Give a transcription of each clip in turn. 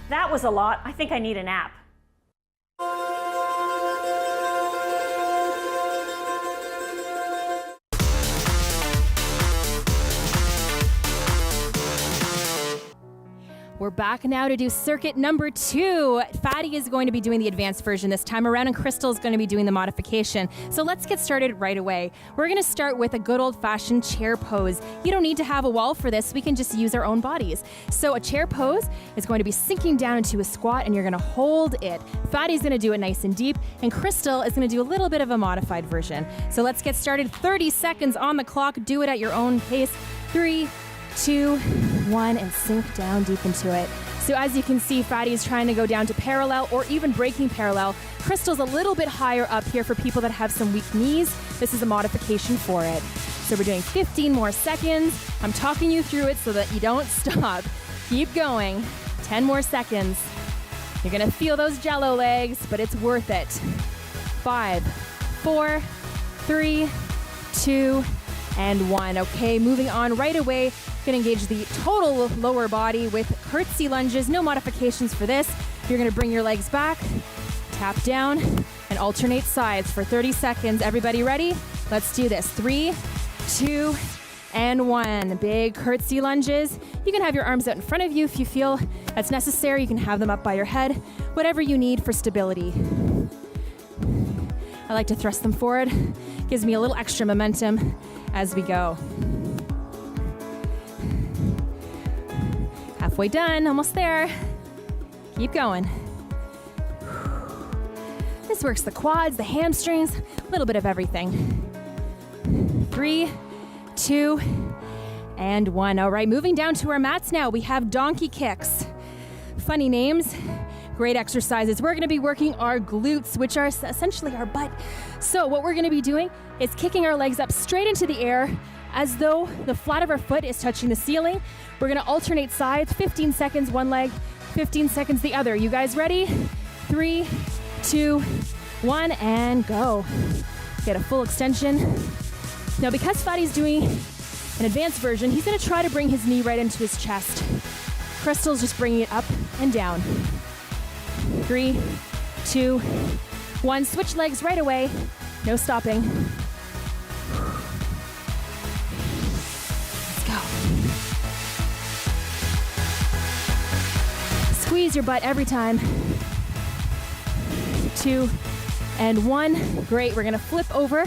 That was a lot. I think I need a nap. We're back now to do circuit number 2. Fatty is going to be doing the advanced version this time around, and Crystal is going to be doing the modification. So let's get started right away. We're going to start with a good old-fashioned chair pose. You don't need to have a wall for this. We can just use our own bodies. So a chair pose is going to be sinking down into a squat, and you're going to hold it. Fatty's going to do it nice and deep, and Crystal is going to do a little bit of a modified version. So let's get started. 30 seconds on the clock. Do it at your own pace. 3, 2, 1, and sink down deep into it. So as you can see, Fatty's trying to go down to parallel or even breaking parallel. Crystal's a little bit higher up here for people that have some weak knees. This is a modification for it. So we're doing 15 more seconds. I'm talking you through it so that you don't stop. Keep going. 10 more seconds. You're gonna feel those jello legs, but it's worth it. 5, 4, 3, 2, and 1. Okay, moving on right away. Going to engage the total lower body with curtsy lunges. No modifications for this. You're going to bring your legs back, tap down, and alternate sides for 30 seconds. Everybody ready? Let's do this. 3, 2, and 1. Big curtsy lunges. You can have your arms out in front of you if you feel that's necessary. You can have them up by your head. Whatever you need for stability. I like to thrust them forward. Gives me a little extra momentum as we go. Halfway done, almost there. Keep going. This works the quads, the hamstrings, a little bit of everything. 3, 2, and 1. All right, moving down to our mats now. We have donkey kicks. Funny names, great exercises. We're gonna be working our glutes, which are essentially our butt. So what we're gonna be doing is kicking our legs up straight into the air as though the flat of our foot is touching the ceiling. We're gonna alternate sides, 15 seconds one leg, 15 seconds the other. You guys ready? 3, 2, 1, and go. Get a full extension. Now because Fatty's doing an advanced version, he's gonna try to bring his knee right into his chest. Crystal's just bringing it up and down. 3, 2, 1. Switch legs right away. No stopping. Let's go. Squeeze your butt every time. 2, and 1. Great. We're going to flip over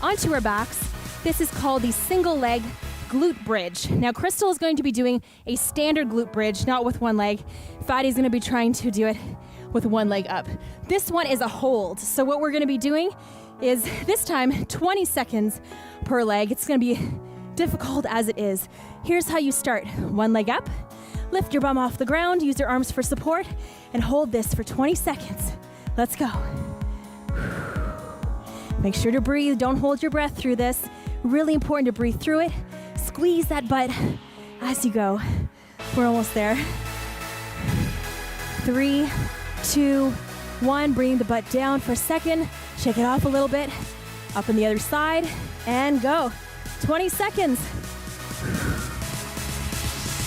onto our backs. This is called the single leg glute bridge. Now, Crystal is going to be doing a standard glute bridge, not with one leg. Fatty's going to be trying to do it with one leg up. This one is a hold. So what we're going to be doing is this time 20 seconds per leg. It's going to be difficult as it is. Here's how you start. One leg up, lift your bum off the ground, use your arms for support, and hold this for 20 seconds. Let's go. Make sure to breathe. Don't hold your breath through this. Really important to breathe through it. Squeeze that butt as you go. We're almost there. 3, 2, 1. Bring the butt down for a second. Shake it off a little bit. Up on the other side. And go. 20 seconds.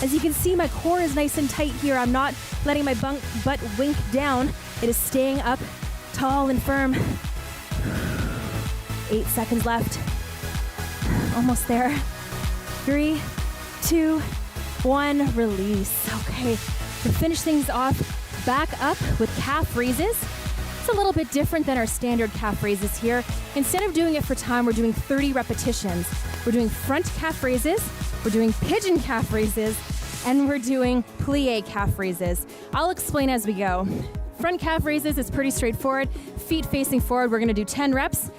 As you can see, my core is nice and tight here. I'm not letting my butt wink down. It is staying up tall and firm. 8 seconds left. Almost there. 3, 2, 1. Release. Okay. To finish things off, back up with calf raises. It's a little bit different than our standard calf raises here. Instead of doing it for time, we're doing 30 repetitions. We're doing front calf raises, we're doing pigeon calf raises, and we're doing plie calf raises. I'll explain as we go. Front calf raises is pretty straightforward. Feet facing forward, we're gonna do 10 reps.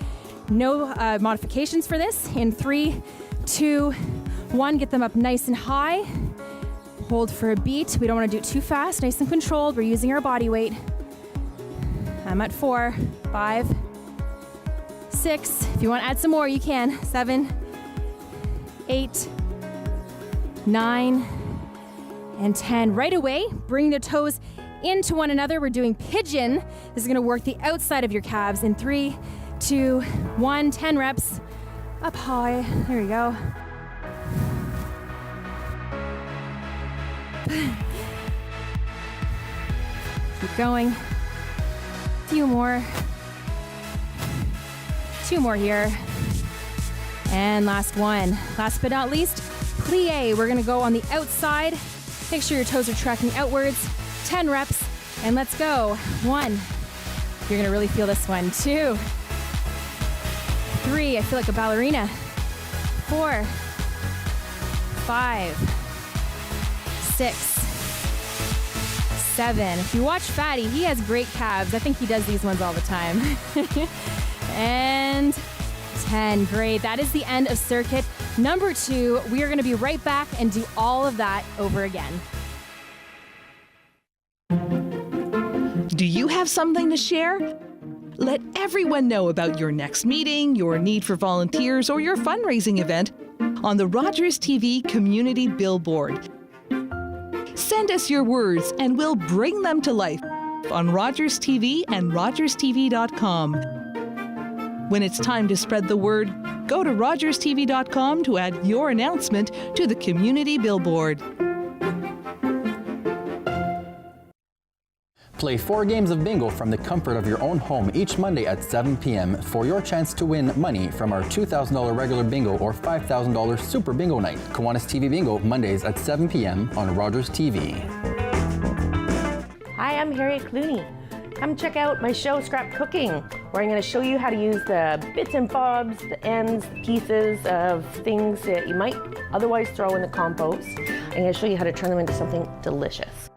No modifications for this. In 3, 2, 1, get them up nice and high. Hold for a beat. We don't want to do it too fast. Nice and controlled. We're using our body weight. I'm at 4, 5, 6. If you want to add some more, you can. 7, 8, 9, and 10. Right away, bring the toes into one another. We're doing pigeon. This is going to work the outside of your calves. In 3, 2, 1, 10 reps. Up high. There you go. Keep going. Few more. 2 more here. And last one. Last but not least, plie. We're gonna go on the outside. Make sure your toes are tracking outwards. 10 reps, and let's go. 1. You're gonna really feel this one. 2. 3. I feel like a ballerina. 4. 5. 6. 7. If you watch Fatty, he has great calves. I think he does these ones all the time. And 10. Great. That is the end of circuit number 2. We are going to be right back and do all of that over again. Do you have something to share? Let everyone know about your next meeting, your need for volunteers, or your fundraising event on the Rogers TV Community Billboard. Send us your words and we'll bring them to life on Rogers TV and rogerstv.com. When it's time to spread the word, go to rogerstv.com to add your announcement to the Community Billboard. Play 4 games of bingo from the comfort of your own home each Monday at 7 p.m. for your chance to win money from our $2,000 regular bingo or $5,000 super bingo night. Kiwanis TV Bingo, Mondays at 7 p.m. on Rogers TV. Hi, I'm Harriet Clooney. Come check out my show, Scrap Cooking, where I'm going to show you how to use the bits and bobs, the ends, the pieces of things that you might otherwise throw in the compost. I'm going to show you how to turn them into something delicious.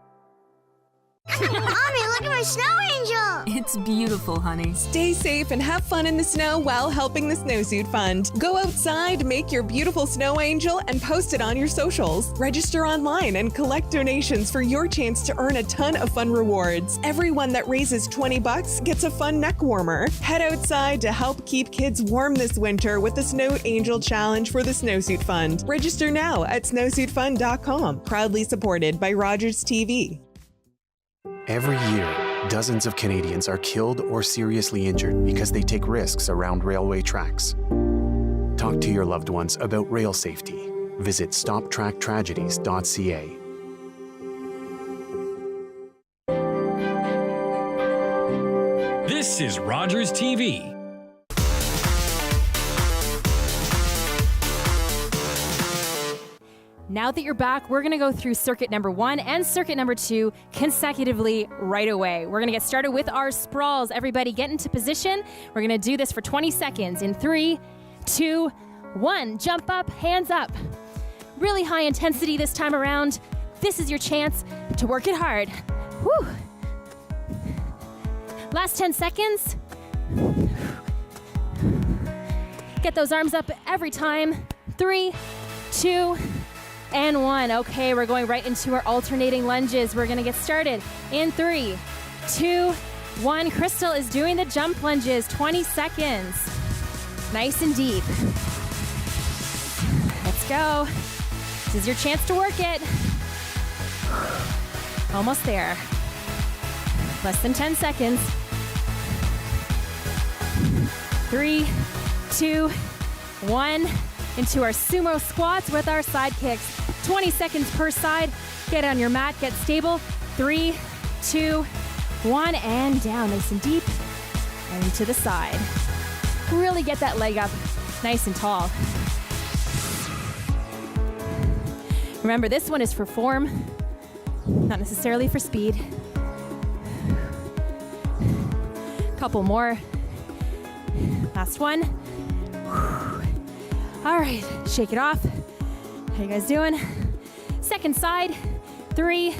Mommy, look at my snow angel! It's beautiful, honey. Stay safe and have fun in the snow while helping the Snowsuit Fund. Go outside, make your beautiful snow angel, and post it on your socials. Register online and collect donations for your chance to earn a ton of fun rewards. Everyone that raises $20 gets a fun neck warmer. Head outside to help keep kids warm this winter with the Snow Angel Challenge for the Snowsuit Fund. Register now at snowsuitfund.com. Proudly supported by Rogers TV. Every year, dozens of Canadians are killed or seriously injured because they take risks around railway tracks. Talk to your loved ones about rail safety. Visit stoptracktragedies.ca. This is Rogers TV. Now that you're back, we're going to go through circuit number 1 and circuit number 2 consecutively right away. We're going to get started with our sprawls. Everybody get into position. We're going to do this for 20 seconds in 3, 2, 1. Jump up, hands up. Really high intensity this time around. This is your chance to work it hard. Whew. Last 10 seconds. Get those arms up every time. 3, 2, and 1. Okay, we're going right into our alternating lunges. We're gonna get started in 3, 2, 1. Crystal is doing the jump lunges, 20 seconds. Nice and deep. Let's go. This is your chance to work it. Almost there. Less than 10 seconds. 3, 2, 1. Into our sumo squats with our side kicks. 20 seconds per side. Get on your mat, get stable. 3, 2, 1, and down nice and deep. And to the side. Really get that leg up nice and tall. Remember, this one is for form, not necessarily for speed. Couple more. Last one. All right, shake it off. How you guys doing? Second side. 3,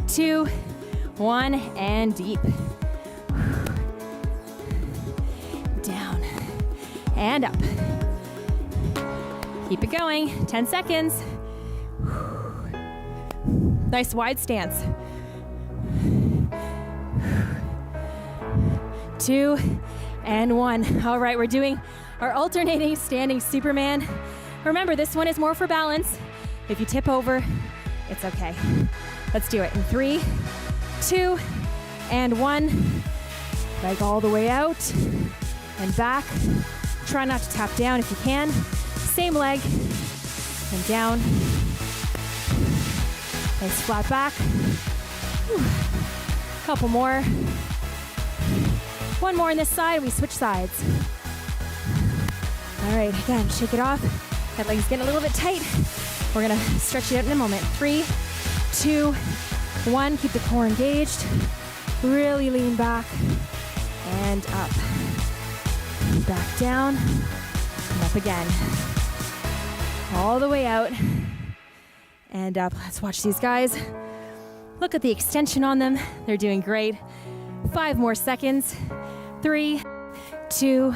2, 1, and deep. Down and up. Keep it going. 10 seconds. Nice wide stance. 2 and 1. All right, we're doing our alternating standing Superman. Remember, this one is more for balance. If you tip over, it's okay. Let's do it in 3, 2, and 1. Leg all the way out and back. Try not to tap down if you can. Same leg and down. Nice flat back. Couple more. One more on this side, we switch sides. All right, again, shake it off. That leg's getting a little bit tight. We're gonna stretch it out in a moment. 3, 2, 1, keep the core engaged. Really lean back and up. Back down and up again. All the way out and up. Let's watch these guys. Look at the extension on them. They're doing great. 5 more seconds. 3, 2,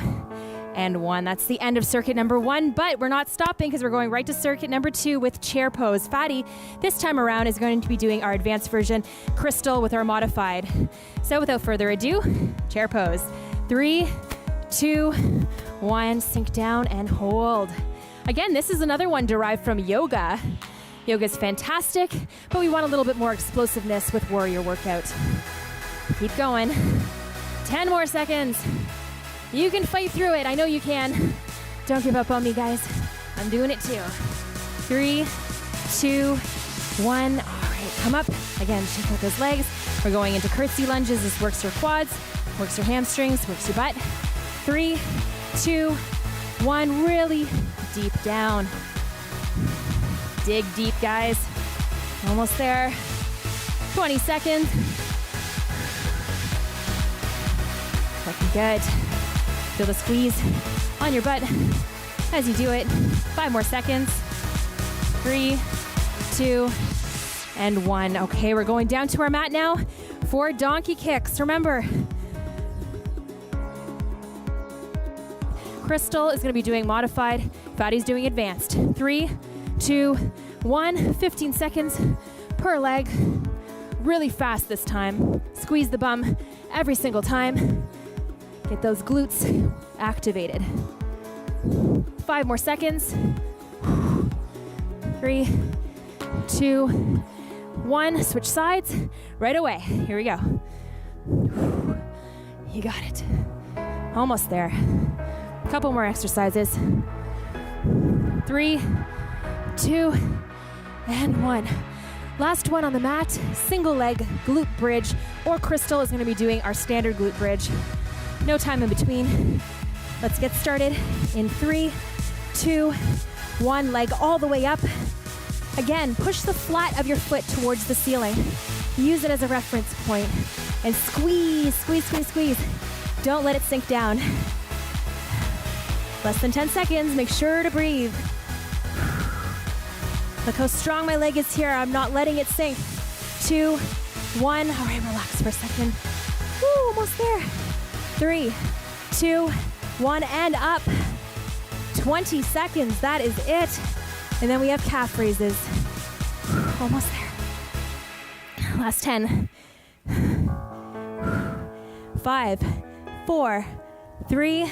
and 1. That's the end of circuit number 1, but we're not stopping because we're going right to circuit number 2 with chair pose. Fatty, this time around, is going to be doing our advanced version, Crystal with our modified. So without further ado, chair pose. 3, 2, 1, sink down and hold. Again, this is another one derived from yoga. Yoga's fantastic, but we want a little bit more explosiveness with warrior workout. Keep going. 10 more seconds. You can fight through it. I know you can. Don't give up on me, guys. I'm doing it too. 3, 2, 1. All right, come up. Again, shake out those legs. We're going into curtsy lunges. This works your quads, works your hamstrings, works your butt. 3, 2, 1. Really deep down. Dig deep, guys. Almost there. 20 seconds. Looking good. Feel the squeeze on your butt as you do it. 5 more seconds. 3, 2, and 1. Okay, we're going down to our mat now for donkey kicks. Remember, Crystal is going to be doing modified. Fatty's doing advanced. 3, 2, 1. 15 seconds per leg. Really fast this time. Squeeze the bum every single time. Get those glutes activated. 5 more seconds. 3, 2, 1. Switch sides right away. Here we go. You got it. Almost there. Couple more exercises. 3, 2, and 1. Last one on the mat, single leg glute bridge, or Crystal is going to be doing our standard glute bridge. No time in between. Let's get started in 3, 2, 1. Leg all the way up. Again, push the flat of your foot towards the ceiling. Use it as a reference point and squeeze, squeeze, squeeze, squeeze. Don't let it sink down. Less than 10 seconds. Make sure to breathe. Look how strong my leg is here. I'm not letting it sink. 2, 1. All right, relax for a second. Woo, almost there. 3, 2, 1, and up. 20 seconds. That is it. And then we have calf raises. Almost there. Last 10. 5, 4, 3,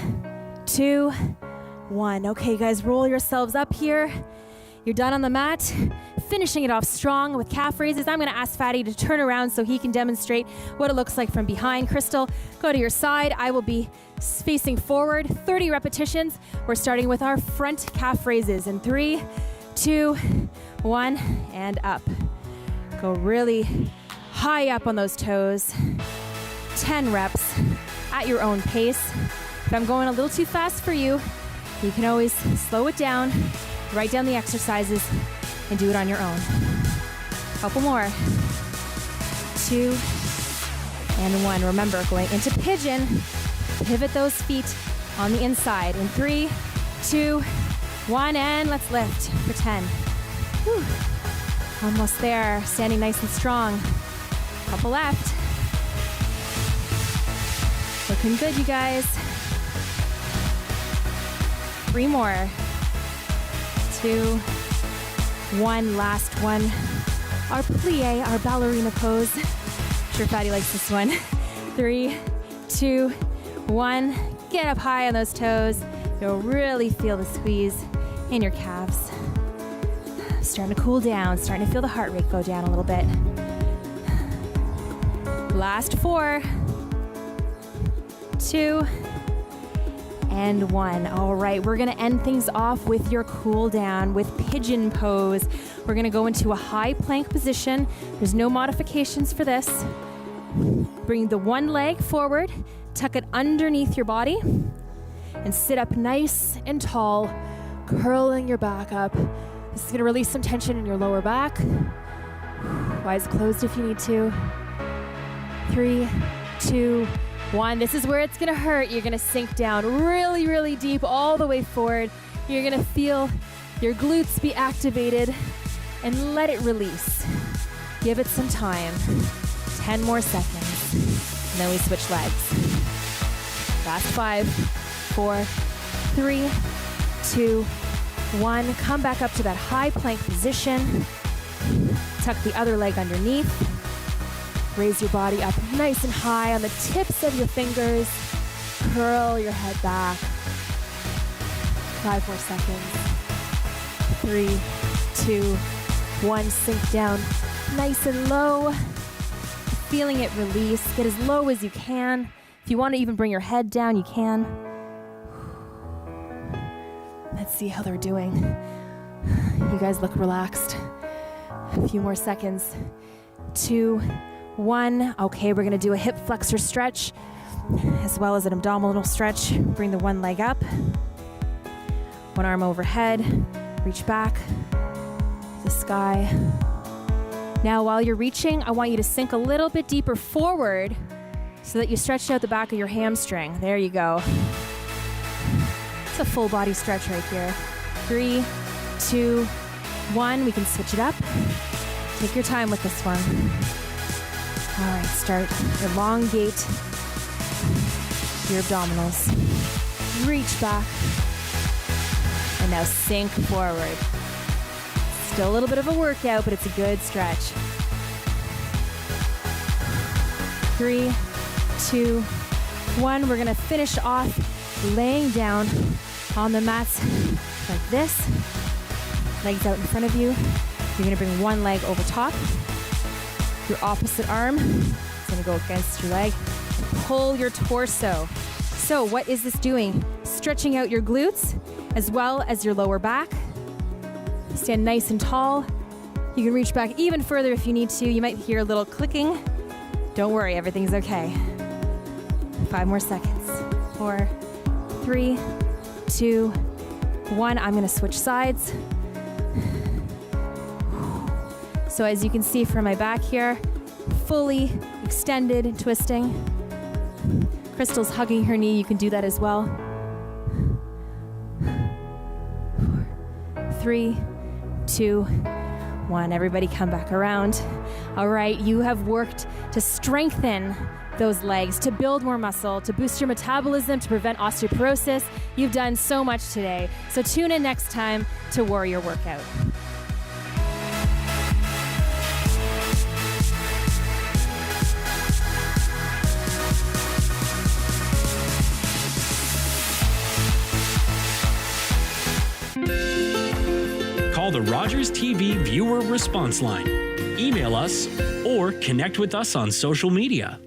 2, 1. Okay, guys, roll yourselves up here. You're done on the mat. Finishing it off strong with calf raises. I'm going to ask Fatty to turn around so he can demonstrate what it looks like from behind. Crystal, go to your side. I will be facing forward. 30 repetitions. We're starting with our front calf raises in 3, 2, 1, and up. Go really high up on those toes. 10 reps at your own pace. If I'm going a little too fast for you, you can always slow it down, write down the exercises, and do it on your own. Couple more. 2 and 1. Remember, going into pigeon, pivot those feet on the inside. In 3, 2, 1, and let's lift for 10. Whew. Almost there. Standing nice and strong. Couple left. Looking good, you guys. 3 more. 2, 1. Last one. Our plie, our ballerina pose. I'm sure Fatty likes this one. 3, 2, 1. Get up high on those toes. You'll really feel the squeeze in your calves. Starting to cool down, starting to feel the heart rate go down a little bit. Last 4, 2, and 1. All right, we're gonna end things off with your cool down with pigeon pose. We're gonna go into a high plank position. There's no modifications for this. Bring the one leg forward, tuck it underneath your body, and sit up nice and tall, curling your back up. This is gonna release some tension in your lower back. Eyes closed if you need to. 3, 2, 1. This is where it's gonna hurt. You're gonna sink down really, really deep all the way forward. You're gonna feel your glutes be activated and let it release. Give it some time. 10 more seconds. And then we switch legs. Last 5, 4, 3, 2, 1. Come back up to that high plank position. Tuck the other leg underneath. Raise your body up nice and high on the tips of your fingers. Curl your head back. 5 more seconds. 3, 2, 1. Sink down nice and low. Feeling it release. Get as low as you can. If you want to even bring your head down, you can. Let's see how they're doing. You guys look relaxed. A few more seconds. 2, 1. Okay, we're gonna do a hip flexor stretch as well as an abdominal stretch. Bring the one leg up. One arm overhead. Reach back to the sky. Now, while you're reaching, I want you to sink a little bit deeper forward so that you stretch out the back of your hamstring. There you go. It's a full body stretch right here. 3, 2, 1. We can switch it up. Take your time with this one. All right, start. Elongate your abdominals. Reach back. And now sink forward. Still a little bit of a workout, but it's a good stretch. 3, 2, 1. We're gonna finish off laying down on the mats like this. Legs out in front of you. You're gonna bring one leg over top. Your opposite arm is gonna go against your leg. Pull your torso. So what is this doing? Stretching out your glutes as well as your lower back. Stand nice and tall. You can reach back even further if you need to. You might hear a little clicking. Don't worry, everything's okay. 5 more seconds. 4, 3, 2, 1. I'm gonna switch sides. So as you can see from my back here, fully extended and twisting. Crystal's hugging her knee. You can do that as well. 4, 3, 2, 1. Everybody come back around. All right, you have worked to strengthen those legs, to build more muscle, to boost your metabolism, to prevent osteoporosis. You've done so much today. So tune in next time to Warrior Workout. Call the Rogers TV viewer response line, email us, or connect with us on social media.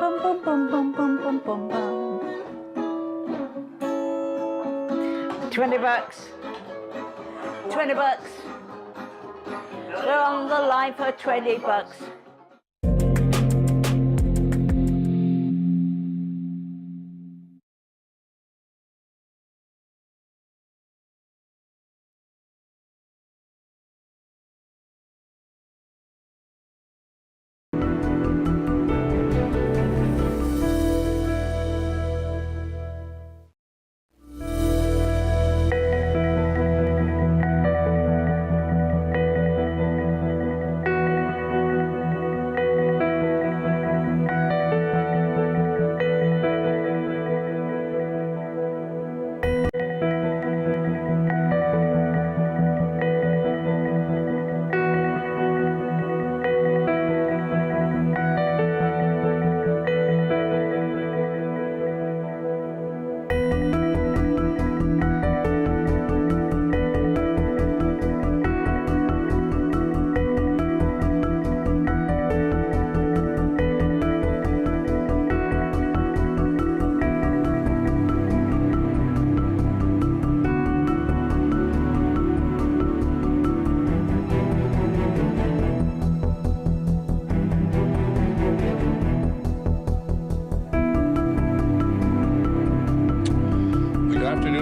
Bum, bum, bum, bum, bum, bum, bum. 20 bucks. 20 bucks. We're on the line for 20 bucks.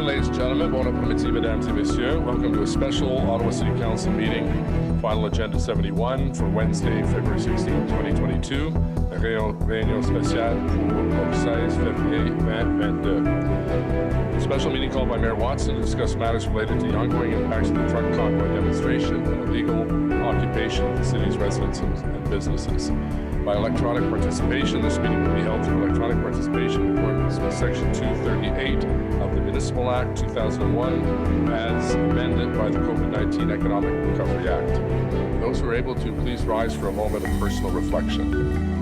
morning, ladies and gentlemen. Bon après-midi, mesdames et messieurs. Welcome to a special Ottawa City Council meeting, final agenda 71 for Wednesday, February 16, 2022. Réunion spéciale pour le 16 février 2022. A special meeting called by Mayor Watson to discuss matters related to the ongoing impacts of the truck convoy demonstration and illegal occupation of the city's residents and businesses. By electronic participation, this meeting will be held through electronic participation in accordance with Section 238 of the Municipal Act 2001 as amended by the COVID-19 Economic Recovery Act. Those who are able to, please rise for a moment of personal reflection.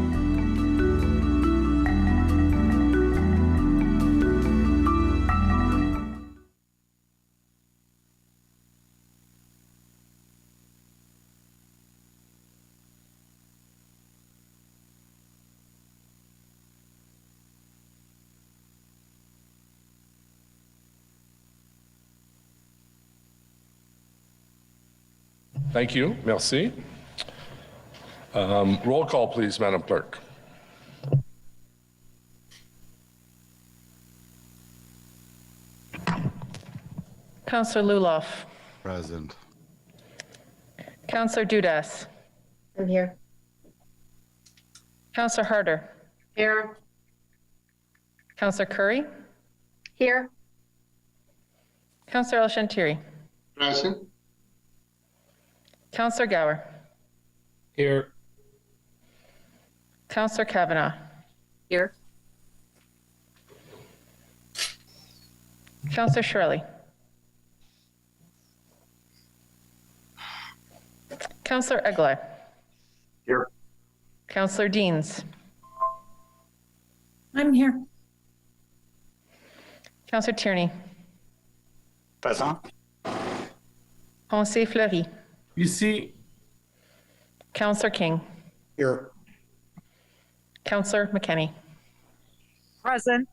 Thank you. Merci. Roll call, please, Madam Clerk. Councillor Luloff. Present. Councillor Dudas. I'm here. Councillor Harder. Here. Councillor Curry. Here. Councillor El Shantiri. Present. Councillor Gower. Here. Councillor Kavanagh. Here. Councillor Shirley. Councillor Egley. Here. Councillor Deans. I'm here. Councillor Tierney. Present. José Fleury. Ici. Councillor King. Here. Councillor McKenney. Present.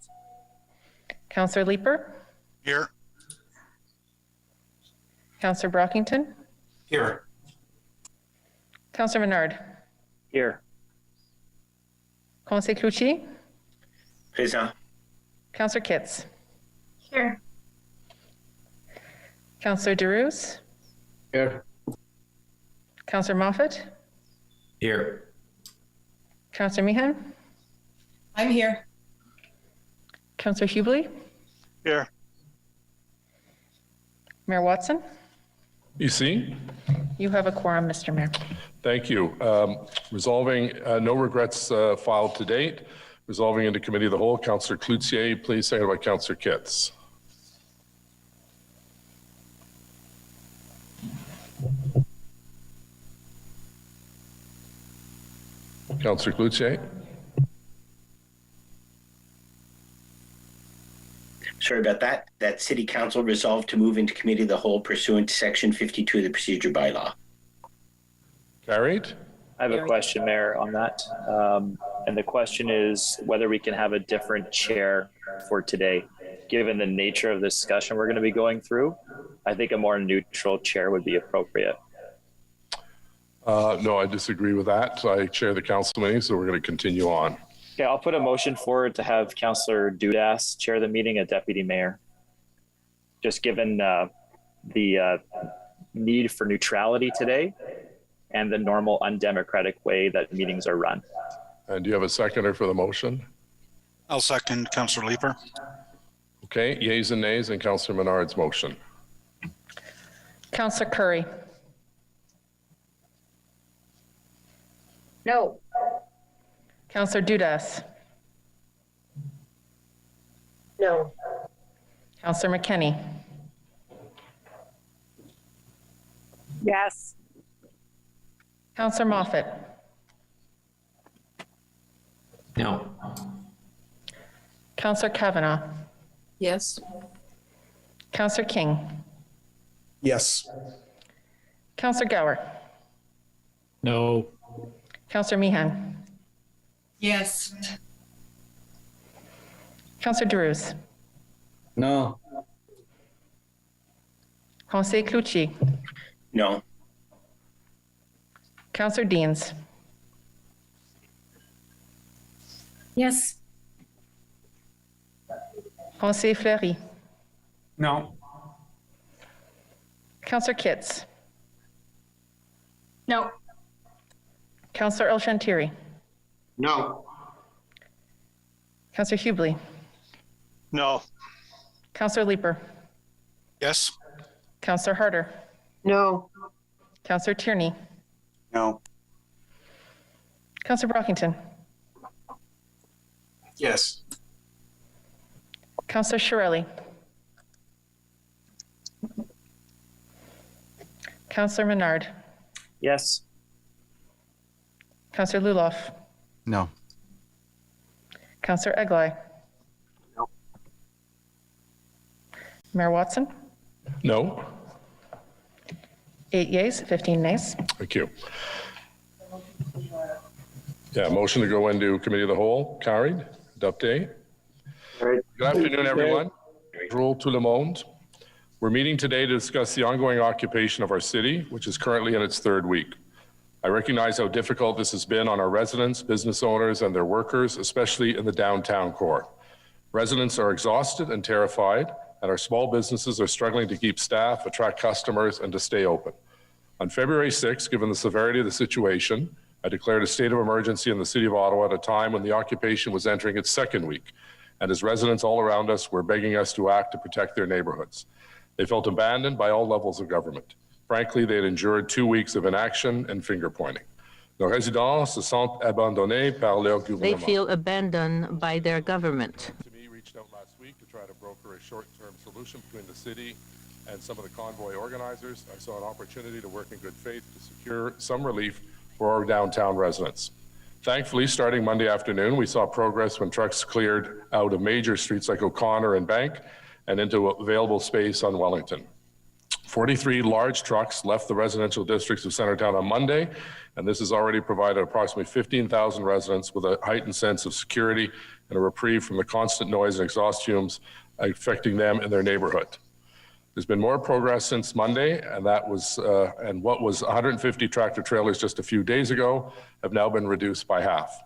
Councillor Leeper. Here. Councillor Brockington. Here. Councillor Menard. Here. Conseil Cloutier. Present. Councillor Kitts. Here. Councillor DeRose. Here. Councillor Moffat. Here. Councillor Meehan. I'm here. Councillor Hubley. Here. Mayor Watson. Ici. You have a quorum, Mr. Mayor. Thank you. Resolving no regrets filed to date. Resolving into committee of the whole, Councillor Cloutier, please, seconded by Councillor Kitts. Councillor Cloutier. Sorry about that. That City Council resolved to move into committee of the whole pursuant to Section 52 of the Procedure Bylaw. Carried. I have a question, Mayor, on that. And the question is whether we can have a different chair for today. Given the nature of the discussion we're going to be going through, I think a more neutral chair would be appropriate. No, I disagree with that. I chair the council meeting, so we're going to continue on. Okay, I'll put a motion forward to have Councillor Dudas chair the meeting as Deputy Mayor. Just given the need for neutrality today and the normal undemocratic way that meetings are run. And do you have a seconder for the motion? I'll second Councillor Leeper. Okay, yeas and nays, and Councillor Menard's motion. Councillor Curry. No. Councillor Dudas. No. Councillor McKenney. Yes. Councillor Moffat. No. Councillor Kavanagh. Yes. Councillor King. Yes. Councillor Gower. No. Councillor Meehan. Yes. Councillor DeRose. No. Conseil Cloutier. No. Councillor Deans. Yes. Conseil Fleury. No. Councillor Kitts. No. Councillor El Shantiri. No. Councillor Hubley. No. Councillor Leeper. Yes. Councillor Harder. No. Councillor Tierney. No. Councillor Brockington. Yes. Councillor Shirelli. Councillor Menard. Yes. Councillor Luloff. No. Councillor Eglai. No. Mayor Watson. No. 8 yeas, 15 nays. Thank you. Yeah, motion to go into committee of the whole carried. Update. Good afternoon, everyone. Bonjour tout le monde. We're meeting today to discuss the ongoing occupation of our city, which is currently in its third week. I recognize how difficult this has been on our residents, business owners, and their workers, especially in the downtown core. Residents are exhausted and terrified, and our small businesses are struggling to keep staff, attract customers, and to stay open. On February 6th, given the severity of the situation, I declared a state of emergency in the city of Ottawa at a time when the occupation was entering its second week, and as residents all around us were begging us to act to protect their neighborhoods. They felt abandoned by all levels of government. Frankly, they had endured 2 weeks of inaction and finger-pointing. Nos résidents se sentent abandonnés par leur gouvernement. They feel abandoned by their government. To me, reached out last week to try to broker a short-term solution between the city and some of the convoy organizers. I saw an opportunity to work in good faith to secure some relief for our downtown residents. Thankfully, starting Monday afternoon, we saw progress when trucks cleared out of major streets like O'Connor and Bank and into available space on Wellington. 43 large trucks left the residential districts of Centertown on Monday, and this has already provided approximately 15,000 residents with a heightened sense of security and a reprieve from the constant noise and exhaust fumes affecting them in their neighborhood. There's been more progress since Monday, and what was 150 tractor trailers just a few days ago have now been reduced by half.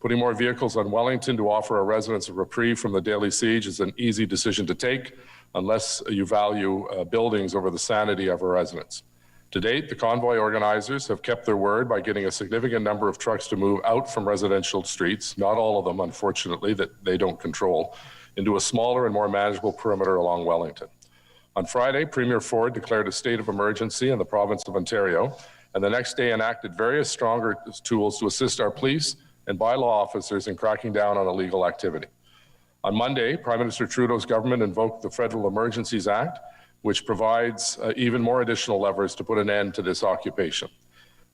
Putting more vehicles on Wellington to offer our residents a reprieve from the daily siege is an easy decision to take, unless you value buildings over the sanity of our residents. To date, the convoy organizers have kept their word by getting a significant number of trucks to move out from residential streets, not all of them, unfortunately, that they don't control, into a smaller and more manageable perimeter along Wellington. On Friday, Premier Ford declared a state of emergency in the province of Ontario, and the next day enacted various stronger tools to assist our police and bylaw officers in cracking down on illegal activity. On Monday, Prime Minister Trudeau's government invoked the Federal Emergencies Act, which provides even more additional levers to put an end to this occupation.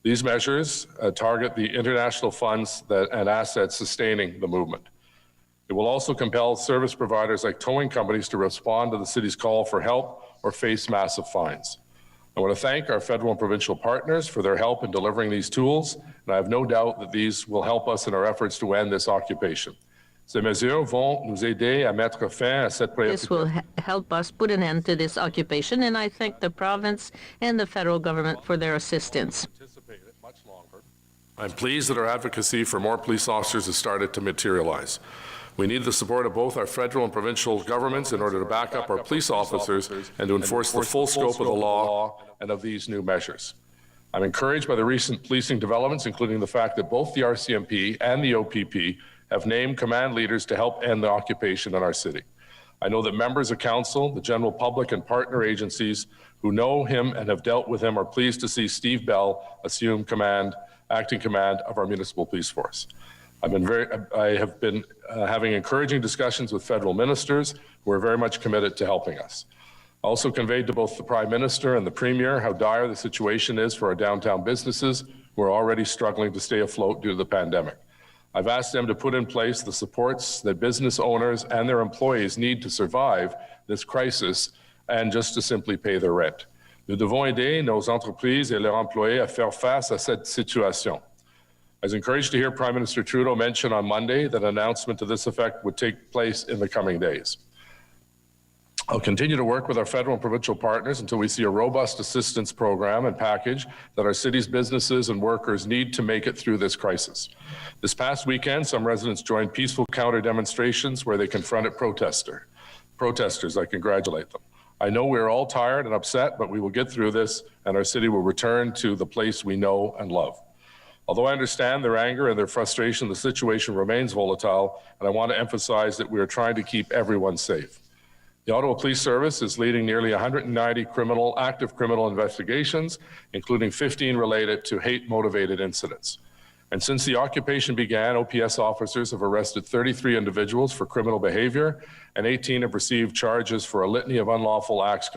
These measures target the international funds and assets sustaining the movement. It will also compel service providers like towing companies to respond to the city's call for help or face massive fines. I want to thank our federal and provincial partners for their help in delivering these tools, and I have no doubt that these will help us in our efforts to end this occupation. Ces mesures vont nous aider à mettre fin à cette préoccupation. This will help us put an end to this occupation, and I thank the province and the federal government for their assistance. I'm pleased that our advocacy for more police officers has started to materialize. We need the support of both our federal and provincial governments in order to back up our police officers and to enforce the full scope of the law and of these new measures. I'm encouraged by the recent policing developments, including the fact that both the RCMP and the OPP have named command leaders to help end the occupation in our city. I know that members of council, the general public, and partner agencies who know him and have dealt with him are pleased to see Steve Bell assume acting command of our municipal police force. I have been having encouraging discussions with federal ministers who are very much committed to helping us. I also conveyed to both the Prime Minister and the Premier how dire the situation is for our downtown businesses who are already struggling to stay afloat due to the pandemic. I've asked them to put in place the supports that business owners and their employees need to survive this crisis and just to simply pay their rent. Nous devons aider nos entreprises et leurs employés à faire face à cette situation. I was encouraged to hear Prime Minister Trudeau mention on Monday that an announcement to this effect would take place in the coming days. I'll continue to work with our federal and provincial partners until we see a robust assistance program and package that our city's businesses and workers need to make it through this crisis. This past weekend, some residents joined peaceful counter demonstrations where they confronted Protesters, I congratulate them. I know we're all tired and upset, but we will get through this and our city will return to the place we know and love. Although I understand their anger and their frustration, the situation remains volatile, and I want to emphasize that we are trying to keep everyone safe. The Ottawa Police Service is leading nearly 190 active criminal investigations, including 15 related to hate-motivated incidents. And since the occupation began, OPS officers have arrested 33 individuals for criminal behavior, and 18 have received charges for a litany of unlawful acts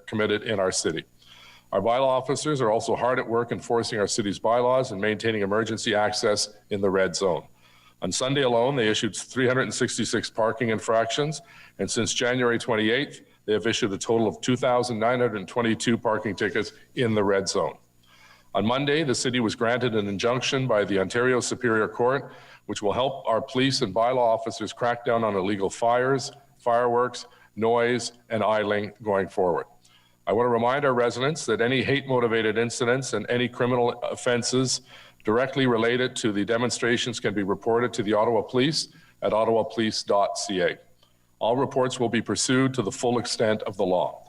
committed in our city. Our bylaw officers are also hard at work enforcing our city's bylaws and maintaining emergency access in the red zone. On Sunday alone, they issued 366 parking infractions, and since January 28th, they have issued a total of 2,922 parking tickets in the red zone. On Monday, the city was granted an injunction by the Ontario Superior Court, which will help our police and bylaw officers crack down on illegal fires, fireworks, noise, and idling going forward. I want to remind our residents that any hate-motivated incidents and any criminal offenses directly related to the demonstrations can be reported to the Ottawa Police at ottawapolice.ca. All reports will be pursued to the full extent of the law.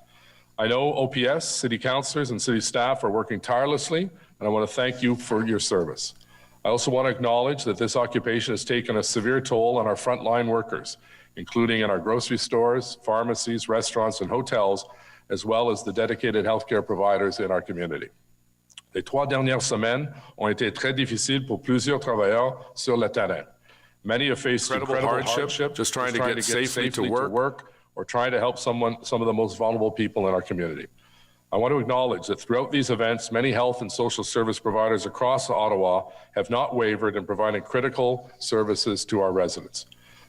I know OPS, city councillors, and city staff are working tirelessly, and I want to thank you for your service. I also want to acknowledge that this occupation has taken a severe toll on our frontline workers, including in our grocery stores, pharmacies, restaurants, and hotels, as well as the dedicated healthcare providers in our community. Les 3 dernières semaines ont été très difficiles pour plusieurs travailleurs sur le terrain. Many have faced incredible hardship just trying to get safely to work or trying to help some of the most vulnerable people in our community. I want to acknowledge that throughout these events, many health and social service providers across Ottawa have not wavered in providing critical services to our residents.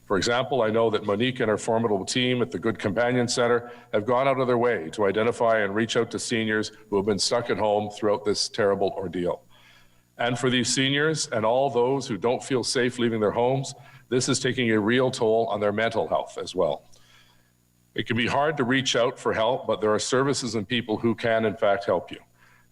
For example, I know that Monique and her formidable team at the Good Companion Centre have gone out of their way to identify and reach out to seniors who have been stuck at home throughout this terrible ordeal. And for these seniors and all those who don't feel safe leaving their homes, this is taking a real toll on their mental health as well. It can be hard to reach out for help, but there are services and people who can, in fact, help you.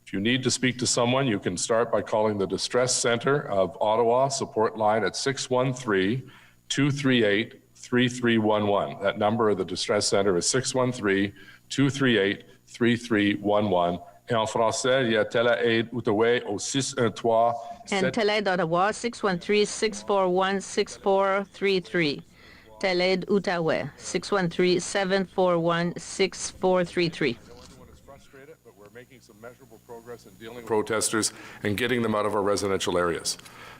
If you need to speak to someone, you can start by calling the Distress Centre of Ottawa support line at 613-238-3311. That number of the Distress Centre is 613-238-3311. Et en français, il y a Tele-Aide Outaouais au 613. And Tele-Aide Ottawa, 613-641-6433. Tele-Aide Outaouais, 613-741-6433. Making some measurable progress in dealing with protesters and getting them out of our residential areas.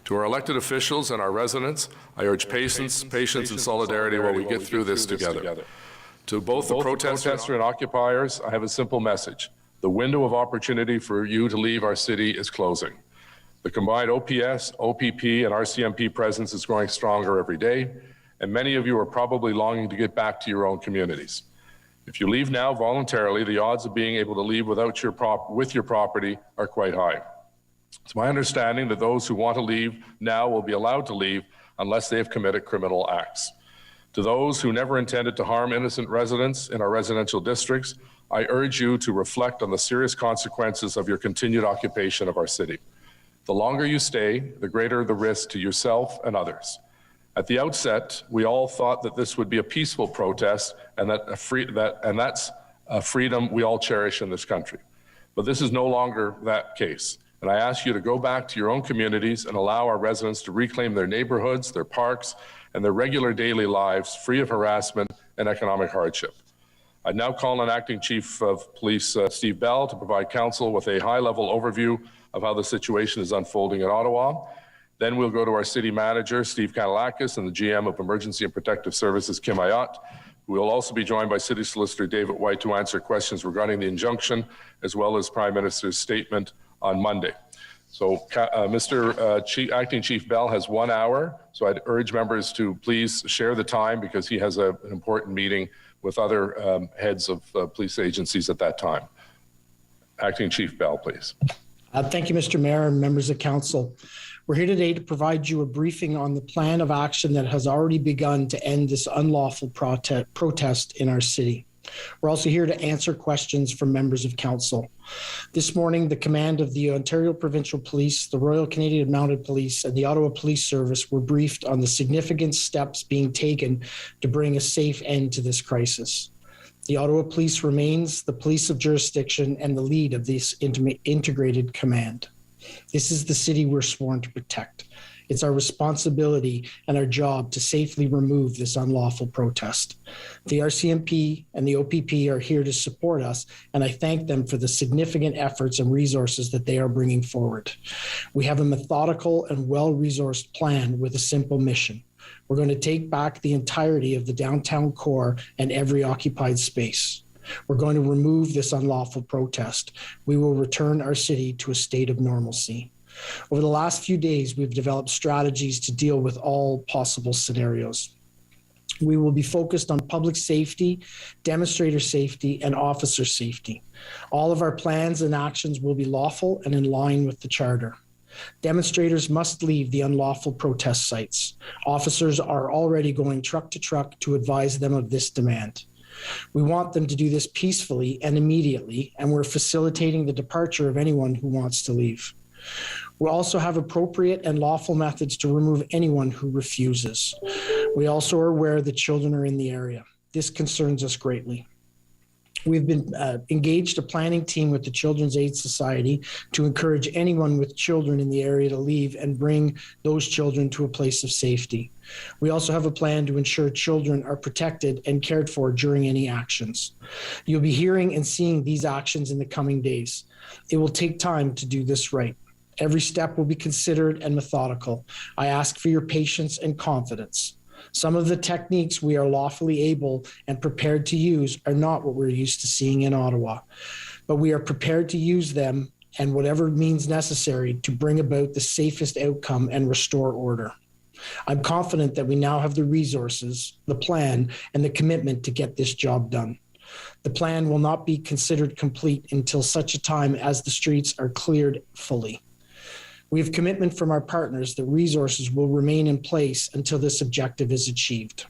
To our elected officials and our residents, I urge patience and solidarity while we get through this together. To both the protester and occupiers, I have a simple message. The window of opportunity for you to leave our city is closing. The combined OPS, OPP, and RCMP presence is growing stronger every day, and many of you are probably longing to get back to your own communities. If you leave now voluntarily, the odds of being able to leave with your property are quite high. It's my understanding that those who want to leave now will be allowed to leave unless they have committed criminal acts. To those who never intended to harm innocent residents in our residential districts, I urge you to reflect on the serious consequences of your continued occupation of our city. The longer you stay, the greater the risk to yourself and others. At the outset, we all thought that this would be a peaceful protest and that's a freedom we all cherish in this country. But this is no longer that case. And I ask you to go back to your own communities and allow our residents to reclaim their neighborhoods, their parks, and their regular daily lives free of harassment and economic hardship. I now call on Acting Chief of Police Steve Bell to provide council with a high-level overview of how the situation is unfolding in Ottawa. Then we'll go to our city manager, Steve Kanalakis, and the GM of Emergency and Protective Services, Kim Ayotte. We will also be joined by City Solicitor David White to answer questions regarding the injunction, as well as Prime Minister's statement on Monday. So Acting Chief Bell has 1 hour, so I'd urge members to please share the time because he has an important meeting with other heads of police agencies at that time. Acting Chief Bell, please. Thank you, Mr. Mayor and members of council. We're here today to provide you a briefing on the plan of action that has already begun to end this unlawful protest in our city. We're also here to answer questions from members of council. This morning, the command of the Ontario Provincial Police, the Royal Canadian Mounted Police, and the Ottawa Police Service were briefed on the significant steps being taken to bring a safe end to this crisis. The Ottawa Police remains the police of jurisdiction and the lead of this integrated command. This is the city we're sworn to protect. It's our responsibility and our job to safely remove this unlawful protest. The RCMP and the OPP are here to support us, and I thank them for the significant efforts and resources that they are bringing forward. We have a methodical and well-resourced plan with a simple mission. We're going to take back the entirety of the downtown core and every occupied space. We're going to remove this unlawful protest. We will return our city to a state of normalcy. Over the last few days, we've developed strategies to deal with all possible scenarios. We will be focused on public safety, demonstrator safety, and officer safety. All of our plans and actions will be lawful and in line with the Charter. Demonstrators must leave the unlawful protest sites. Officers are already going truck to truck to advise them of this demand. We want them to do this peacefully and immediately, and we're facilitating the departure of anyone who wants to leave. We also have appropriate and lawful methods to remove anyone who refuses. We also are aware that children are in the area. This concerns us greatly. We've been engaged a planning team with the Children's Aid Society to encourage anyone with children in the area to leave and bring those children to a place of safety. We also have a plan to ensure children are protected and cared for during any actions. You'll be hearing and seeing these actions in the coming days. It will take time to do this right. Every step will be considered and methodical. I ask for your patience and confidence. Some of the techniques we are lawfully able and prepared to use are not what we're used to seeing in Ottawa, but we are prepared to use them and whatever means necessary to bring about the safest outcome and restore order. I'm confident that we now have the resources, the plan, and the commitment to get this job done. The plan will not be considered complete until such a time as the streets are cleared fully. We have commitment from our partners that resources will remain in place until this objective is achieved.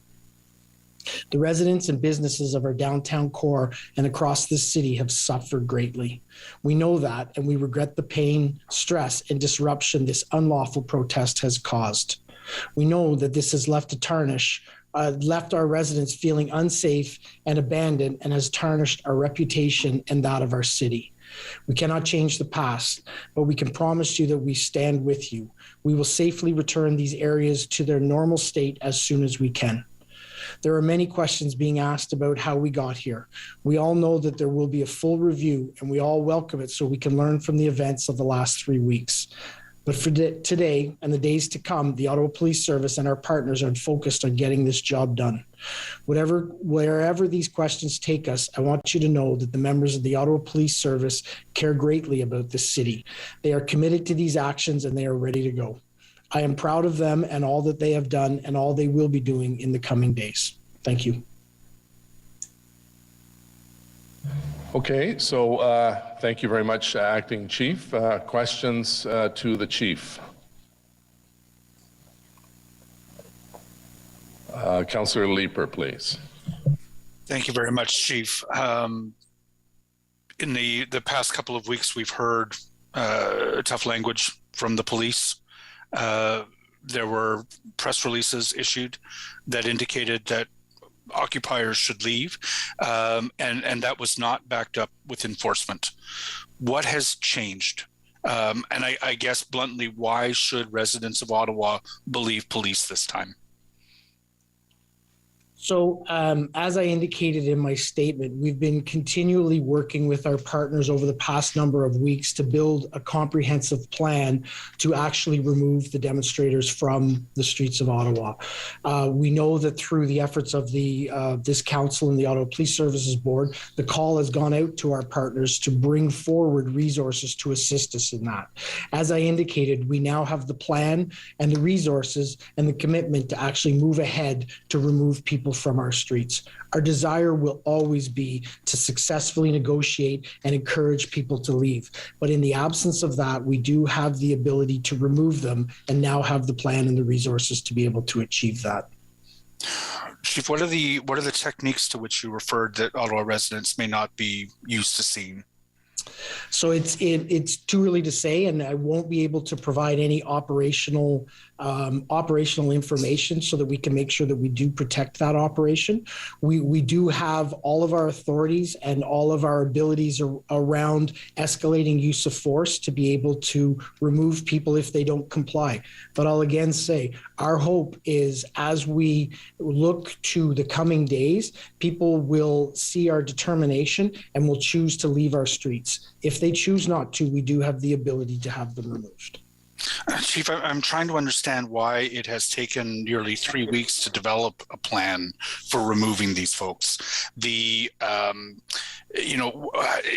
The residents and businesses of our downtown core and across this city have suffered greatly. We know that, and we regret the pain, stress, and disruption this unlawful protest has caused. We know that this has left our residents feeling unsafe and abandoned and has tarnished our reputation and that of our city. We cannot change the past, but we can promise you that we stand with you. We will safely return these areas to their normal state as soon as we can. There are many questions being asked about how we got here. We all know that there will be a full review, and we all welcome it so we can learn from the events of the last 3 weeks. But for today and the days to come, the Ottawa Police Service and our partners are focused on getting this job done. Wherever these questions take us, I want you to know that the members of the Ottawa Police Service care greatly about this city. They are committed to these actions and they are ready to go. I am proud of them and all that they have done and all they will be doing in the coming days. Thank you. Okay, so thank you very much, Acting Chief. Questions to the Chief? Councillor Leeper, please. Thank you very much, Chief. In the past couple of weeks, we've heard tough language from the police. There were press releases issued that indicated that occupiers should leave, and that was not backed up with enforcement. What has changed? And I guess bluntly, why should residents of Ottawa believe police this time? So as I indicated in my statement, we've been continually working with our partners over the past number of weeks to build a comprehensive plan to actually remove the demonstrators from the streets of Ottawa. We know that through the efforts of this council and the Ottawa Police Services Board, the call has gone out to our partners to bring forward resources to assist us in that. As I indicated, we now have the plan and the resources and the commitment to actually move ahead to remove people from our streets. Our desire will always be to successfully negotiate and encourage people to leave. But in the absence of that, we do have the ability to remove them and now have the plan and the resources to be able to achieve that. Chief, what are the techniques to which you referred that Ottawa residents may not be used to seeing? So it's too early to say, and I won't be able to provide any operational information so that we can make sure that we do protect that operation. We do have all of our authorities and all of our abilities around escalating use of force to be able to remove people if they don't comply. But I'll again say, our hope is as we look to the coming days, people will see our determination and will choose to leave our streets. If they choose not to, we do have the ability to have them removed. Chief, I'm trying to understand why it has taken nearly 3 weeks to develop a plan for removing these folks. It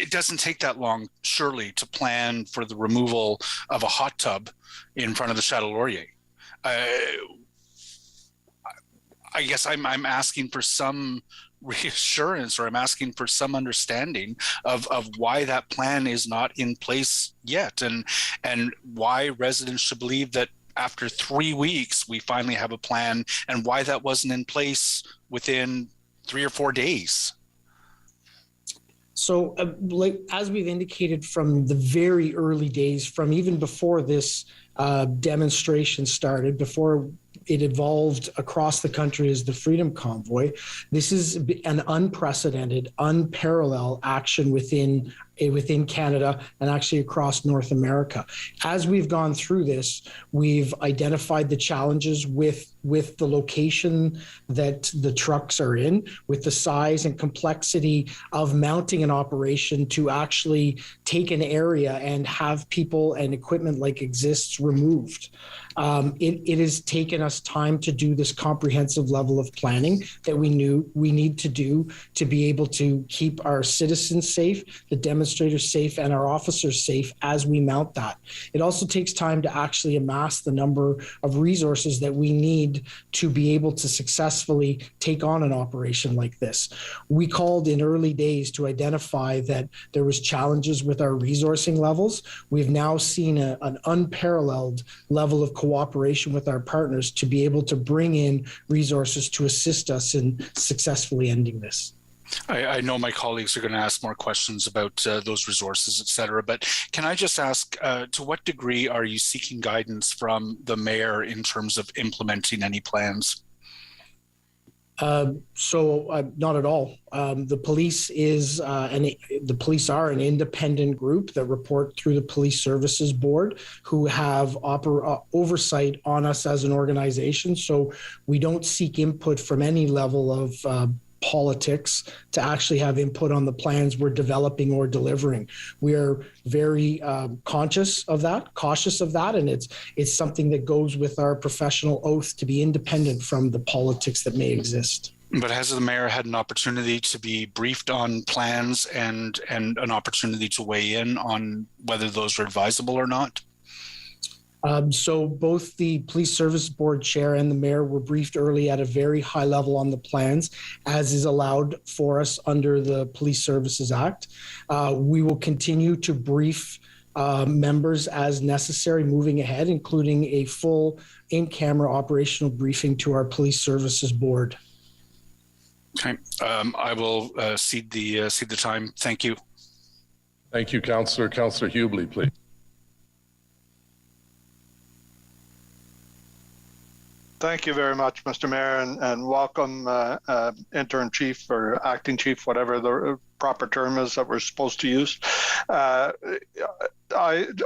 doesn't take that long, surely, to plan for the removal of a hot tub in front of the Chateau Laurier. I guess I'm asking for some reassurance, or I'm asking for some understanding of why that plan is not in place yet, and why residents should believe that after 3 weeks we finally have a plan, and why that wasn't in place within 3 or 4 days. So as we've indicated from the very early days, from even before this demonstration started, before it evolved across the country as the Freedom Convoy, this is an unprecedented, unparalleled action within Canada and actually across North America. As we've gone through this, we've identified the challenges with the location that the trucks are in, with the size and complexity of mounting an operation to actually take an area and have people and equipment like exists removed. It has taken us time to do this comprehensive level of planning that we knew we need to do to be able to keep our citizens safe, the demonstrators safe, and our officers safe as we mount that. It also takes time to actually amass the number of resources that we need to be able to successfully take on an operation like this. We called in early days to identify that there was challenges with our resourcing levels. We've now seen an unparalleled level of cooperation with our partners to be able to bring in resources to assist us in successfully ending this. I know my colleagues are going to ask more questions about those resources, et cetera, but can I just ask, to what degree are you seeking guidance from the mayor in terms of implementing any plans? Not at all. The police the police are an independent group that report through the Police Services Board, who have oversight on us as an organization. So we don't seek input from any level of politics to actually have input on the plans we're developing or delivering. We are very cautious of that, and it's something that goes with our professional oath to be independent from the politics that may exist. But has the mayor had an opportunity to be briefed on plans and an opportunity to weigh in on whether those are advisable or not? So both the Police Service Board chair and the mayor were briefed early at a very high level on the plans, as is allowed for us under the Police Services Act. We will continue to brief members as necessary moving ahead, including a full in-camera operational briefing to our Police Services Board. Okay, I will cede the time. Thank you. Thank you, Councillor. Councillor Hubley, please. Thank you very much, Mr. Mayor, and welcome, Interim Chief or Acting Chief, whatever the proper term is that we're supposed to use. I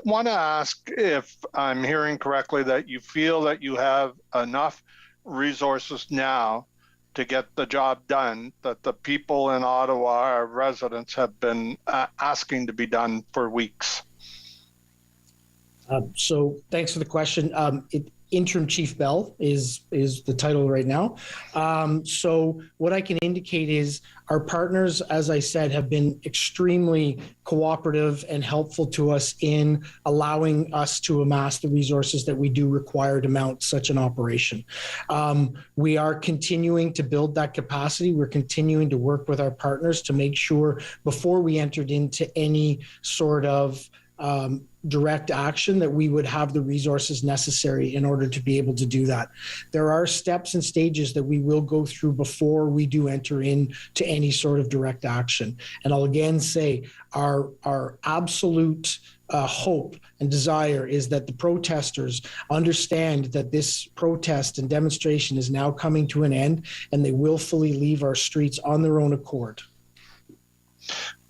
want to ask if I'm hearing correctly that you feel that you have enough resources now to get the job done that the people in Ottawa, our residents, have been asking to be done for weeks. So thanks for the question. Interim Chief Bell is the title right now. So what I can indicate is our partners, as I said, have been extremely cooperative and helpful to us in allowing us to amass the resources that we do require to mount such an operation. We are continuing to build that capacity. We're continuing to work with our partners to make sure before we entered into any sort of direct action, that we would have the resources necessary in order to be able to do that. There are steps and stages that we will go through before we do enter into any sort of direct action. And I'll again say our absolute hope and desire is that the protesters understand that this protest and demonstration is now coming to an end, and they willfully leave our streets on their own accord.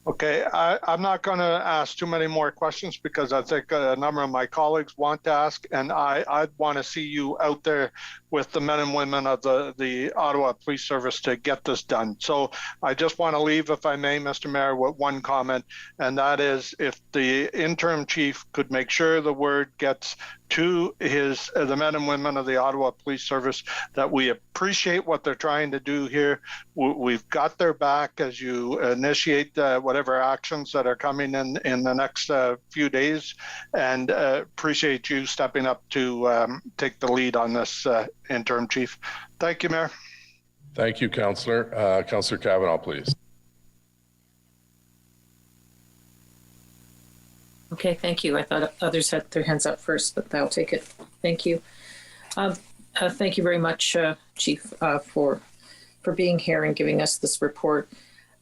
Okay, I'm not going to ask too many more questions because I think a number of my colleagues want to ask, and I want to see you out there with the men and women of the Ottawa Police Service to get this done. So I just want to leave, if I may, Mr. Mayor, with one comment, and that is if the interim chief could make sure the word gets to the men and women of the Ottawa Police Service that we appreciate what they're trying to do here. We've got their back as you initiate whatever actions that are coming in the next few days, and appreciate you stepping up to take the lead on this, interim chief. Thank you, Mayor. Thank you, Councillor. Councillor Kavanaugh, please. Okay, thank you. I thought others had their hands up first, but I'll take it. Thank you. Thank you very much, Chief, for being here and giving us this report.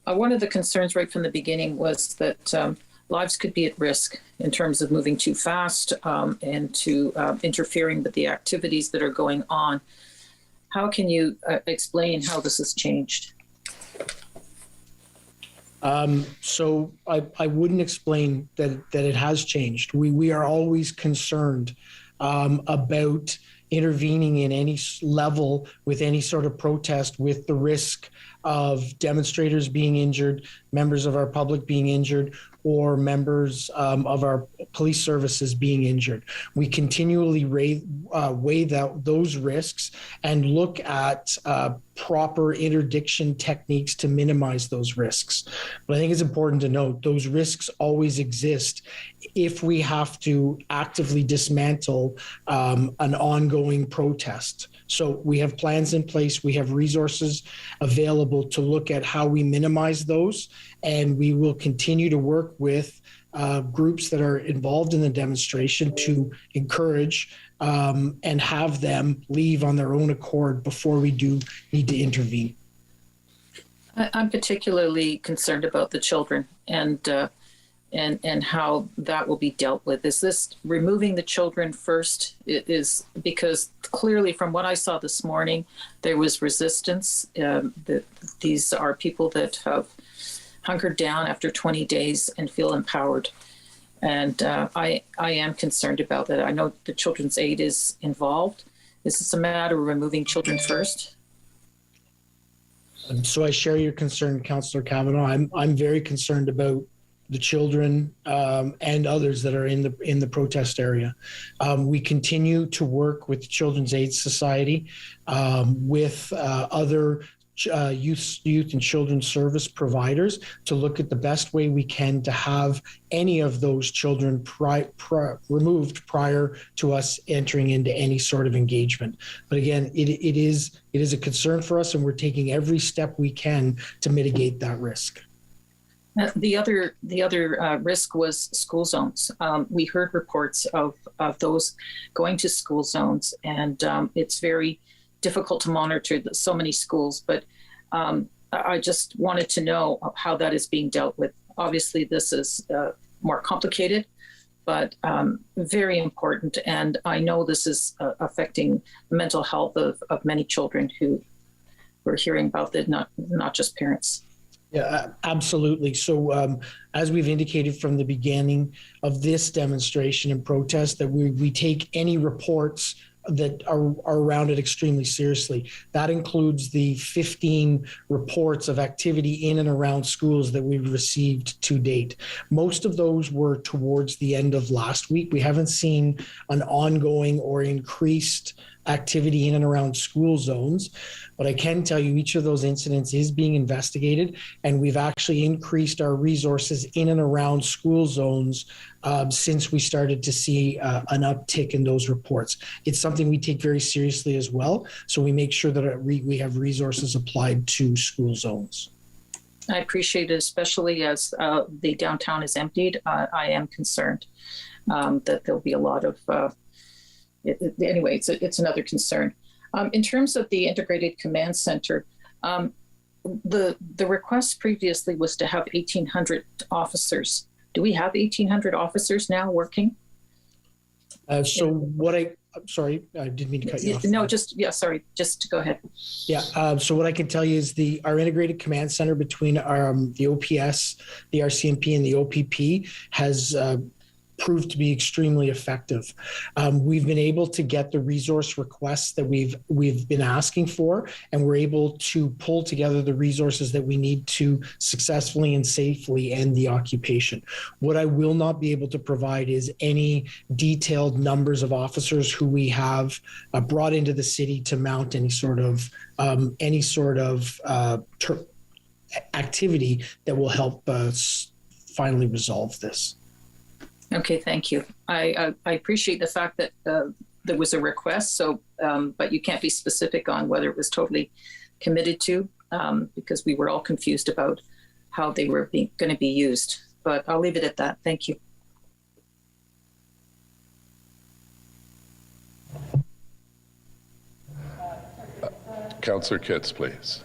One of the concerns right from the beginning was that lives could be at risk in terms of moving too fast and to interfering with the activities that are going on. How can you explain how this has changed? So I wouldn't explain that it has changed. We are always concerned about intervening in any level with any sort of protest with the risk of demonstrators being injured, members of our public being injured, or members of our police services being injured. We continually weigh those risks and look at proper interdiction techniques to minimize those risks. But I think it's important to note those risks always exist if we have to actively dismantle an ongoing protest. So we have plans in place, we have resources available to look at how we minimize those, and we will continue to work with groups that are involved in the demonstration to encourage and have them leave on their own accord before we do need to intervene. I'm particularly concerned about the children and how that will be dealt with. Is this removing the children first? It is because clearly from what I saw this morning, there was resistance. These are people that have hunkered down after 20 days and feel empowered. And I am concerned about that. I know the Children's Aid is involved. Is this a matter of removing children first? So I share your concern, Councillor Kavanaugh. I'm very concerned about the children and others that are in the protest area. We continue to work with the Children's Aid Society, with other youth and children's service providers to look at the best way we can to have any of those children removed prior to us entering into any sort of engagement. But again, it is a concern for us, and we're taking every step we can to mitigate that risk. The other risk was school zones. We heard reports of those going to school zones, and it's very difficult to monitor so many schools. But I just wanted to know how that is being dealt with. Obviously, this is more complicated, but very important. And I know this is affecting the mental health of many children who we're hearing about, that not just parents. Yeah, absolutely. So as we've indicated from the beginning of this demonstration and protest, that we take any reports that are around it extremely seriously. That includes the 15 reports of activity in and around schools that we've received to date. Most of those were towards the end of last week. We haven't seen an ongoing or increased activity in and around school zones. But I can tell you each of those incidents is being investigated, and we've actually increased our resources in and around school zones since we started to see an uptick in those reports. It's something we take very seriously as well, so we make sure that we have resources applied to school zones. I appreciate it, especially as the downtown is emptied. I am concerned that there'll be a lot of, anyway, it's another concern. In terms of the integrated command center, the request previously was to have 1,800 officers. Do we have 1,800 officers now working? Sorry, I didn't mean to cut you off. No, just go ahead. Yeah, so what I can tell you is our integrated command center between the OPS, the RCMP, and the OPP has proved to be extremely effective. We've been able to get the resource requests that we've been asking for, and we're able to pull together the resources that we need to successfully and safely end the occupation. What I will not be able to provide is any detailed numbers of officers who we have brought into the city to mount any sort of activity that will help us finally resolve this. Okay, thank you. I appreciate the fact that there was a request, so but you can't be specific on whether it was totally committed to, because we were all confused about how they were going to be used. But I'll leave it at that. Thank you. Councillor Kitts, please.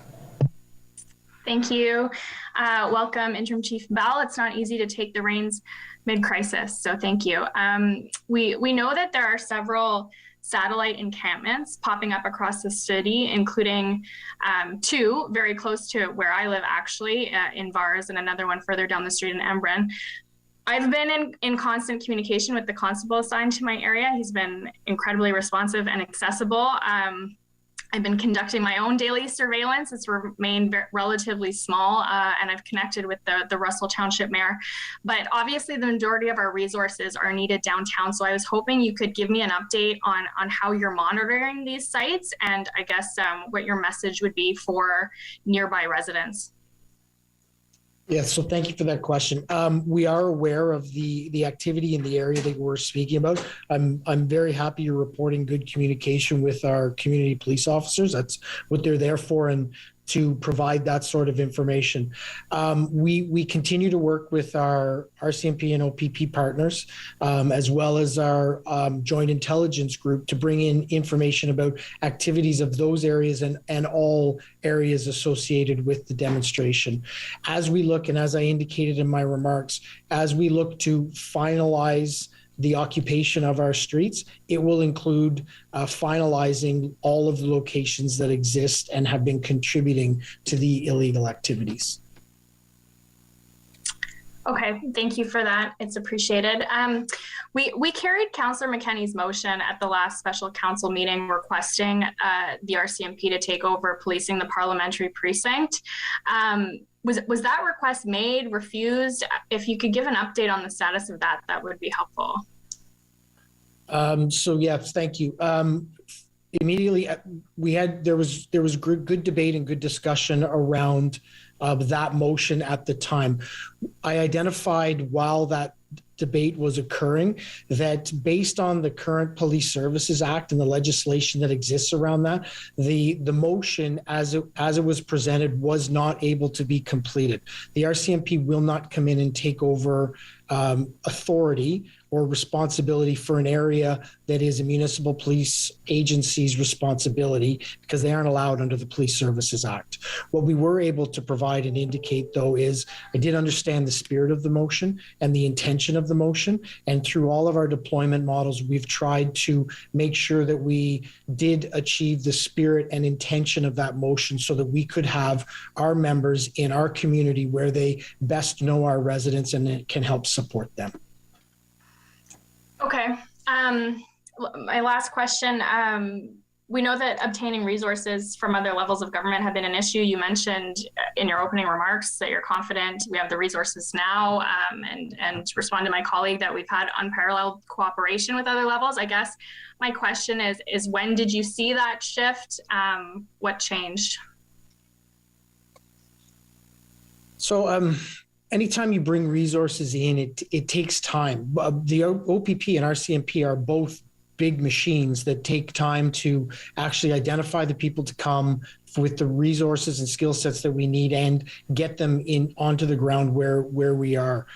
Thank you. Welcome, Interim Chief Bell. It's not easy to take the reins mid-crisis, so thank you. We know that there are several satellite encampments popping up across the city, including two very close to where I live, actually, in Vars, and another one further down the street in Embrun. I've been in constant communication with the constable assigned to my area. He's been incredibly responsive and accessible. I've been conducting my own daily surveillance. It's remained relatively small, and I've connected with the Russell Township Mayor. But obviously, the majority of our resources are needed downtown. So I was hoping you could give me an update on how you're monitoring these sites, and I guess what your message would be for nearby residents. Yeah, so thank you for that question. We are aware of the activity in the area that we're speaking about. I'm very happy you're reporting good communication with our community police officers. That's what they're there for, and to provide that sort of information. We continue to work with our RCMP and OPP partners, as well as our joint intelligence group, to bring in information about activities of those areas and all areas associated with the demonstration. As we look, and as I indicated in my remarks, as we look to finalize the occupation of our streets, it will include finalizing all of the locations that exist and have been contributing to the illegal activities. Okay, thank you for that. It's appreciated. We carried Councillor McKenney's motion at the last special council meeting requesting the RCMP to take over policing the parliamentary precinct. Was that request made, refused? If you could give an update on the status of that, that would be helpful. So yes, thank you. Immediately, there was good debate and good discussion around that motion at the time. I identified while that debate was occurring that based on the current Police Services Act and the legislation that exists around that, the motion as it was presented was not able to be completed. The RCMP will not come in and take over authority or responsibility for an area that is a municipal police agency's responsibility, because they aren't allowed under the Police Services Act. What we were able to provide and indicate, though, is I did understand the spirit of the motion and the intention of the motion, and through all of our deployment models, we've tried to make sure that we did achieve the spirit and intention of that motion so that we could have our members in our community where they best know our residents and it can help support them. Okay. My last question. We know that obtaining resources from other levels of government have been an issue. You mentioned in your opening remarks that you're confident we have the resources now, and to respond to my colleague that we've had unparalleled cooperation with other levels. I guess my question is when did you see that shift? What changed? So anytime you bring resources in, it takes time. The OPP and RCMP are both big machines that take time to actually identify the people to come with the resources and skill sets that we need and get them in onto the ground where we are.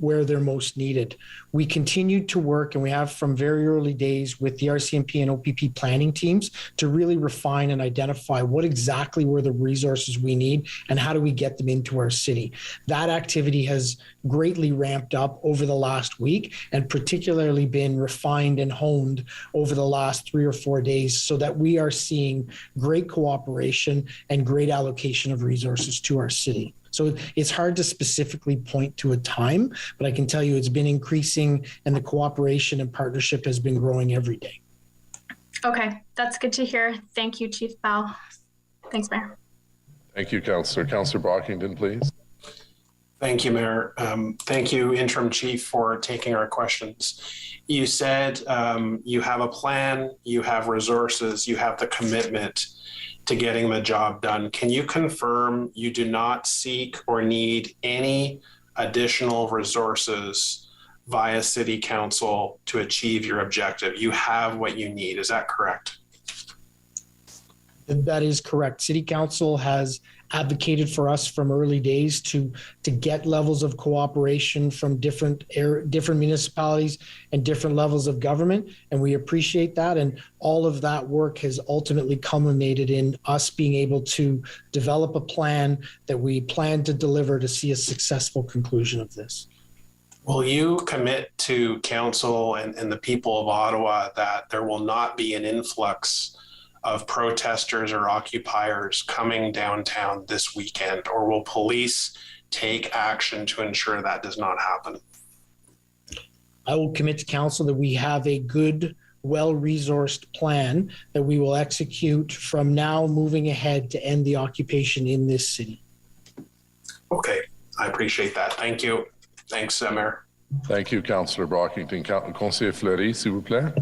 Where they're most needed. We continued to work, and we have from very early days with the RCMP and OPP planning teams to really refine and identify what exactly were the resources we need and how do we get them into our city. That activity has greatly ramped up over the last week and particularly been refined and honed over the last 3 or 4 days so that we are seeing great cooperation and great allocation of resources to our city. So it's hard to specifically point to a time, but I can tell you it's been increasing and the cooperation and partnership has been growing every day. Okay, that's good to hear. Thank you, Chief Bell. Thanks, Mayor. Thank you, Councillor. Councillor Brockington, please. Thank you, Mayor. Thank you, Interim Chief, for taking our questions. You said you have a plan, you have resources, you have the commitment to getting the job done. Can you confirm you do not seek or need any additional resources via City Council to achieve your objective? You have what you need. Is that correct? That is correct. City Council has advocated for us from early days to get levels of cooperation from different municipalities and different levels of government, and we appreciate that. And all of that work has ultimately culminated in us being able to develop a plan that we plan to deliver to see a successful conclusion of this. Will you commit to Council and the people of Ottawa that there will not be an influx of protesters or occupiers coming downtown this weekend, or will police take action to ensure that does not happen? I will commit to Council that we have a good, well-resourced plan that we will execute from now moving ahead to end the occupation in this city. Okay, I appreciate that. Thank you. Thanks, Mayor. Thank you, Councillor Brockington. Conseiller Fleury, s'il vous plaît.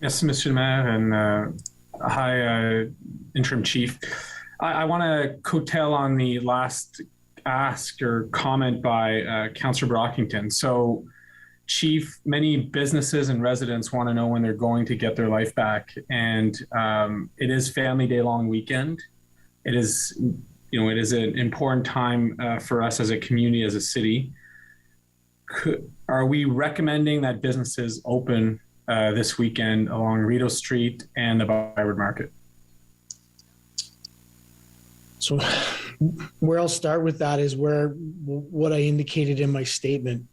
Merci, Monsieur le Maire, and hi, Interim Chief. I want to coattail on the last ask or comment by Councillor Brockington. So, Chief, many businesses and residents want to know when they're going to get their life back, and it is Family Day long weekend. It is, it is an important time for us as a community, as a city. Are we recommending that businesses open this weekend along Rideau Street and the Byward Market? So where I'll start with that is what I indicated in my statement.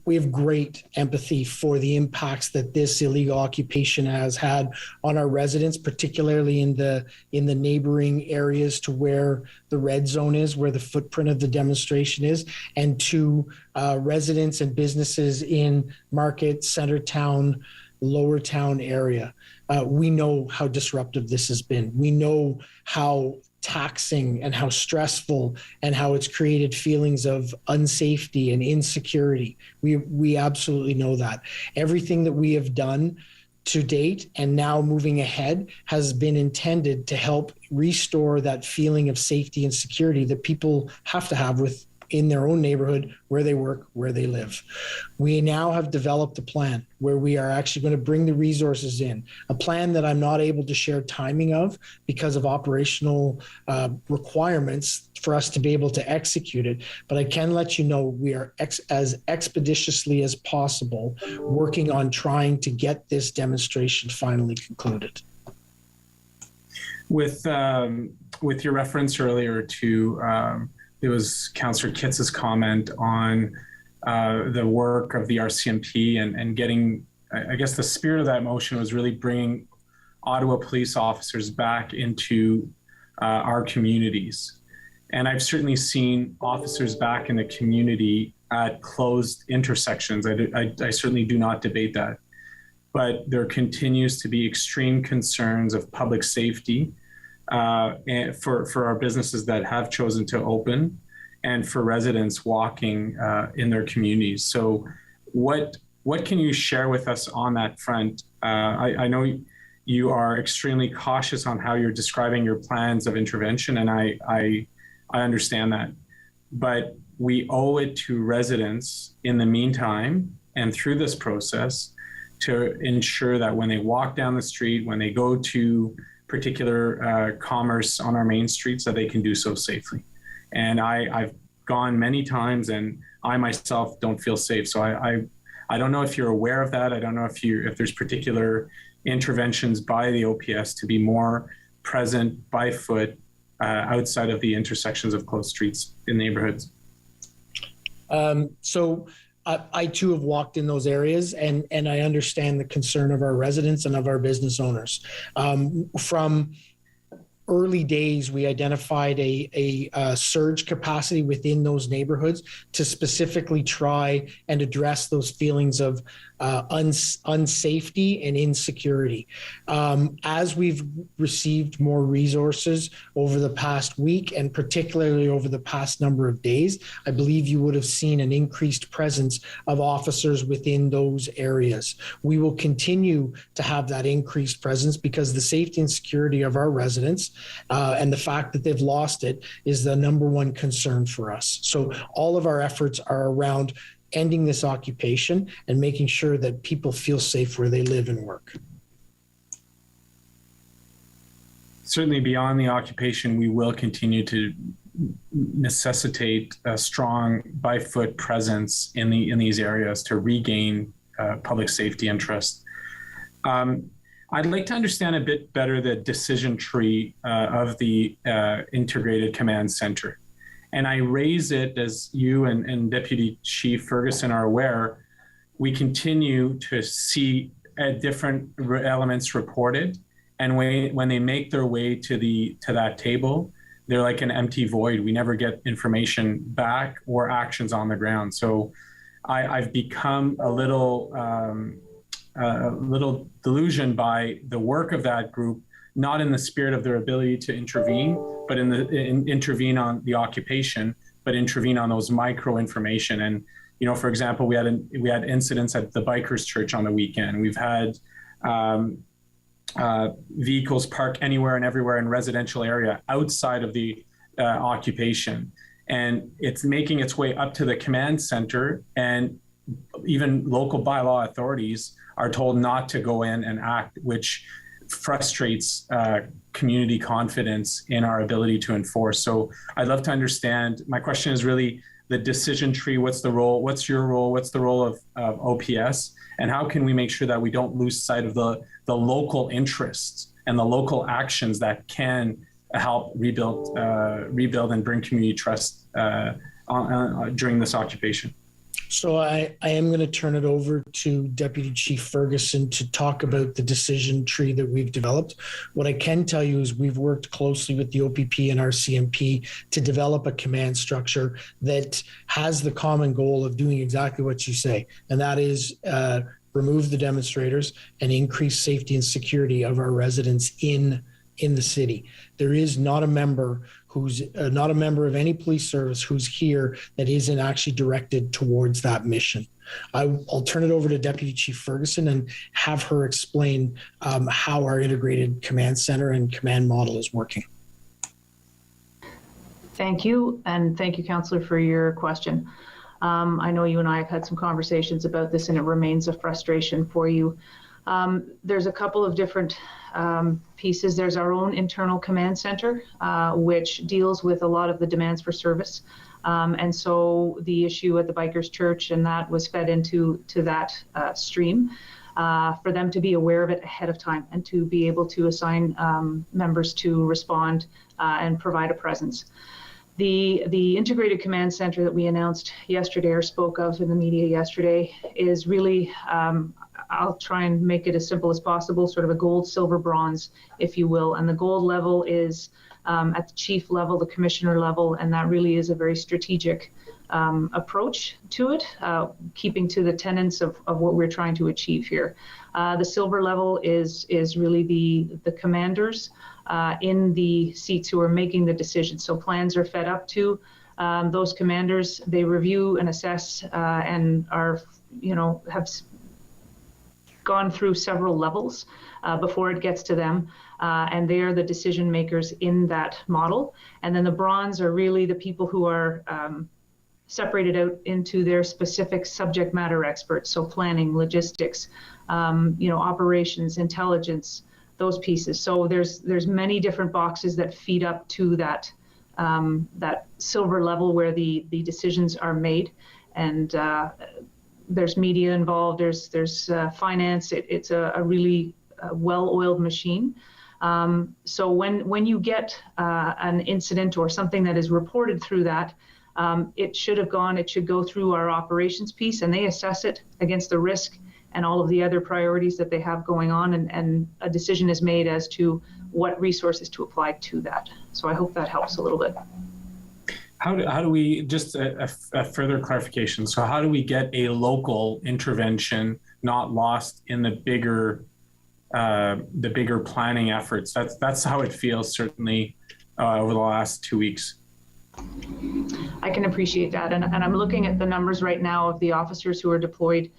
We have great empathy for the impacts that this illegal occupation has had on our residents, particularly in the neighboring areas to where the red zone is, where the footprint of the demonstration is, and to residents and businesses in Market, Centertown, Lower Town area. We know how disruptive this has been. We know how taxing and how stressful and how it's created feelings of unsafety and insecurity. We absolutely know that. Everything that we have done to date and now moving ahead has been intended to help restore that feeling of safety and security that people have to have in their own neighborhood, where they work, where they live. We now have developed a plan where we are actually going to bring the resources in, a plan that I'm not able to share timing of because of operational requirements for us to be able to execute it. But I can let you know we are as expeditiously as possible working on trying to get this demonstration finally concluded. With your reference earlier to it was Councillor Kitz's comment on the work of the RCMP and getting, I guess the spirit of that motion was really bringing Ottawa police officers back into our communities. And I've certainly seen officers back in the community at closed intersections. I certainly do not debate that. But there continues to be extreme concerns of public safety and for our businesses that have chosen to open, and for residents walking in their communities. So what can you share with us on that front? I know you are extremely cautious on how you're describing your plans of intervention, and I understand that. But we owe it to residents in the meantime and through this process to ensure that when they walk down the street, when they go to particular commerce on our main streets, that they can do so safely. And I've gone many times, and I myself don't feel safe. So I don't know if you're aware of that. I don't know if there's particular interventions by the OPS to be more present by foot outside of the intersections of closed streets in neighborhoods. So I too have walked in those areas, and I understand the concern of our residents and of our business owners. From early days, we identified a surge capacity within those neighborhoods to specifically try and address those feelings of unsafety and insecurity. As we've received more resources over the past week, and particularly over the past number of days, I believe you would have seen an increased presence of officers within those areas. We will continue to have that increased presence because the safety and security of our residents and the fact that they've lost it is the number one concern for us. So all of our efforts are around ending this occupation and making sure that people feel safe where they live and work. Certainly beyond the occupation, we will continue to necessitate a strong by-foot presence in these areas to regain public safety interest. I'd like to understand a bit better the decision tree of the Integrated Command Center. And I raise it, as you and Deputy Chief Ferguson are aware, we continue to see different elements reported. And when they make their way to that table, they're like an empty void. We never get information back or actions on the ground. So I've become a little delusioned by the work of that group, not in the spirit of their ability to intervene, but intervene on the occupation, but intervene on those micro information. And, you know, for example, we had incidents at the Bikers Church on the weekend. We've had vehicles park anywhere and everywhere in residential area outside of the occupation. And it's making its way up to the command center, and even local bylaw authorities are told not to go in and act, which frustrates community confidence in our ability to enforce. So I'd love to understand, my question is really the decision tree. What's the role? What's your role? What's the role of OPS? And how can we make sure that we don't lose sight of the local interests and the local actions that can help rebuild and bring community trust during this occupation? So I am going to turn it over to Deputy Chief Ferguson to talk about the decision tree that we've developed. What I can tell you is we've worked closely with the OPP and RCMP to develop a command structure that has the common goal of doing exactly what you say, and that is remove the demonstrators and increase safety and security of our residents in the city. There is not a member who's not a member of any police service who's here that isn't actually directed towards that mission. I'll turn it over to Deputy Chief Ferguson and have her explain how our integrated command center and command model is working. Thank you, and thank you, Councillor, for your question. I know you and I have had some conversations about this, and it remains a frustration for you. There's a couple of different pieces. There's our own internal command center, which deals with a lot of the demands for service. And so the issue at the Bikers Church, and that was fed into that stream for them to be aware of it ahead of time and to be able to assign members to respond and provide a presence. The integrated command center that we announced yesterday or spoke of in the media yesterday is really, I'll try and make it as simple as possible, sort of a gold, silver, bronze, if you will. And the gold level is at the chief level, the commissioner level, and that really is a very strategic approach to it, keeping to the tenets of what we're trying to achieve here. The silver level is really the commanders in the seats who are making the decisions. So plans are fed up to those commanders. They review and assess and are, have gone through several levels before it gets to them. And they are the decision makers in that model. And then the bronze are really the people who are separated out into their specific subject matter experts. So planning, logistics, operations, intelligence, those pieces. So there's many different boxes that feed up to that silver level where the decisions are made, and there's media involved. There's finance. It's a really well-oiled machine. So when you get an incident or something that is reported through that, it should go through our operations piece, and they assess it against the risk and all of the other priorities that they have going on, and a decision is made as to what resources to apply to that. So I hope that helps a little bit. How do we, just a further clarification, so how do we get a local intervention not lost in the bigger planning efforts? That's how it feels, certainly over the last 2 weeks. I can appreciate that, and I'm looking at the numbers right now of the officers who are deployed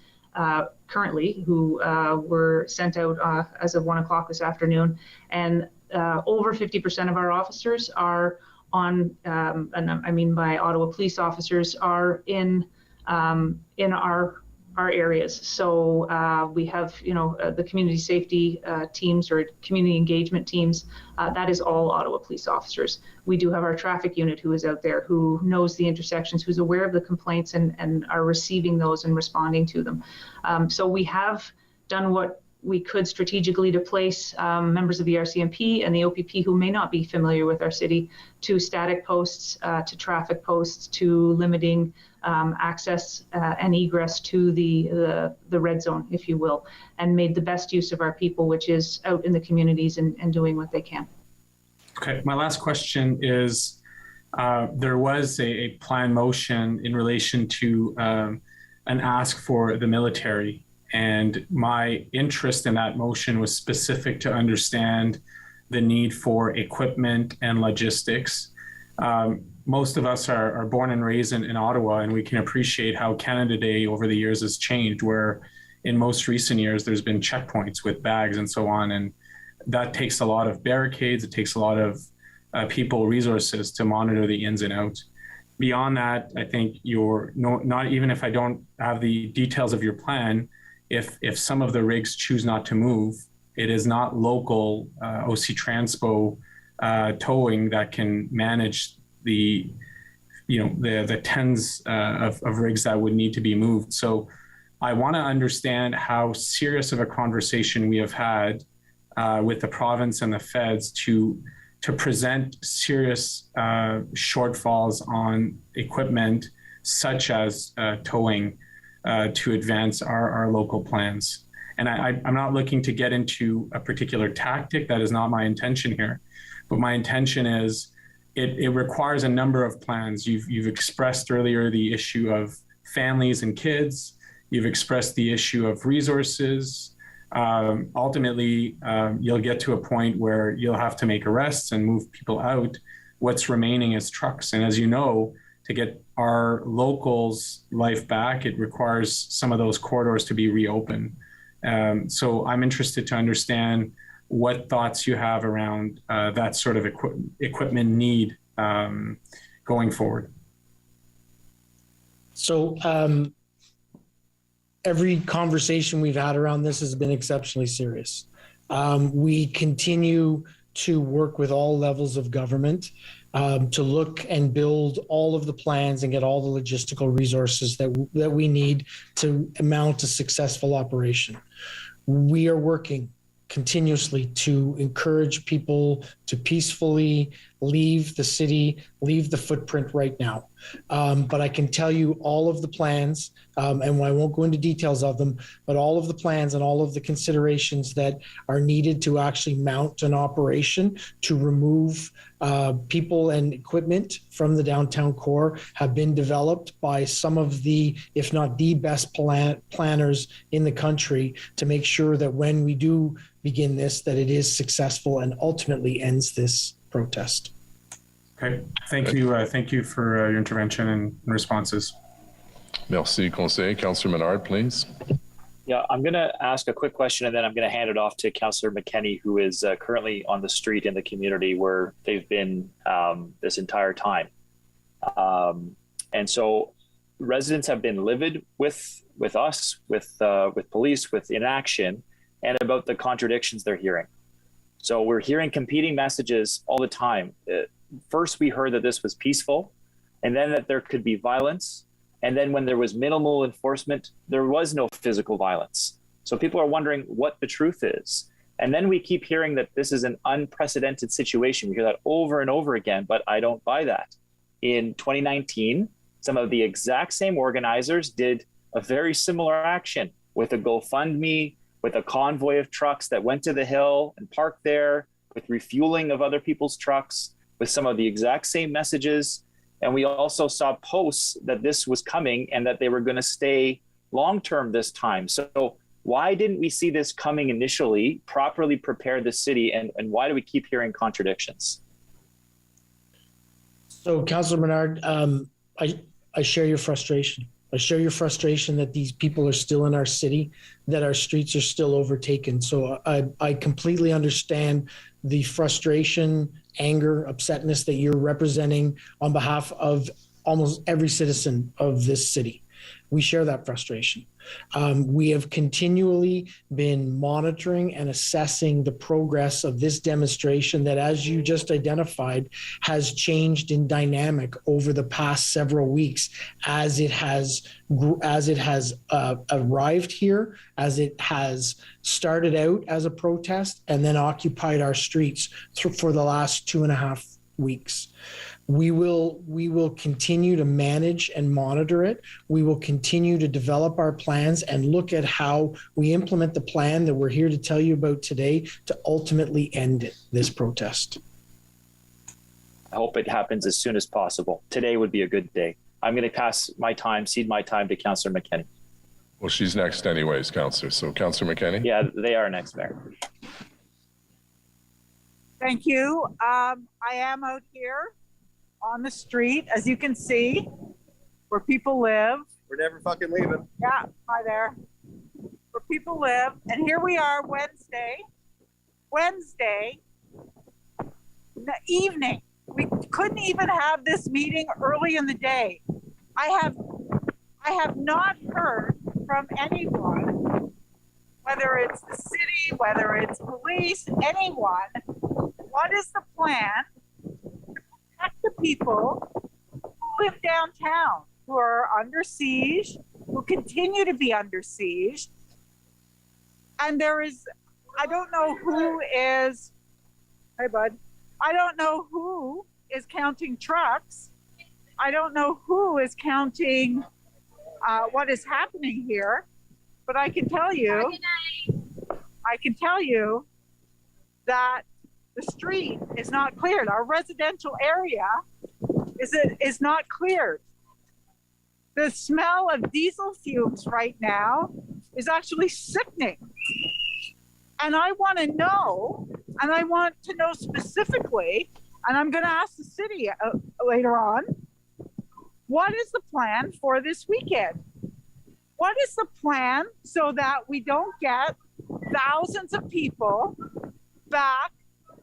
currently, who were sent out as of 1 o'clock this afternoon, and over 50% of our officers are on, and I mean by Ottawa police officers, are in our areas. So we have, the community safety teams or community engagement teams. That is all Ottawa police officers. We do have our traffic unit who is out there, who knows the intersections, who's aware of the complaints and are receiving those and responding to them. So we have done what we could strategically to place members of the RCMP and the OPP who may not be familiar with our city to static posts, to traffic posts, to limiting access and egress to the red zone, if you will, and made the best use of our people, which is out in the communities and doing what they can. Okay, my last question is, there was a planned motion in relation to an ask for the military. And my interest in that motion was specific to understand the need for equipment and logistics. Most of us are born and raised in Ottawa, and we can appreciate how Canada Day over the years has changed, where in most recent years there's been checkpoints with bags and so on. And that takes a lot of barricades, it takes a lot of people, resources to monitor the ins and outs. Beyond that, I think not even if I don't have the details of your plan, if some of the rigs choose not to move, it is not local OC Transpo towing that can manage the tens of rigs that would need to be moved. So I want to understand how serious of a conversation we have had with the province and the feds to present serious shortfalls on equipment such as towing to advance our local plans. And I'm not looking to get into a particular tactic. That is not my intention here. But my intention is it requires a number of plans. You've expressed earlier the issue of families and kids. You've expressed the issue of resources. Ultimately, you'll get to a point where you'll have to make arrests and move people out. What's remaining is trucks. And as you know, to get our locals' life back, it requires some of those corridors to be reopened. So I'm interested to understand what thoughts you have around that sort of equipment need going forward. So every conversation we've had around this has been exceptionally serious. We continue to work with all levels of government to look and build all of the plans and get all the logistical resources that we need to mount a successful operation. We are working continuously to encourage people to peacefully leave the city, leave the footprint right now. But I can tell you all of the plans, and I won't go into details of them, but all of the plans and all of the considerations that are needed to actually mount an operation to remove people and equipment from the downtown core have been developed by some of the, if not the best planners in the country to make sure that when we do begin this, that it is successful and ultimately ends this protest. Okay, thank you. Thank you for your intervention and responses. Merci, Conseiller. Councillor Menard, please. Yeah, I'm going to ask a quick question, and then I'm going to hand it off to Councillor McKenney, who is currently on the street in the community where they've been this entire time. And so residents have been livid with us, with police, with inaction, and about the contradictions they're hearing. So we're hearing competing messages all the time. First, we heard that this was peaceful, and then that there could be violence. And then when there was minimal enforcement, there was no physical violence. So people are wondering what the truth is. And then we keep hearing that this is an unprecedented situation. We hear that over and over again, but I don't buy that. In 2019, some of the exact same organizers did a very similar action with a GoFundMe, with a convoy of trucks that went to the Hill and parked there, with refueling of other people's trucks, with some of the exact same messages. And we also saw posts that this was coming and that they were going to stay long-term this time. So why didn't we see this coming initially, properly prepare the city, and why do we keep hearing contradictions? So, Councillor Menard, I share your frustration. I share your frustration that these people are still in our city, that our streets are still overtaken. So I completely understand the frustration, anger, upsetness that you're representing on behalf of almost every citizen of this city. We share that frustration. We have continually been monitoring and assessing the progress of this demonstration that, as you just identified, has changed in dynamic over the past several weeks as it has arrived here, as it has started out as a protest and then occupied our streets for the last 2.5 weeks. We will continue to manage and monitor it. We will continue to develop our plans and look at how we implement the plan that we're here to tell you about today to ultimately end this protest. I hope it happens as soon as possible. Today would be a good day. I'm going to cede my time to Councillor McKenney. Well, she's next anyways, Councillor. So Councillor McKenney? Yeah, they are next, Mayor. Thank you. I am out here on the street, as you can see, where people live. We're never fucking leaving. Yeah, hi there. Where people live. And here we are Wednesday in the evening. We couldn't even have this meeting early in the day. I have not heard from anyone, whether it's the city, whether it's police, anyone, what is the plan the people who live downtown, who are under siege, who continue to be under siege. And I don't know who is, hi bud, I don't know who is counting trucks. I don't know who is counting what is happening here, but I can tell you that the street is not cleared. Our residential area is not cleared. The smell of diesel fumes right now is actually sickening. And I want to know, and I want to know specifically, and I'm going to ask the city later on, what is the plan for this weekend? What is the plan so that we don't get thousands of people back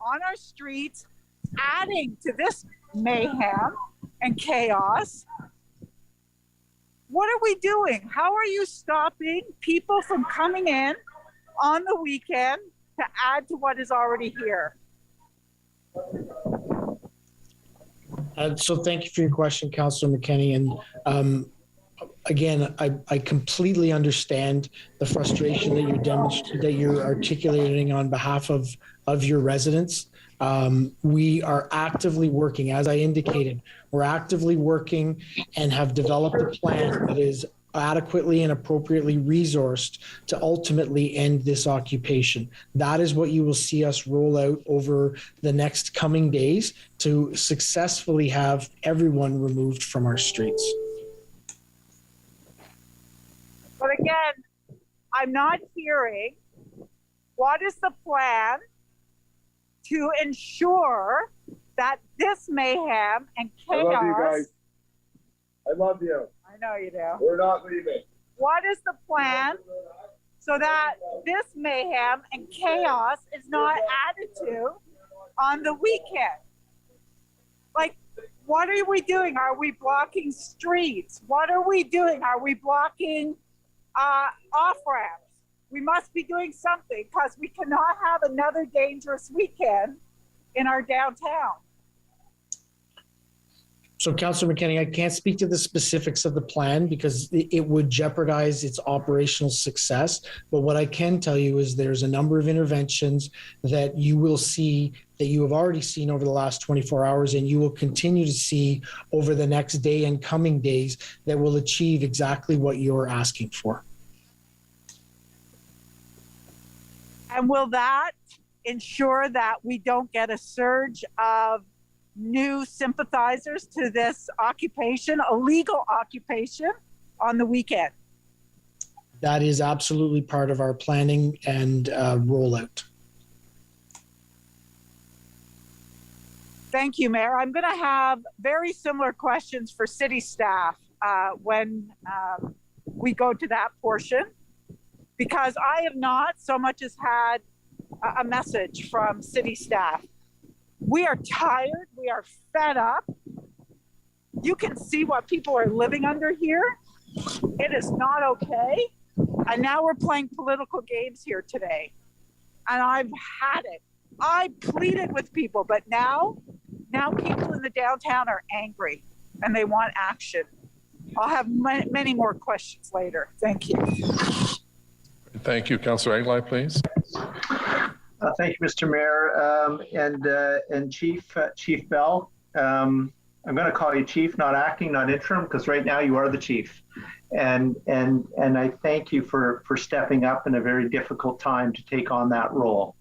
on our streets, adding to this mayhem and chaos? What are we doing? How are you stopping people from coming in on the weekend to add to what is already here? So thank you for your question, Councillor McKenney. And again, I completely understand the frustration that you're articulating on behalf of your residents. We are actively working, as I indicated, we're actively working and have developed a plan that is adequately and appropriately resourced to ultimately end this occupation. That is what you will see us roll out over the next coming days to successfully have everyone removed from our streets. But again, I'm not hearing what is the plan to ensure that this mayhem and chaos. I love you guys. I love you. I know you do. We're not leaving. What is the plan so that this mayhem and chaos is not added to on the weekend? Like, What are we doing? Are we blocking streets? What are we doing? Are we blocking off-ramps? We must be doing something because we cannot have another dangerous weekend in our downtown. So, Councillor McKinney, I can't speak to the specifics of the plan because it would jeopardize its operational success. But what I can tell you is there's a number of interventions that you will see, that you have already seen over the last 24 hours, and you will continue to see over the next day and coming days that will achieve exactly what you're asking for. And will that ensure that we don't get a surge of new sympathizers to this occupation, illegal occupation, on the weekend? That is absolutely part of our planning and rollout. Thank you, Mayor. I'm going to have very similar questions for city staff when we go to that portion, because I have not so much as had a message from city staff. We are tired. We are fed up. You can see what people are living under here. It is not okay. And now we're playing political games here today. And I've had it. I pleaded with people, but now people in the downtown are angry and they want action. I'll have many more questions later. Thank you. Thank you. Councillor Aguilar, please. Thank you, Mr. Mayor, and Chief Bell. I'm going to call you Chief, not acting, not interim, because right now you are the Chief. And I thank you for stepping up in a very difficult time to take on that role.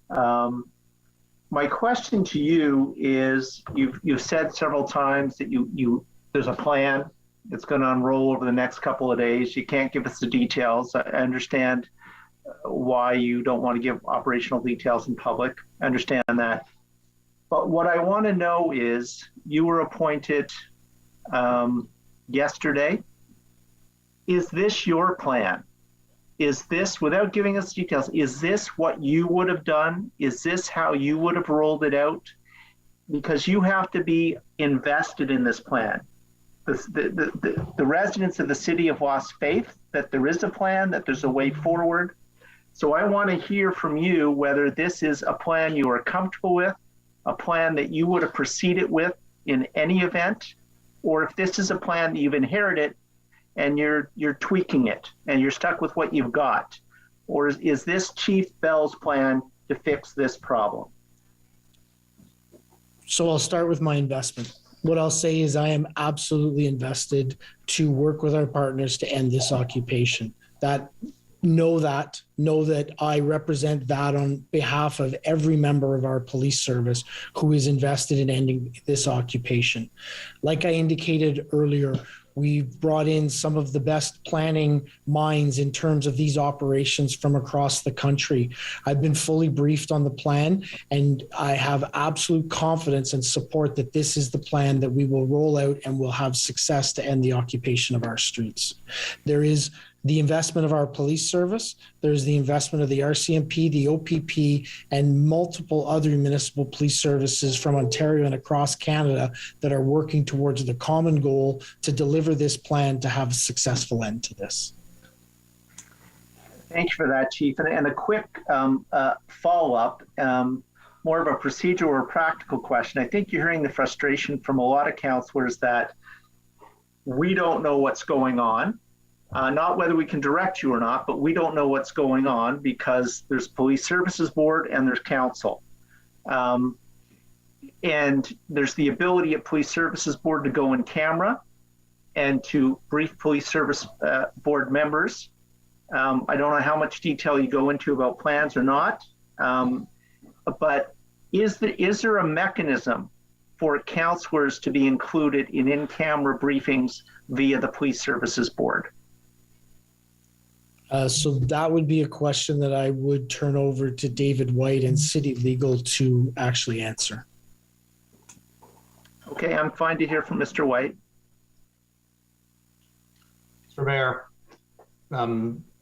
My question to you is: you've said several times that there's a plan that's going to unroll over the next couple of days. You can't give us the details. I understand why you don't want to give operational details in public. I understand that. But what I want to know is, you were appointed yesterday. Is this your plan? Is this, without giving us details, is this what you would have done? Is this how you would have rolled it out? Because you have to be invested in this plan. The residents of the city have lost faith that there is a plan, that there's a way forward. So I want to hear from you whether this is a plan you are comfortable with, a plan that you would have proceeded with in any event, or if this is a plan that you've inherited and you're tweaking it and you're stuck with what you've got. Or is this Chief Bell's plan to fix this problem? So I'll start with my investment. What I'll say is I am absolutely invested to work with our partners to end this occupation. Know that I represent that on behalf of every member of our police service who is invested in ending this occupation. Like I indicated earlier, we've brought in some of the best planning minds in terms of these operations from across the country. I've been fully briefed on the plan, and I have absolute confidence and support that this is the plan that we will roll out and will have success to end the occupation of our streets. There is the investment of our police service, there's the investment of the RCMP, the OPP, and multiple other municipal police services from Ontario and across Canada that are working towards the common goal to deliver this plan to have a successful end to this. Thank you for that, Chief. And a quick follow-up, more of a procedural or practical question. I think you're hearing the frustration from a lot of councillors that we don't know what's going on. Not whether we can direct you or not, but we don't know what's going on because there's Police Services Board and there's council. And there's the ability at Police Services Board to go in camera and to brief Police Service Board members. I don't know how much detail you go into about plans or not, but is there a mechanism for councillors to be included in in-camera briefings via the Police Services Board? So that would be a question that I would turn over to David White and City Legal to actually answer. Okay, I'm fine to hear from Mr. White. Mr. Mayor,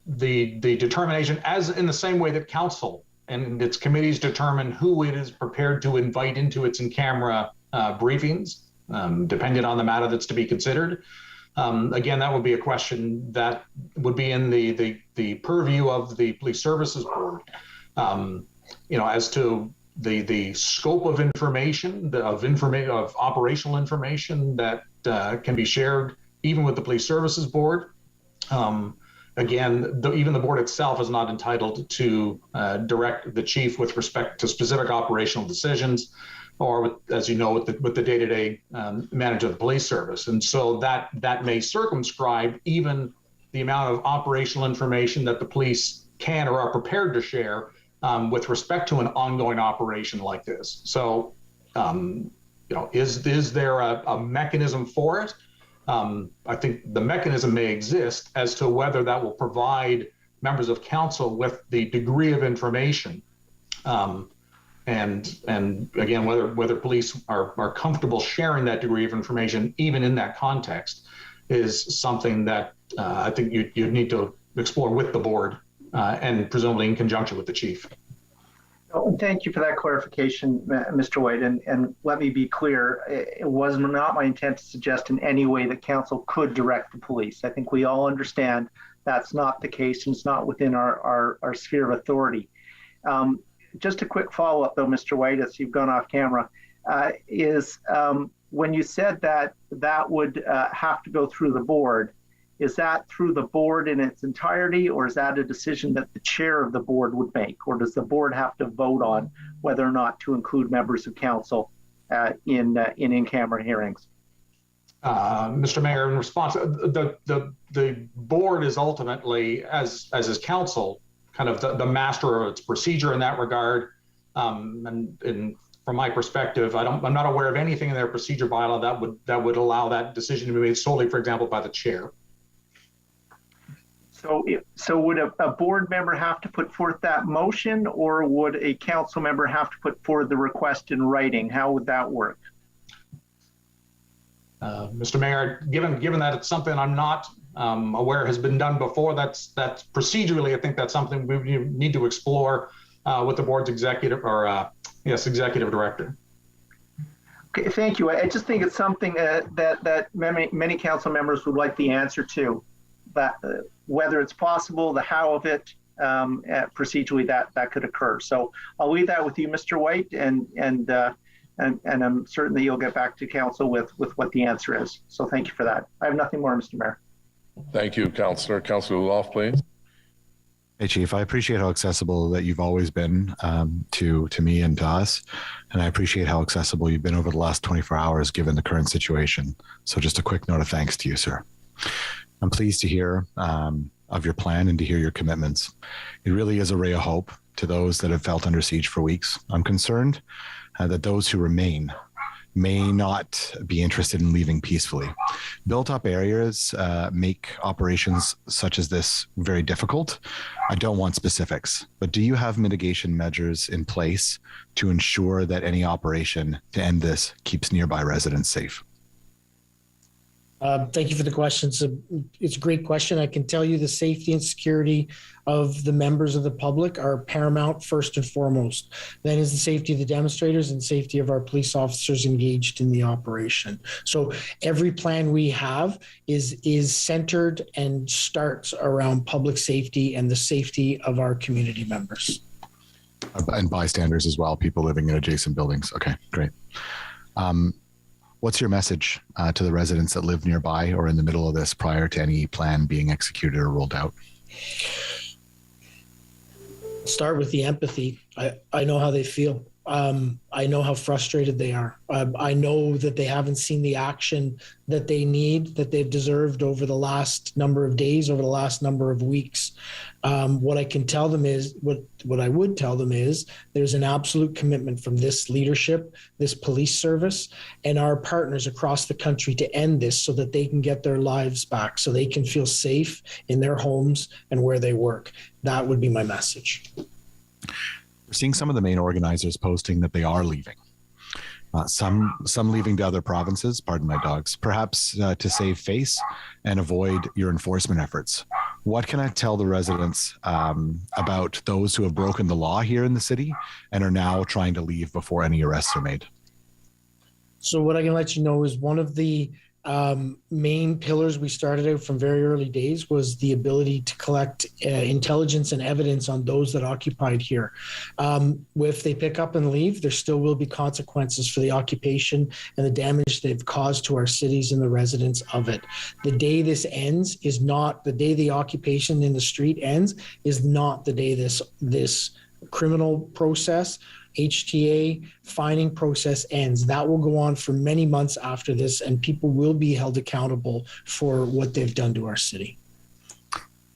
the determination, as in the same way that council and its committees determine who it is prepared to invite into its in-camera briefings, depending on the matter that's to be considered. Again, that would be a question that would be in the purview of the Police Services Board. As to the scope of information, of operational information that can be shared even with the Police Services Board. Again, even the board itself is not entitled to direct the chief with respect to specific operational decisions, or as you know, with the day-to-day management of the police service. And so that may circumscribe even the amount of operational information that the police can or are prepared to share with respect to an ongoing operation like this. So, is there a mechanism for it? I think the mechanism may exist. As to whether that will provide members of council with the degree of information, and again, whether police are comfortable sharing that degree of information, even in that context, is something that I think you'd need to explore with the board and presumably in conjunction with the chief. Oh, thank you for that clarification, Mr. White. And let me be clear, it was not my intent to suggest in any way that council could direct the police. I think we all understand that's not the case, and it's not within our sphere of authority. Just a quick follow-up, though, Mr. White, as you've gone off camera, is when you said that would have to go through the board, is that through the board in its entirety, or is that a decision that the chair of the board would make? Or does the board have to vote on whether or not to include members of council in-camera hearings? Mr. Mayor, in response, the board is ultimately, as is council, kind of the master of its procedure in that regard. And from my perspective, I'm not aware of anything in their procedure bylaw that would allow that decision to be made solely, for example, by the chair. So would a board member have to put forth that motion, or would a council member have to put forward the request in writing? How would that work? Mr. Mayor, given that it's something I'm not aware has been done before, that's procedurally, I think that's something we need to explore with the board's executive executive director. Okay, thank you. I just think it's something that many council members would like the answer to. That whether it's possible, the how of it, procedurally that could occur. So I'll leave that with you, Mr. White, and I'm certain that you'll get back to council with what the answer is. So thank you for that. I have nothing more, Mr. Mayor. Thank you, Councillor. Councillor Olof, please. Hey, Chief, I appreciate how accessible that you've always been to me and to us. And I appreciate how accessible you've been over the last 24 hours, given the current situation. So just a quick note of thanks to you, sir. I'm pleased to hear of your plan and to hear your commitments. It really is a ray of hope to those that have felt under siege for weeks. I'm concerned that those who remain may not be interested in leaving peacefully. Built up areas make operations such as this very difficult. I don't want specifics, but do you have mitigation measures in place to ensure that any operation to end this keeps nearby residents safe? Thank you for the question. It's a great question. I can tell you the safety and security of the members of the public are paramount first and foremost. Then is the safety of the demonstrators and safety of our police officers engaged in the operation. So every plan we have is centered and starts around public safety and the safety of our community members. And bystanders as well, people living in adjacent buildings. Okay, great. What's your message to the residents that live nearby or in the middle of this prior to any plan being executed or rolled out? Start with the empathy. I know how they feel. I know how frustrated they are. I know that they haven't seen the action that they need, that they've deserved over the last number of days, over the last number of weeks. What I can tell them is, what I would tell them is, there's an absolute commitment from this leadership, this police service, and our partners across the country to end this so that they can get their lives back, so they can feel safe in their homes and where they work. That would be my message. We're seeing some of the main organizers posting that they are leaving. Some leaving to other provinces, pardon my dogs, perhaps to save face and avoid your enforcement efforts. What can I tell the residents about those who have broken the law here in the city and are now trying to leave before any arrests are made? So what I can let you know is one of the main pillars we started out from very early days was the ability to collect intelligence and evidence on those that occupied here. If they pick up and leave, there still will be consequences for the occupation and the damage they've caused to our cities and the residents of it. The day this ends is not the day the occupation in the street ends, is not the day this criminal process, HTA fining process ends. That will go on for many months after this, and people will be held accountable for what they've done to our city.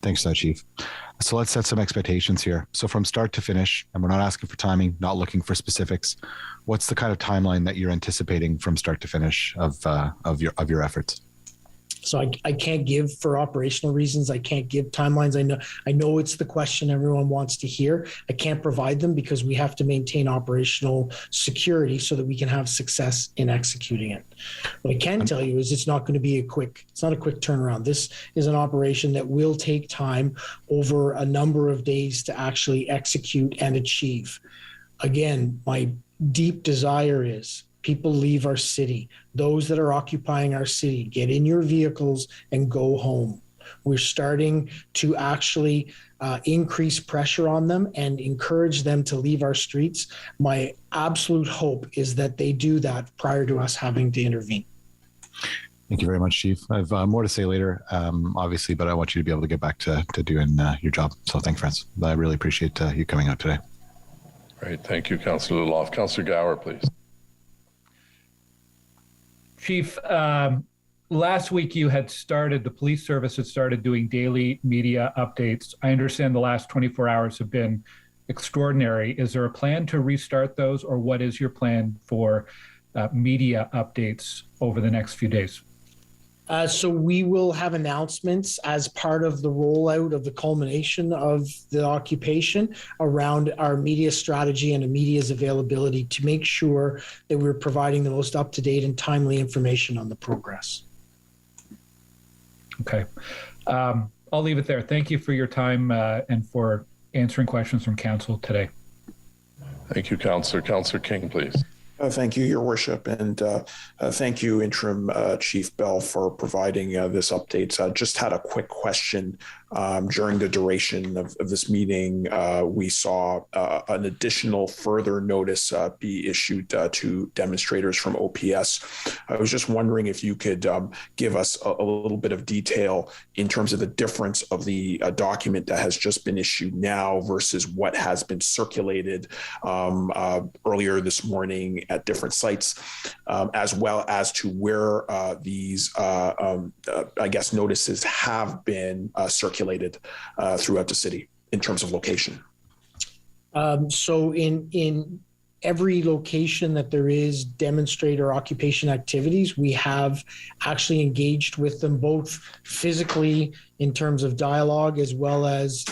Thanks, Chief. So let's set some expectations here. So from start to finish, and we're not asking for timing, not looking for specifics, what's the kind of timeline that you're anticipating from start to finish of your efforts? So I can't give, for operational reasons, I can't give timelines. I know it's the question everyone wants to hear. I can't provide them because we have to maintain operational security so that we can have success in executing it. What I can tell you is it's not going to be it's not a quick turnaround. This is an operation that will take time over a number of days to actually execute and achieve. Again, my deep desire is people leave our city. Those that are occupying our city, get in your vehicles and go home. We're starting to actually increase pressure on them and encourage them to leave our streets. My absolute hope is that they do that prior to us having to intervene. Thank you very much, Chief. I have more to say later, obviously, but I want you to be able to get back to doing your job. So thank you, friends. I really appreciate you coming out today. Great. Thank you, Councillor Luloff. Councillor Gower, please. Chief, last week the police service had started doing daily media updates. I understand the last 24 hours have been extraordinary. Is there a plan to restart those, or what is your plan for media updates over the next few days? So we will have announcements as part of the rollout of the culmination of the occupation around our media strategy and the media's availability to make sure that we're providing the most up-to-date and timely information on the progress. Okay. I'll leave it there. Thank you for your time and for answering questions from council today. Thank you, Councillor. Councillor King, please. Thank you, Your Worship, and thank you, Interim Chief Bell, for providing this update. Just had a quick question. During the duration of this meeting, we saw an additional further notice be issued to demonstrators from OPS. I was just wondering if you could give us a little bit of detail in terms of the difference of the document that has just been issued now versus what has been circulated earlier this morning at different sites, as well as to where these, I guess, notices have been circulated throughout the city in terms of location. So in every location that there is demonstrator occupation activities, we have actually engaged with them both physically in terms of dialogue as well as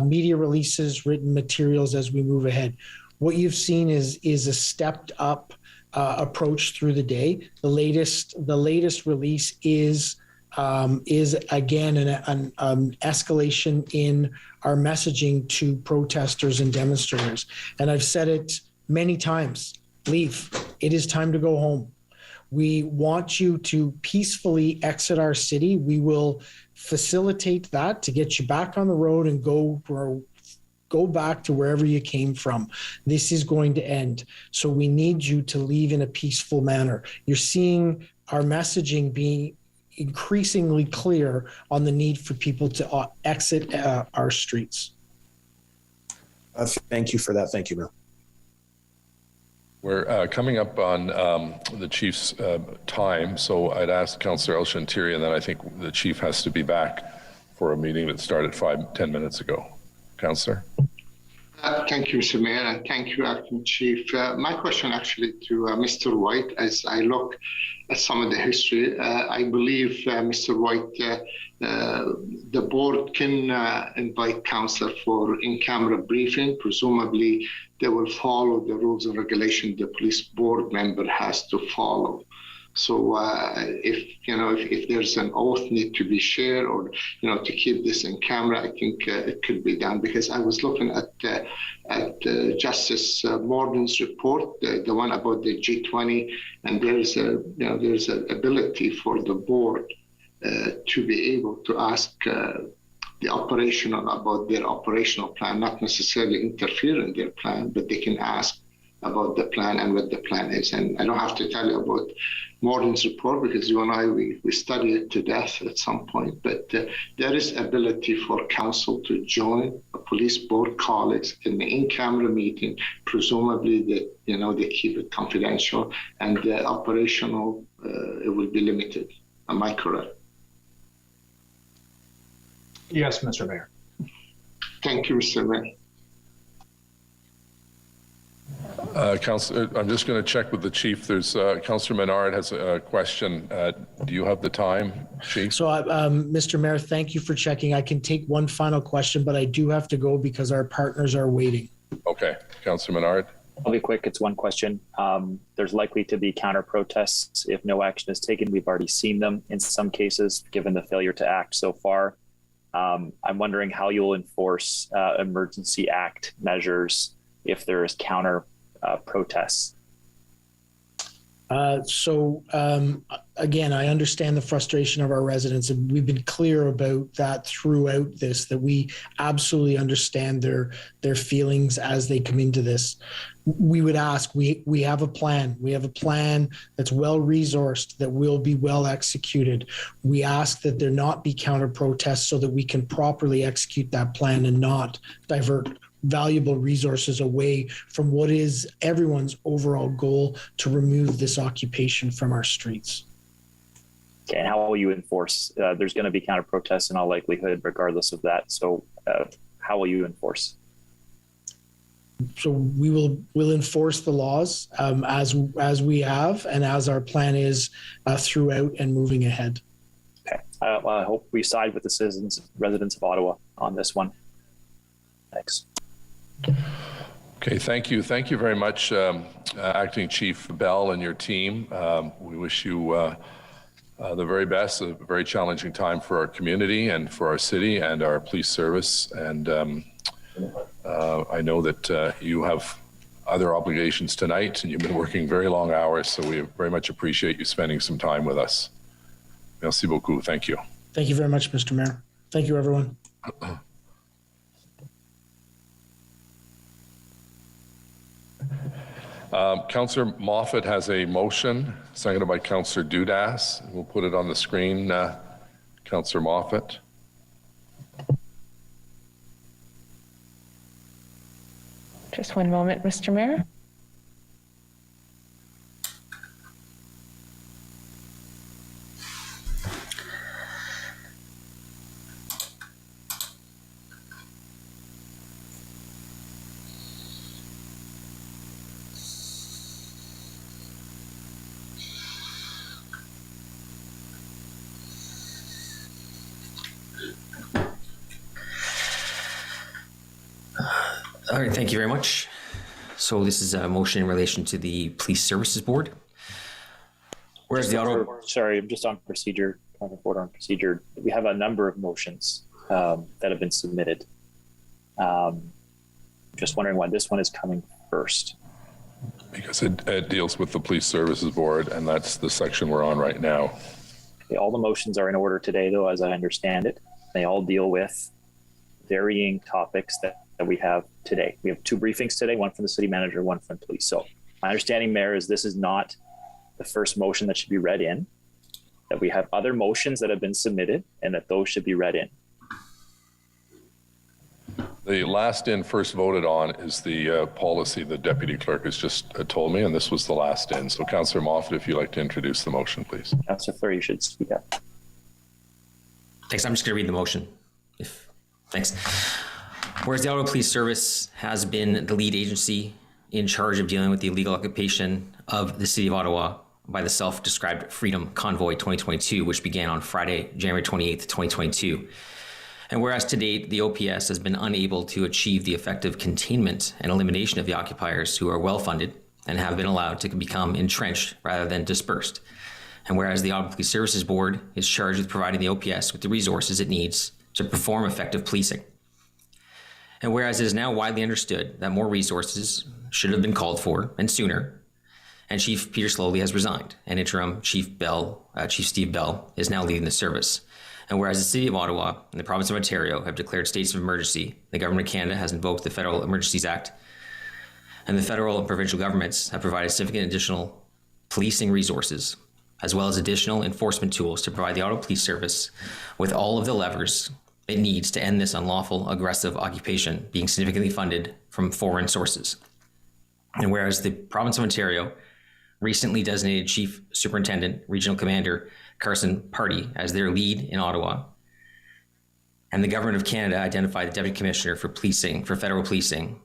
media releases, written materials as we move ahead. What you've seen is a stepped up approach through the day. The latest release is again an escalation in our messaging to protesters and demonstrators. And I've said it many times, leave. It is time to go home. We want you to peacefully exit our city. We will facilitate that to get you back on the road and go back to wherever you came from. This is going to end. So we need you to leave in a peaceful manner. You're seeing our messaging being increasingly clear on the need for people to exit our streets. Thank you for that. Thank you, Mayor. We're coming up on the Chief's time, so I'd ask Councillor El-Shantiri, and then I think the Chief has to be back for a meeting that started 5-10 minutes ago. Councillor. Thank you, Mr. Mayor, and thank you, Acting Chief. My question actually to Mr. White, as I look at some of the history, I believe, Mr. White, the board can invite councillor for in-camera briefing. Presumably, they will follow the rules and regulations the police board member has to follow. So if there's an oath need to be shared, or to keep this in camera, I think it could be done, because I was looking at Justice Morgan's report, the one about the G20, and there's an ability for the board to be able to ask about their operational plan, not necessarily interfere in their plan, but they can ask about the plan and what the plan is. And I don't have to tell you about Morden's report, because you and I, we study it to death at some point, but there is ability for council to join a police board colleagues in the in-camera meeting, presumably that, they keep it confidential, and the operational, it will be limited. Am I correct? Yes, Mr. Mayor. Thank you, Mr. Mayor. Councillor, I'm just going to check with the chief. There's Councillor Menard has a question. Do you have the time, Chief? So, Mr. Mayor, thank you for checking. I can take one final question, but I do have to go because our partners are waiting. Okay, Councillor Menard. I'll be quick. It's one question. There's likely to be counter protests if no action is taken. We've already seen them in some cases, given the failure to act so far. I'm wondering how you'll enforce Emergency Act measures if there is counter protests. Again, I understand the frustration of our residents, and we've been clear about that throughout this, that we absolutely understand their feelings as they come into this. We would ask, we have a plan. We have a plan that's well resourced, that will be well executed. We ask that there not be counter protests so that we can properly execute that plan and not divert valuable resources away from what is everyone's overall goal, to remove this occupation from our streets. Okay, and how will you enforce? There's going to be counter protests in all likelihood, regardless of that. So how will you enforce? So we'll enforce the laws as we have, and as our plan is throughout and moving ahead. Okay, I hope we side with the residents of Ottawa on this one. Thanks. Okay, thank you. Thank you very much, Acting Chief Bell and your team. We wish you the very best, a very challenging time for our community and for our city and our police service. And I know that you have other obligations tonight, and you've been working very long hours, so we very much appreciate you spending some time with us. Merci beaucoup. Thank you. Thank you very much, Mr. Mayor. Thank you, everyone. Councillor Moffat has a motion, seconded by Councillor Dudas. We'll put it on the screen. Councillor Moffat. Just one moment, Mr. Mayor. All right, thank you very much. So this is a motion in relation to the Police Services Board. Whereas the Ottawa... Sorry, I'm just on procedure, point of order on procedure. We have a number of motions that have been submitted. Just wondering why this one is coming first. Because it deals with the Police Services Board, and that's the section we're on right now. Okay, all the motions are in order today, though, as I understand it. They all deal with varying topics that we have today. We have two briefings today, one from the city manager, one from police. So my understanding, Mayor, is this is not the first motion that should be read in, that we have other motions that have been submitted and that those should be read in. The last in, first voted on is the policy the deputy clerk has just told me, and this was the last in. So Councillor Moffat, if you'd like to introduce the motion, please. Councillor Fleury, you should speak up. Thanks. I'm just going to read the motion. Thanks. Whereas the Ottawa Police Service has been the lead agency in charge of dealing with the illegal occupation of the City of Ottawa by the self-described Freedom Convoy 2022, which began on Friday, January 28th, 2022. And whereas to date, the OPS has been unable to achieve the effective containment and elimination of the occupiers who are well-funded and have been allowed to become entrenched rather than dispersed. And whereas the Ottawa Police Services Board is charged with providing the OPS with the resources it needs to perform effective policing. And whereas it is now widely understood that more resources should have been called for and sooner, and Chief Peter Slowly has resigned, and interim Chief Steve Bell is now leading the service. And whereas the City of Ottawa and the Province of Ontario have declared states of emergency, the Government of Canada has invoked the Federal Emergencies Act, and the federal and provincial governments have provided significant additional policing resources, as well as additional enforcement tools to provide the Ottawa Police Service with all of the levers it needs to end this unlawful, aggressive occupation being significantly funded from foreign sources. And whereas the Province of Ontario recently designated Chief Superintendent, Regional Commander Carson Party as their lead in Ottawa, and the Government of Canada identified the Deputy Commissioner for Policing, for Federal Policing,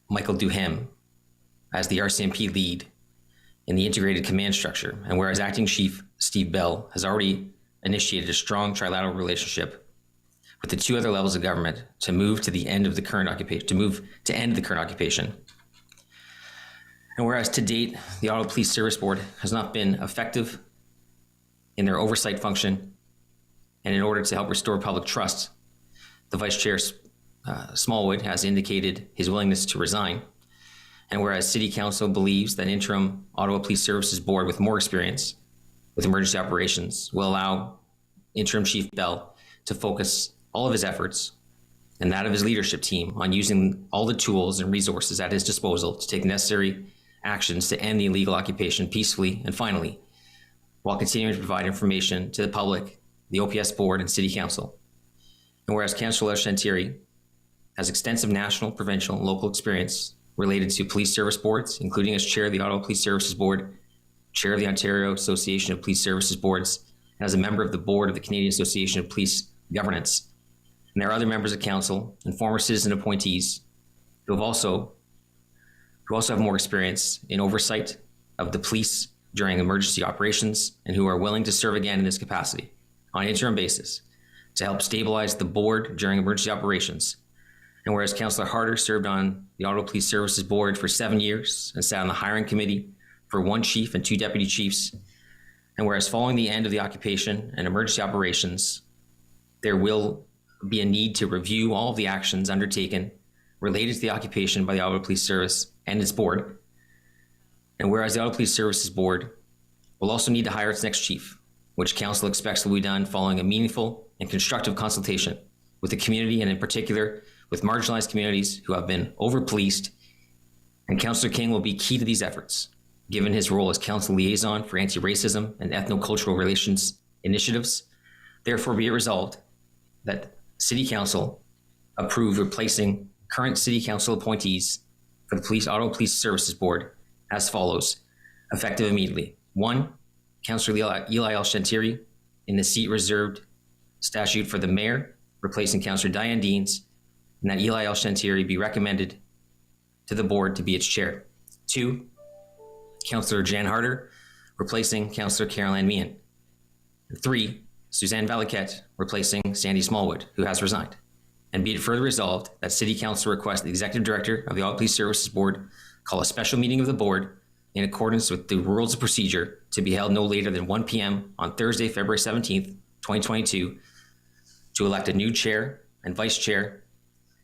Michael Duhem, as the RCMP lead in the integrated command structure. And whereas Acting Chief Steve Bell has already initiated a strong trilateral relationship with the two other levels of government to move to the end of the current occupation, And whereas to date, the Ottawa Police Service Board has not been effective in their oversight function, and in order to help restore public trust, the Vice Chair Smallwood has indicated his willingness to resign. And whereas City Council believes that interim Ottawa Police Services Board with more experience with emergency operations will allow interim Chief Bell to focus all of his efforts and that of his leadership team on using all the tools and resources at his disposal to take necessary actions to end the illegal occupation peacefully and finally, while continuing to provide information to the public, the OPS Board, and City Council. And whereas Councillor Chantieri has extensive national, provincial, and local experience related to police service boards, including as chair of the Ottawa Police Services Board, chair of the Ontario Association of Police Services Boards, and as a member of the board of the Canadian Association of Police Governance. And there are other members of council and former citizen appointees who also have more experience in oversight of the police during emergency operations and who are willing to serve again in this capacity on an interim basis to help stabilize the board during emergency operations. And whereas Councillor Harder served on the Ottawa Police Services Board for 7 years and sat on the hiring committee for 1 chief and 2 deputy chiefs, and whereas following the end of the occupation and emergency operations, there will be a need to review all of the actions undertaken related to the occupation by the Ottawa Police Service and its board. And whereas the Ottawa Police Services Board will also need to hire its next chief, which Council expects will be done following a meaningful and constructive consultation with the community, and in particular with marginalized communities who have been over-policed. And Councillor King will be key to these efforts, given his role as Council Liaison for Anti-Racism and Ethno-Cultural Relations Initiatives. Therefore, be it resolved that City Council approve replacing current City Council appointees for the Ottawa Police Services Board as follows, effective immediately. 1, Councillor Eli L. Chantieri in the seat reserved statute for the mayor, replacing Councillor Diane Deans, and that Eli L. Chantieri be recommended to the board to be its chair. 2, Councillor Jan Harder, replacing Councillor Caroline Meehan. 3, Suzanne Valiquette, replacing Sandy Smallwood, who has resigned. And be it further resolved that City Council request the Executive Director of the Ottawa Police Services Board call a special meeting of the board in accordance with the rules of procedure to be held no later than 1 p.m. on Thursday, February 17th, 2022, to elect a new chair and vice chair.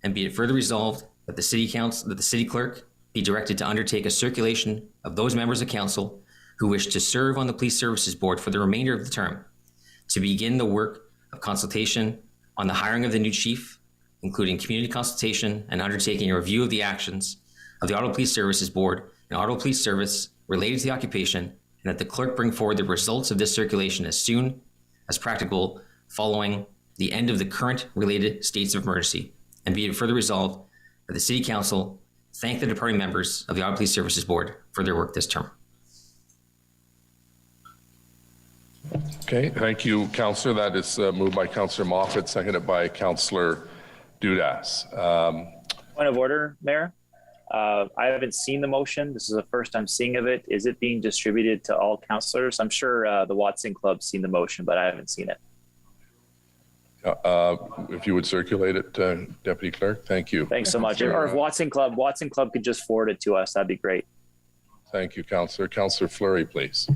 And be it further resolved that the City Clerk be directed to undertake a circulation of those members of council who wish to serve on the Police Services Board for the remainder of the term, to begin the work of consultation on the hiring of the new chief, including community consultation and undertaking a review of the actions of the Ottawa Police Services Board and Ottawa Police Service related to the occupation, and that the clerk bring forward the results of this circulation as soon as practicable following the end of the current related states of emergency. And be it further resolved that the City Council thank the departing members of the Ottawa Police Services Board for their work this term. Okay, thank you, Councillor. That is moved by Councillor Moffat, seconded by Councillor Dudas. Point of order, Mayor. I haven't seen the motion. This is the first I'm seeing of it. Is it being distributed to all councillors? I'm sure the Watson Club's seen the motion, but I haven't seen it. If you would circulate it, Deputy Clerk, thank you. Thanks so much. Or if Watson Club could just forward it to us, that'd be great. Thank you, Councillor. Councillor Fleury, please.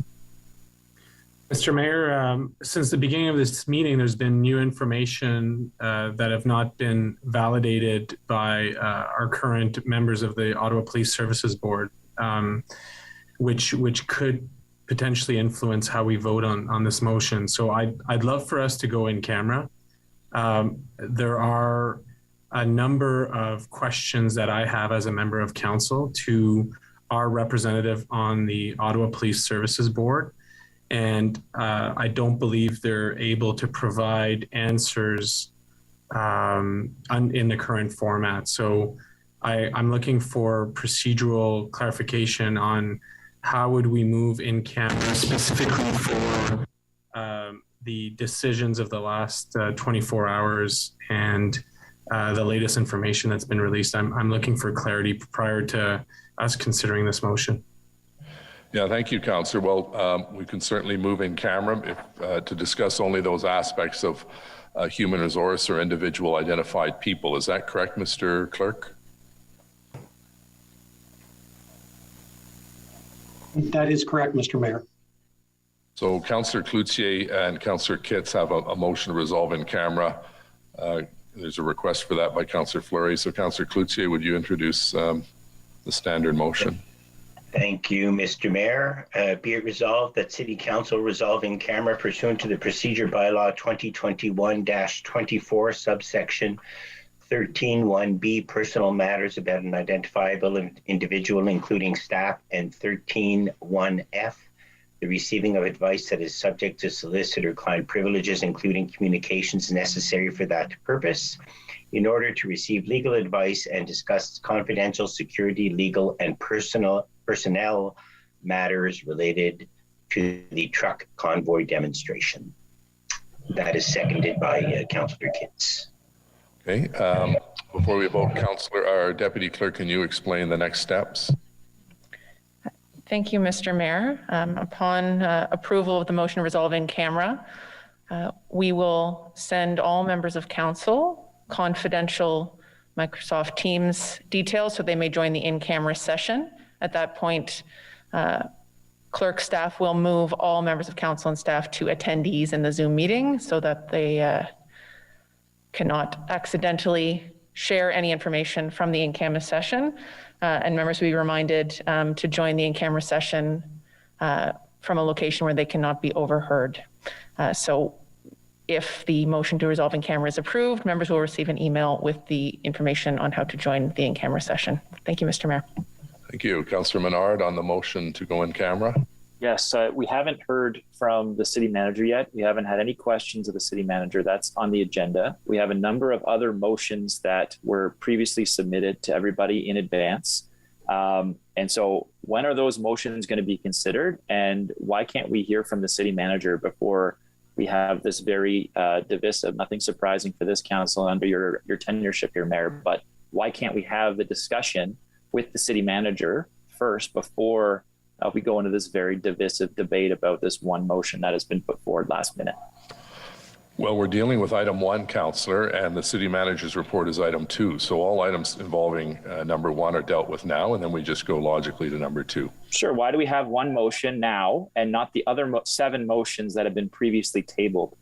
Mr. Mayor, since the beginning of this meeting, there's been new information that have not been validated by our current members of the Ottawa Police Services Board, which could potentially influence how we vote on this motion. So I'd love for us to go in camera. There are a number of questions that I have as a member of council to our representative on the Ottawa Police Services Board. And I don't believe they're able to provide answers in the current format. So I'm looking for procedural clarification on how would we move in camera specifically for the decisions of the last 24 hours and the latest information that's been released. I'm looking for clarity prior to us considering this motion. Yeah, thank you, Councillor. Well, we can certainly move in camera to discuss only those aspects of human resource or individual identified people. Is that correct, Mr. Clerk? That is correct, Mr. Mayor. So Councillor Cloutier and Councillor Kitts have a motion to resolve in camera. There's a request for that by Councillor Fleury. So Councillor Cloutier, would you introduce the standard motion? Thank you, Mr. Mayor. Be it resolved that City Council resolve in camera pursuant to the Procedure Bylaw 2021-24 subsection 13(1)B, personal matters about an identifiable individual, including staff, and 13(1)F, the receiving of advice that is subject to solicitor-client privileges, including communications necessary for that purpose, in order to receive legal advice and discuss confidential security, legal, and personnel matters related to the truck convoy demonstration. That is seconded by Councillor Kitts. Okay. Before we vote, Councillor, our Deputy Clerk, can you explain the next steps? Thank you, Mr. Mayor. Upon approval of the motion to resolve in camera, we will send all members of council confidential Microsoft Teams details so they may join the in-camera session. At that point, clerk staff will move all members of council and staff to attendees in the Zoom meeting so that they cannot accidentally share any information from the in-camera session. And members will be reminded to join the in-camera session from a location where they cannot be overheard. So if the motion to resolve in camera is approved, members will receive an email with the information on how to join the in-camera session. Thank you, Mr. Mayor. Thank you. Councillor Menard on the motion to go in camera. Yes, we haven't heard from the city manager yet. We haven't had any questions of the city manager. That's on the agenda. We have a number of other motions that were previously submitted to everybody in advance. And so when are those motions going to be considered? And why can't we hear from the city manager before we have this very divisive, nothing surprising for this council under your tenureship here, Mayor, but why can't we have the discussion with the city manager first before we go into this very divisive debate about this one motion that has been put forward last minute? Well, we're dealing with item 1, Councillor, and the city manager's report is item 2. So all items involving number 1 are dealt with now, and then we just go logically to number 2. Sure. Why do we have one motion now and not the other 7 motions that have been previously tabled?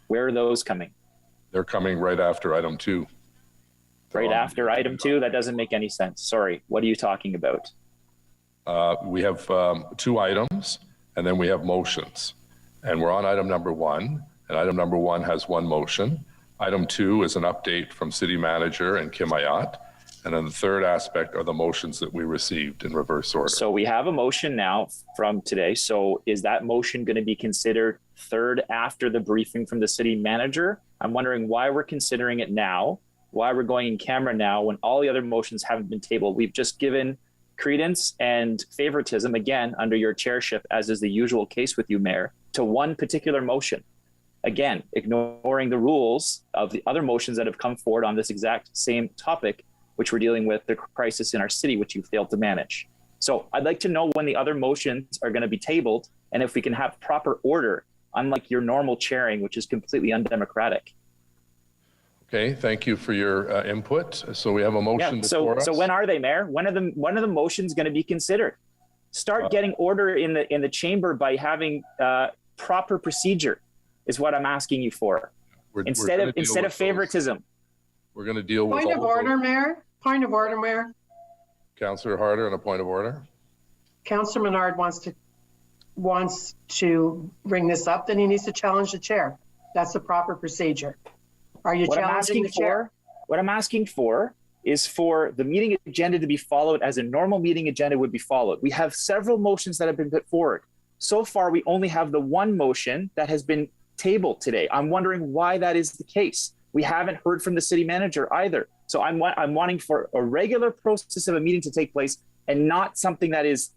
Where are those coming? They're coming right after item 2. Right after item 2? That doesn't make any sense. Sorry. What are you talking about? We have 2 items, and then we have motions. And we're on item number 1. And item number 1 has 1 motion. Item 2 is an update from City Manager and Kim Ayat. And then the third aspect are the motions that we received in reverse order. So we have a motion now from today. So is that motion going to be considered third after the briefing from the City Manager? I'm wondering why we're considering it now, why we're going in camera now when all the other motions haven't been tabled. We've just given credence and favoritism, again, under your chairship, as is the usual case with you, Mayor, to one particular motion. Again, ignoring the rules of the other motions that have come forward on this exact same topic, which we're dealing with the crisis in our city, which you failed to manage. So I'd like to know when the other motions are going to be tabled and if we can have proper order, unlike your normal chairing, which is completely undemocratic. Okay, thank you for your input. So we have a motion before us. So when are they, Mayor? When are the motions going to be considered? Start getting order in the chamber by having proper procedure is what I'm asking you for. Instead of favoritism. We're going to deal with Point of order, Mayor. Point of order, Mayor. Councillor Harder on a point of order. Councillor Menard wants to bring this up, then he needs to challenge the chair. That's the proper procedure. Are you challenging the chair? What I'm asking for is for the meeting agenda to be followed as a normal meeting agenda would be followed. We have several motions that have been put forward. So far, we only have the one motion that has been tabled today. I'm wondering why that is the case. We haven't heard from the city manager either. So I'm wanting for a regular process of a meeting to take place and not something that is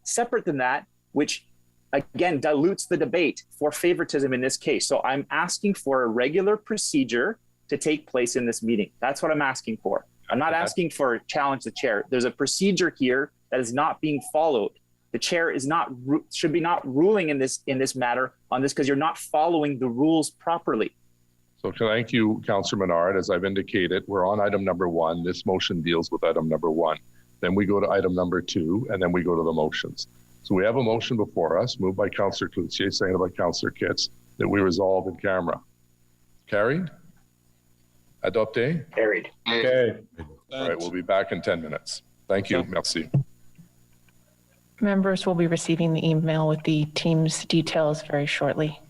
separate than that, which again dilutes the debate for favoritism in this case. So I'm asking for a regular procedure to take place in this meeting. That's what I'm asking for. I'm not asking for challenge the chair. There's a procedure here that is not being followed. The chair is should be not ruling in this matter on this because you're not following the rules properly. So thank you, Councillor Menard. As I've indicated, we're on item number 1. This motion deals with item number 1. Then we go to item number 2, and then we go to the motions. So we have a motion before us, moved by Councillor Cloutier, seconded by Councillor Kitts, that we resolve in camera. Carried? Adopté? Carried. Okay. All right, we'll be back in 10 minutes. Thank you. Merci. Members will be receiving the email with the team's details very shortly.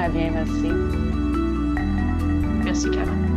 bien, merci. Merci, Kevin.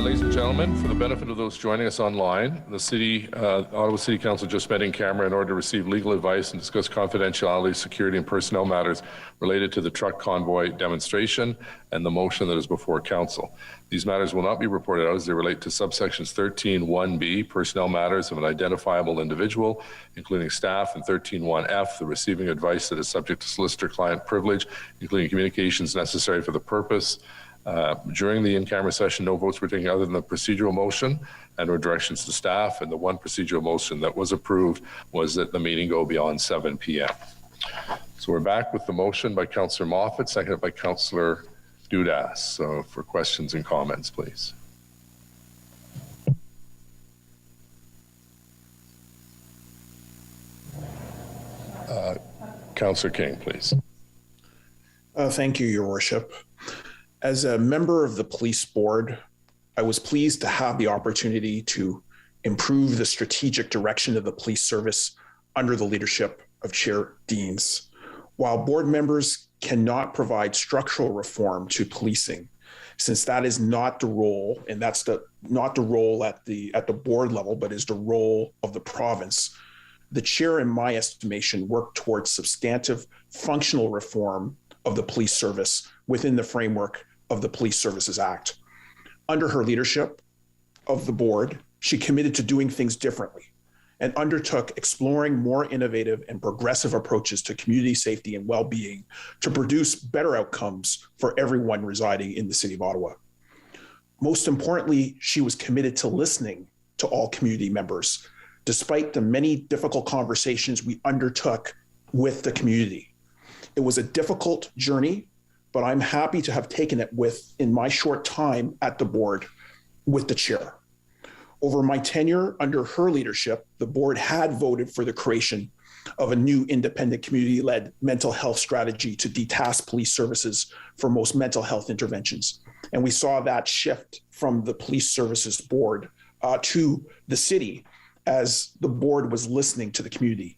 Ladies and gentlemen, for the benefit of those joining us online, the Ottawa City Council just met in camera in order to receive legal advice and discuss confidentiality, security, and personnel matters related to the truck convoy demonstration and the motion that is before Council. These matters will not be reported out as they relate to subsections 13.1b, personnel matters of an identifiable individual, including staff, and 13.1f, the receiving advice that is subject to solicitor-client privilege, including communications necessary for the purpose. During the in-camera session, no votes were taken other than the procedural motion and or directions to staff, and the one procedural motion that was approved was that the meeting go beyond 7 p.m. So we're back with the motion by Councillor Moffat, seconded by Councillor Dudas. So for questions and comments, please. Councillor King, please. Thank you, Your Worship. As a member of the police board, I was pleased to have the opportunity to improve the strategic direction of the police service under the leadership of Chair Deans. While board members cannot provide structural reform to policing, since that is not the role, and that's not the role at the board level, but is the role of the province, the chair, in my estimation, worked towards substantive functional reform of the police service within the framework of the Police Services Act. Under her leadership of the board, she committed to doing things differently and undertook exploring more innovative and progressive approaches to community safety and well-being to produce better outcomes for everyone residing in the City of Ottawa. Most importantly, she was committed to listening to all community members, despite the many difficult conversations we undertook with the community. It was a difficult journey, but I'm happy to have taken it in my short time at the board with the chair. Over my tenure under her leadership, the board had voted for the creation of a new independent community-led mental health strategy to detask police services for most mental health interventions. And we saw that shift from the police services board to the city as the board was listening to the community.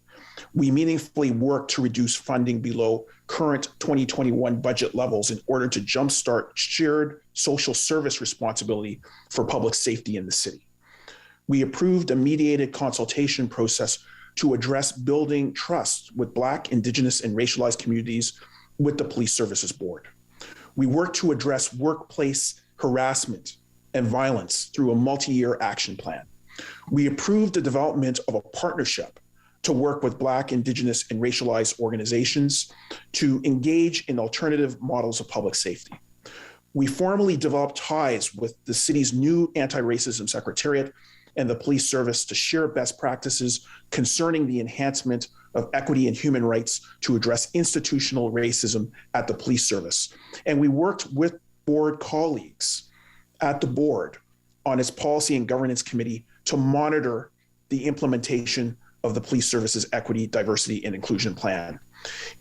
We meaningfully worked to reduce funding below current 2021 budget levels in order to jumpstart shared social service responsibility for public safety in the city. We approved a mediated consultation process to address building trust with Black, Indigenous, and racialized communities with the Police Services Board. We worked to address workplace harassment and violence through a multi-year action plan. We approved the development of a partnership to work with Black, Indigenous, and racialized organizations to engage in alternative models of public safety. We formally developed ties with the city's new anti-racism secretariat and the police service to share best practices concerning the enhancement of equity and human rights to address institutional racism at the police service. And we worked with board colleagues at the board on its policy and governance committee to monitor the implementation of the police services equity, diversity, and inclusion plan.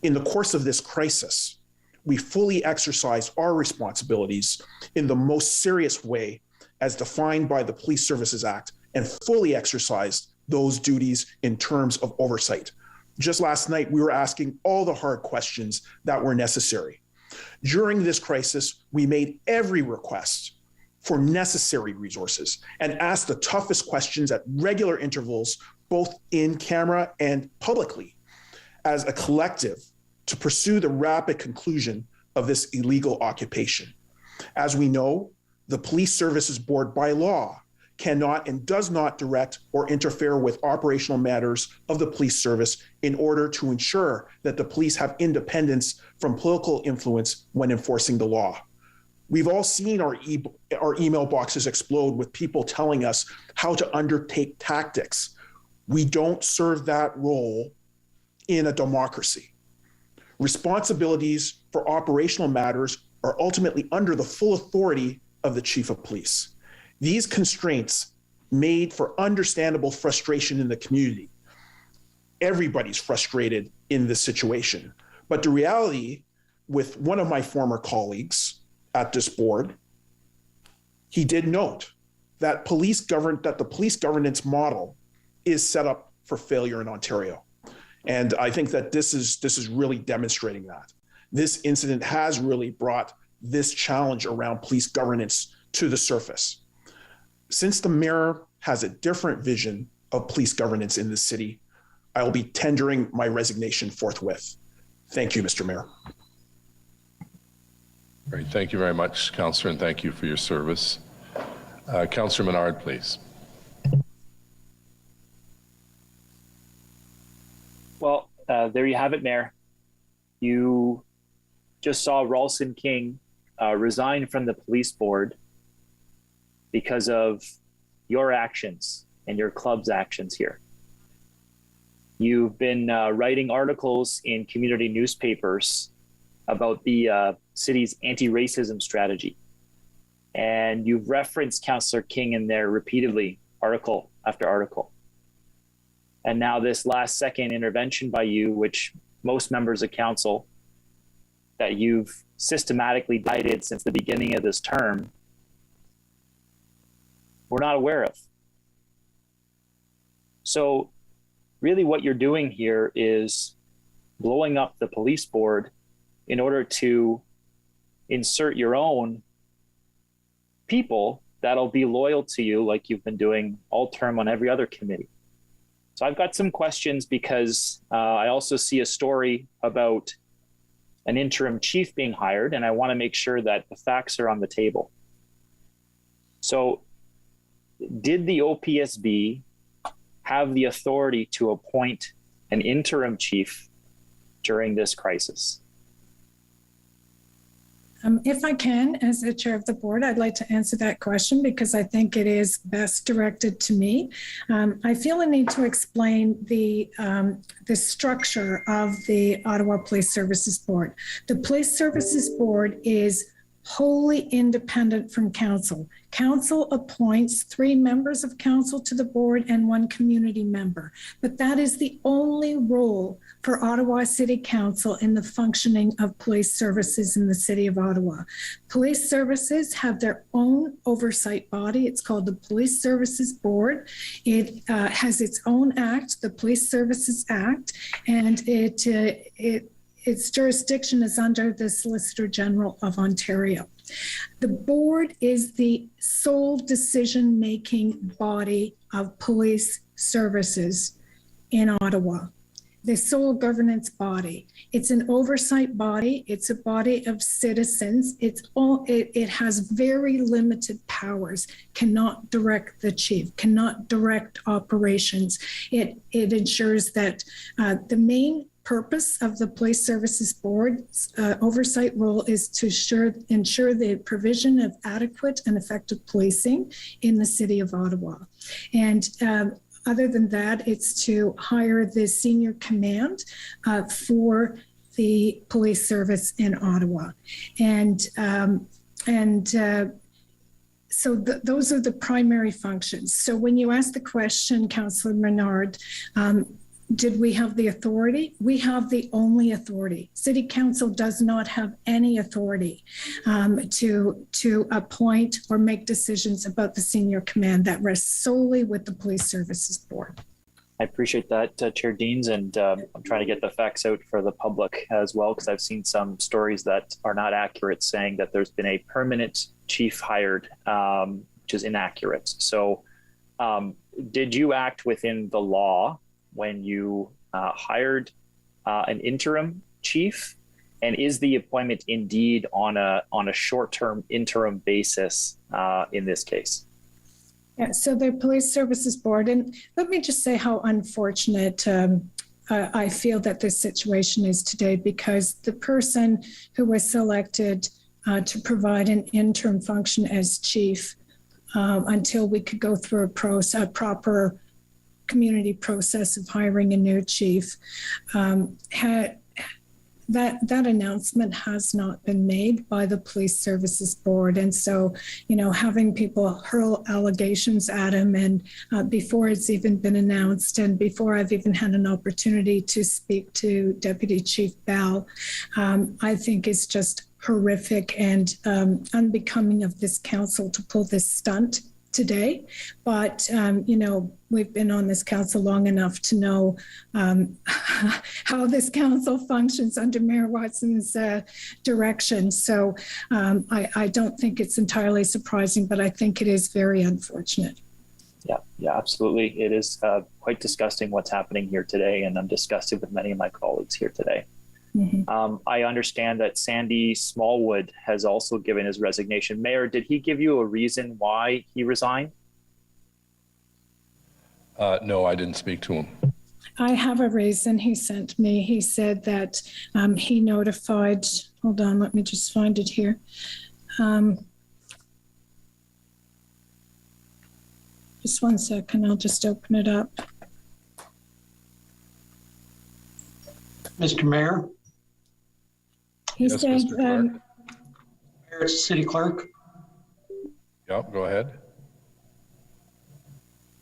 In the course of this crisis, we fully exercised our responsibilities in the most serious way as defined by the Police Services Act and fully exercised those duties in terms of oversight. Just last night, we were asking all the hard questions that were necessary. During this crisis, we made every request for necessary resources and asked the toughest questions at regular intervals, both in camera and publicly, as a collective to pursue the rapid conclusion of this illegal occupation. As we know, the Police Services Board by law cannot and does not direct or interfere with operational matters of the police service in order to ensure that the police have independence from political influence when enforcing the law. We've all seen our email boxes explode with people telling us how to undertake tactics. We don't serve that role in a democracy. Responsibilities for operational matters are ultimately under the full authority of the Chief of Police. These constraints made for understandable frustration in the community. Everybody's frustrated in this situation. But the reality, with one of my former colleagues at this board, he did note that the police governance model is set up for failure in Ontario. And I think that this is really demonstrating that. This incident has really brought this challenge around police governance to the surface. Since the mayor has a different vision of police governance in this city, I will be tendering my resignation forthwith. Thank you, Mr. Mayor. Great. Thank you very much, Councillor, and thank you for your service. Councillor Menard, please. Well, there you have it, Mayor. You just saw Ralston King resign from the police board because of your actions and your club's actions here. You've been writing articles in community newspapers about the city's anti-racism strategy. And you've referenced Councillor King in there repeatedly, article after article. And now this last second intervention by you, which most members of council that you've systematically guided since the beginning of this term, we're not aware of. So really what you're doing here is blowing up the police board in order to insert your own people that'll be loyal to you like you've been doing all term on every other committee. So I've got some questions because I also see a story about an interim chief being hired, and I want to make sure that the facts are on the table. So did the OPSB have the authority to appoint an interim chief during this crisis? If I can, as the chair of the board, I'd like to answer that question because I think it is best directed to me. I feel a need to explain the structure of the Ottawa Police Services Board. The Police Services Board is wholly independent from council. Council appoints 3 members of council to the board and 1 community member. But that is the only role for Ottawa City Council in the functioning of police services in the city of Ottawa. Police services have their own oversight body. It's called the Police Services Board. It has its own act, the Police Services Act, and its jurisdiction is under the Solicitor General of Ontario. The board is the sole decision-making body of police services in Ottawa, the sole governance body. It's an oversight body. It's a body of citizens. It has very limited powers, cannot direct the chief, cannot direct operations. It ensures that the main purpose of the Police Services Board's oversight role is to ensure the provision of adequate and effective policing in the city of Ottawa. And other than that, it's to hire the senior command for the police service in Ottawa. So those are the primary functions. So when you ask the question, Councillor Menard, did we have the authority? We have the only authority. City Council does not have any authority to appoint or make decisions about the senior command. That rests solely with the Police Services Board. I appreciate that, Chair Deans, and I'm trying to get the facts out for the public as well, because I've seen some stories that are not accurate saying that there's been a permanent chief hired, which is inaccurate. So did you act within the law when you hired an interim chief, and is the appointment indeed on a short-term interim basis in this case? Yeah, so the Police Services Board, and let me just say how unfortunate I feel that this situation is today, because the person who was selected to provide an interim function as chief until we could go through a proper community process of hiring a new chief, that announcement has not been made by the Police Services Board. And so, having people hurl allegations at him and before it's even been announced and before I've even had an opportunity to speak to Deputy Chief Bell, I think is just horrific and unbecoming of this council to pull this stunt today, but we've been on this council long enough to know how this council functions under Mayor Watson's direction. So I don't think it's entirely surprising, but I think it is very unfortunate. Yeah, absolutely. It is quite disgusting what's happening here today, and I'm disgusted with many of my colleagues here today. Mm-hmm. I understand that Sandy Smallwood has also given his resignation. Mayor, did he give you a reason why he resigned? No, I didn't speak to him. I have a reason he sent me. He said that he notified, hold on, let me just find it here. Just one second, I'll just open it up. Mr. Mayor? He Yes, said, Mr. Clerk. Mayor, City Clerk? Yep, go ahead.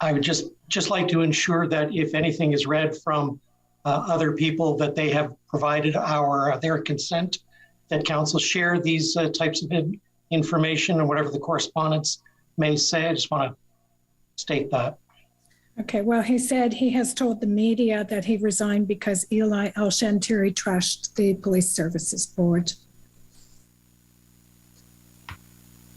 I would just like to ensure that if anything is read from other people, that they have provided their consent, that council share these types of information and whatever the correspondence may say. I just want to state that. okay, well, he said he has told the media that he resigned because Eli El-Shantiri trashed the Police Services Board.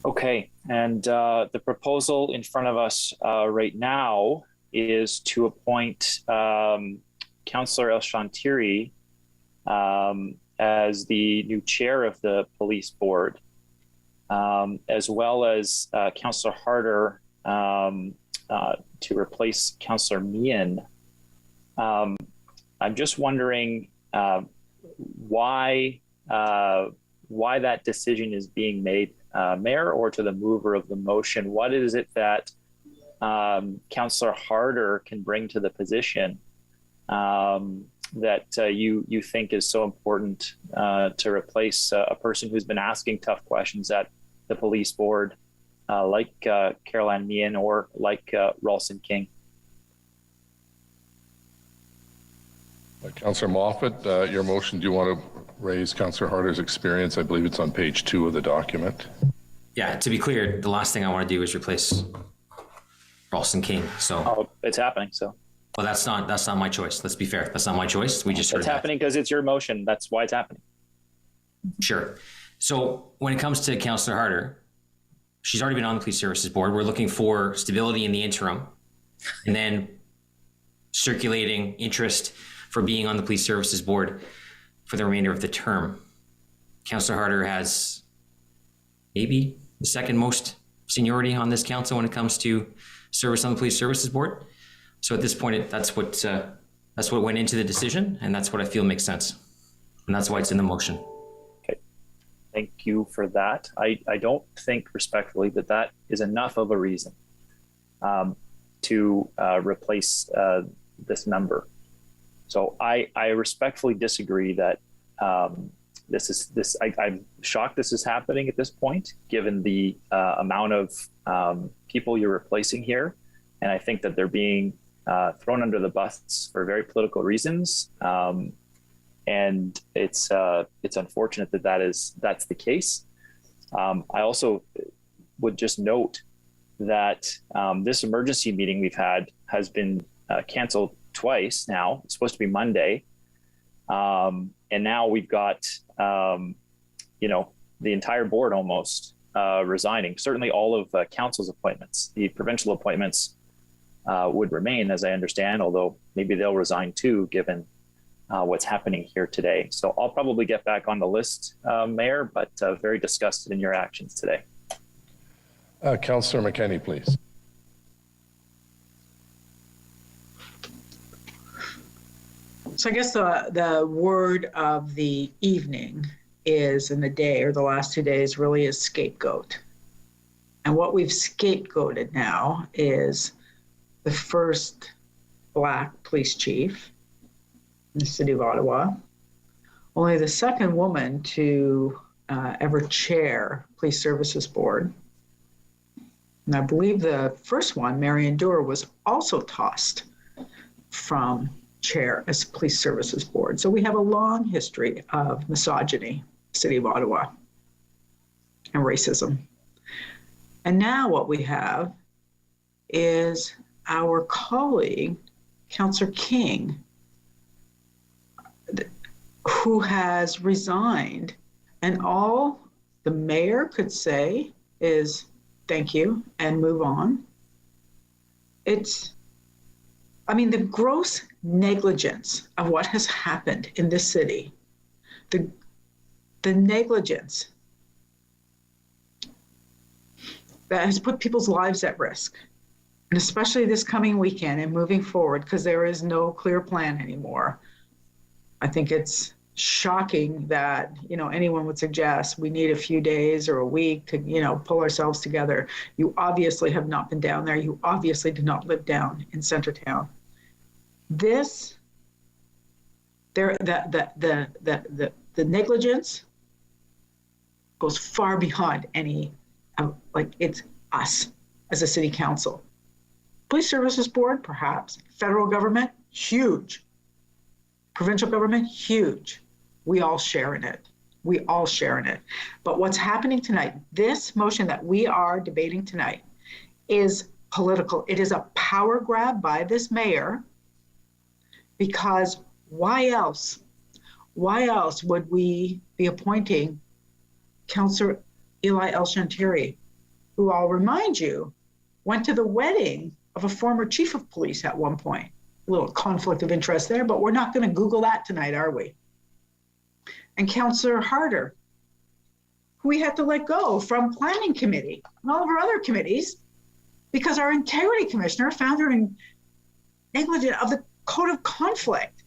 Okay, and the proposal in front of us right now is to appoint Councillor El-Shantiri as the new chair of the police board, as well as Councillor Harder to replace Councillor Meehan. I'm just wondering why that decision is being made, Mayor, or to the mover of the motion. What is it that Councillor Harder can bring to the position that you think is so important to replace a person who's been asking tough questions at the police board, like Caroline Meehan or like Ralston King? Councillor Moffat, your motion, do you want to raise Councillor Harder's experience? I believe it's on page 2 of the document. Yeah, to be clear, the last thing I want to do is replace Ralston King. So it's happening. So well, that's not my choice. Let's be fair. That's not my choice. We just it's happening because it's your motion. That's why it's happening. Sure. So when it comes to Councillor Harder, she's already been on the Police Services Board. We're looking for stability in the interim, and then circulating interest for being on the Police Services Board for the remainder of the term. Councillor Harder has maybe the second most seniority on this council when it comes to service on the Police Services Board. So at this point, that's what went into the decision, and that's what I feel makes sense. And that's why it's in the motion. Okay. Thank you for that. I don't think respectfully that is enough of a reason to replace this member. So I respectfully disagree that I'm shocked this is happening at this point, given the amount of people you're replacing here. And I think that they're being thrown under the bus for very political reasons. And it's unfortunate that's the case. I also would just note that this emergency meeting we've had has been canceled twice now. It's supposed to be Monday. And now we've got, the entire board almost resigning. Certainly all of council's appointments. The provincial appointments would remain, as I understand, although maybe they'll resign too, given what's happening here today. So I'll probably get back on the list, Mayor, but very disgusted in your actions today. Councillor McKenney, please. So I guess the word of the evening is, in the day or the last 2 days, really is scapegoat. And what we've scapegoated now is the first Black police chief in the city of Ottawa, only the second woman to ever chair Police Services Board. And I believe the first one, Marion Dewar, was also tossed from chair as Police Services Board. So we have a long history of misogyny, city of Ottawa, and racism. And now what we have is our colleague, Councillor King, who has resigned, and all the mayor could say is thank you and move on. The gross negligence of what has happened in this city, the negligence that has put people's lives at risk, and especially this coming weekend and moving forward, because there is no clear plan anymore. I think it's shocking that, anyone would suggest we need a few days or a week to, pull ourselves together. You obviously have not been down there. You obviously did not live down in Centertown. The negligence goes far beyond any, it's us as a city council. Police Services Board, perhaps. Federal government, huge. Provincial government, huge. We all share in it. But what's happening tonight, this motion that we are debating tonight, is political. It is a power grab by this mayor, because why else would we be appointing Councillor Eli El-Shantiri, who I'll remind you, went to the wedding of a former chief of police at one point. A little conflict of interest there, but we're not going to Google that tonight, are we? And Councillor Harder, who we had to let go from Planning Committee and all of our other committees because our Integrity Commissioner found her negligent of the Code of Conflict.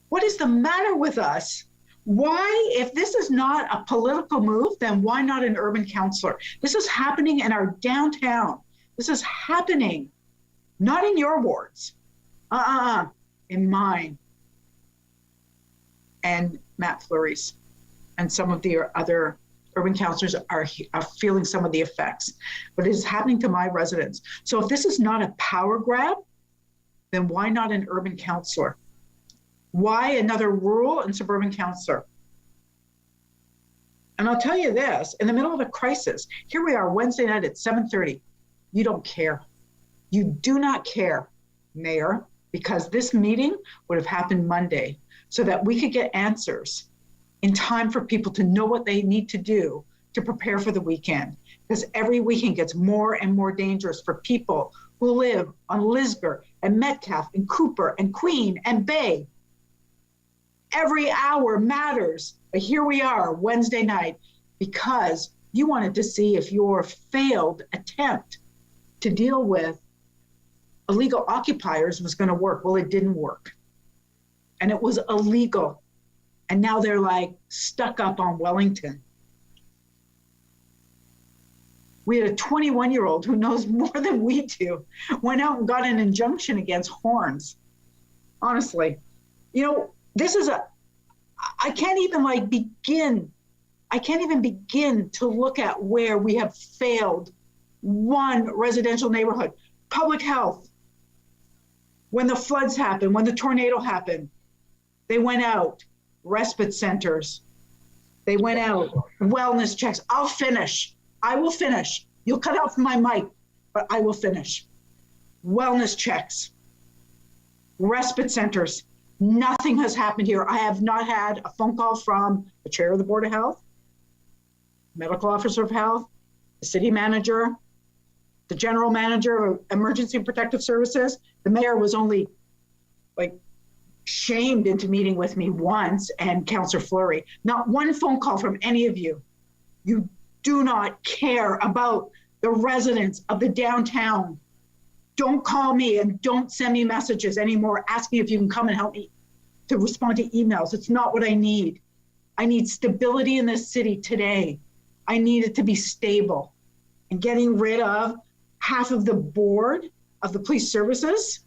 What is the matter with us? Why, if this is not a political move, then why not an urban councillor? This is happening in our downtown. This is happening, not in your wards, in mine. And Matt Fleury's and some of the other urban councillors are feeling some of the effects, but it is happening to my residents. So if this is not a power grab, then why not an urban councillor? Why another rural and suburban councillor? And I'll tell you this, in the middle of a crisis, here we are Wednesday night at 7:30. You don't care. You do not care, Mayor, because this meeting would have happened Monday so that we could get answers in time for people to know what they need to do to prepare for the weekend. Because every weekend gets more and more dangerous for people who live on Lisgar and Metcalfe and Cooper and Queen and Bay. Every hour matters. But here we are Wednesday night because you wanted to see if your failed attempt to deal with illegal occupiers was going to work. Well, it didn't work. And it was illegal. And now they're stuck up on Wellington. We had a 21-year-old who knows more than we do, went out and got an injunction against horns. Honestly, this is I can't even begin to look at where we have failed one residential neighborhood. Public health. When the floods happened, when the tornado happened, they went out. Respite centers. They went out. Wellness checks. I'll finish. I will finish. You'll cut out from my mic, but I will finish. Wellness checks. Respite centers. Nothing has happened here. I have not had a phone call from the chair of the Board of Health, medical officer of health, the city manager, the general manager of emergency and protective services. The mayor was only shamed into meeting with me once, and Councillor Fleury. Not one phone call from any of you. You do not care about the residents of the downtown. Don't call me and don't send me messages anymore asking if you can come and help me to respond to emails. It's not what I need. I need stability in this city today. I need it to be stable. And getting rid of half of the board of the police services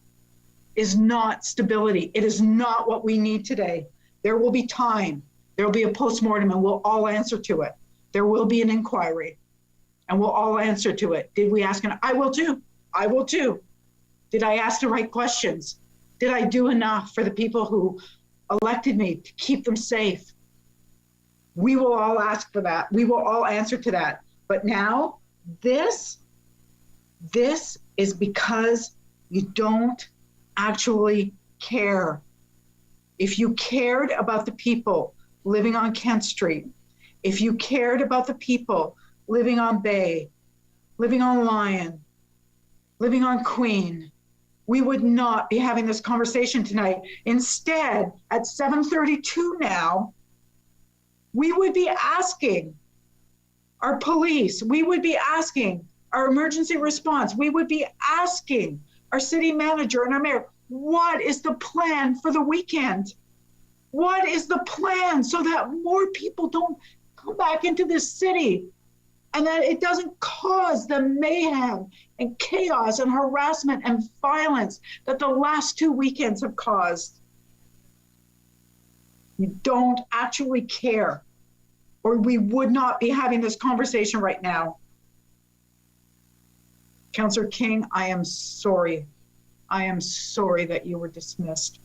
is not stability. It is not what we need today. There will be time. There will be a postmortem and we'll all answer to it. There will be an inquiry and we'll all answer to it. Did we ask? I will too. I will too. Did I ask the right questions? Did I do enough for the people who elected me to keep them safe? We will all ask for that. We will all answer to that. But now this is because you don't actually care. If you cared about the people living on Kent Street, if you cared about the people living on Bay, living on Lion, living on Queen, we would not be having this conversation tonight. Instead, at 7:32 now, we would be asking our police, we would be asking our emergency response, we would be asking our city manager and our mayor, what is the plan for the weekend? What is the plan so that more people don't come back into this city and that it doesn't cause the mayhem and chaos and harassment and violence that the last 2 weekends have caused? You don't actually care, or we would not be having this conversation right now. Councillor King, I am sorry. I am sorry that you were dismissed.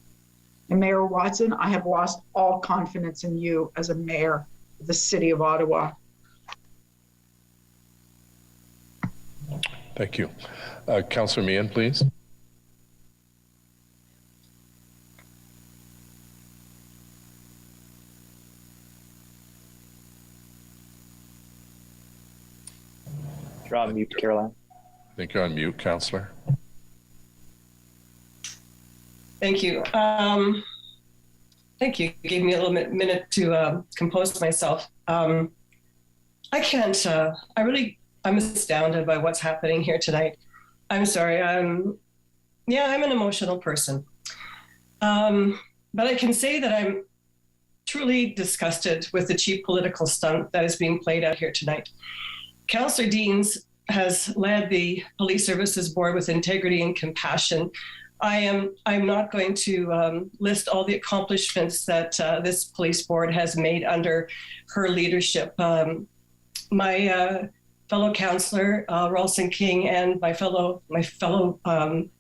And Mayor Watson, I have lost all confidence in you as a mayor of the city of Ottawa. Thank you. Councillor Meehan, please. You're on mute, Caroline. I think you're on mute, Councillor. Thank you. Thank you. You gave me a little minute to compose myself. I can't, I'm astounded by what's happening here tonight. I'm sorry. I'm an emotional person. But I can say that I'm truly disgusted with the cheap political stunt that is being played out here tonight. Councillor Deans has led the Police Services Board with integrity and compassion. I'm not going to list all the accomplishments that this police board has made under her leadership. My fellow councillor, Ralston King, and my fellow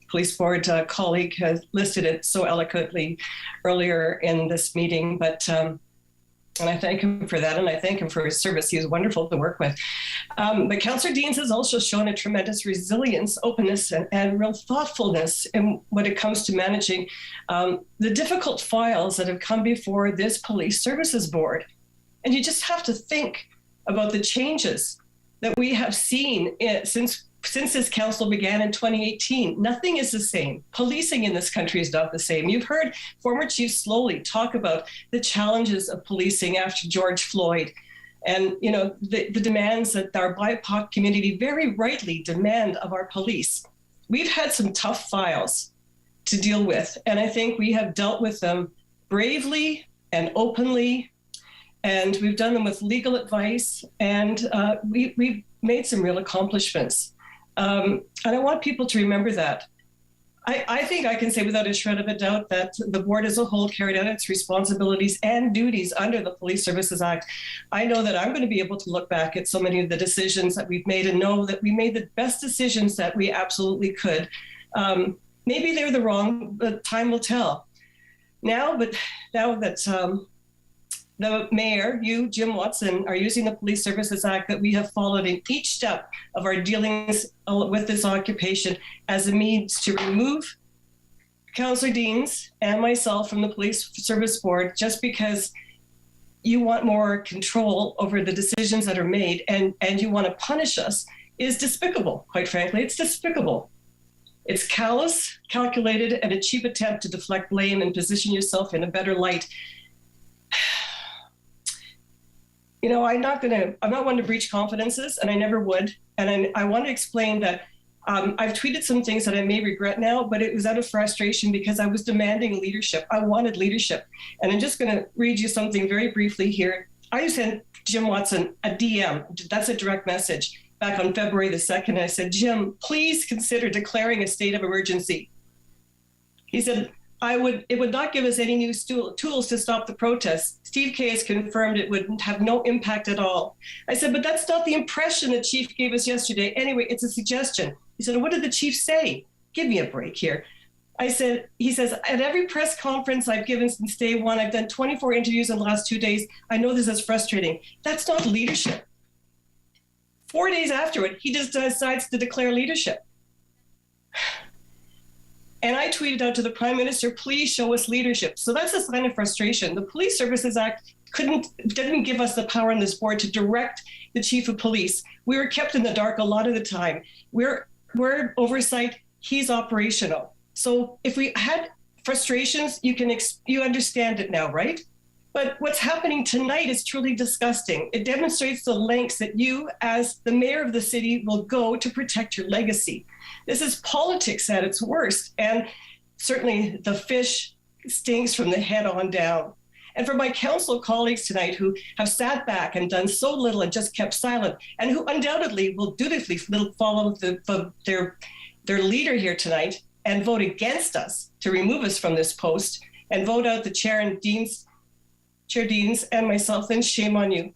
police board colleague has listed it so eloquently earlier in this meeting, but and I thank him for that, and I thank him for his service. He was wonderful to work with. But Councillor Deans has also shown a tremendous resilience, openness, and real thoughtfulness in when it comes to managing the difficult files that have come before this Police Services Board. And you just have to think about the changes that we have seen since this council began in 2018. Nothing is the same. Policing in this country is not the same. You've heard former Chief Slowly talk about the challenges of policing after George Floyd, and the demands that our BIPOC community very rightly demand of our police. We've had some tough files to deal with, and I think we have dealt with them bravely and openly, and we've done them with legal advice, and we've made some real accomplishments. And I want people to remember that. I think I can say without a shred of a doubt that the board as a whole carried out its responsibilities and duties under the Police Services Act. I know that I'm going to be able to look back at so many of the decisions that we've made and know that we made the best decisions that we absolutely could. Maybe they're the wrong, but time will tell. Now that the mayor, you, Jim Watson, are using the Police Services Act that we have followed in each step of our dealings with this occupation as a means to remove Councillor Deans and myself from the Police Service Board just because you want more control over the decisions that are made and you want to punish us is despicable. Quite frankly, it's despicable. It's callous, calculated, and a cheap attempt to deflect blame and position yourself in a better light. I'm not one to breach confidences, and I never would. And I want to explain that I've tweeted some things that I may regret now, but it was out of frustration because I was demanding leadership. I wanted leadership. And I'm just going to read you something very briefly here. I sent Jim Watson a DM. That's a direct message back on February the 2nd. I said, Jim, please consider declaring a state of emergency. He said, it would not give us any new tools to stop the protests. Steve Kay has confirmed it would have no impact at all. I said, but that's not the impression the chief gave us yesterday. Anyway, it's a suggestion. He said, what did the chief say? Give me a break here. He says, at every press conference I've given since day one, I've done 24 interviews in the last 2 days. I know this is frustrating. That's not leadership. 4 days after it, he just decides to declare leadership. And I tweeted out to the Prime Minister, please show us leadership. So that's a sign of frustration. The Police Services Act didn't give us the power on this board to direct the Chief of Police. We were kept in the dark a lot of the time. We're oversight, he's operational. So if we had frustrations, you understand it now, right? But what's happening tonight is truly disgusting. It demonstrates the lengths that you, as the mayor of the city, will go to protect your legacy. This is politics at its worst. And certainly the fish stinks from the head on down. And for my council colleagues tonight who have sat back and done so little and just kept silent, and who undoubtedly will dutifully follow their leader here tonight and vote against us to remove us from this post and vote out the chair and Chair Deans and myself, then shame on you.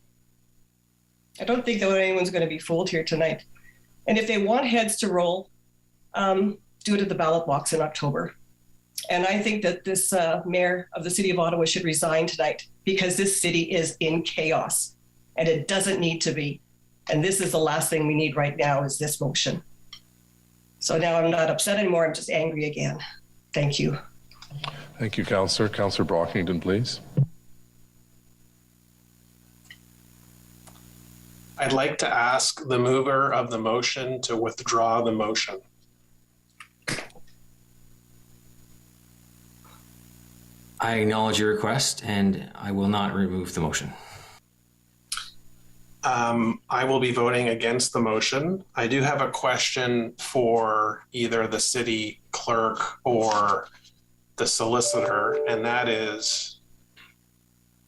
I don't think that anyone's going to be fooled here tonight. And if they want heads to roll, do it at the ballot box in October. And I think that this mayor of the city of Ottawa should resign tonight, because this city is in chaos and it doesn't need to be. And this is the last thing we need right now, is this motion. So now I'm not upset anymore. I'm just angry again. Thank you. Thank you, Councillor. Councillor Brockington, please. I'd like to ask the mover of the motion to withdraw the motion. I acknowledge your request, and I will not remove the motion. I will be voting against the motion. I do have a question for either the city clerk or the solicitor, and that is,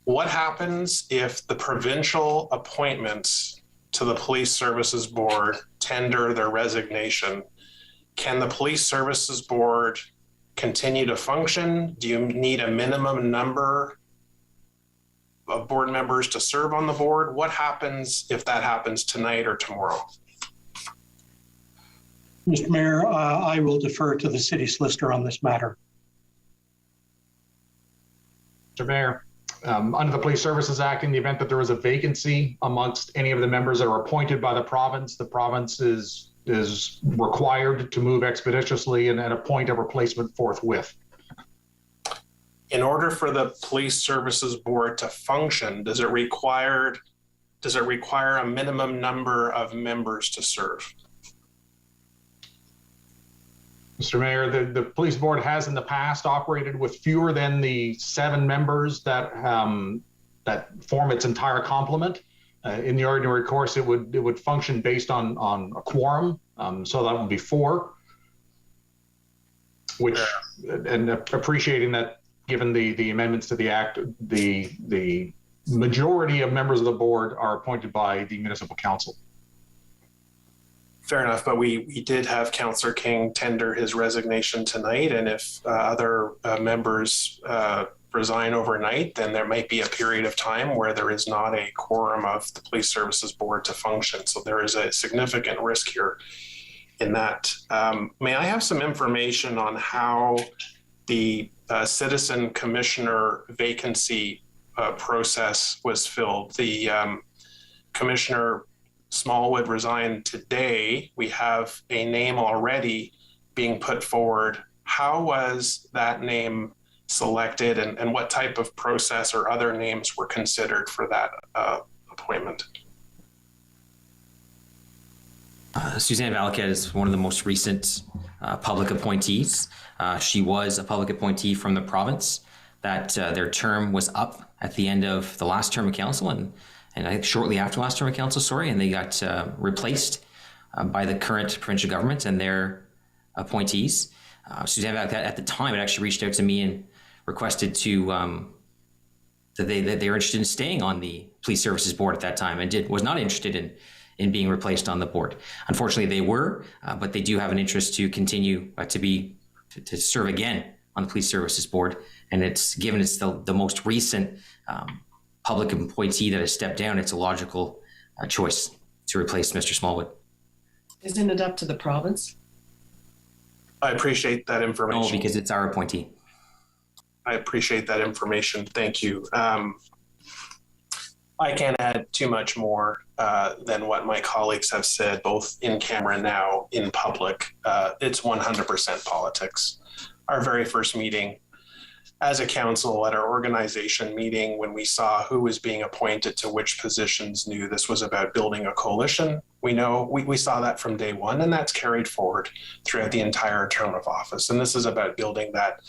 what happens if the provincial appointments to the Police Services Board tender their resignation? Can the Police Services Board continue to function? Do you need a minimum number of board members to serve on the board? What happens if that happens tonight or tomorrow? Mr. Mayor, I will defer to the city solicitor on this matter. Mr. Mayor, under the Police Services Act, in the event that there is a vacancy amongst any of the members that are appointed by the province is required to move expeditiously and appoint a replacement forthwith. In order for the Police Services Board to function, does it require a minimum number of members to serve? Mr. Mayor, the police board has in the past operated with fewer than the 7 members that form its entire complement. In the ordinary course, it would function based on a quorum, so that would be 4. Which, and appreciating that, given the amendments to the act, the majority of members of the board are appointed by the municipal council. Fair enough, but we did have Councillor King tender his resignation tonight, and if other members resign overnight, then there might be a period of time where there is not a quorum of the Police Services Board to function. So there is a significant risk here in that. May I have some information on how the citizen commissioner vacancy process was filled? The Commissioner Smallwood resigned today. We have a name already being put forward. How was that name selected, and what type of process or other names were considered for that appointment? Suzanne Valaket is one of the most recent public appointees. She was a public appointee from the province. That their term was up at the end of the last term of council, and I think shortly after last term of council, and they got replaced by the current provincial government and their appointees. Suzanne Valaket at the time had actually reached out to me and requested that they were interested in staying on the Police Services Board at that time, and was not interested in being replaced on the board. Unfortunately, they were, but they do have an interest to continue to serve again on the Police Services Board. And it's the most recent public appointee that has stepped down, it's a logical choice to replace Mr. Smallwood. Isn't it up to the province? I appreciate that information. No, because it's our appointee. I appreciate that information. Thank you. I can't add too much more than what my colleagues have said, both in camera and now in public. It's 100% politics. Our very first meeting as a council at our organization meeting, when we saw who was being appointed to which positions, knew this was about building a coalition. We saw that from day one, and that's carried forward throughout the entire term of office. And this is about building that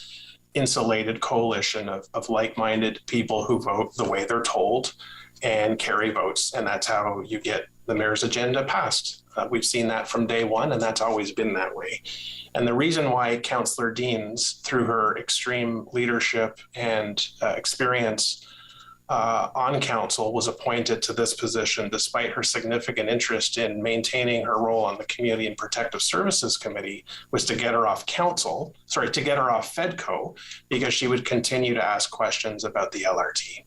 insulated coalition of like-minded people who vote the way they're told and carry votes. And that's how you get the mayor's agenda passed. We've seen that from day one, and that's always been that way. And the reason why Councillor Deans, through her extreme leadership and experience on council, was appointed to this position despite her significant interest in maintaining her role on the Community and Protective Services Committee, was to get her off FEDCO, because she would continue to ask questions about the LRT.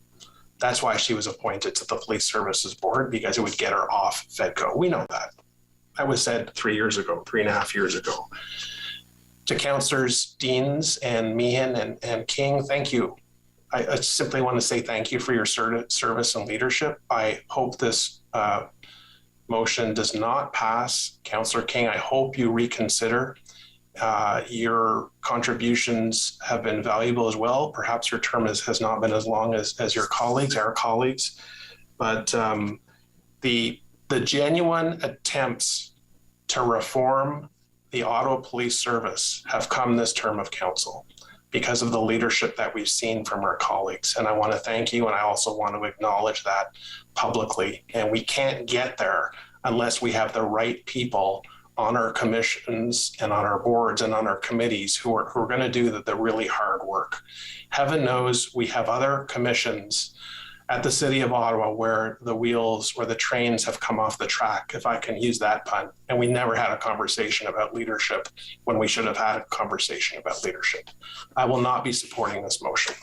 That's why she was appointed to the Police Services Board, because it would get her off FEDCO. We know that. That was said 3.5 years ago. To Councillors Deans and Meehan and King, thank you. I simply want to say thank you for your service and leadership. I hope this motion does not pass. Councillor King, I hope you reconsider. Your contributions have been valuable as well. Perhaps your term has not been as long as our colleagues, but the genuine attempts to reform the Ottawa Police Service have come this term of council because of the leadership that we've seen from our colleagues. And I want to thank you, and I also want to acknowledge that publicly. And we can't get there unless we have the right people on our commissions and on our boards and on our committees who are going to do the really hard work. Heaven knows we have other commissions at the City of Ottawa where the trains have come off the track, if I can use that pun, and we never had a conversation about leadership when we should have had a conversation about leadership. I will not be supporting this motion.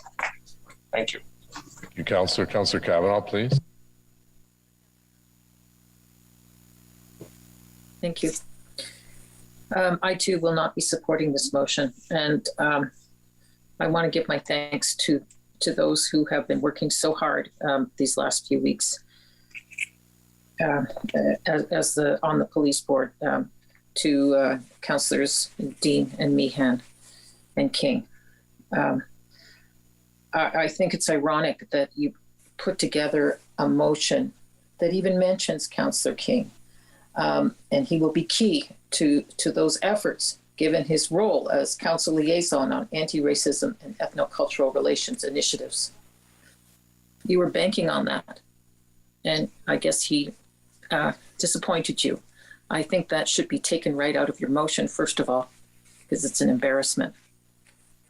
Thank you. Thank you, Councillor. Councillor Cavanaugh, please. Thank you. I too will not be supporting this motion, and I want to give my thanks to those who have been working so hard these last few weeks on the police board, to Councillors Dean and Meehan and King. I think it's ironic that you put together a motion that even mentions Councillor King, and he will be key to those efforts, given his role as council liaison on anti-racism and ethnocultural relations initiatives. You were banking on that, and I guess he disappointed you. I think that should be taken right out of your motion, first of all, because it's an embarrassment.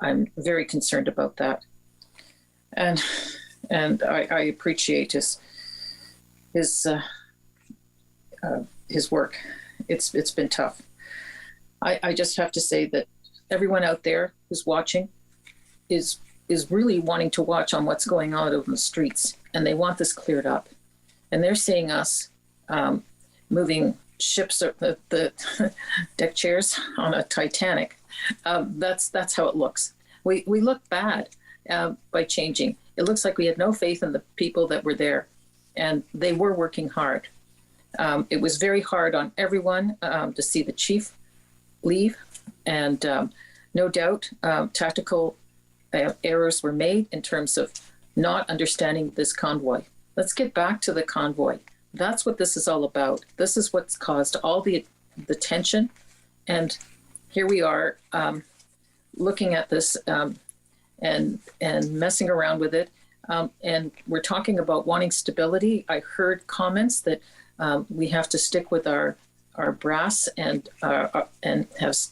I'm very concerned about that. And I appreciate his work. It's been tough. I just have to say that everyone out there who's watching is really wanting to watch on what's going on in the streets, and they want this cleared up. And they're seeing us moving ships, the deck chairs on a Titanic. That's how it looks. We look bad by changing. It looks like we had no faith in the people that were there, and they were working hard. It was very hard on everyone to see the chief leave, and no doubt tactical errors were made in terms of not understanding this convoy. Let's get back to the convoy. That's what this is all about. This is what's caused all the tension, and here we are looking at this and messing around with it, and we're talking about wanting stability. I heard comments that we have to stick with our brass and have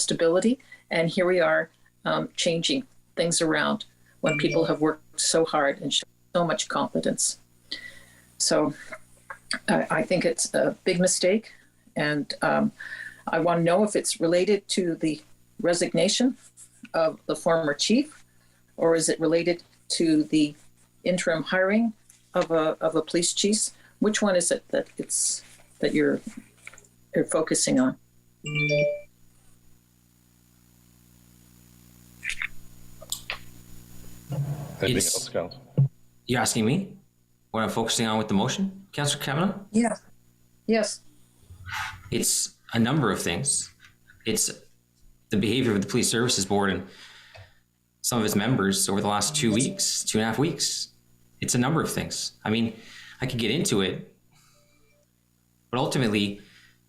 stability. And here we are changing things around when people have worked so hard and shown so much competence. So I think it's a big mistake. And I want to know if it's related to the resignation of the former chief, or is it related to the interim hiring of a police chief? Which one is it that you're focusing on? Anything else, Council? You're asking me? what I'm focusing on with the motion, Councillor Kavanaugh? Yes. Yes. It's a number of things. It's the behavior of the Police Services Board and some of its members over the last 2 weeks, 2.5 weeks. It's a number of things. I mean, I could get into it, but ultimately,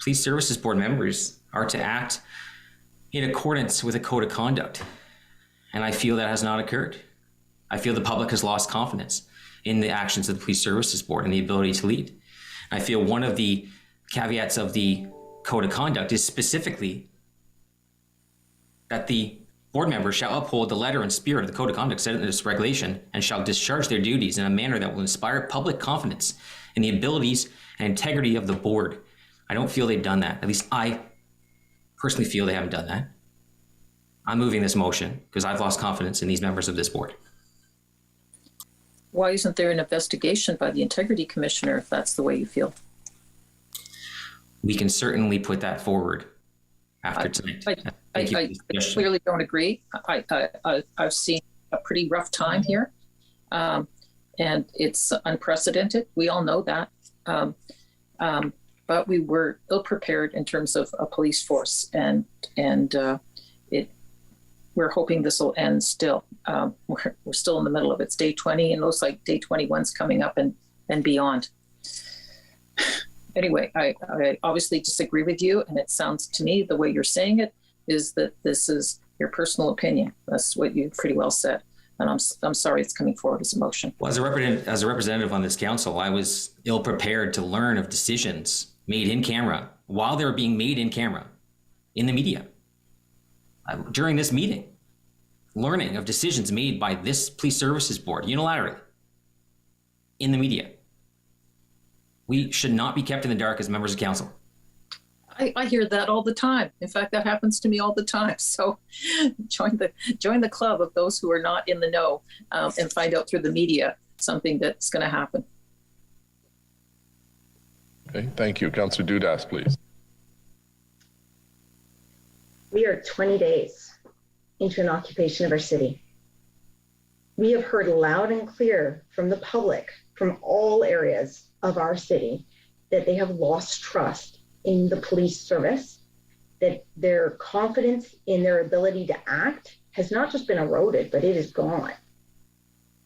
Police Services Board members are to act in accordance with a code of conduct. And I feel that has not occurred. I feel the public has lost confidence in the actions of the Police Services Board and the ability to lead. I feel one of the caveats of the code of conduct is specifically that the board members shall uphold the letter and spirit of the code of conduct set in this regulation and shall discharge their duties in a manner that will inspire public confidence in the abilities and integrity of the board. I don't feel they've done that. At least I personally feel they haven't done that. I'm moving this motion because I've lost confidence in these members of this board. Why isn't there an investigation by the Integrity Commissioner if that's the way you feel? We can certainly put that forward after tonight. I clearly don't agree. I've seen a pretty rough time here, and it's unprecedented. We all know that. But we were ill prepared in terms of a police force, and we're hoping this will end still. We're still in the middle of it. It's day 20, and it looks like day 21's coming up and beyond. Anyway, I obviously disagree with you, and it sounds to me the way you're saying it is that this is your personal opinion. That's what you pretty well said, and I'm sorry it's coming forward as a motion. Well, as a representative on this council, I was ill prepared to learn of decisions made in camera while they were being made in camera in the media. During this meeting, learning of decisions made by this Police Services Board unilaterally in the media. We should not be kept in the dark as members of council. I hear that all the time. In fact, that happens to me all the time. So join the club of those who are not in the know and find out through the media something that's going to happen. Okay, thank you. Councillor Dudas, please. We are 20 days into an occupation of our city. We have heard loud and clear from the public, from all areas of our city, that they have lost trust in the police service, that their confidence in their ability to act has not just been eroded, but it is gone.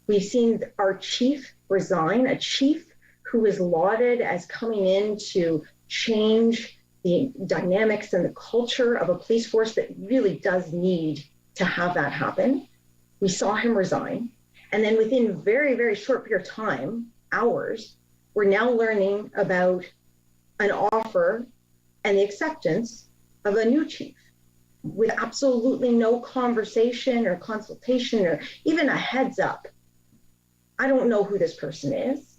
We've seen our chief resign, a chief who is lauded as coming in to change the dynamics and the culture of a police force that really does need to have that happen. We saw him resign. And then within a very, very short period of time, hours, we're now learning about an offer and the acceptance of a new chief with absolutely no conversation or consultation or even a heads up. I don't know who this person is.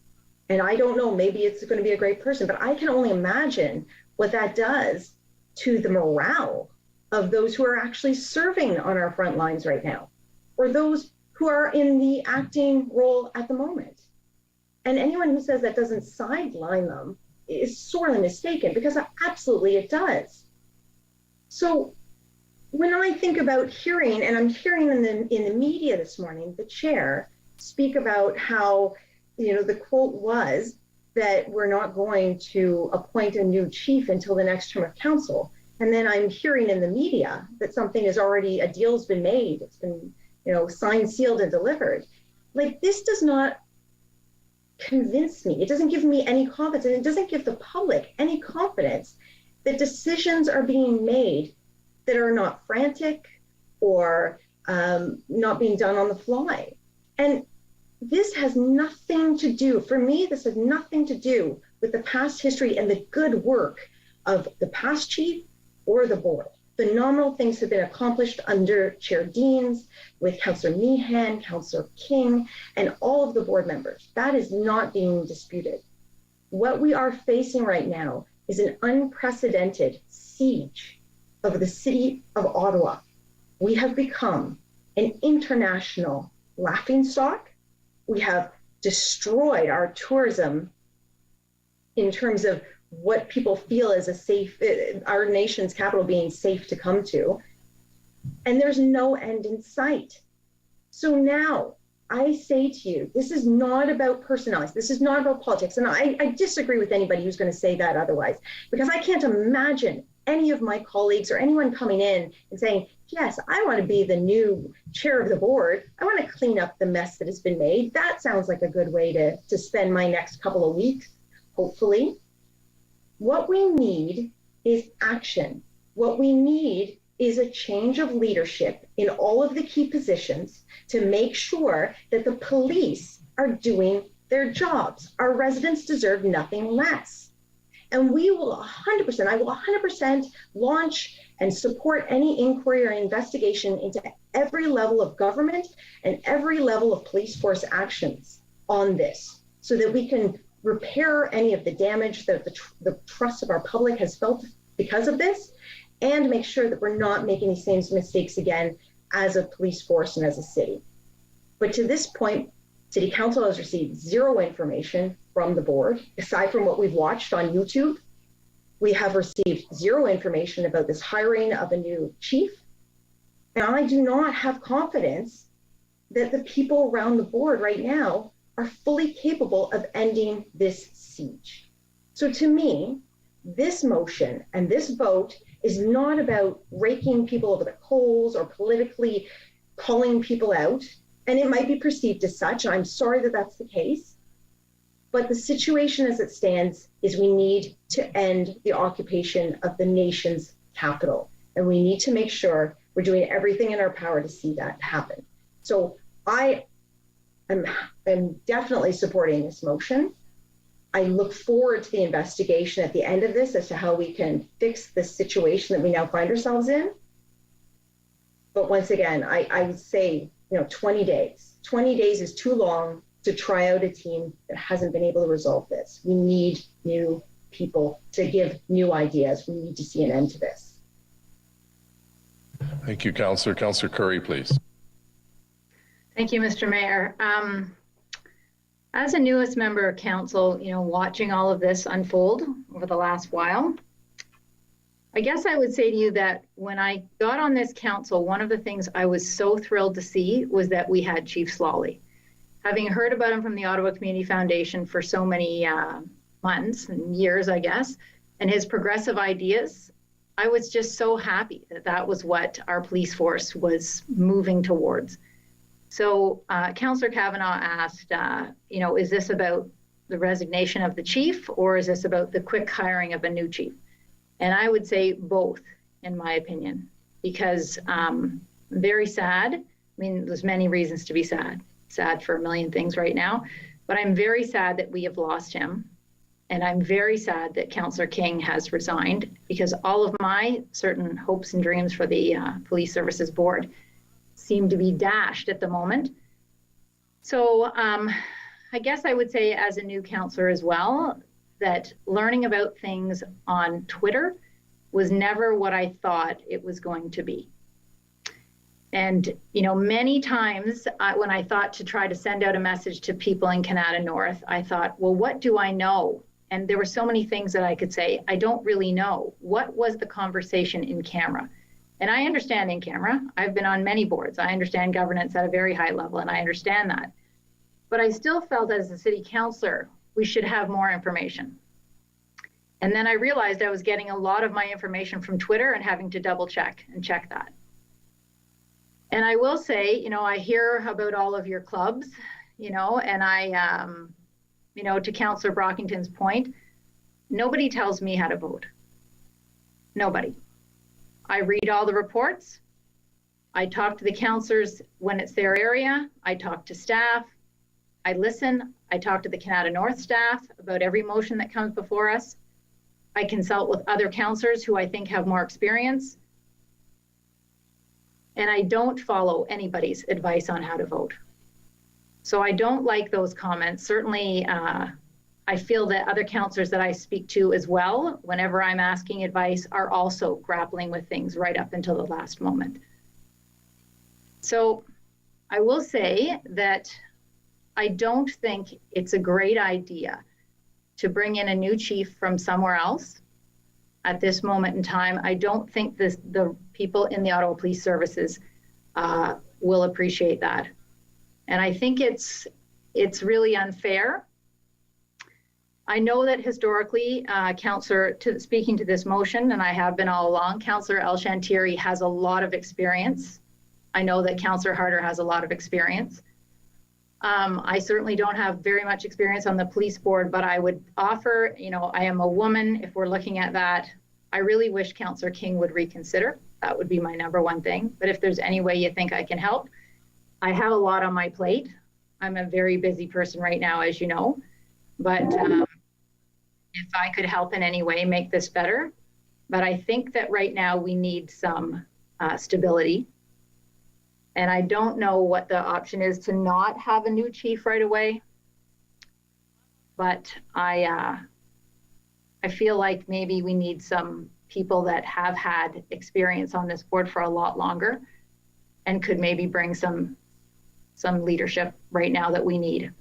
And I don't know, maybe it's going to be a great person, but I can only imagine what that does to the morale of those who are actually serving on our front lines right now, or those who are in the acting role at the moment. And anyone who says that doesn't sideline them is sorely mistaken, because absolutely it does. So when I think about hearing, and I'm hearing in the media this morning, the chair speak about how, the quote was that we're not going to appoint a new chief until the next term of council. And then I'm hearing in the media that something is already, a deal's been made, it's been, signed, sealed, and delivered. Like, this does not convince me. It doesn't give me any confidence, and it doesn't give the public any confidence that decisions are being made that are not frantic or not being done on the fly. And this has nothing to do, for me, this has nothing to do with the past history and the good work of the past chief or the board. Phenomenal things have been accomplished under Chair Deans, with Councillor Meehan, Councillor King, and all of the board members. That is not being disputed. What we are facing right now is an unprecedented siege of the city of Ottawa. We have become an international laughingstock. We have destroyed our tourism in terms of what people feel is a safe, our nation's capital being safe to come to. And there's no end in sight. So now I say to you, this is not about personalities. This is not about politics. And I disagree with anybody who's going to say that otherwise, because I can't imagine any of my colleagues or anyone coming in and saying, yes, I want to be the new chair of the board. I want to clean up the mess that has been made. That sounds like a good way to spend my next couple of weeks, hopefully. What we need is action. What we need is a change of leadership in all of the key positions to make sure that the police are doing their jobs. Our residents deserve nothing less. And we will 100%, I will 100% launch and support any inquiry or investigation into every level of government and every level of police force actions on this, so that we can repair any of the damage that the trust of our public has felt because of this, and make sure that we're not making these same mistakes again as a police force and as a city. But to this point, City Council has received zero information from the board, aside from what we've watched on YouTube. We have received zero information about this hiring of a new chief. And I do not have confidence that the people around the board right now are fully capable of ending this siege. So to me, this motion and this vote is not about raking people over the coals or politically calling people out. And it might be perceived as such, and I'm sorry that that's the case. But the situation as it stands is we need to end the occupation of the nation's capital. And we need to make sure we're doing everything in our power to see that happen. So I am definitely supporting this motion. I look forward to the investigation at the end of this as to how we can fix the situation that we now find ourselves in. But once again, I would say, 20 days. 20 days is too long to try out a team that hasn't been able to resolve this. We need new people to give new ideas. We need to see an end to this. Thank you, Councillor. Councillor Curry, please. Thank you, Mr. Mayor. As a newest member of council, watching all of this unfold over the last while, I guess I would say to you that when I got on this council, one of the things I was so thrilled to see was that we had Chief Slawley. Having heard about him from the Ottawa Community Foundation for so many months and years, I guess, and his progressive ideas, I was just so happy that that was what our police force was moving towards. So Councillor Kavanagh asked, is this about the resignation of the chief, or is this about the quick hiring of a new chief? And I would say both, in my opinion, because I'm very sad. I mean, there's many reasons to be sad for a million things right now, but I'm very sad that we have lost him. And I'm very sad that Councillor King has resigned, because all of my certain hopes and dreams for the Police Services Board seem to be dashed at the moment. So I guess I would say, as a new councillor as well, that learning about things on Twitter was never what I thought it was going to be. And, many times when I thought to try to send out a message to people in Canada North, I thought, well, what do I know? And there were so many things that I could say, I don't really know. What was the conversation in camera? And I understand in camera. I've been on many boards. I understand governance at a very high level, and I understand that. But I still felt, as a city councillor, we should have more information. And then I realized I was getting a lot of my information from Twitter and having to double check that. And I will say, I hear about all of your clubs, and I, to Councillor Brockington's point, nobody tells me how to vote. Nobody. I read all the reports. I talk to the councillors when it's their area. I talk to staff. I listen. I talk to the Canada North staff about every motion that comes before us. I consult with other councillors who I think have more experience. And I don't follow anybody's advice on how to vote. So I don't like those comments. Certainly, I feel that other councillors that I speak to as well, whenever I'm asking advice, are also grappling with things right up until the last moment. So I will say that I don't think it's a great idea to bring in a new chief from somewhere else at this moment in time. I don't think the people in the Ottawa Police Services will appreciate that. And I think it's really unfair. I know that historically, speaking to this motion, and I have been all along, Councillor El-Shantiri has a lot of experience. I know that Councillor Harder has a lot of experience. I certainly don't have very much experience on the police board, but I would offer, I am a woman. If we're looking at that, I really wish Councillor King would reconsider. That would be my number one thing. But if there's any way you think I can help, I have a lot on my plate. I'm a very busy person right now, as you know, but if I could help in any way make this better. But I think that right now we need some stability. And I don't know what the option is to not have a new chief right away. But I feel like maybe we need some people that have had experience on this board for a lot longer and could maybe bring some leadership right now that we need.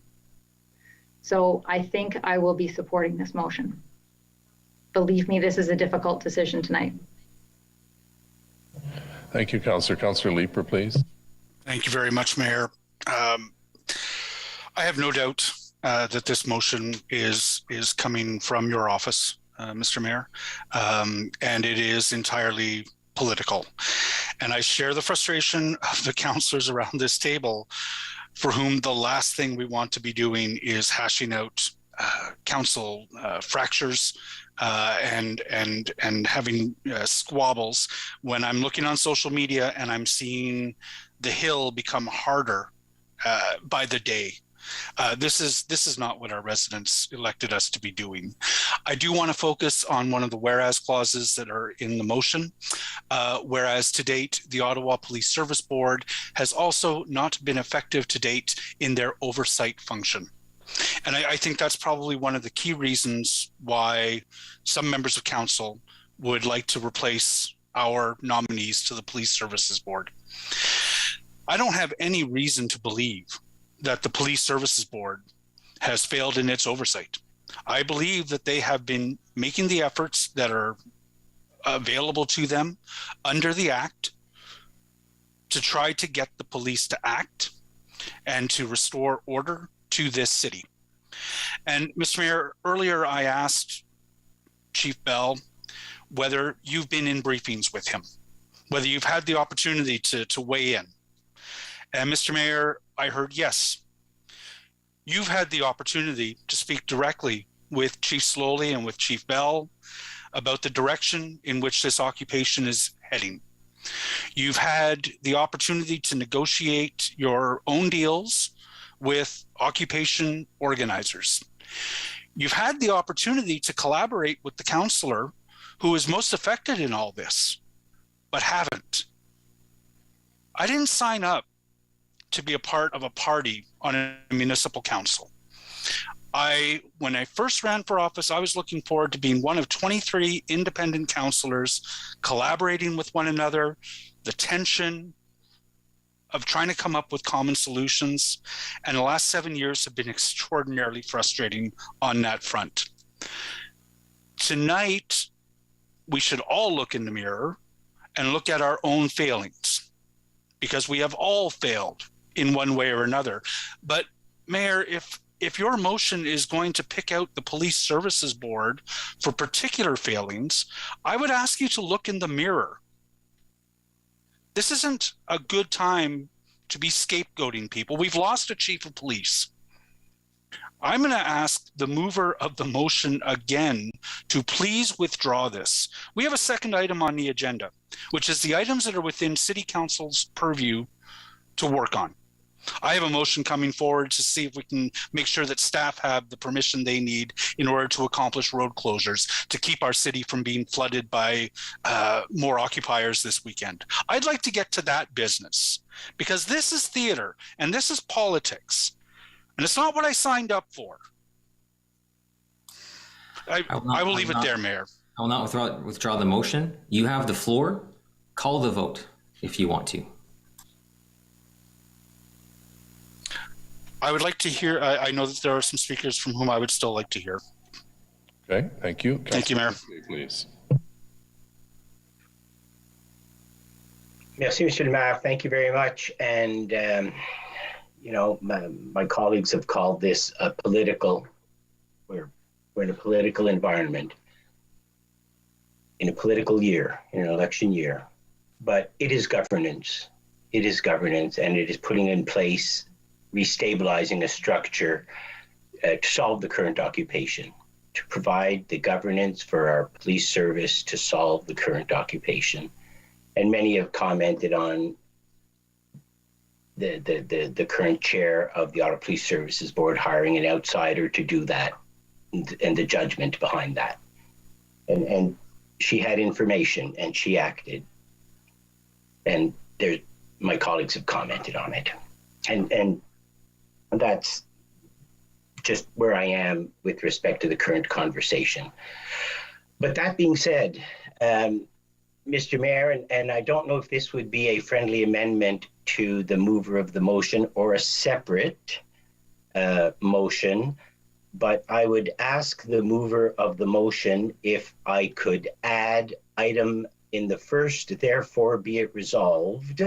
So I think I will be supporting this motion. Believe me, this is a difficult decision tonight. Thank you, Councillor. Councillor Leeper, please. Thank you very much, Mayor. I have no doubt that this motion is coming from your office, Mr. Mayor, and it is entirely political. And I share the frustration of the councillors around this table for whom the last thing we want to be doing is hashing out council fractures and having squabbles when I'm looking on social media and I'm seeing the hill become harder by the day. This is not what our residents elected us to be doing. I do want to focus on one of the whereas clauses that are in the motion. Whereas to date, the Ottawa Police Service Board has also not been effective to date in their oversight function. And I think that's probably one of the key reasons why some members of council would like to replace our nominees to the Police Services Board. I don't have any reason to believe that the Police Services Board has failed in its oversight. I believe that they have been making the efforts that are available to them under the Act to try to get the police to act and to restore order to this city. And Mr. Mayor, earlier I asked Chief Bell whether you've been in briefings with him, whether you've had the opportunity to weigh in. And Mr. Mayor, I heard yes. You've had the opportunity to speak directly with Chief Slowly and with Chief Bell about the direction in which this occupation is heading. You've had the opportunity to negotiate your own deals with occupation organizers. You've had the opportunity to collaborate with the councillor who is most affected in all this, but haven't. I didn't sign up to be a part of a party on a municipal council. When I first ran for office, I was looking forward to being one of 23 independent councillors collaborating with one another, the tension of trying to come up with common solutions. And the last 7 years have been extraordinarily frustrating on that front. Tonight, we should all look in the mirror and look at our own failings, because we have all failed in one way or another. But Mayor, if your motion is going to pick out the Police Services Board for particular failings, I would ask you to look in the mirror. This isn't a good time to be scapegoating people. We've lost a chief of police. I'm going to ask the mover of the motion again to please withdraw this. We have a second item on the agenda, which is the items that are within City Council's purview to work on. I have a motion coming forward to see if we can make sure that staff have the permission they need in order to accomplish road closures, to keep our city from being flooded by more occupiers this weekend. I'd like to get to that business, because this is theater and this is politics, and it's not what I signed up for. I will leave it there, Mayor. I will not withdraw the motion. You have the floor. Call the vote if you want to. I would like to hear, I know that there are some speakers from whom I would still like to hear. Okay, thank you. Thank you, Mayor. Please. Merci, Monsieur le Maire. Thank you very much. And you know, my colleagues have called this a political, we're in a political environment, in a political year, in an election year, but it is governance. It is governance, and it is putting in place, restabilizing a structure to solve the current occupation, to provide the governance for our police service to solve the current occupation. And many have commented on the current chair of the Ottawa Police Services Board hiring an outsider to do that, and the judgment behind that. And she had information and she acted. And my colleagues have commented on it. And that's just where I am with respect to the current conversation. But that being said, Mr. Mayor, and I don't know if this would be a friendly amendment to the mover of the motion or a separate motion, but I would ask the mover of the motion if I could add item in the first, therefore be it resolved,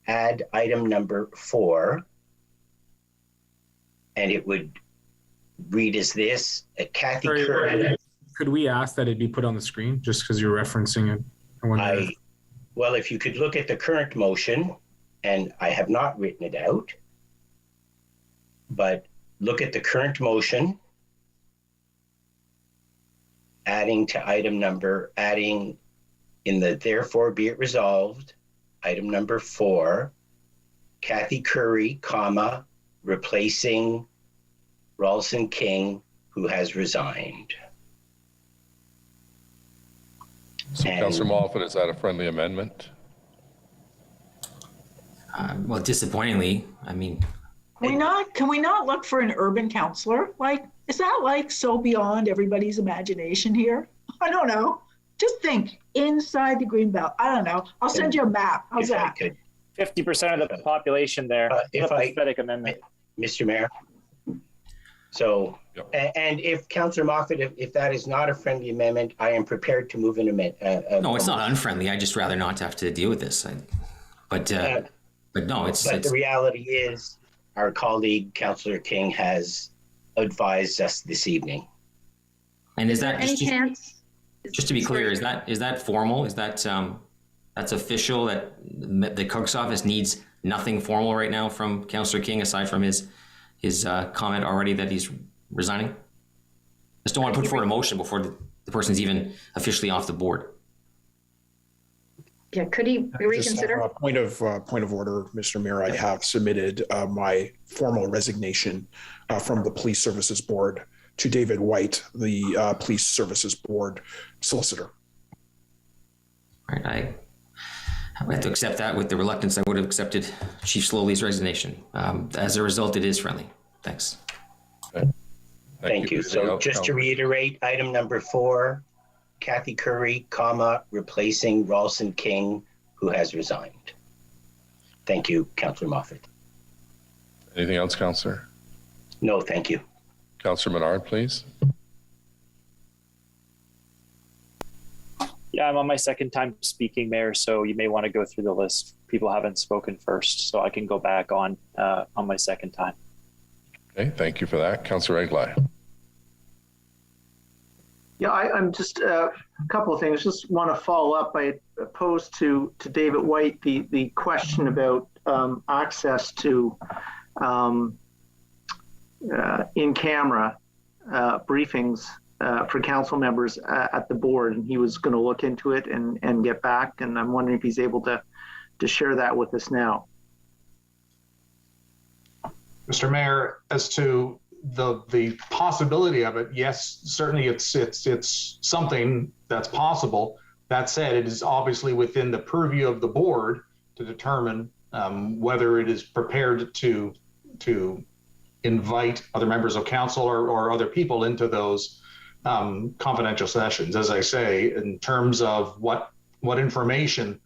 add item number 4, and it would read as this, Kathy Curran. Could we ask that it be put on the screen just because you're referencing it? Well, if you could look at the current motion, and I have not written it out, but look at the current motion, adding in the therefore be it resolved, item number 4, Kathy Curry, comma, replacing Ralston King, who has resigned. So, Councillor Moffat, is that a friendly amendment? Well, disappointingly, I mean. Can we not look for an urban councillor? Like, is that like so beyond everybody's imagination here? I don't know. Just think inside the Greenbelt. I don't know. I'll send you a map. How's that? 50% of the population there. Pathetic amendment. Mr. Mayor. So, and if Councillor Moffat, if that is not a friendly amendment, I am prepared to move an amendment. No, it's not unfriendly. I just rather not have to deal with this. But no, it's. But the reality is, our colleague Councillor King has advised us this evening. And is that any chance? Just to be clear, is that formal? Is that that's official? That the clerk's office needs nothing formal right now from Councillor King aside from his comment already that he's resigning? Just don't want to put forward a motion before the person's even officially off the board. Yeah, could he reconsider? Point of order, Mr. Mayor. I have submitted my formal resignation from the Police Services Board to David White, the Police Services Board solicitor. All right, I have to accept that with the reluctance I would have accepted Chief Slowly's resignation. As a result, it is friendly. Thanks. Okay. Thank you. So just to reiterate, item number 4, Kathy Curry, comma, replacing Ralston King, who has resigned. Thank you, Councillor Moffat. Anything else, Councillor? No, thank you. Councillor Menard, please. Yeah, I'm on my second time speaking, Mayor, so you may want to go through the list. People haven't spoken first, so I can go back on my second time. Okay, thank you for that. Councillor Eglai. Yeah, I'm just a couple of things. Just want to follow up. I posed to David White the question about access to in-camera briefings for council members at the board, and he was going to look into it and get back. And I'm wondering if he's able to share that with us now. Mr. Mayor, as to the possibility of it, yes, certainly it's something that's possible. That said, it is obviously within the purview of the board to determine whether it is prepared to invite other members of council or other people into those confidential sessions. As I say, in terms of what information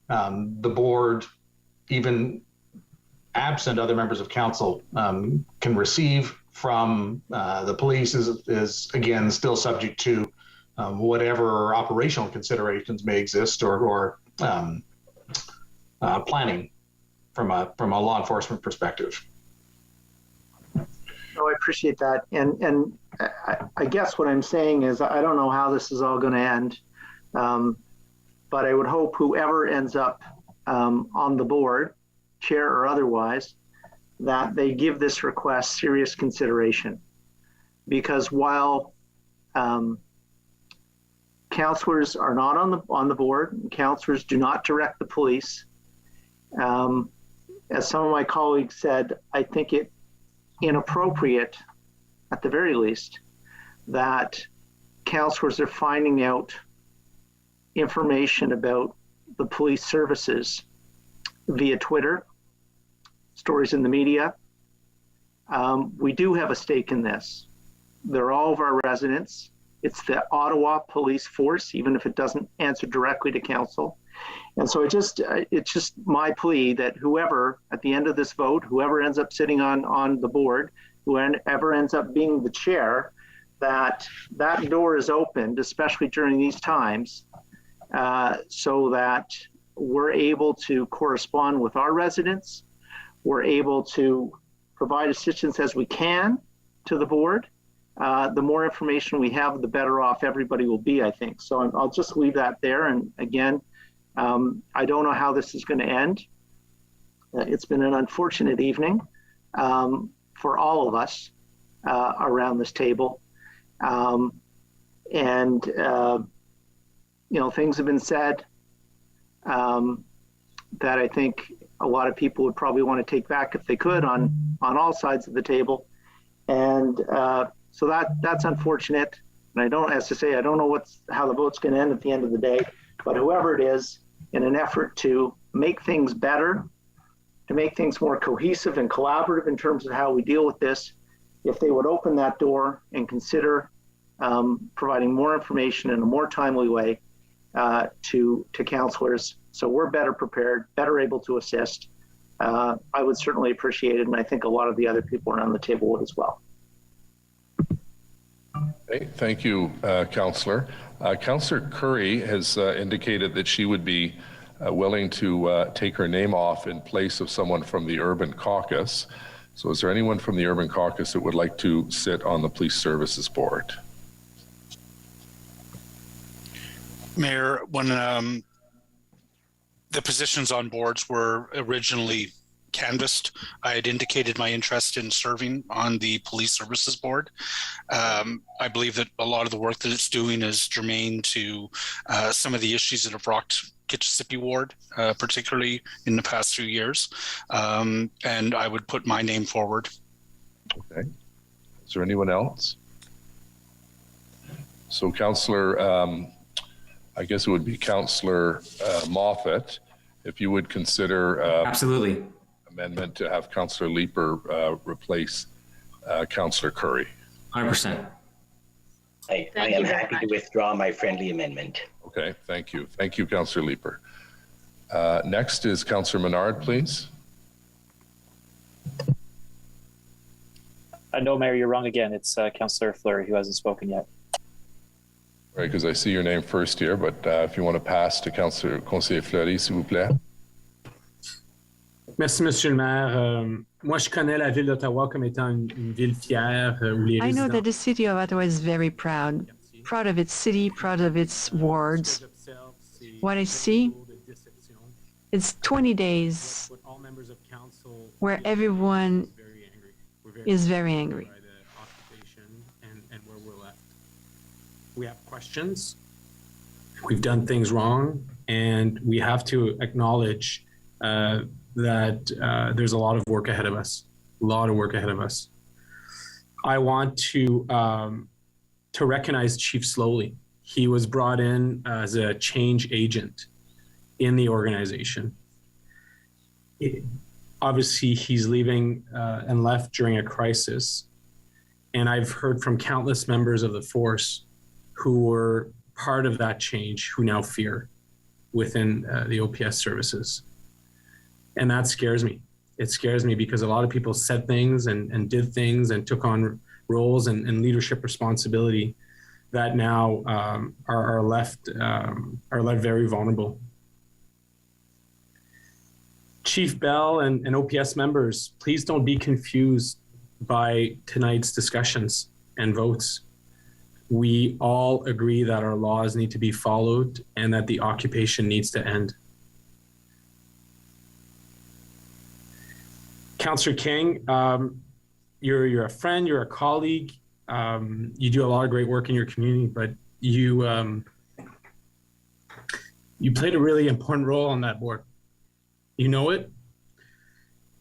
the board, even absent other members of council, can receive from the police is again still subject to whatever operational considerations may exist or planning from a law enforcement perspective. No, I appreciate that. And I guess what I'm saying is I don't know how this is all going to end, but I would hope whoever ends up on the board, chair or otherwise, that they give this request serious consideration. Because while counselors are not on the board, counselors do not direct the police, as some of my colleagues said, I think it inappropriate, at the very least, that counselors are finding out information about the police services via Twitter, stories in the media. We do have a stake in this. They're all of our residents. It's the Ottawa police force, even if it doesn't answer directly to council. And so it's just my plea that whoever, at the end of this vote, whoever ends up sitting on the board, whoever ends up being the chair, that door is opened, especially during these times, so that we're able to correspond with our residents. We're able to provide assistance as we can to the board. The more information we have, the better off everybody will be, I think. So I'll just leave that there. And again, I don't know how this is going to end. It's been an unfortunate evening for all of us around this table. And things have been said that I think a lot of people would probably want to take back if they could on all sides of the table. And so that's unfortunate. And I don't, as to say, I don't know how the vote's going to end at the end of the day, but whoever it is, in an effort to make things better, to make things more cohesive and collaborative in terms of how we deal with this, if they would open that door and consider providing more information in a more timely way to counselors, so we're better prepared, better able to assist, I would certainly appreciate it. And I think a lot of the other people around the table would as well. Okay, thank you, Councillor. Councillor Curry has indicated that she would be willing to take her name off in place of someone from the Urban Caucus. So is there anyone from the Urban Caucus that would like to sit on the Police Services Board? Mayor, when the positions on boards were originally canvassed, I had indicated my interest in serving on the Police Services Board. I believe that a lot of the work that it's doing is germane to some of the issues that have rocked Kitchissippi Ward, particularly in the past few years. And I would put my name forward. Okay. Is there anyone else? So Councillor, I guess it would be Councillor Moffat, if you would consider absolutely amendment to have Councillor Leeper replace Councillor Curry. 100%. I am happy to withdraw my friendly amendment. Okay, thank you. Thank you, Councillor Leeper. Next is Councillor Menard, please. No, Mayor, you're wrong again. It's Councillor Fleury who hasn't spoken yet. Right, because I see your name first here, but if you want to pass to Conseiller Fleury, s'il vous plaît. Merci, Monsieur le Maire. Moi, je connais la ville d'Ottawa comme étant une ville fière où les I know résidents... that the city of Ottawa is very proud of its city, proud of its wards. What I see, it's 20 days where everyone is very angry. And where we're left. We have questions. We've done things wrong, and we have to acknowledge that there's a lot of work ahead of us. I want to recognize Chief Slowly. He was brought in as a change agent in the organization. Obviously, he's leaving and left during a crisis. And I've heard from countless members of the force who were part of that change, who now fear within the OPS services. And that scares me. It scares me because a lot of people said things and did things and took on roles and leadership responsibility that now are left very vulnerable. Chief Bell and OPS members, please don't be confused by tonight's discussions and votes. We all agree that our laws need to be followed and that the occupation needs to end. Councillor King, you're a friend, you're a colleague. You do a lot of great work in your community, but you played a really important role on that board. You know it.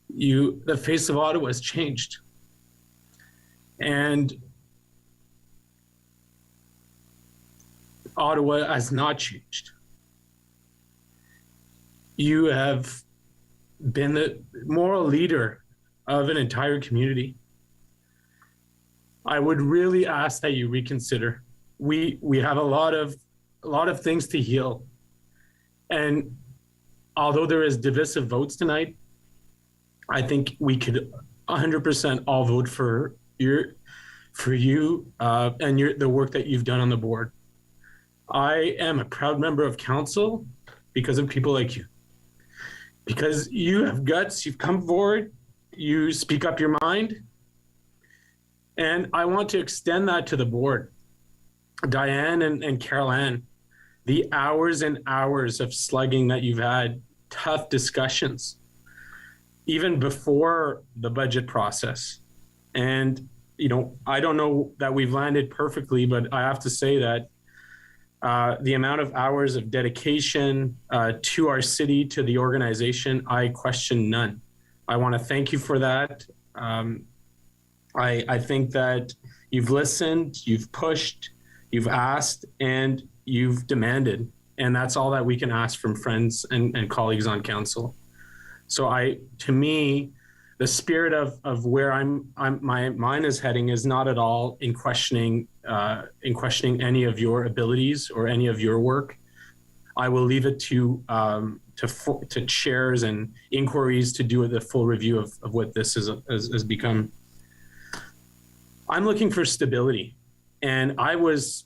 The face of Ottawa has changed. And Ottawa has not changed. You have been the moral leader of an entire community. I would really ask that you reconsider. We have a lot of things to heal. And although there is divisive votes tonight, I think we could 100% all vote for you and the work that you've done on the board. I am a proud member of council because of people like you. Because you have guts, you've come forward, you speak up your mind. And I want to extend that to the board. Diane and Carol Ann, the hours and hours of slugging that you've had, tough discussions, even before the budget process. And, I don't know that we've landed perfectly, but I have to say that the amount of hours of dedication to our city, to the organization, I question none. I want to thank you for that. I think that you've listened, you've pushed, you've asked, and you've demanded. And that's all that we can ask from friends and colleagues on council. So to me, the spirit of where my mind is heading is not at all in questioning any of your abilities or any of your work. I will leave it to chairs and inquiries to do the full review of what this has become. I'm looking for stability, and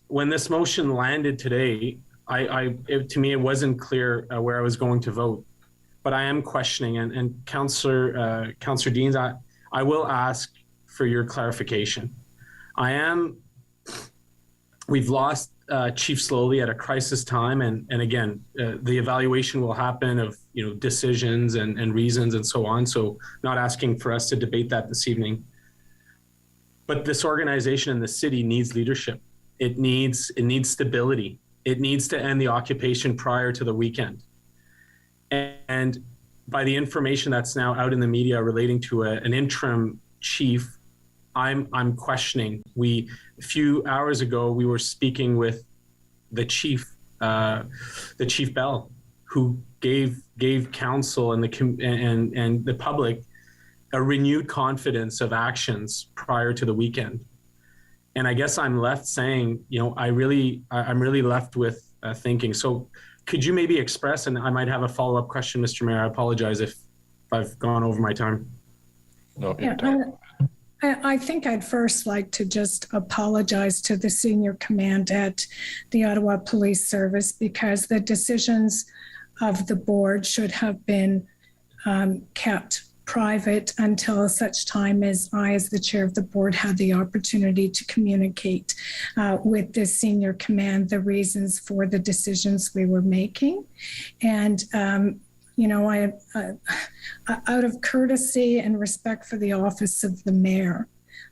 when this motion landed today, to me it wasn't clear where I was going to vote. But I am questioning, and Councillor Deans, I will ask for your clarification. We've lost Chief Slowly at a crisis time, and again, the evaluation will happen of decisions and reasons and so on. So not asking for us to debate that this evening. But this organization in the city needs leadership. It needs stability. It needs to end the occupation prior to the weekend. And by the information that's now out in the media relating to an interim chief, I'm questioning. A few hours ago, we were speaking with the Chief Bell, who gave council and the public a renewed confidence of actions prior to the weekend. And I guess I'm left saying, I'm really left with thinking. So could you maybe express, and I might have a follow-up question, Mr. Mayor, I apologize if I've gone over my time. No, I think I'd first like to just apologize to the senior command at the Ottawa Police Service, because the decisions of the board should have been kept private until such time as I, as the chair of the board, had the opportunity to communicate with the senior command the reasons for the decisions we were making. And I out of courtesy and respect for the office of the mayor,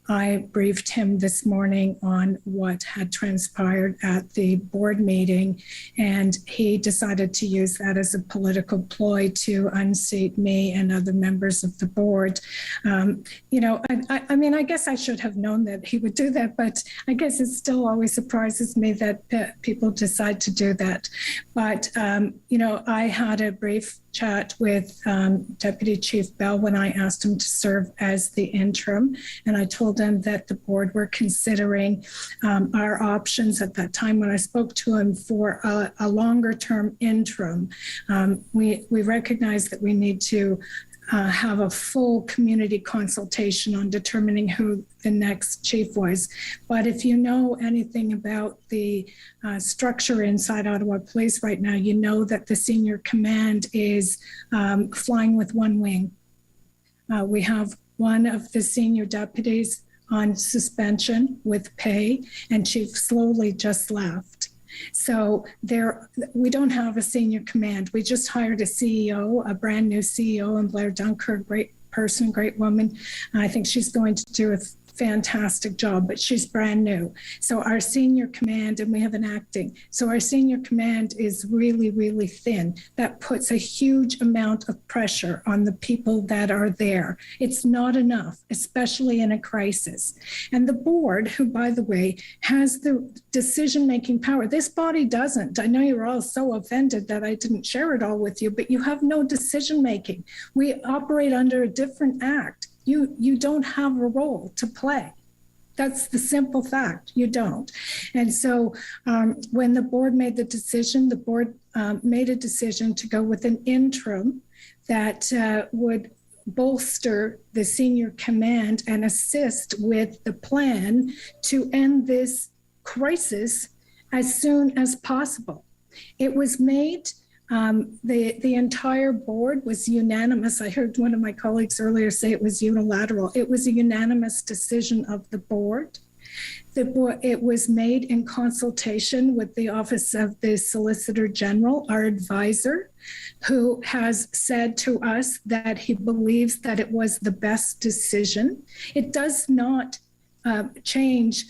I briefed him this morning on what had transpired at the board meeting, and he decided to use that as a political ploy to unseat me and other members of the board. I guess I should have known that he would do that, but I guess it still always surprises me that people decide to do that. But, I had a brief chat with Deputy Chief Bell when I asked him to serve as the interim, and I told him that the board were considering our options at that time when I spoke to him for a longer term interim. We recognize that we need to have a full community consultation on determining who the next chief was. But if you know anything about the structure inside Ottawa Police right now, you know that the senior command is flying with one wing. We have one of the senior deputies on suspension with pay, and Chief Slowly just left. So we don't have a senior command. We just hired a CEO, a brand new CEO, and Blair Dunker, great person, great woman. I think she's going to do a fantastic job, but she's brand new. So our senior command, and we have an acting, so our senior command is really, really thin. That puts a huge amount of pressure on the people that are there. It's not enough, especially in a crisis. And the board, who, by the way, has the decision-making power. This body doesn't. I know you're all so offended that I didn't share it all with you, but you have no decision-making. We operate under a different act. You don't have a role to play. That's the simple fact. You don't. And so when the board made the decision, the board made a decision to go with an interim that would bolster the senior command and assist with the plan to end this crisis as soon as possible. It was made the entire board was unanimous. I heard one of my colleagues earlier say it was unilateral. It was a unanimous decision of the board. It was made in consultation with the Office of the Solicitor General, our advisor, who has said to us that he believes that it was the best decision. It does not change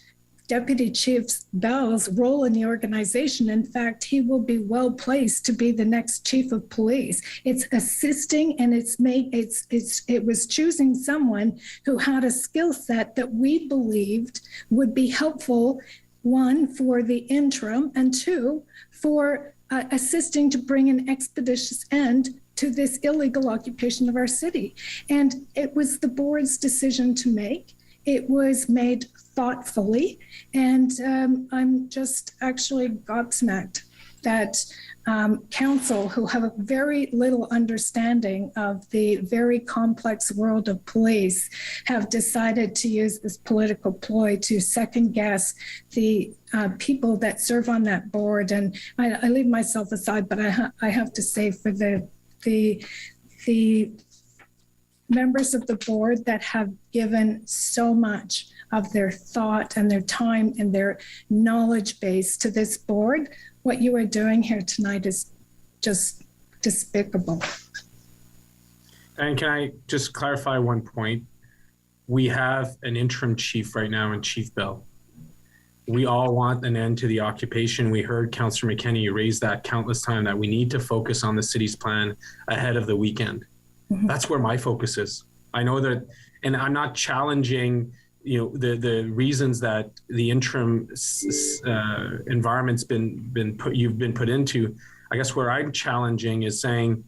Deputy Chief Bell's role in the organization. In fact, he will be well placed to be the next chief of police. It's assisting, and it was choosing someone who had a skill set that we believed would be helpful, one, for the interim, and two, for assisting to bring an expeditious end to this illegal occupation of our city. And it was the board's decision to make. It was made thoughtfully, and I'm just actually gobsmacked that council, who have very little understanding of the very complex world of police, have decided to use this political ploy to second guess the people that serve on that board. And I leave myself aside, but I have to say, for the members of the board that have given so much of their thought and their time and their knowledge base to this board, what you are doing here tonight is just despicable. And can I just clarify one point? We have an interim chief right now in Chief Bell. We all want an end to the occupation. We heard Councillor McKenney raise that countless times, that we need to focus on the city's plan ahead of the weekend. Mm-hmm. That's where my focus is. I know that, and I'm not challenging, the reasons that the interim environment's you've been put into. I guess where I'm challenging is saying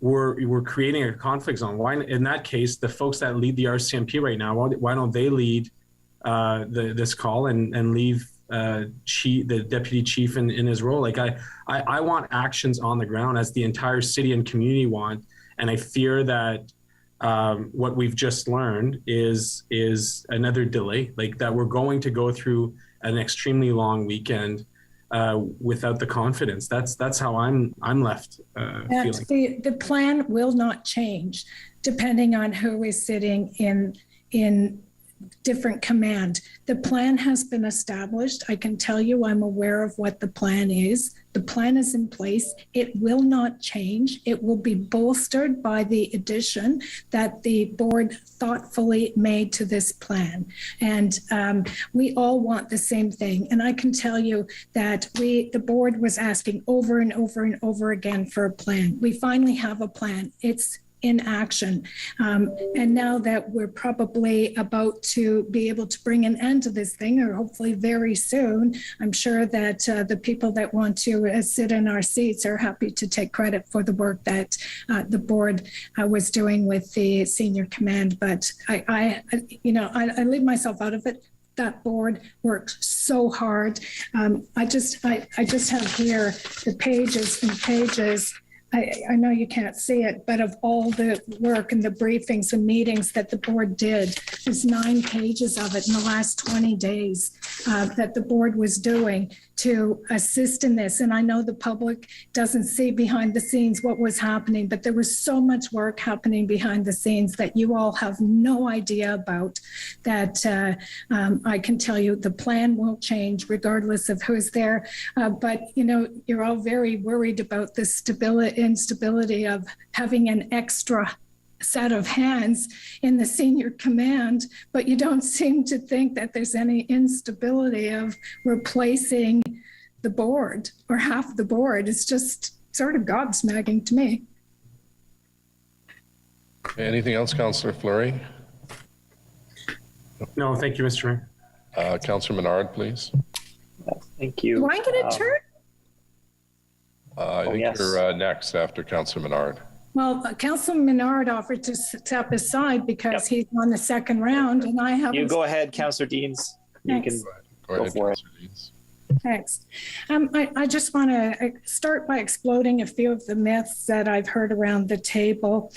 we're creating a conflict zone. Why, in that case, the folks that lead the RCMP right now, why don't they lead this call and leave the deputy chief in his role? Like I want actions on the ground, as the entire city and community want. And I fear that what we've just learned is another delay, like that we're going to go through an extremely long weekend without the confidence. That's how I'm left feeling. The plan will not change depending on who is sitting in different command. The plan has been established. I can tell you, I'm aware of what the plan is. The plan is in place. It will not change. It will be bolstered by the addition that the board thoughtfully made to this plan. And we all want the same thing. And I can tell you that the board was asking over and over and over again for a plan. We finally have a plan. It's in action. And now that we're probably about to be able to bring an end to this thing, or hopefully very soon, I'm sure that the people that want to sit in our seats are happy to take credit for the work that the board was doing with the senior command. But I leave myself out of it. That board worked so hard. I just have here the pages and pages I know you can't see it, but of all the work and the briefings and meetings that the board did, there's 9 pages of it in the last 20 days that the board was doing to assist in this. And I know the public doesn't see behind the scenes what was happening, but there was so much work happening behind the scenes that you all have no idea about, that I can tell you the plan will change regardless of who's there. But, you know, you're all very worried about the instability of having an extra set of hands in the senior command, but you don't seem to think that there's any instability of replacing the board or half the board. It's just sort of gobsmacking to me. Anything else, Councillor Fleury? No, thank you, Mr. Mayor. Councillor Menard, please. Thank you. Do I get a turn? I think yes. you're next after Councillor Menard. Well, Councilman Menard offered to step aside because he's on the second round, and I haven't. You go ahead, Councillor Deans. You Thanks. can go for it. Thanks. I just want to start by exploding a few of the myths that I've heard around the table.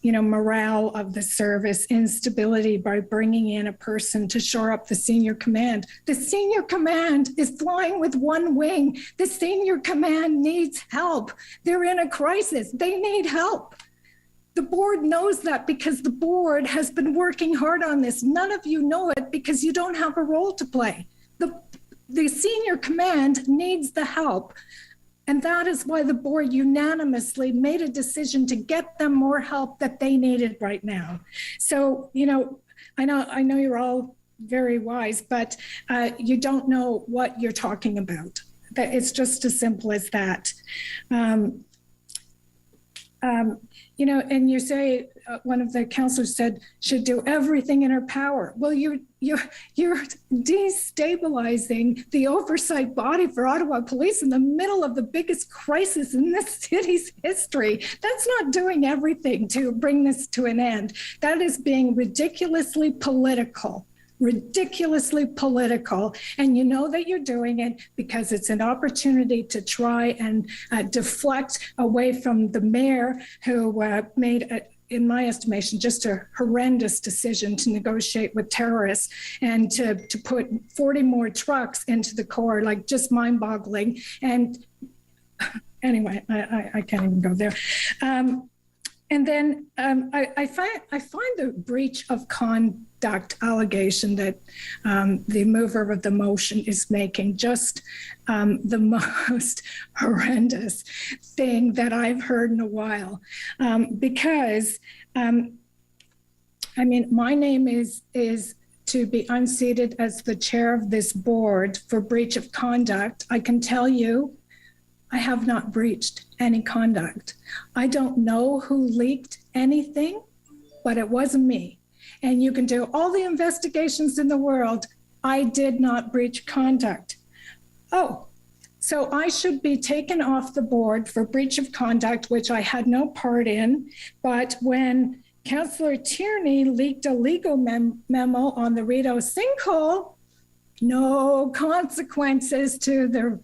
You know, morale of the service, instability by bringing in a person to shore up the senior command. The senior command is flying with one wing. The senior command needs help. They're in a crisis. They need help. The board knows that because the board has been working hard on this. None of you know it because you don't have a role to play. The senior command needs the help. And that is why the board unanimously made a decision to get them more help that they needed right now. So, you know I know you're all very wise, but you don't know what you're talking about. It's just as simple as that. You know, and you say one of the councillors said should do everything in her power. Well, you're destabilizing the oversight body for Ottawa Police in the middle of the biggest crisis in this city's history. That's not doing everything to bring this to an end. That is being ridiculously political. And you know that you're doing it because it's an opportunity to try and deflect away from the mayor who made in my estimation, just a horrendous decision to negotiate with terrorists and to put 40 more trucks into the Corps, like just mind-boggling. And anyway, I can't even go there. And then I find the breach of conduct allegation that the mover of the motion is making just the most horrendous thing that I've heard in a while. Because, I mean, my name is to be unseated as the chair of this board for breach of conduct. I can tell you, I have not breached any conduct. I don't know who leaked anything, but it wasn't me. And you can do all the investigations in the world. I did not breach conduct. Oh, so I should be taken off the board for breach of conduct, which I had no part in. But when Councillor Tierney leaked a legal memo on the Rideau sinkhole, no consequences to the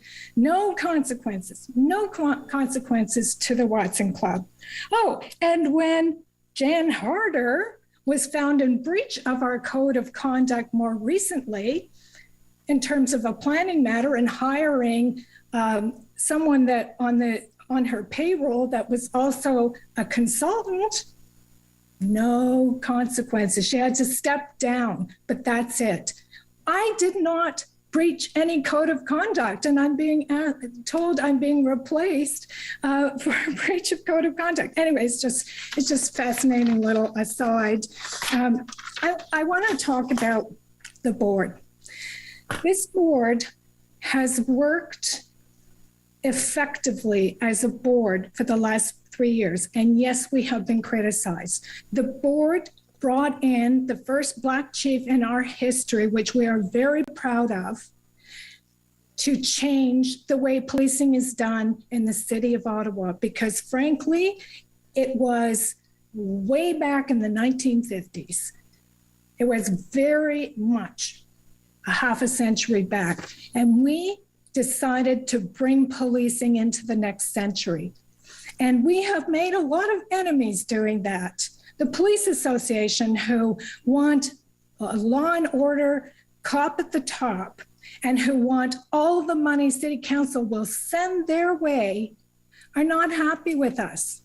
Watson Club. Oh, and when Jan Harder was found in breach of our code of conduct more recently, in terms of a planning matter and hiring someone that on her payroll that was also a consultant, no consequences. She had to step down, but that's it. I did not breach any code of conduct, and I'm being told I'm being replaced for a breach of code of conduct. Anyway, it's just fascinating little aside. I want to talk about the board. This board has worked effectively as a board for the last 3 years, and yes, we have been criticized. The board brought in the first Black chief in our history, which we are very proud of, to change the way policing is done in the city of Ottawa, because frankly, it was way back in the 1950s. It was very much a half a century back. And we decided to bring policing into the next century. And we have made a lot of enemies doing that. The Police Association, who want a law and order cop at the top and who want all the money City Council will send their way, are not happy with us.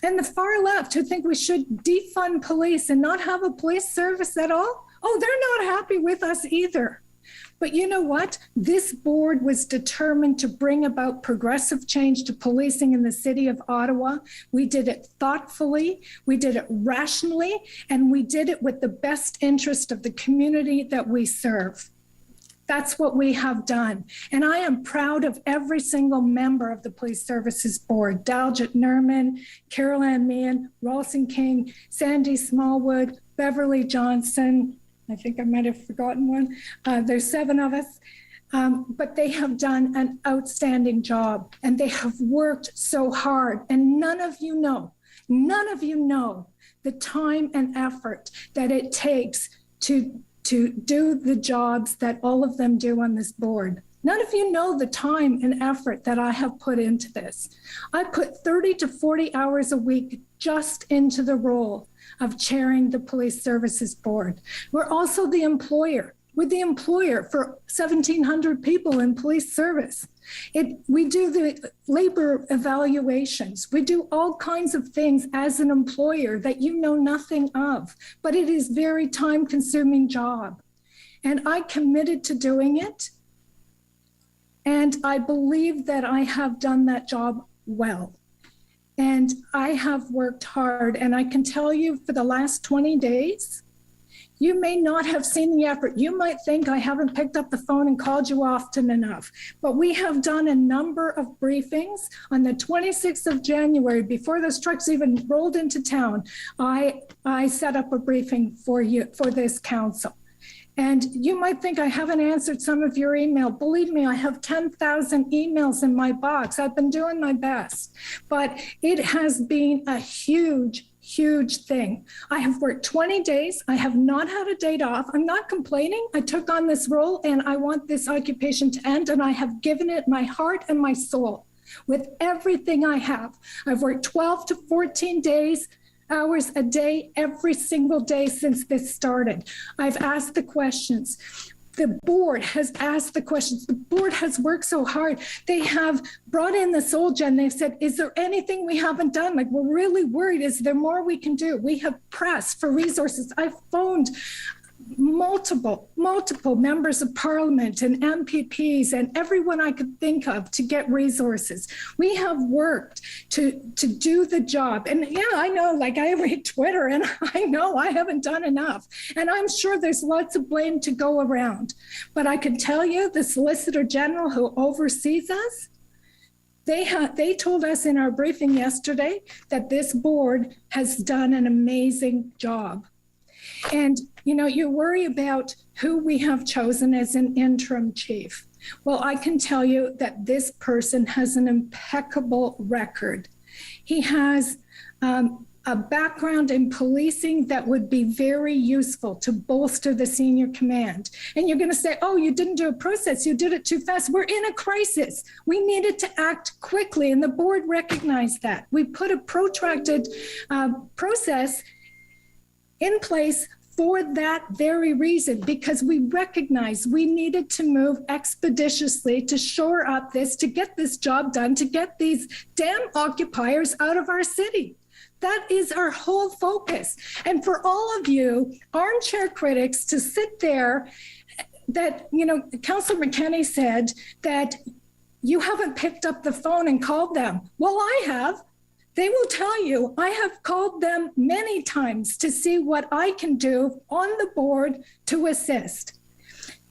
And the far left, who think we should defund police and not have a police service at all, oh, they're not happy with us either. But you know what? This board was determined to bring about progressive change to policing in the city of Ottawa. We did it thoughtfully, we did it rationally, and we did it with the best interest of the community that we serve. That's what we have done. And I am proud of every single member of the Police Services Board, Daljit Nerman, Carol Ann Meehan, Ralston King, Sandy Smallwood, Beverly Johnson. I think I might have forgotten one. There's 7 of us, but they have done an outstanding job and they have worked so hard. And none of you know the time and effort that it takes to do the jobs that all of them do on this board. None of you know the time and effort that I have put into this. I put 30 to 40 hours a week just into the role of chairing the Police Services Board. We're also the employer. We're the employer for 1,700 people in police service. We do the labor evaluations. We do all kinds of things as an employer that you know nothing of, but it is very time-consuming job. And I committed to doing it. And I believe that I have done that job well. And I have worked hard. And I can tell you for the last 20 days, you may not have seen the effort. You might think I haven't picked up the phone and called you often enough, but we have done a number of briefings. On the 26th of January, before those trucks even rolled into town, I set up a briefing for you, for this council. And you might think I haven't answered some of your email. Believe me, I have 10,000 emails in my box. I've been doing my best, but it has been a huge thing. I have worked 20 days. I have not had a day off. I'm not complaining. I took on this role and I want this occupation to end, and I have given it my heart and my soul with everything I have. I've worked 12 to 14 hours a day, every single day since this started. I've asked the questions. The board has asked the questions. The board has worked so hard. They have brought in the soldier and they've said, is there anything we haven't done? Like, we're really worried. Is there more we can do? We have pressed for resources. I've phoned multiple members of parliament and MPPs and everyone I could think of to get resources. We have worked to do the job. And yeah, I know, like, I read Twitter and I know I haven't done enough. And I'm sure there's lots of blame to go around. But I can tell you, the Solicitor General who oversees us, they told us in our briefing yesterday that this board has done an amazing job. And, you know, you worry about who we have chosen as an interim chief. Well, I can tell you that this person has an impeccable record. He has a background in policing that would be very useful to bolster the senior command. And you're going to say, oh, you didn't do a process. You did it too fast. We're in a crisis. We needed to act quickly, and the board recognized that. We put a protracted process in place for that very reason, because we recognized we needed to move expeditiously to shore up this, to get this job done, to get these damn occupiers out of our city. That is our whole focus. And for all of you armchair critics to sit there, that, you know, Councillor McKenney said that you haven't picked up the phone and called them. Well, I have. They will tell you, I have called them many times to see what I can do on the board to assist.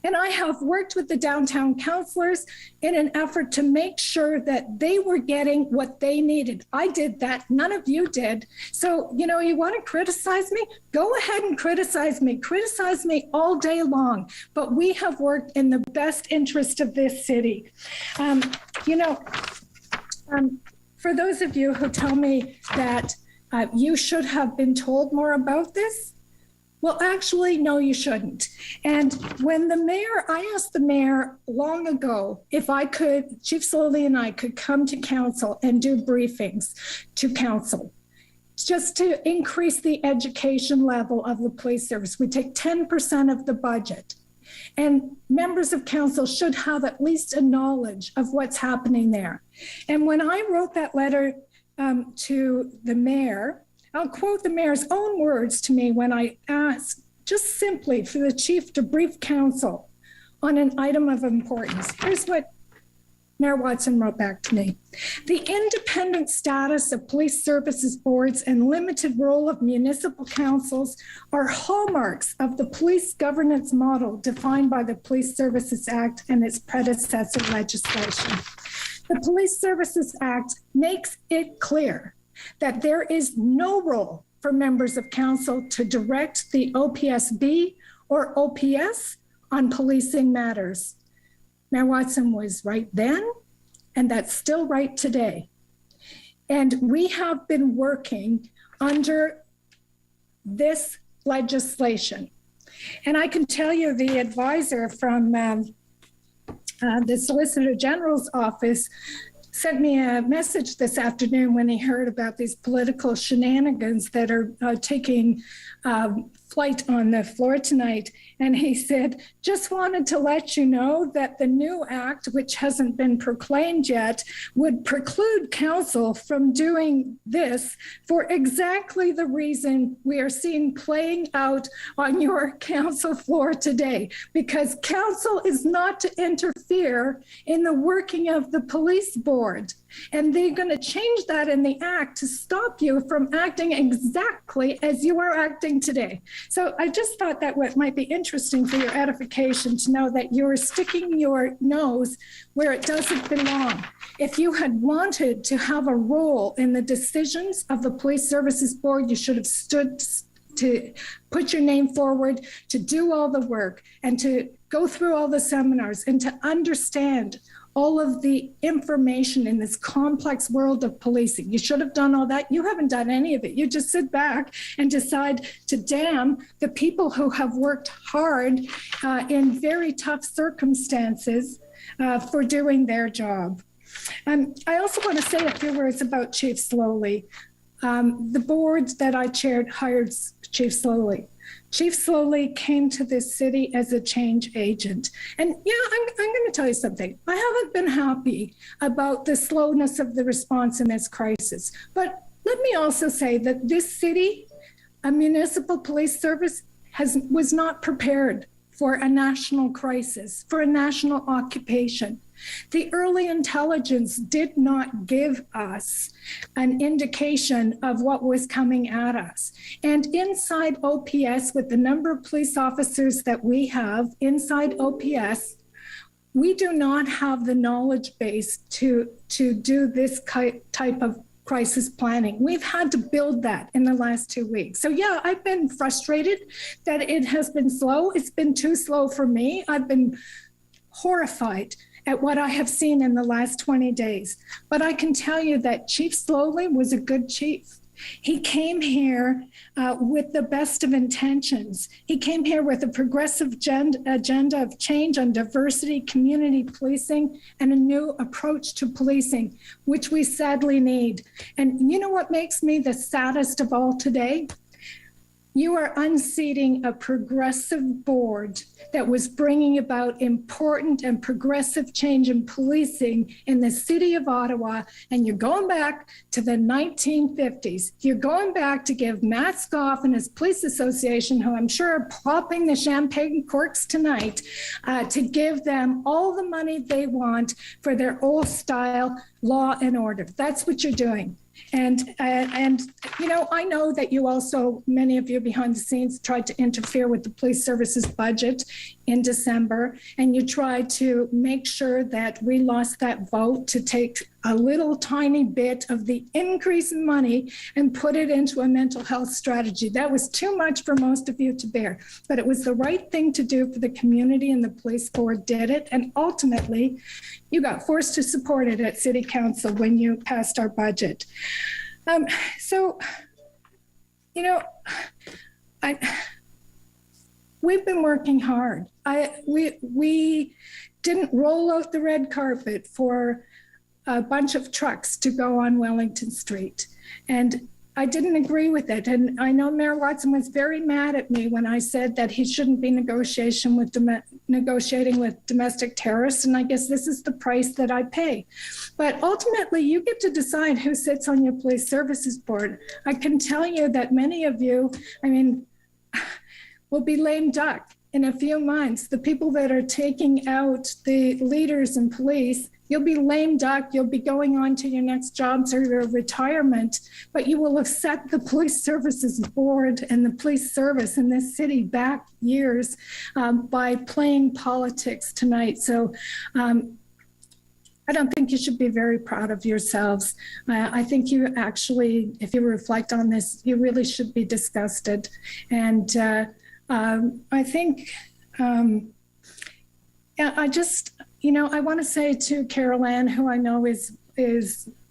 And I have worked with the downtown councillors in an effort to make sure that they were getting what they needed. I did that. None of you did. So, you know, you want to criticize me? Go ahead and criticize me. Criticize me all day long. But we have worked in the best interest of this city. For those of you who tell me that you should have been told more about this, Well, actually, no, you shouldn't. And when I asked the mayor long ago if Chief Slowly and I could come to council and do briefings to council, just to increase the education level of the police service. We take 10% of the budget. And members of council should have at least a knowledge of what's happening there. And when I wrote that letter to the mayor, I'll quote the mayor's own words to me when I asked just simply for the chief to brief council on an item of importance. Here's what Mayor Watson wrote back to me. The independent status of police services boards and limited role of municipal councils are hallmarks of the police governance model defined by the Police Services Act and its predecessor legislation. The Police Services Act makes it clear that there is no role for members of council to direct the OPSB or OPS on policing matters. Mayor Watson was right then, and that's still right today. And we have been working under this legislation. And I can tell you the advisor from the Solicitor General's office sent me a message this afternoon when he heard about these political shenanigans that are taking flight on the floor tonight. And he said, just wanted to let you know that the new act, which hasn't been proclaimed yet, would preclude council from doing this for exactly the reason we are seeing playing out on your council floor today, because council is not to interfere in the working of the police board. And they're going to change that in the act to stop you from acting exactly as you are acting today. So I just thought that what might be interesting for your edification to know that you're sticking your nose where it doesn't belong. If you had wanted to have a role in the decisions of the Police Services Board, you should have stood to put your name forward, to do all the work, and to go through all the seminars, and to understand all of the information in this complex world of policing. You should have done all that. You haven't done any of it. You just sit back and decide to damn the people who have worked hard in very tough circumstances for doing their job. I also want to say a few words about Chief Slowly. The board that I chaired hired Chief Slowly. Chief Slowly came to this city as a change agent. And yeah, I'm going to tell you something. I haven't been happy about the slowness of the response in this crisis. But let me also say that this city, a municipal police service, was not prepared for a national crisis, for a national occupation. The early intelligence did not give us an indication of what was coming at us. And inside OPS, with the number of police officers that we have inside OPS, we do not have the knowledge base to do this type of crisis planning. We've had to build that in the last 2 weeks. So yeah, I've been frustrated that it has been slow. It's been too slow for me. I've been horrified at what I have seen in the last 20 days. But I can tell you that Chief Slowly was a good chief. He came here with the best of intentions. He came here with a progressive agenda of change on diversity, community policing, and a new approach to policing, which we sadly need. And you know what makes me the saddest of all today? You are unseating a progressive board that was bringing about important and progressive change in policing in the city of Ottawa, and you're going back to the 1950s. You're going back to give Matt Scoff and his police association, who I'm sure are popping the champagne corks tonight, to give them all the money they want for their old style law and order. That's what you're doing. And you know, I know that you also, many of you behind the scenes, tried to interfere with the police services budget in December, and you tried to make sure that we lost that vote to take a little tiny bit of the increase in money and put it into a mental health strategy. That was too much for most of you to bear, but it was the right thing to do for the community, and the police board did it. And ultimately, you got forced to support it at City Council when you passed our budget. So, you know, we've been working hard. We didn't roll out the red carpet for a bunch of trucks to go on Wellington Street. And I didn't agree with it. And I know Mayor Watson was very mad at me when I said that he shouldn't be negotiating with domestic terrorists. And I guess this is the price that I pay. But ultimately, you get to decide who sits on your police services board. I can tell you that many of you, will be lame duck in a few months. The people that are taking out the leaders in police, you'll be lame duck, you'll be going on to your next jobs or your retirement, but you will have set the police services board and the police service in this city back years by playing politics tonight. So I don't think you should be very proud of yourselves. I think you actually, if you reflect on this, you really should be disgusted. And I think, I want to say to Carol Ann, who I know is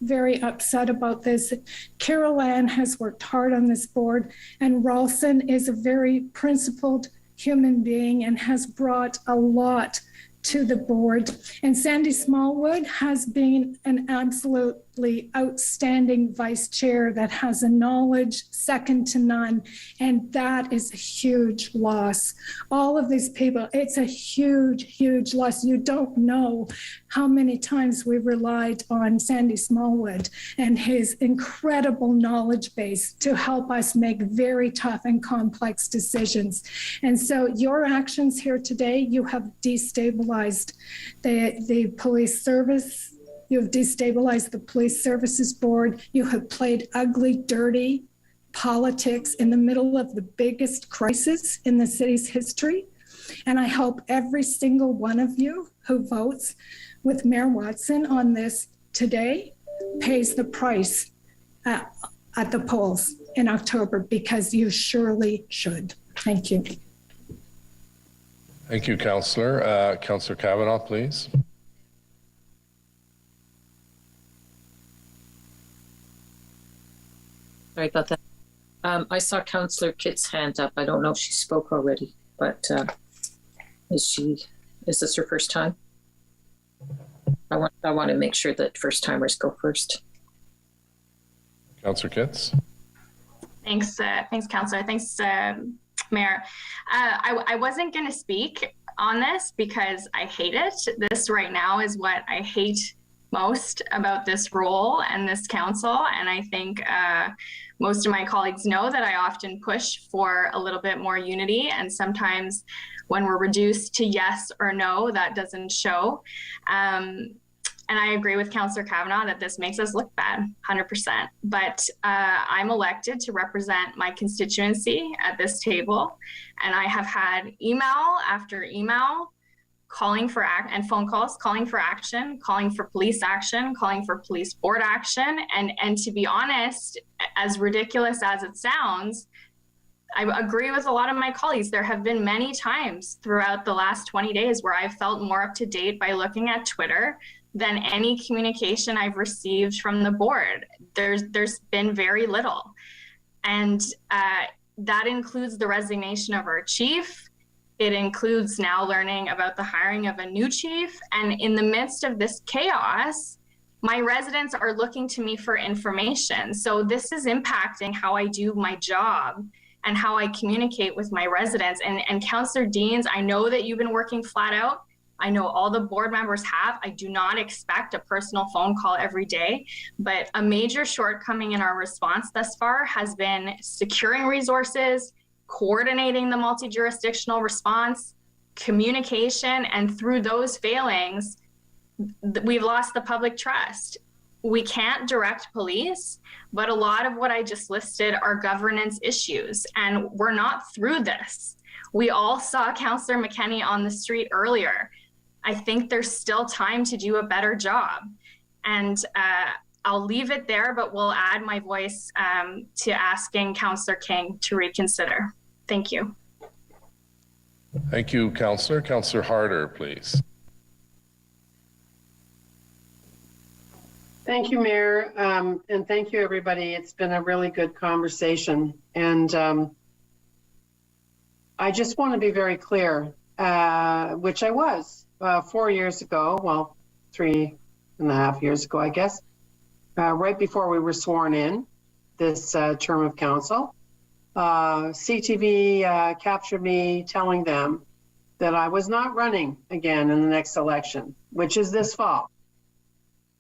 very upset about this. Carol Ann has worked hard on this board, and Ralston is a very principled human being and has brought a lot to the board. And Sandy Smallwood has been an absolutely outstanding vice chair that has a knowledge second to none. And that is a huge loss. All of these people, it's a huge, huge loss. You don't know how many times we relied on Sandy Smallwood and his incredible knowledge base to help us make very tough and complex decisions. And so your actions here today, you have destabilized the police service. You have destabilized the police services board. You have played ugly, dirty politics in the middle of the biggest crisis in the city's history. And I hope every single one of you who votes with Mayor Watson on this today pays the price at the polls in October, because you surely should. Thank you. Thank you, Councillor. Councillor Kavanaugh, please. Sorry about that. I saw Councillor Kitt's hand up. I don't know if she spoke already, but is this her first time? I want to make sure that first timers go first. Councillor Kitts. Thanks, Councillor. Thanks, Mayor. I wasn't going to speak on this because I hate it. This right now is what I hate most about this role and this council. And I think most of my colleagues know that I often push for a little bit more unity. And sometimes when we're reduced to yes or no, that doesn't show. And I agree with Councillor Kavanaugh that this makes us look bad, 100%. But I'm elected to represent my constituency at this table. And I have had email after email calling for and phone calls, calling for action, calling for police action, calling for police board action. And to be honest, as ridiculous as it sounds, I agree with a lot of my colleagues. There have been many times throughout the last 20 days where I've felt more up to date by looking at Twitter than any communication I've received from the board. There's been very little. And that includes the resignation of our chief. It includes now learning about the hiring of a new chief. And in the midst of this chaos, my residents are looking to me for information. So this is impacting how I do my job and how I communicate with my residents. And Councillor Deans, I know that you've been working flat out. I know all the board members have. I do not expect a personal phone call every day, but a major shortcoming in our response thus far has been securing resources, coordinating the multi-jurisdictional response, communication, and through those failings, we've lost the public trust. We can't direct police, but a lot of what I just listed are governance issues, and we're not through this. We all saw Councillor McKenney on the street earlier. I think there's still time to do a better job. And I'll leave it there, but we'll add my voice to asking Councillor King to reconsider. Thank you. Thank you, Councillor. Councillor Harder, please. Thank you, Mayor, and thank you, everybody. It's been a really good conversation. And I I just want to be very clear, which I was 4 years ago, well, 3.5 years ago, I guess, right before we were sworn in this term of council. CTV captured me telling them that I was not running again in the next election, which is this fall.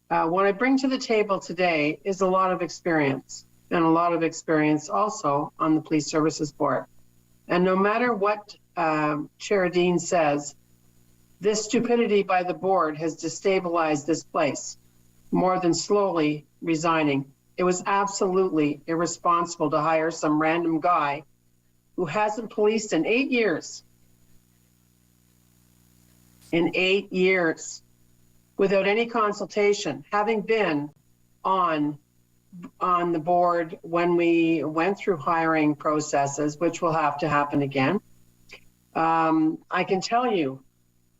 What I bring to the table today is a lot of experience, and a lot of experience also on the Police Services Board. And no matter what Chair Dean says, this stupidity by the board has destabilized this place more than slowly resigning. It was absolutely irresponsible to hire some random guy who hasn't policed in 8 years. In 8 years, without any consultation, having been on the board when we went through hiring processes, which will have to happen again. I can tell you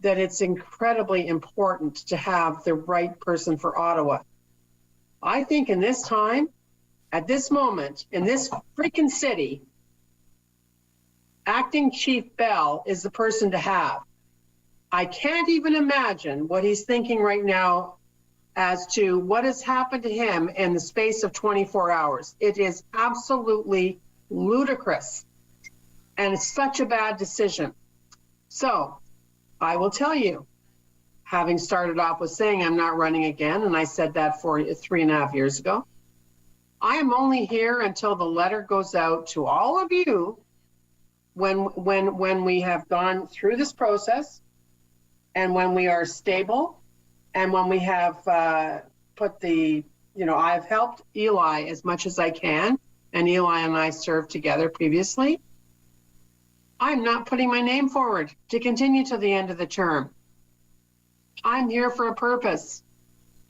that it's incredibly important to have the right person for Ottawa. I think in this time, at this moment, in this freaking city, Acting Chief Bell is the person to have. I can't even imagine what he's thinking right now as to what has happened to him in the space of 24 hours. It is absolutely ludicrous, and it's such a bad decision. So I will tell you, having started off with saying I'm not running again, and I said that for 3.5 years ago, I am only here until the letter goes out to all of you when we have gone through this process, and when we are stable, and when we have put the, I've helped Eli as much as I can, and Eli and I served together previously. I'm not putting my name forward to continue to the end of the term. I'm here for a purpose,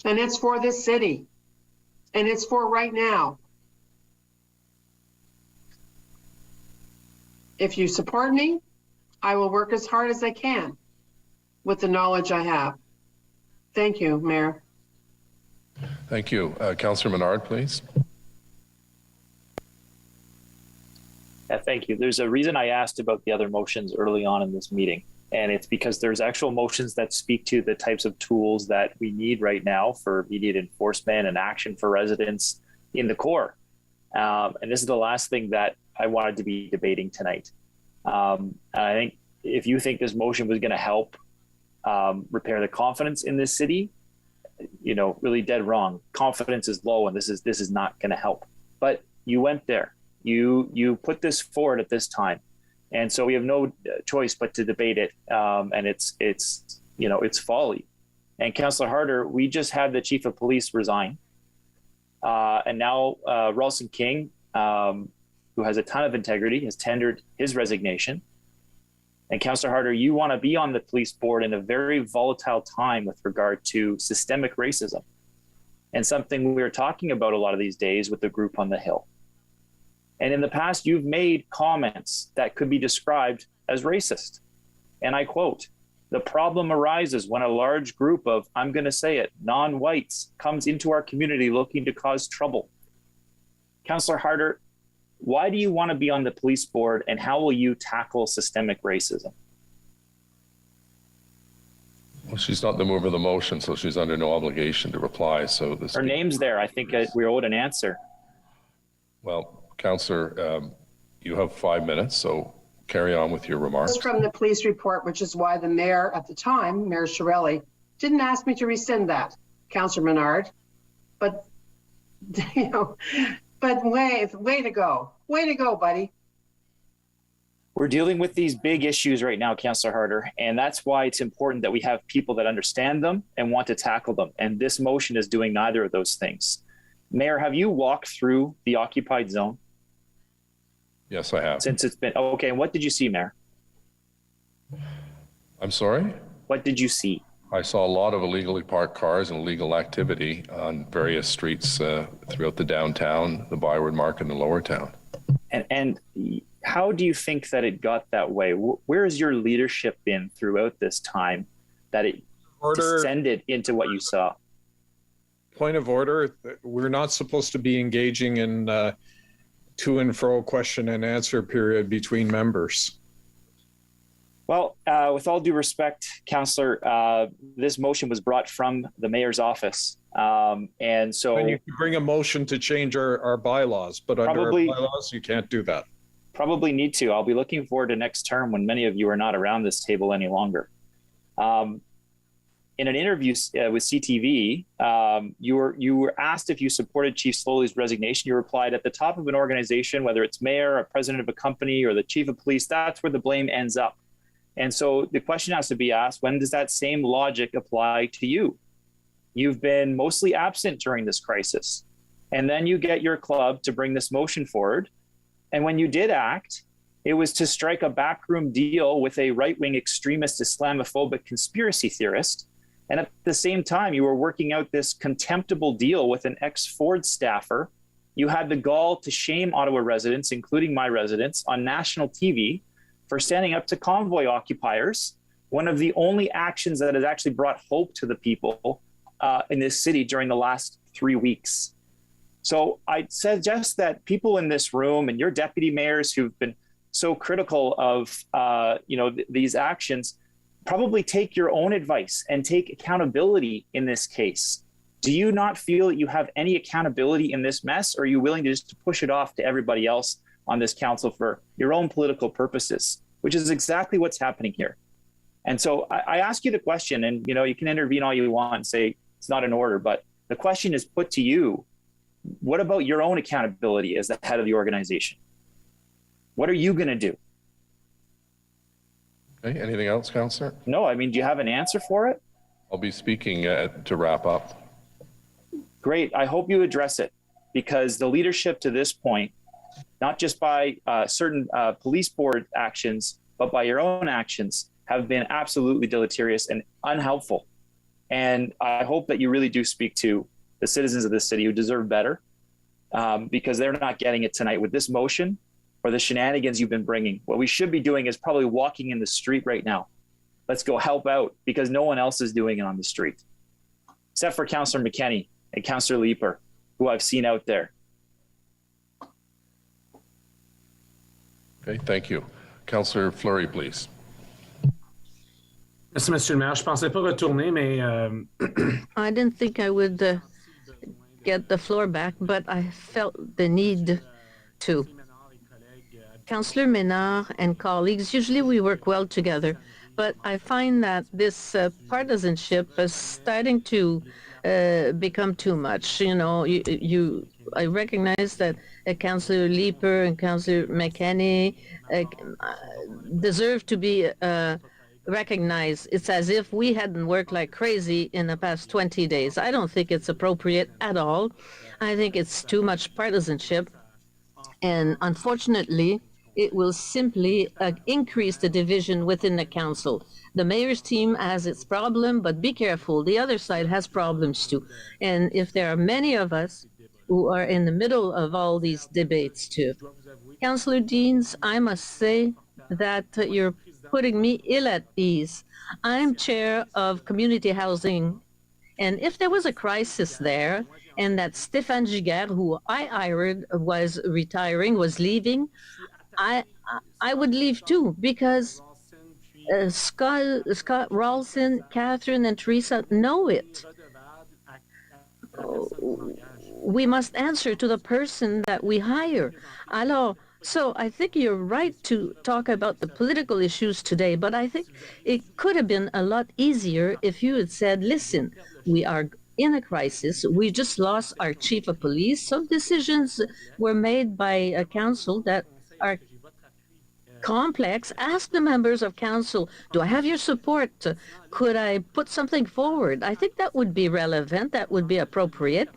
and it's for this city, and it's for right now. If you support me, I will work as hard as I can with the knowledge I have. Thank you, Mayor. Thank you. Councillor Menard, please. Yeah, thank you. There's a reason I asked about the other motions early on in this meeting, and it's because there's actual motions that speak to the types of tools that we need right now for immediate enforcement and action for residents in the core. And this is the last thing that I wanted to be debating tonight. And I think if you think this motion was going to help repair the confidence in this city, really dead wrong. Confidence is low, and this is not going to help. But you went there. You put this forward at this time, and so we have no choice but to debate it. And it's folly. And Councillor Harder, we just had the Chief of Police resign, and now Ralston King, who has a ton of integrity, has tendered his resignation. And Councillor Harder, you want to be on the police board in a very volatile time with regard to systemic racism, and something we are talking about a lot of these days with the group on the Hill. And in the past, you've made comments that could be described as racist. And I quote, "The problem arises when a large group of, I'm going to say it, non-whites comes into our community looking to cause trouble." Councillor Harder, why do you want to be on the police board, and how will you tackle systemic racism? Well, she's not the mover of the motion, so she's under no obligation to reply. So her name's there. I think we owed an answer. Well, Councillor, you have 5 minutes, so carry on with your remarks. This is from the police report, which is why the mayor at the time, Mayor Shirelli, didn't ask me to rescind that, Councillor Menard. But, but way to go. Way to go, buddy. We're dealing with these big issues right now, Councillor Harder, and that's why it's important that we have people that understand them and want to tackle them. And this motion is doing neither of those things. Mayor, have you walked through the occupied zone? Yes, I have. Since it's been, okay, and what did you see, Mayor? I'm sorry? What did you see? I saw a lot of illegally parked cars and illegal activity on various streets throughout the downtown, the Byward Market, and the Lower Town. And how do you think that it got that way? Where has your leadership been throughout this time that it descended into what you saw? Point of order. We're not supposed to be engaging in to and fro question and answer period between members. Well, with all due respect, Councillor, this motion was brought from the mayor's office. And so And you can bring a motion to change our bylaws, but under our bylaws, you can't do that. Probably need to. I'll be looking forward to next term when many of you are not around this table any longer. In an interview with CTV, you were asked if you supported Chief Slowly's resignation. You replied, at the top of an organization, whether it's mayor, a president of a company, or the chief of police, that's where the blame ends up. And so the question has to be asked, when does that same logic apply to you? You've been mostly absent during this crisis. And then you get your club to bring this motion forward. And when you did act, it was to strike a backroom deal with a right-wing extremist Islamophobic conspiracy theorist. And at the same time, you were working out this contemptible deal with an ex-Ford staffer. You had the gall to shame Ottawa residents, including my residents, on national TV for standing up to convoy occupiers, one of the only actions that has actually brought hope to the people in this city during the last 3 weeks. So I suggest that people in this room and your deputy mayors who've been so critical of these actions probably take your own advice and take accountability in this case. Do you not feel that you have any accountability in this mess, or are you willing to just push it off to everybody else on this council for your own political purposes, which is exactly what's happening here? And so I ask you the question, and you can intervene all you want and say it's not in order, but the question is put to you. What about your own accountability as the head of the organization? What are you going to do? Okay, anything else, Councillor? No, I mean, do you have an answer for it? I'll be speaking to wrap up. Great. I hope you address it, because the leadership to this point, not just by certain police board actions, but by your own actions, have been absolutely deleterious and unhelpful. And I hope that you really do speak to the citizens of this city who deserve better, because they're not getting it tonight with this motion or the shenanigans you've been bringing. What we should be doing is probably walking in the street right now. Let's go help out, because no one else is doing it on the street, except for Councillor McKenney and Councillor Leeper, who I've seen out there. Okay, thank you. Councillor Fleury, please. Merci, Monsieur le Maire. Je pensais pas retourner, mais I didn't think I would get the floor back, but I felt the need to. Councillor Ménard and colleagues, usually we work well together, but I find that this partisanship is starting to become too much. I recognize that Councillor Leeper and Councillor McKenney deserve to be recognized. It's as if we hadn't worked like crazy in the past 20 days. I don't think it's appropriate at all. I think it's too much partisanship. And unfortunately, it will simply increase the division within the council. The mayor's team has its problem, but be careful. The other side has problems too. And if there are many of us who are in the middle of all these debates too. Councillor Deans, I must say that you're putting me ill at ease. I'm chair of community housing, and if there was a crisis there, and that Stéphane Giguère, who I hired, was retiring, was leaving, I would leave too, because Scott Ralston, Catherine, and Teresa know it. We must answer to the person that we hire. Alors, so I think you're right to talk about the political issues today, but I think it could have been a lot easier if you had said, listen, we are in a crisis. We just lost our chief of police. Some decisions were made by a council that are complex. Ask the members of council, do I have your support? Could I put something forward? I think that would be relevant. That would be appropriate.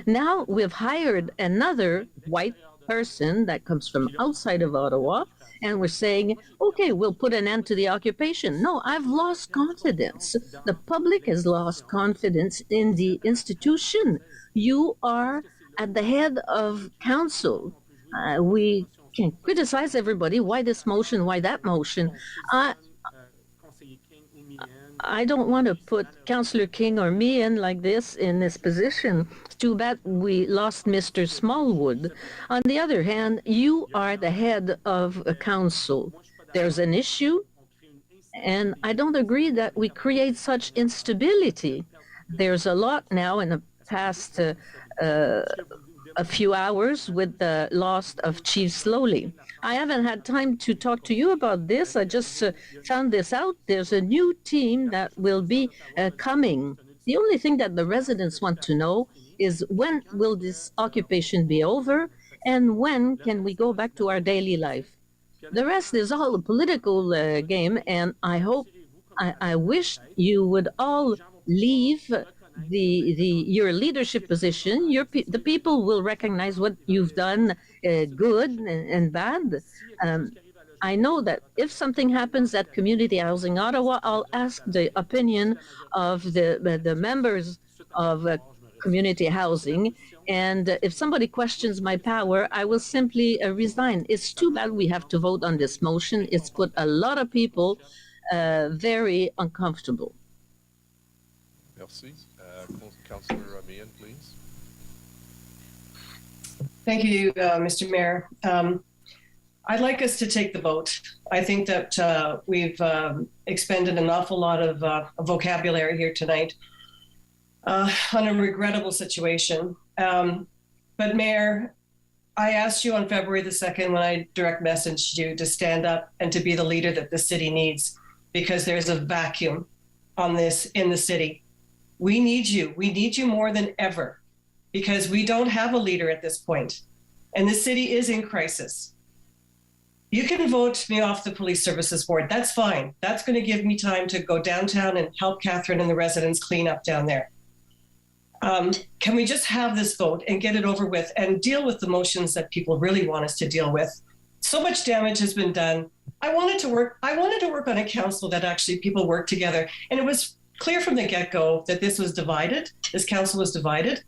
Now we've hired another white person that comes from outside of Ottawa, and we're saying, okay, we'll put an end to the occupation. No, I've lost confidence. The public has lost confidence in the institution. You are at the head of council. We can criticize everybody. Why this motion? Why that motion? I don't want to put Councillor King or me in like this in this position. It's too bad we lost Mr. Smallwood. On the other hand, you are the head of a council. There's an issue. And I don't agree that we create such instability. There's a lot now in the past a few hours with the loss of Chief Slowly. I haven't had time to talk to you about this. I just found this out. There's a new team that will be coming. The only thing that the residents want to know is when will this occupation be over and when can we go back to our daily life? The rest is all a political game, and I wish you would all leave your leadership position. The people will recognize what you've done, good and bad. I know that if something happens at Community Housing Ottawa, I'll ask the opinion of the members of community housing. And if somebody questions my power, I will simply resign. It's too bad we have to vote on this motion. It's put a lot of people very uncomfortable. Merci. Councillor Meehan, please. Thank you, Mr. Mayor. I'd like us to take the vote. I think that we've expended an awful lot of vocabulary here tonight on a regrettable situation. But Mayor, I asked you on February the 2nd when I direct messaged you to stand up and to be the leader that the city needs, because there's a vacuum on this in the city. We need you. We need you more than ever because we don't have a leader at this point, and the city is in crisis. You can vote me off the police services board. That's fine. That's going to give me time to go downtown and help Catherine and the residents clean up down there. Can we just have this vote and get it over with and deal with the motions that people really want us to deal with? So much damage has been done. I wanted to work on a council that actually people work together. And it was clear from the get-go that this was divided. This council was divided.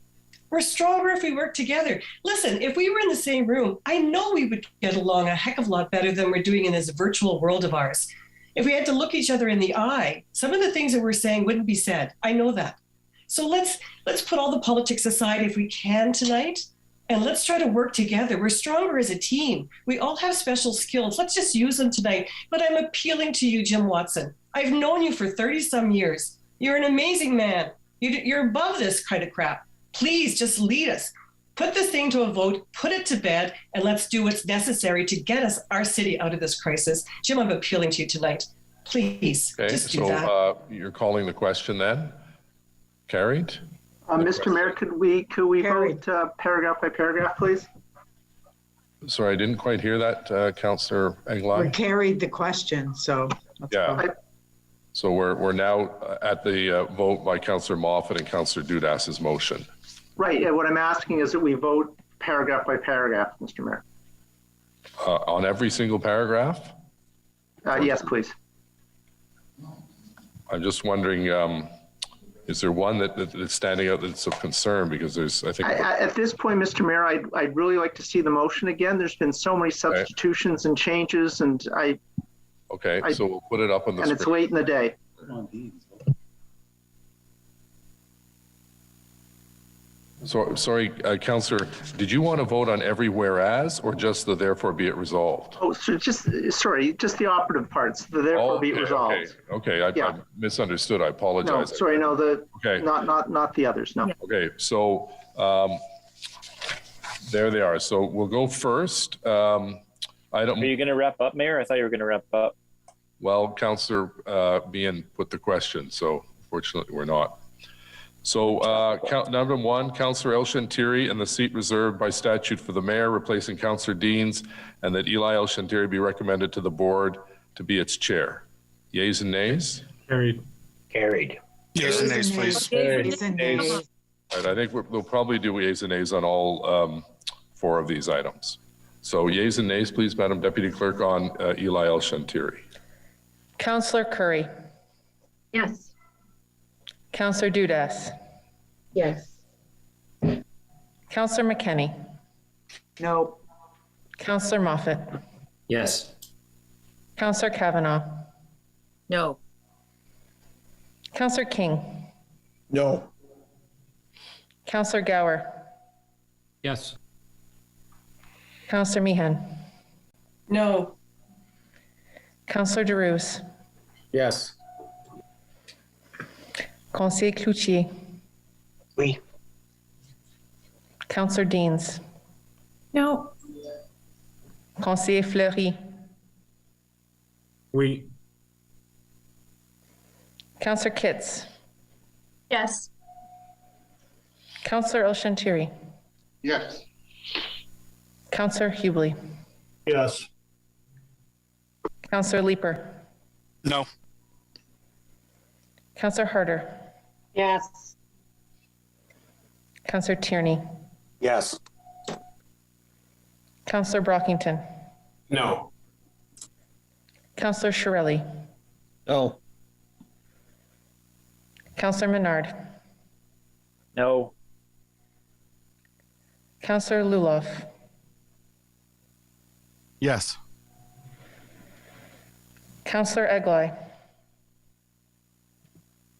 We're stronger if we work together. Listen, if we were in the same room, I know we would get along a heck of a lot better than we're doing in this virtual world of ours. If we had to look each other in the eye, some of the things that we're saying wouldn't be said. I know that. So let's put all the politics aside if we can tonight, and let's try to work together. We're stronger as a team. We all have special skills. Let's just use them tonight. But I'm appealing to you, Jim Watson. I've known you for 30-some years. You're an amazing man. You're above this kind of crap. Please just lead us. Put this thing to a vote, put it to bed, and let's do what's necessary to get our city out of this crisis. Jim, I'm appealing to you tonight. Please, just do that. So you're calling the question then? Carried? Mr. Mayor, could we vote paragraph by paragraph, please? Sorry, I didn't quite hear that, Councillor Anglai. We carried the question, so. Yeah. So we're now at the vote by Councillor Moffat and Councillor Dudas's motion. Right. Yeah, what I'm asking is that we vote paragraph by paragraph, Mr. Mayor. On every single paragraph? Yes, please. I'm just wondering, is there one that's standing out that's of concern? Because there's, I think. At this point, Mr. Mayor, I'd really like to see the motion again. There's been so many substitutions and changes, and Okay, so we'll put it up on the screen. And it's late in the day. So, sorry, Councillor, did you want to vote on every whereas or just the therefore be it resolved? Oh, so just the operative parts, the therefore be it resolved. Okay, I misunderstood. I apologize. No, sorry, no, not the others, no. Okay, so there they are. So we'll go first. Are you going to wrap up, Mayor? I thought you were going to wrap up. Well, Councillor Meehan put the question, so fortunately we're not. So number one, Councillor El Shantiri and the seat reserved by statute for the mayor, replacing Councillor Deans, and that Eli El Shantiri be recommended to the board to be its chair. Yeas and nays? Carried. Carried. Yeas and nays, please. Yeas and nays. All right, I think we'll probably do yeas and nays on all 4 of these items. So yeas and nays, please, Madam Deputy Clerk, on Eli El Shantiri. Councillor Curry. Yes. Councillor Dudas. Yes. Councillor McKenney. No. Councillor Moffat. Yes. Councillor Kavanaugh. No. Councillor King. No. Councillor Gower. Yes. Councillor Meehan. No. Councillor DeRose. Yes. Conseiller Cloutier. Oui. Councillor Deans. No. Conseiller Fleury. Oui. Councillor Kitts. Yes. Councillor El-Shantiri. Yes. Councillor Hubley. Yes. Councillor Leeper. No. Councillor Harder. Yes. Councillor Tierney. Yes. Councillor Brockington. No. Councillor Shirelli. No. Councillor Menard. No. Councillor Luloff. Yes. Councillor Eglai.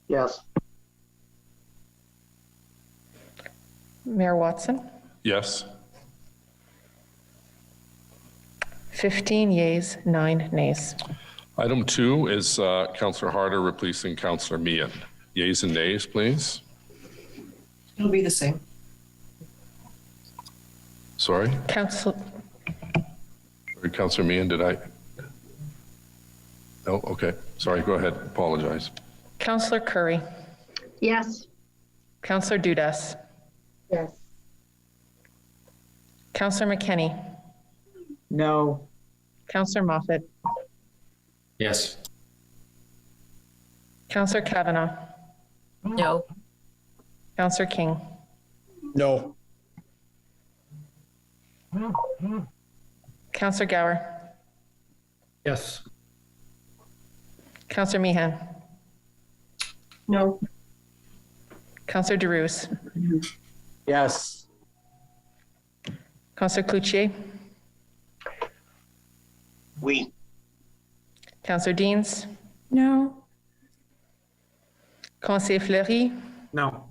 Yes. Mayor Watson. Yes. 15 yeas, 9 nays. Item 2 is Councillor Harder replacing Councillor Meehan. Yeas and nays, please. It'll be the same. Sorry, Council. Councillor Meehan, did I? No, okay. Sorry, go ahead. Apologize. Councillor Curry. Yes. Councillor Dudas. Yes. Councillor McKenney. No. Councillor Moffat. Yes. Councillor Kavanaugh. No. Councillor King. No. Councillor Gower. Yes. Councillor Meehan. No. Councillor DeRuse. Yes. Councillor Cloutier. Oui. Councillor Deans. No. Conseiller Fleury. No.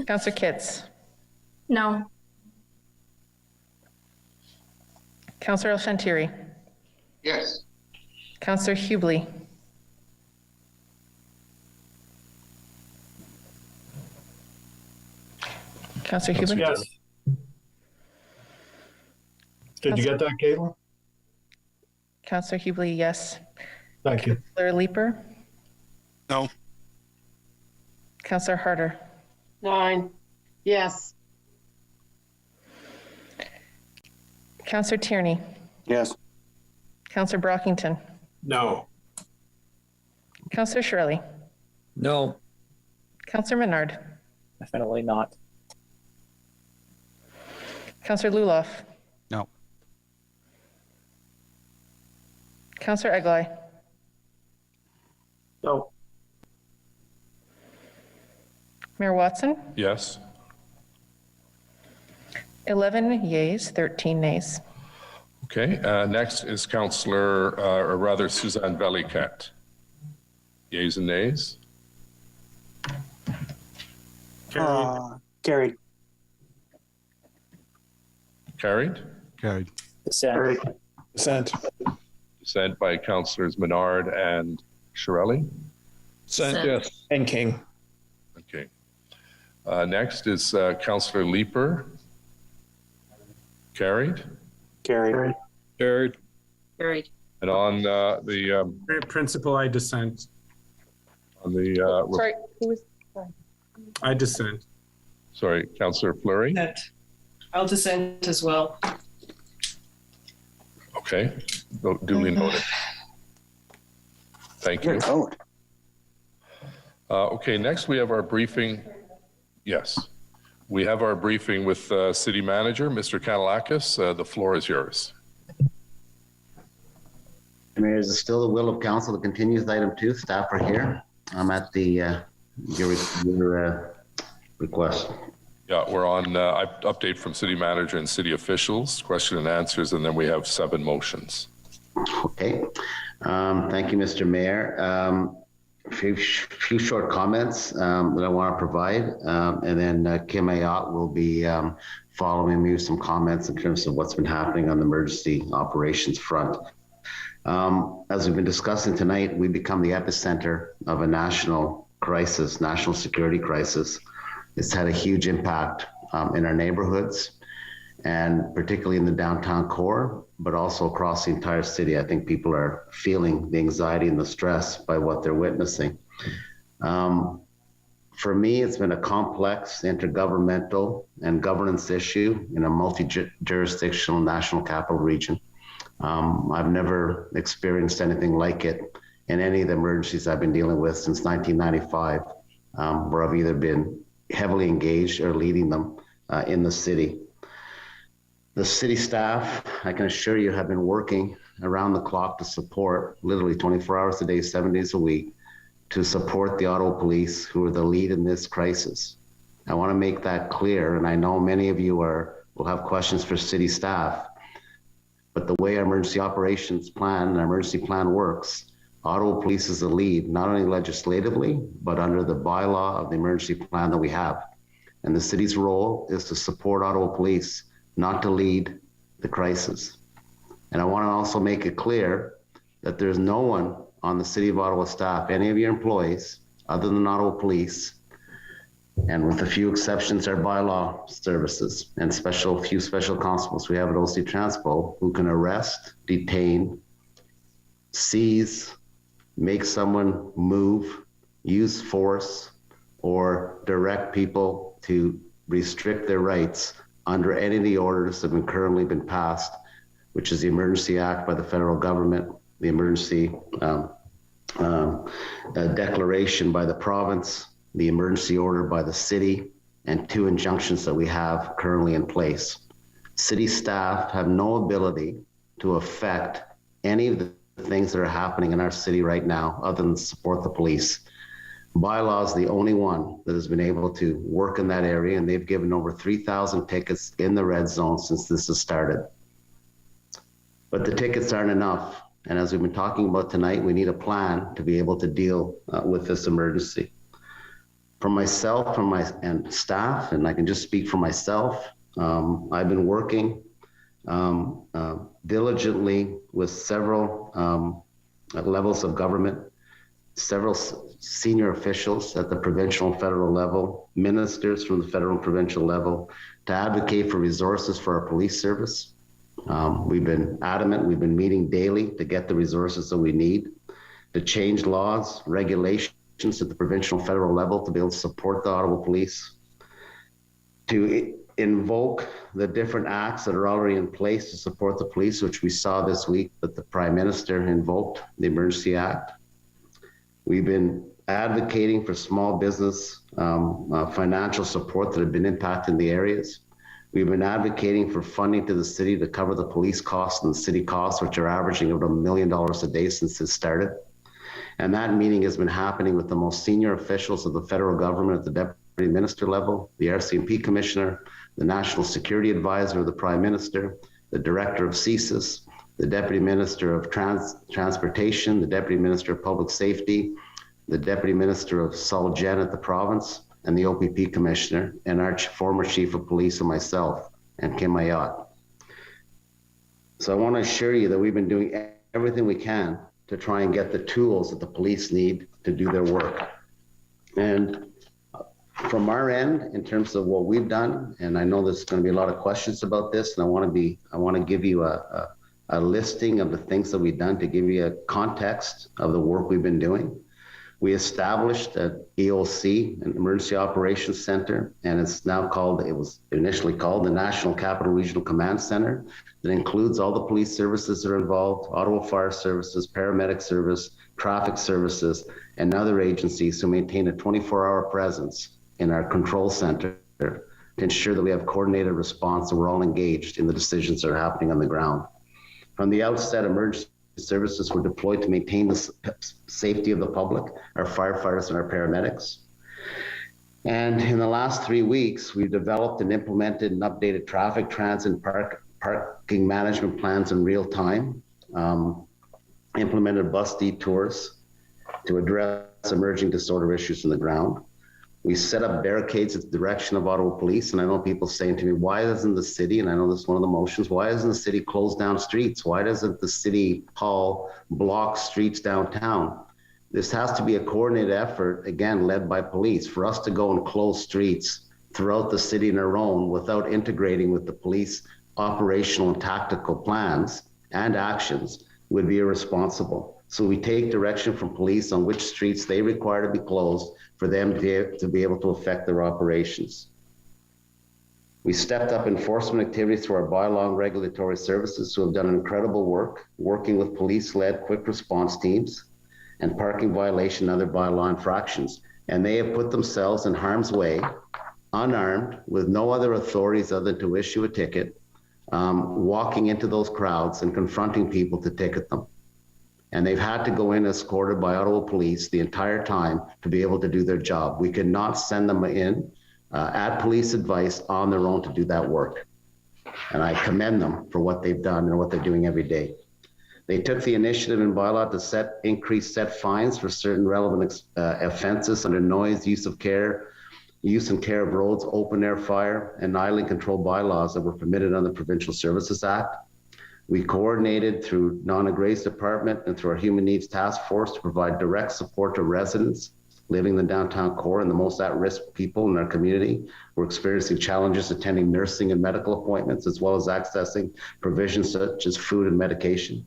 Councillor Kitts. No. Councillor El-Shantiri. Yes. Councillor Hubley. Councillor Hubley. Yes. Did you get that, Caitlin? Councillor Hubley, yes. Thank you. Councillor Leeper. No. Councillor Harder. 9. Yes. Councillor Tierney. Yes. Councillor Brockington. No. Councillor Shirley. No. Councillor Menard. Definitely not. Councillor Luloff. No. Councillor Eglai. No. Mayor Watson. Yes. 11 yeas, 13 nays. Okay, next is Councillor, or rather Suzanne Velikat. Yeas and nays? Carried. Carried? Carried. Dissent. Dissent. Dissent by Councillors Menard and Shirelli? Dissent, yes. And King. Okay. Next is Councillor Leeper. Carried? Carried. Carried. Carried. And on the Principal, I dissent. on the Sorry, who was? I dissent. sorry, Councillor Fleury. That I'll dissent as well. Okay, duly noted. Thank you. Okay, next we have our briefing. Yes, we have our briefing with City Manager, Mr. Kanellakis. The floor is yours. Mayor, is it still the will of council to continue with item 2? Staff are here. I'm at the your request. Yeah, we're on update from City Manager and City officials, question and answers, and then we have 7 motions. Okay. Thank you, Mr. Mayor. A few short comments that I want to provide, and then Kim Ayotte will be following me with some comments in terms of what's been happening on the emergency operations front. As we've been discussing tonight, we become the epicenter of a national crisis, national security crisis. It's had a huge impact in our neighborhoods, and particularly in the downtown core, but also across the entire city. I think people are feeling the anxiety and the stress by what they're witnessing. For me, it's been a complex intergovernmental and governance issue in a multi-jurisdictional national capital region. I've never experienced anything like it in any of the emergencies I've been dealing with since 1995, where I've either been heavily engaged or leading them in the city. The city staff, I can assure you, have been working around the clock to support, literally 24 hours a day, 7 days a week, to support the Ottawa Police, who are the lead in this crisis. I want to make that clear, and I know many of you will have questions for city staff, but the way our emergency operations plan and our emergency plan works, Ottawa Police is the lead, not only legislatively, but under the bylaw of the emergency plan that we have. And the city's role is to support Ottawa Police, not to lead the crisis. And I want to also make it clear that there's no one on the City of Ottawa staff, any of your employees, other than Ottawa Police, and with a few exceptions, our bylaw services and few special constables we have at OC Transpo, who can arrest, detain, seize, make someone move, use force, or direct people to restrict their rights under any of the orders that have currently been passed, which is the Emergency Act by the federal government, the Emergency Declaration by the province, the emergency order by the city, and 2 injunctions that we have currently in place. City staff have no ability to affect any of the things that are happening in our city right now other than support the police. Bylaw is the only one that has been able to work in that area, and they've given over 3,000 tickets in the red zone since this has started. But the tickets aren't enough. And as we've been talking about tonight, we need a plan to be able to deal with this emergency. For myself and staff, and I can just speak for myself, I've been working diligently with several levels of government, several senior officials at the provincial and federal level, ministers from the federal and provincial level, to advocate for resources for our police service. We've been adamant, we've been meeting daily to get the resources that we need, to change laws, regulations at the provincial and federal level to be able to support the Ottawa Police, to invoke the different acts that are already in place to support the police, which we saw this week that the Prime Minister invoked, the Emergency Act. We've been advocating for small business financial support that have been impacted in the areas. We've been advocating for funding to the city to cover the police costs and the city costs, which are averaging about $1 million a day since it started. And that meeting has been happening with the most senior officials of the federal government at the deputy minister level, the RCMP commissioner, the national security advisor of the prime minister, the director of CSIS, the deputy minister of transportation, the deputy minister of public safety, the deputy minister of Solgen at the province, and the OPP commissioner, and our former chief of police and myself, and Kim Ayotte. So I want to assure you that we've been doing everything we can to try and get the tools that the police need to do their work. And from our end, in terms of what we've done, and I know there's going to be a lot of questions about this, and I want to give you a listing of the things that we've done to give you a context of the work we've been doing. We established an EOC, an Emergency Operations Center, and it's now called, it was initially called the National Capital Regional Command Center, that includes all the police services that are involved, Ottawa Fire Services, Paramedic Service, Traffic Services, and other agencies who maintain a 24-hour presence in our control center to ensure that we have coordinated response and we're all engaged in the decisions that are happening on the ground. From the outset, emergency services were deployed to maintain the safety of the public, our firefighters and our paramedics. And in the last 3 weeks, we've developed and implemented and updated traffic, transit, and parking management plans in real time, implemented bus detours to address emerging disorder issues on the ground. We set up barricades at the direction of Ottawa Police. And I know people saying to me, why doesn't the city, and I know this is one of the motions, why doesn't the city close down streets? Why doesn't the city hall block streets downtown? This has to be a coordinated effort, again, led by police. For us to go and close streets throughout the city on our own without integrating with the police operational and tactical plans and actions would be irresponsible. So we take direction from police on which streets they require to be closed for them to be able to affect their operations. We stepped up enforcement activities through our bylaw and regulatory services who have done incredible work, working with police-led quick response teams and parking violation and other bylaw infractions. And they have put themselves in harm's way, unarmed, with no other authorities other than to issue a ticket, walking into those crowds and confronting people to ticket them. And they've had to go in escorted by Ottawa Police the entire time to be able to do their job. We could not send them in at police advice on their own to do that work. And I commend them for what they've done and what they're doing every day. They took the initiative in bylaw to set fines for certain relevant offenses under noise, use and care of roads, open air fire, and idling control bylaws that were permitted under the Provincial Services Act. We coordinated through Non-Grace Department and through our Human Needs Task Force to provide direct support to residents living in the downtown core and the most at-risk people in our community who are experiencing challenges attending nursing and medical appointments, as well as accessing provisions such as food and medication.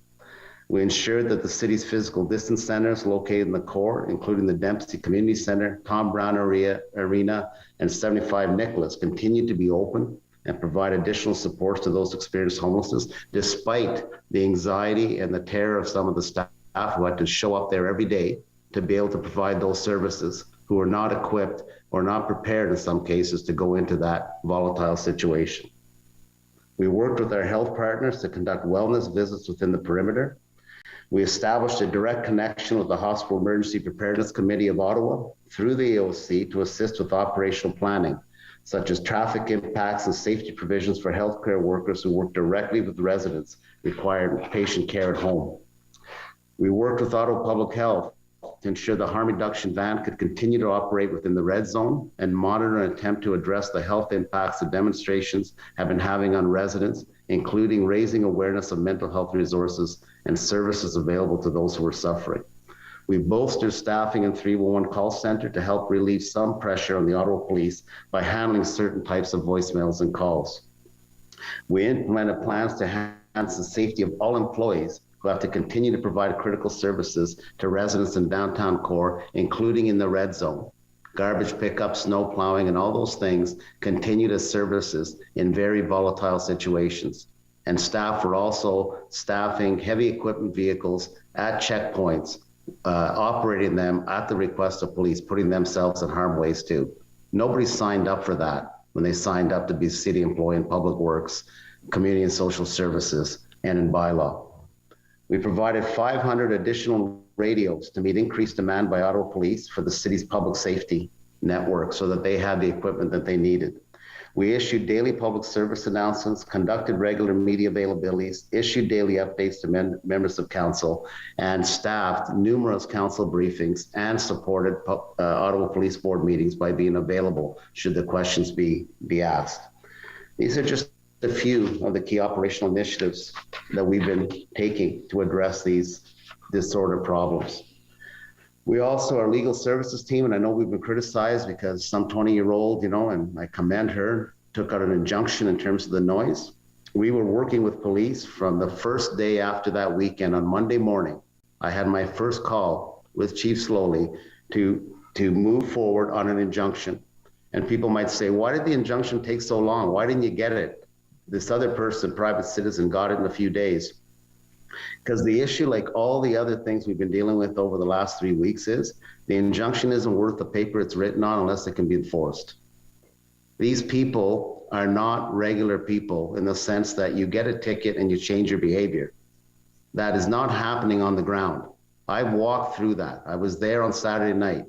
We ensured that the city's physical distance centers located in the core, including the Dempsey Community Center, Tom Brown Arena, and 75 Nicholas, continued to be open and provide additional supports to those experiencing homelessness, despite the anxiety and the terror of some of the staff who had to show up there every day to be able to provide those services, who are not equipped or not prepared in some cases to go into that volatile situation. We worked with our health partners to conduct wellness visits within the perimeter. We established a direct connection with the Hospital Emergency Preparedness Committee of Ottawa through the AOC to assist with operational planning, such as traffic impacts and safety provisions for healthcare workers who work directly with residents requiring patient care at home. We worked with Ottawa Public Health to ensure the harm reduction van could continue to operate within the red zone and monitor and attempt to address the health impacts the demonstrations have been having on residents, including raising awareness of mental health resources and services available to those who are suffering. We bolstered staffing in 311 call center to help relieve some pressure on the Ottawa Police by handling certain types of voicemails and calls. We implemented plans to enhance the safety of all employees who have to continue to provide critical services to residents in downtown core, including in the red zone. Garbage pickup, snow plowing, and all those things continued as services in very volatile situations. And staff were also staffing heavy equipment vehicles at checkpoints, operating them at the request of police, putting themselves in harm's way too. Nobody signed up for that when they signed up to be city employee in public works, community and social services, and in bylaw. We provided 500 additional radios to meet increased demand by Ottawa Police for the city's public safety network so that they had the equipment that they needed. We issued daily public service announcements, conducted regular media availabilities, issued daily updates to members of council, and staffed numerous council briefings and supported Ottawa Police Board meetings by being available should the questions be asked. These are just a few of the key operational initiatives that we've been taking to address these disorder problems. We also, our legal services team, and I know we've been criticized because some 20-year-old, and I commend her, took out an injunction in terms of the noise. We were working with police from the first day after that weekend. On Monday morning, I had my first call with Chief Slowly to move forward on an injunction. And people might say, why did the injunction take so long? Why didn't you get it? This other person, private citizen, got it in a few days. Because the issue, like all the other things we've been dealing with over the last 3 weeks, is the injunction isn't worth the paper it's written on unless it can be enforced. These people are not regular people in the sense that you get a ticket and you change your behavior. That is not happening on the ground. I've walked through that. I was there on Saturday night.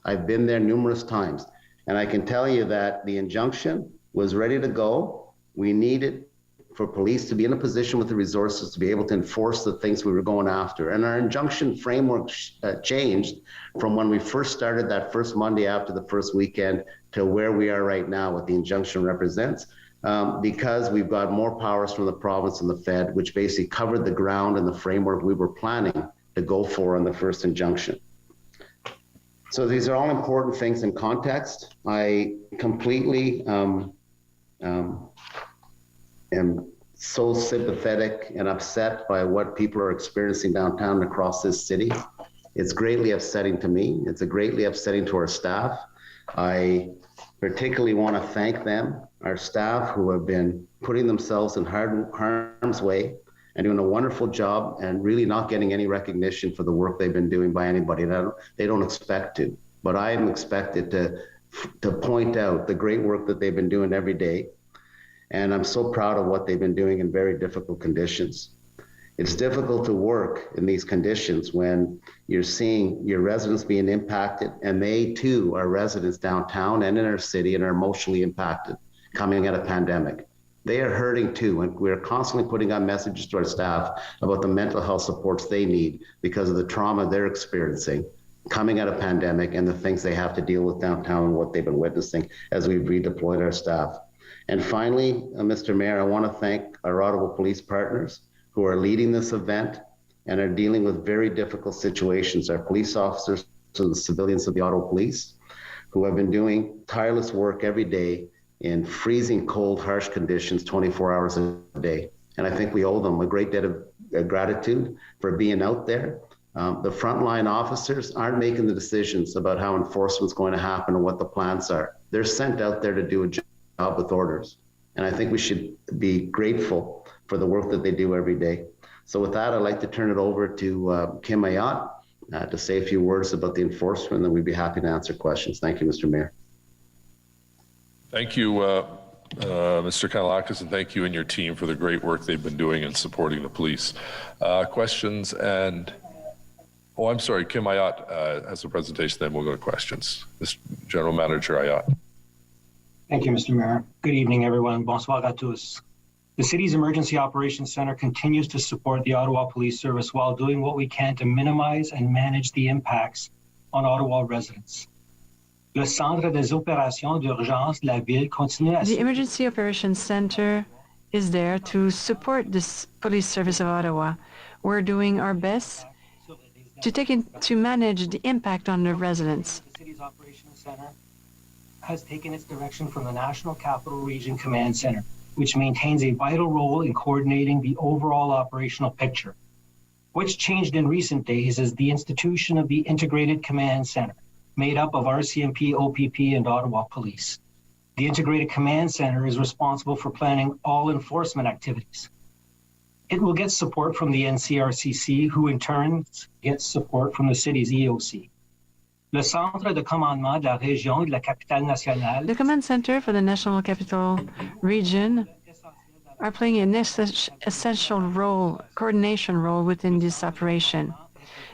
I've been there numerous times. And I can tell you that the injunction was ready to go. We needed for police to be in a position with the resources to be able to enforce the things we were going after. And our injunction framework changed from when we first started that first Monday after the first weekend to where we are right now, what the injunction represents, because we've got more powers from the province and the Fed, which basically covered the ground and the framework we were planning to go for on the first injunction. So these are all important things in context. I completely am so sympathetic and upset by what people are experiencing downtown and across this city. It's greatly upsetting to me. It's greatly upsetting to our staff. I particularly want to thank them, our staff, who have been putting themselves in harm's way and doing a wonderful job and really not getting any recognition for the work they've been doing by anybody. They don't expect to, but I am expected to point out the great work that they've been doing every day. And I'm so proud of what they've been doing in very difficult conditions. It's difficult to work in these conditions when you're seeing your residents being impacted, and they too are residents downtown and in our city and are emotionally impacted coming out of pandemic. They are hurting too, and we're constantly putting out messages to our staff about the mental health supports they need because of the trauma they're experiencing coming out of pandemic and the things they have to deal with downtown and what they've been witnessing as we've redeployed our staff. And finally, Mr. Mayor, I want to thank our Ottawa police partners who are leading this event and are dealing with very difficult situations. Our police officers and the civilians of the Ottawa Police who have been doing tireless work every day in freezing cold, harsh conditions, 24 hours a day. And I think we owe them a great debt of gratitude for being out there. The frontline officers aren't making the decisions about how enforcement's going to happen and what the plans are. They're sent out there to do a job with orders. And I think we should be grateful for the work that they do every day. So with that, I'd like to turn it over to Kim Ayotte to say a few words about the enforcement, and we'd be happy to answer questions. Thank you, Mr. Mayor. Thank you, Mr. Kanellakis, and thank you and your team for the great work they've been doing in supporting the police. Questions and, oh, I'm sorry, Kim Ayotte has a presentation, then we'll go to questions. Mr. General Manager Ayotte. Thank you, Mr. Mayor. Good evening, everyone. Bonsoir à tous. The city's Emergency Operations Center continues to support the Ottawa Police Service while doing what we can to minimize and manage the impacts on Ottawa residents. Le Centre des Opérations d'Urgence de la Ville continue à... The Emergency Operations Center is there to support the Police Service of Ottawa. We're doing our best to manage the impact on the residents. The city's Operations Center has taken its direction from the National Capital Region Command Center, which maintains a vital role in coordinating the overall operational picture. What's changed in recent days is the institution of the Integrated Command Center, made up of RCMP, OPP, and Ottawa Police. The Integrated Command Center is responsible for planning all enforcement activities. It will get support from the NCRCC, who in turn gets support from the city's EOC. Le Centre de Commandement de la Région de la Capitale Nationale. The Command Center for the National Capital Region are playing an essential role, coordination role within this operation.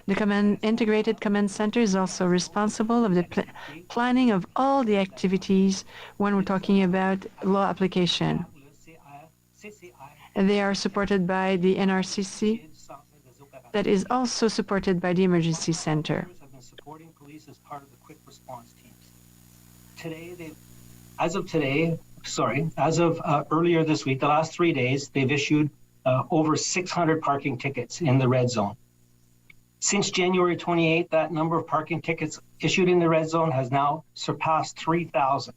The Integrated Command Center is also responsible of the planning of all the activities when we're talking about law application. And they are supported by the NRCC, that is also supported by the Emergency Center. Supporting police as part of the quick response teams. As of earlier this week, the last 3 days, they've issued over 600 parking tickets in the red zone. Since January 28th, that number of parking tickets issued in the red zone has now surpassed 3,000,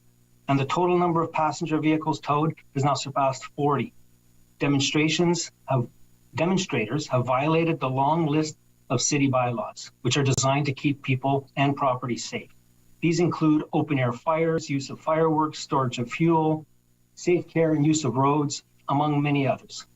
and the total number of passenger vehicles towed has now surpassed 40. Demonstrators have violated the long list of city bylaws, which are designed to keep people and property safe. These include open-air fires, use of fireworks, storage of fuel, safe care and use of roads, among many others.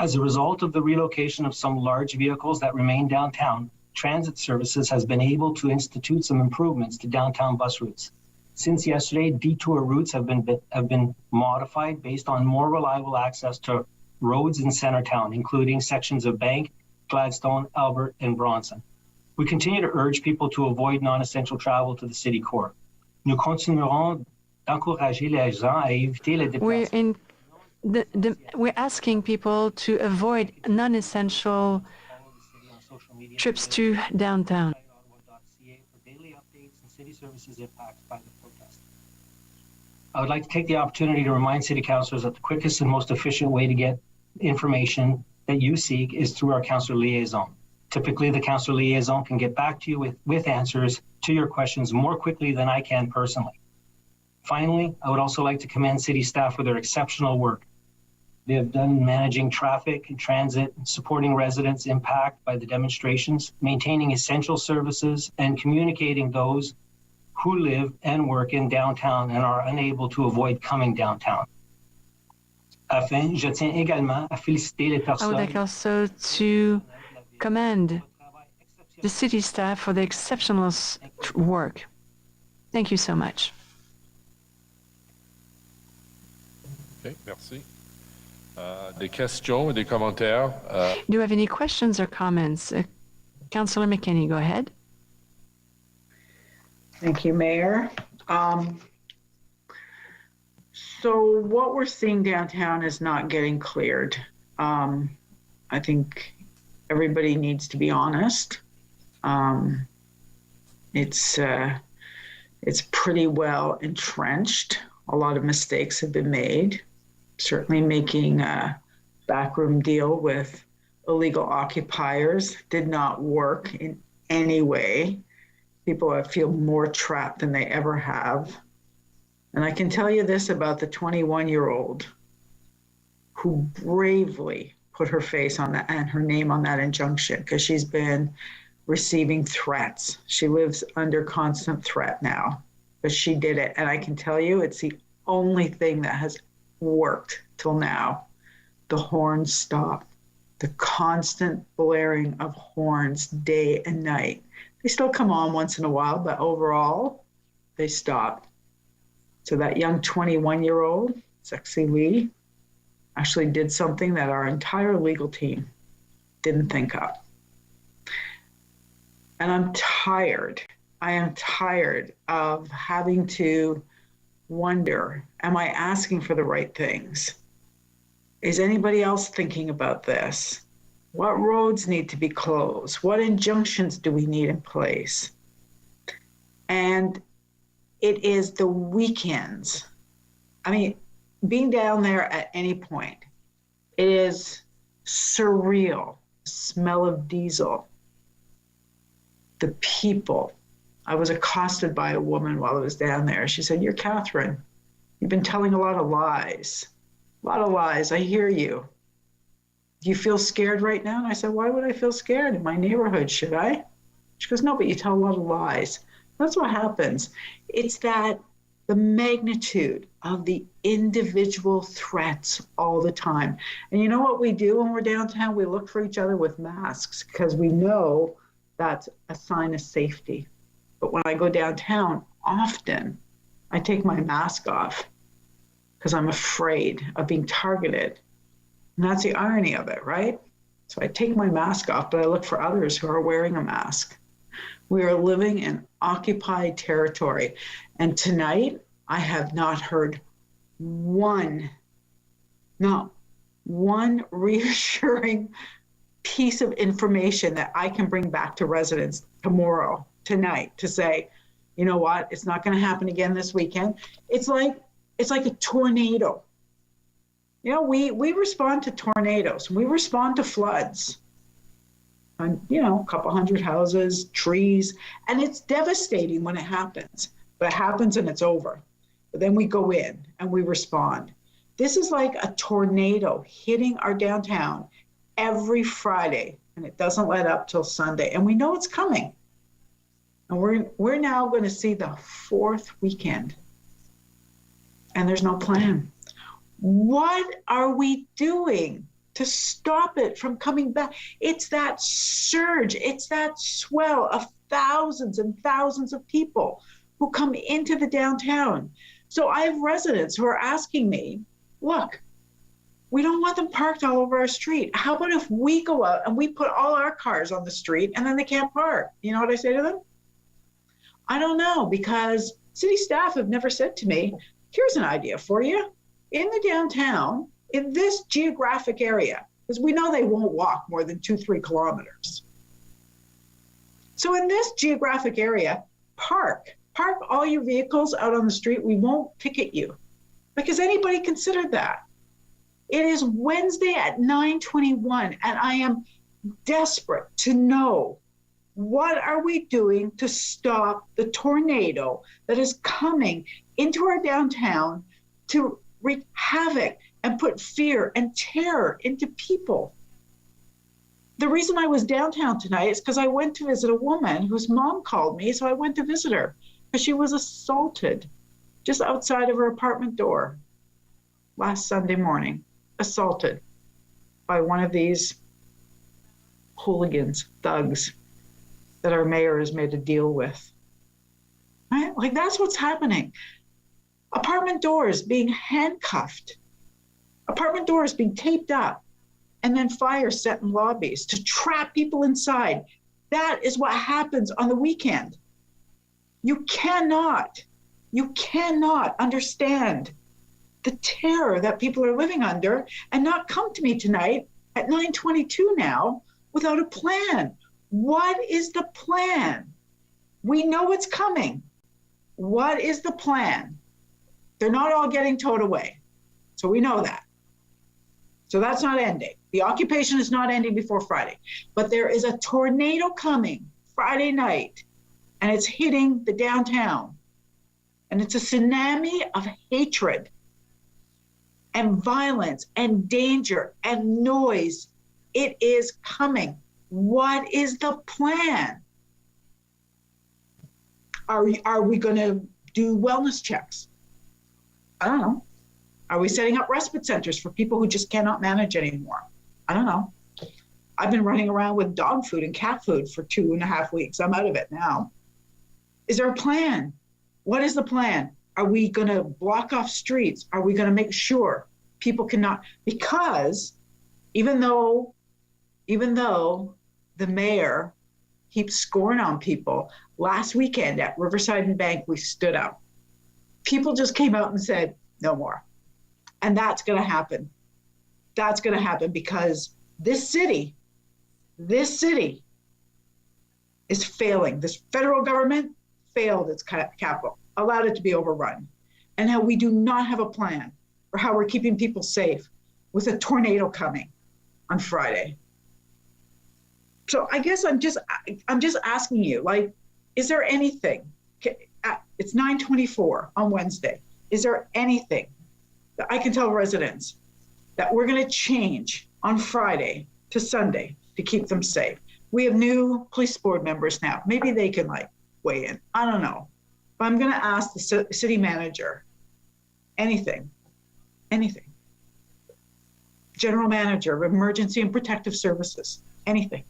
As a result of the relocation of some large vehicles that remain downtown, transit services has been able to institute some improvements to downtown bus routes. Since yesterday, detour routes have been modified based on more reliable access to roads in Centertown, including sections of Bank, Gladstone, Albert, and Bronson. We continue to urge people to avoid non-essential travel to the city core. Nous continuerons d'encourager les gens à éviter les déplacements. We're we're asking people to avoid non-essential trips to downtown. Daily updates and city services impacts by the protest. I would like to take the opportunity to remind city councilors that the quickest and most efficient way to get information that you seek is through our councilor liaison. Typically, the councilor liaison can get back to you with answers to your questions more quickly than I can personally. Finally, I would also like to commend city staff for their exceptional work they have done managing traffic and transit, supporting residents impacted by the demonstrations, maintaining essential services, and communicating those who live and work in downtown and are unable to avoid coming downtown. Enfin, je tiens également à féliciter les personnes. I would like also to commend the city staff for the exceptional work. Thank you so much. Okay, merci. Des questions et des commentaires. Do you have any questions or comments? Councillor McKinney, go ahead. Thank you, Mayor. So what we're seeing downtown is not getting cleared. I think everybody needs to be honest. It's pretty well entrenched. A lot of mistakes have been made. Certainly making a backroom deal with illegal occupiers did not work in any way. People feel more trapped than they ever have. And I can tell you this about the 21-year-old who bravely put her face on that and her name on that injunction because she's been receiving threats. She lives under constant threat now, but she did it. And I can tell you it's the only thing that has worked till now. The horns stopped. The constant blaring of horns day and night. They still come on once in a while, but overall, they stopped. So that young 21-year-old, Sexy Lee, actually did something that our entire legal team didn't think of. And I'm tired. I am tired of having to wonder, am I asking for the right things? Is anybody else thinking about this? What roads need to be closed? What injunctions do we need in place? And it is the weekends. I mean, being down there at any point, it is surreal. The smell of diesel, the people. I was accosted by a woman while I was down there. She said, "You're Catherine. You've been telling a lot of lies. A lot of lies. I hear you. Do you feel scared right now?" And I said, "Why would I feel scared in my neighborhood? Should I?" She goes, "No, but you tell a lot of lies." That's what happens. It's that the magnitude of the individual threats all the time. And you know what we do when we're downtown? We look for each other with masks because we know that's a sign of safety. But when I go downtown, often I take my mask off because I'm afraid of being targeted. And that's the irony of it, right? So I take my mask off, but I look for others who are wearing a mask. We are living in occupied territory. And tonight, I have not heard one reassuring piece of information that I can bring back to residents tomorrow, tonight, to say, you know what, it's not going to happen again this weekend. It's like a tornado. You know, we respond to tornadoes. We respond to floods. And, you know, a couple hundred houses, trees, and it's devastating when it happens. But it happens and it's over. But then we go in and we respond. This is like a tornado hitting our downtown every Friday, and it doesn't let up till Sunday. And we know it's coming. And we're now going to see the fourth weekend. And there's no plan. What are we doing to stop it from coming back? It's that surge, it's that swell of thousands and thousands of people who come into the downtown. So I have residents who are asking me, look, we don't want them parked all over our street. How about if we go out and we put all our cars on the street and then they can't park? You know what I say to them? I don't know, because city staff have never said to me, here's an idea for you. In the downtown, in this geographic area, because we know they won't walk more than 2-3 kilometers. So in this geographic area, park all your vehicles out on the street. We won't ticket you. Because anybody considered that? It is Wednesday at 9:21, and I am desperate to know, what are we doing to stop the tornado that is coming into our downtown to wreak havoc and put fear and terror into people? The reason I was downtown tonight is because I went to visit a woman whose mom called me, so I went to visit her because she was assaulted just outside of her apartment door last Sunday morning, assaulted by one of these hooligans, thugs, that our mayor has made a deal with. Right? Like, that's what's happening. Apartment doors being handcuffed, apartment doors being taped up, and then fire set in lobbies to trap people inside. That is what happens on the weekend. You cannot understand the terror that people are living under and not come to me tonight at 9:22 now without a plan. What is the plan? We know it's coming. What is the plan? They're not all getting towed away. So we know that. So that's not ending. The occupation is not ending before Friday. But there is a tornado coming Friday night, and it's hitting the downtown. And it's a tsunami of hatred and violence and danger and noise. It is coming. What is the plan? Are we going to do wellness checks? I don't know. Are we setting up respite centers for people who just cannot manage anymore? I don't know. I've been running around with dog food and cat food for 2.5 weeks. I'm out of it now. Is there a plan? What is the plan? Are we going to block off streets? Are we going to make sure people cannot? Because even though the mayor keeps scoring on people, last weekend at Riverside and Bank, we stood up. People just came out and said, no more. And that's going to happen. That's going to happen because this city is failing. This federal government failed its capital, allowed it to be overrun. And now we do not have a plan for how we're keeping people safe with a tornado coming on Friday. So I guess I'm just asking you, like, is there anything? It's 9:24 on Wednesday. Is there anything that I can tell residents that we're going to change on Friday to Sunday to keep them safe? We have new police board members now. Maybe they can weigh in. I don't know. But I'm going to ask the city manager anything. General manager of emergency and protective services, anything.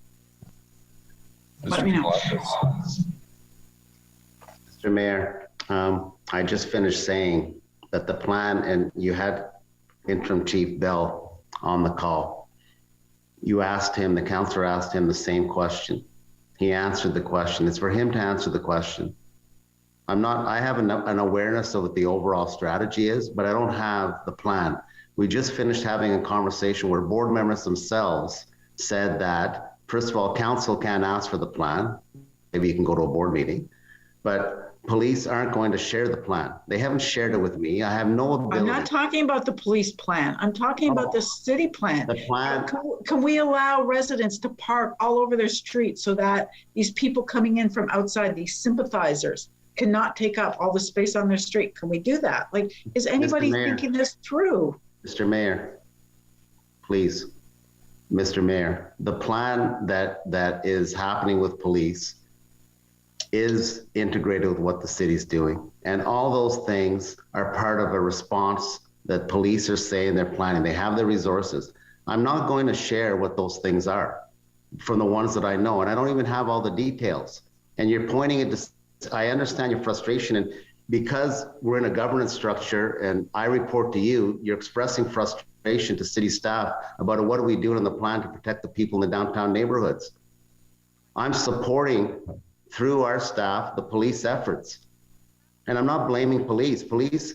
Let me know. Mr. Mayor, I just finished saying that the plan, and you had Interim Chief Bell on the call. You asked him, the councillor asked him the same question. He answered the question. It's for him to answer the question. I have an awareness of what the overall strategy is, but I don't have the plan. We just finished having a conversation where board members themselves said that, first of all, council can't ask for the plan. Maybe you can go to a board meeting, but police aren't going to share the plan. They haven't shared it with me. I have no ability. I'm not talking about the police plan. I'm talking about the city plan. The plan. Can we allow residents to park all over their streets so that these people coming in from outside, these sympathizers, cannot take up all the space on their street? Can we do that? Is anybody thinking this through? Mr. Mayor, please. Mr. Mayor, the plan that is happening with police is integrated with what the city's doing. And all those things are part of a response that police are saying they're planning. They have the resources. I'm not going to share what those things are from the ones that I know, and I don't even have all the details. And you're pointing it to, I understand your frustration, and because we're in a governance structure and I report to you, you're expressing frustration to city staff about what are we doing in the plan to protect the people in the downtown neighborhoods. I'm supporting, through our staff, the police efforts. And I'm not blaming police. Police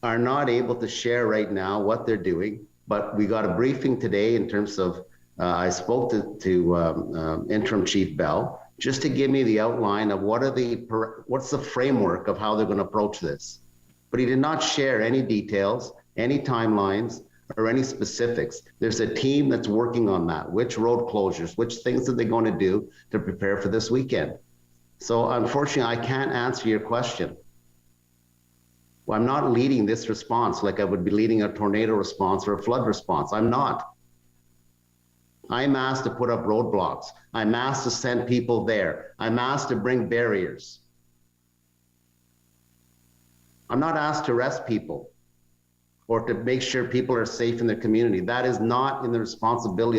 are not able to share right now what they're doing But we got a briefing today in terms of, I spoke to Interim Chief Bell just to give me the outline of what's the framework of how they're going to approach this. But he did not share any details, any timelines, or any specifics. There's a team that's working on that. Which road closures, which things are they going to do to prepare for this weekend? So unfortunately, I can't answer your question. Well, I'm not leading this response like I would be leading a tornado response or a flood response. I'm not. I'm asked to put up roadblocks. I'm asked to send people there. I'm asked to bring barriers. I'm not asked to arrest people or to make sure people are safe in their community. That is not in the responsibility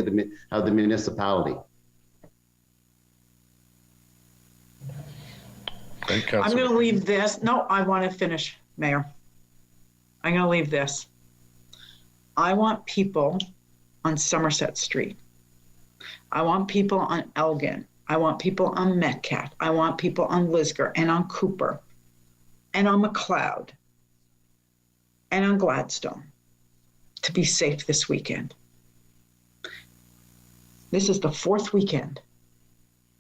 of the municipality. I'm going to leave this. No, I want to finish, Mayor. I'm going to leave this. I want people on Somerset Street. I want people on Elgin. I want people on Metcalfe. I want people on Lisgar and on Cooper and on McLeod and on Gladstone to be safe this weekend. This is the fourth weekend.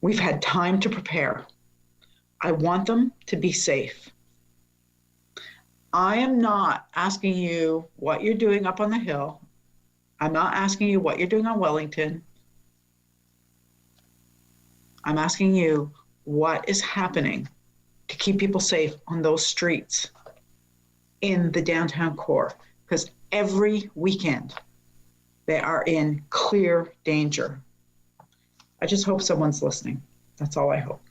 We've had time to prepare. I want them to be safe. I am not asking you what you're doing up on the hill. I'm not asking you what you're doing on Wellington. I'm asking you what is happening to keep people safe on those streets in the downtown core, because every weekend they are in clear danger. I just hope someone's listening. That's all I hope.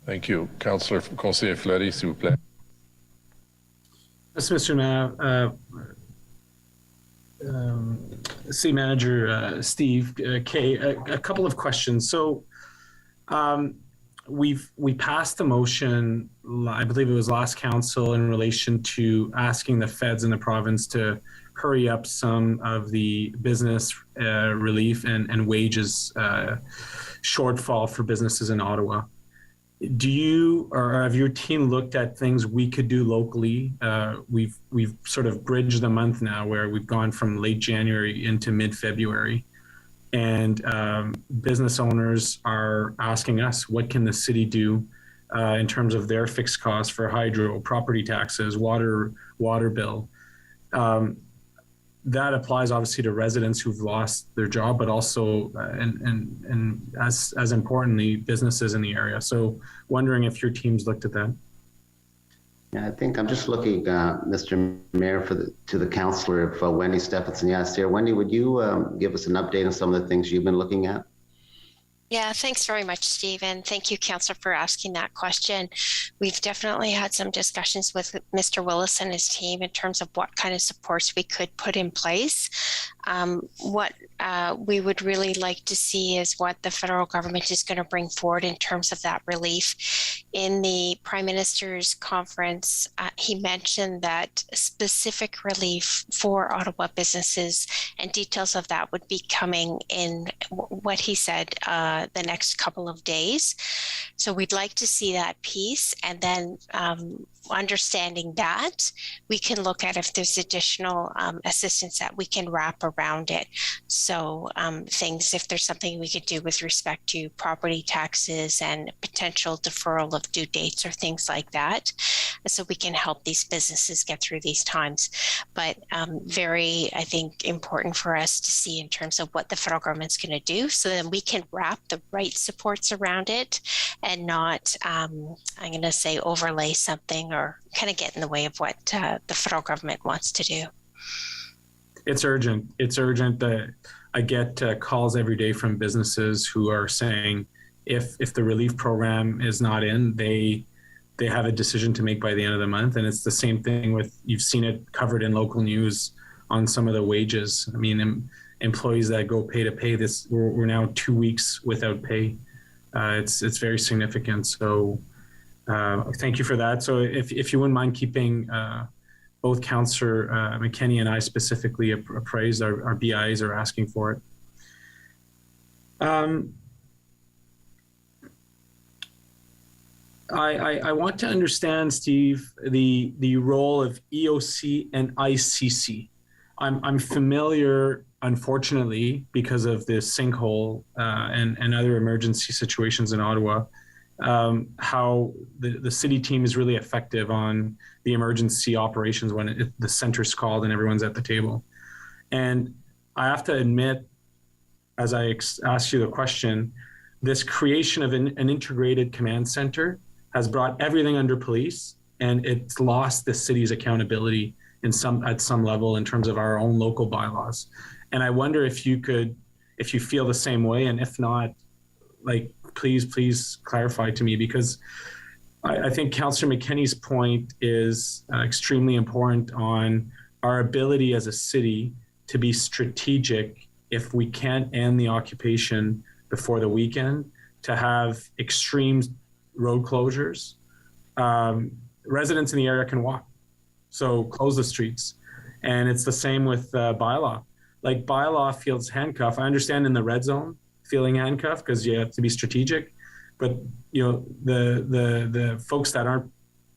Thank you. Councillor Conseiller Fleury, s'il vous plaît. Yes, Mr. Mayor. City Manager Steve Kay, a couple of questions. So we passed the motion, I believe it was last council, in relation to asking the feds in the province to hurry up some of the business relief and wages shortfall for businesses in Ottawa. Do you or have your team looked at things we could do locally? We've sort of bridged the month now where we've gone from late January into mid-February, and business owners are asking us, what can the city do in terms of their fixed costs for hydro, property taxes, water bill? That applies obviously to residents who've lost their job, but also and as importantly, businesses in the area. So wondering if your team's looked at that. Yeah, I think I'm just looking, Mr. Mayor, to the councillor of Wendy Stephenson. Yes, here, Wendy, would you give us an update on some of the things you've been looking at? Yeah, thanks very much, Steve. And thank you, Councillor, for asking that question. We've definitely had some discussions with Mr. Willis and his team in terms of what kind of supports we could put in place. What we would really like to see is what the federal government is going to bring forward in terms of that relief. In the Prime Minister's conference, he mentioned that specific relief for Ottawa businesses and details of that would be coming in what he said the next couple of days. So we'd like to see that piece, and then understanding that, we can look at if there's additional assistance that we can wrap around it. So things, if there's something we could do with respect to property taxes and potential deferral of due dates or things like that, so we can help these businesses get through these times. But very, I think, important for us to see in terms of what the federal government's going to do, so then we can wrap the right supports around it and not, I'm going to say, overlay something or kind of get in the way of what the federal government wants to do. It's urgent. It's urgent. That I get calls every day from businesses who are saying if the relief program is not in, they have a decision to make by the end of the month. And it's the same thing with, you've seen it covered in local news on some of the wages. I mean, employees that go pay to pay, this, we're now 2 weeks without pay. It's very significant. So thank you for that. So if you wouldn't mind keeping both Councillor McKenney and I specifically appraised, our BIs are asking for it. I want to understand, Steve, the role of EOC and ICC. I'm familiar, unfortunately, because of this sinkhole and other emergency situations in Ottawa, how the city team is really effective on the emergency operations when the center's called and everyone's at the table. And I have to admit, as I asked you the question, this creation of an integrated command center has brought everything under police, and it's lost the city's accountability at some level in terms of our own local bylaws. And I wonder if you feel the same way, and if not, like, please clarify to me, because I think Councillor McKenney's point is extremely important on our ability as a city to be strategic if we can't end the occupation before the weekend, to have extreme road closures. Residents in the area can walk, so close the streets. And it's the same with bylaw. Like, bylaw feels handcuffed. I understand in the red zone feeling handcuffed because you have to be strategic, but the folks that aren't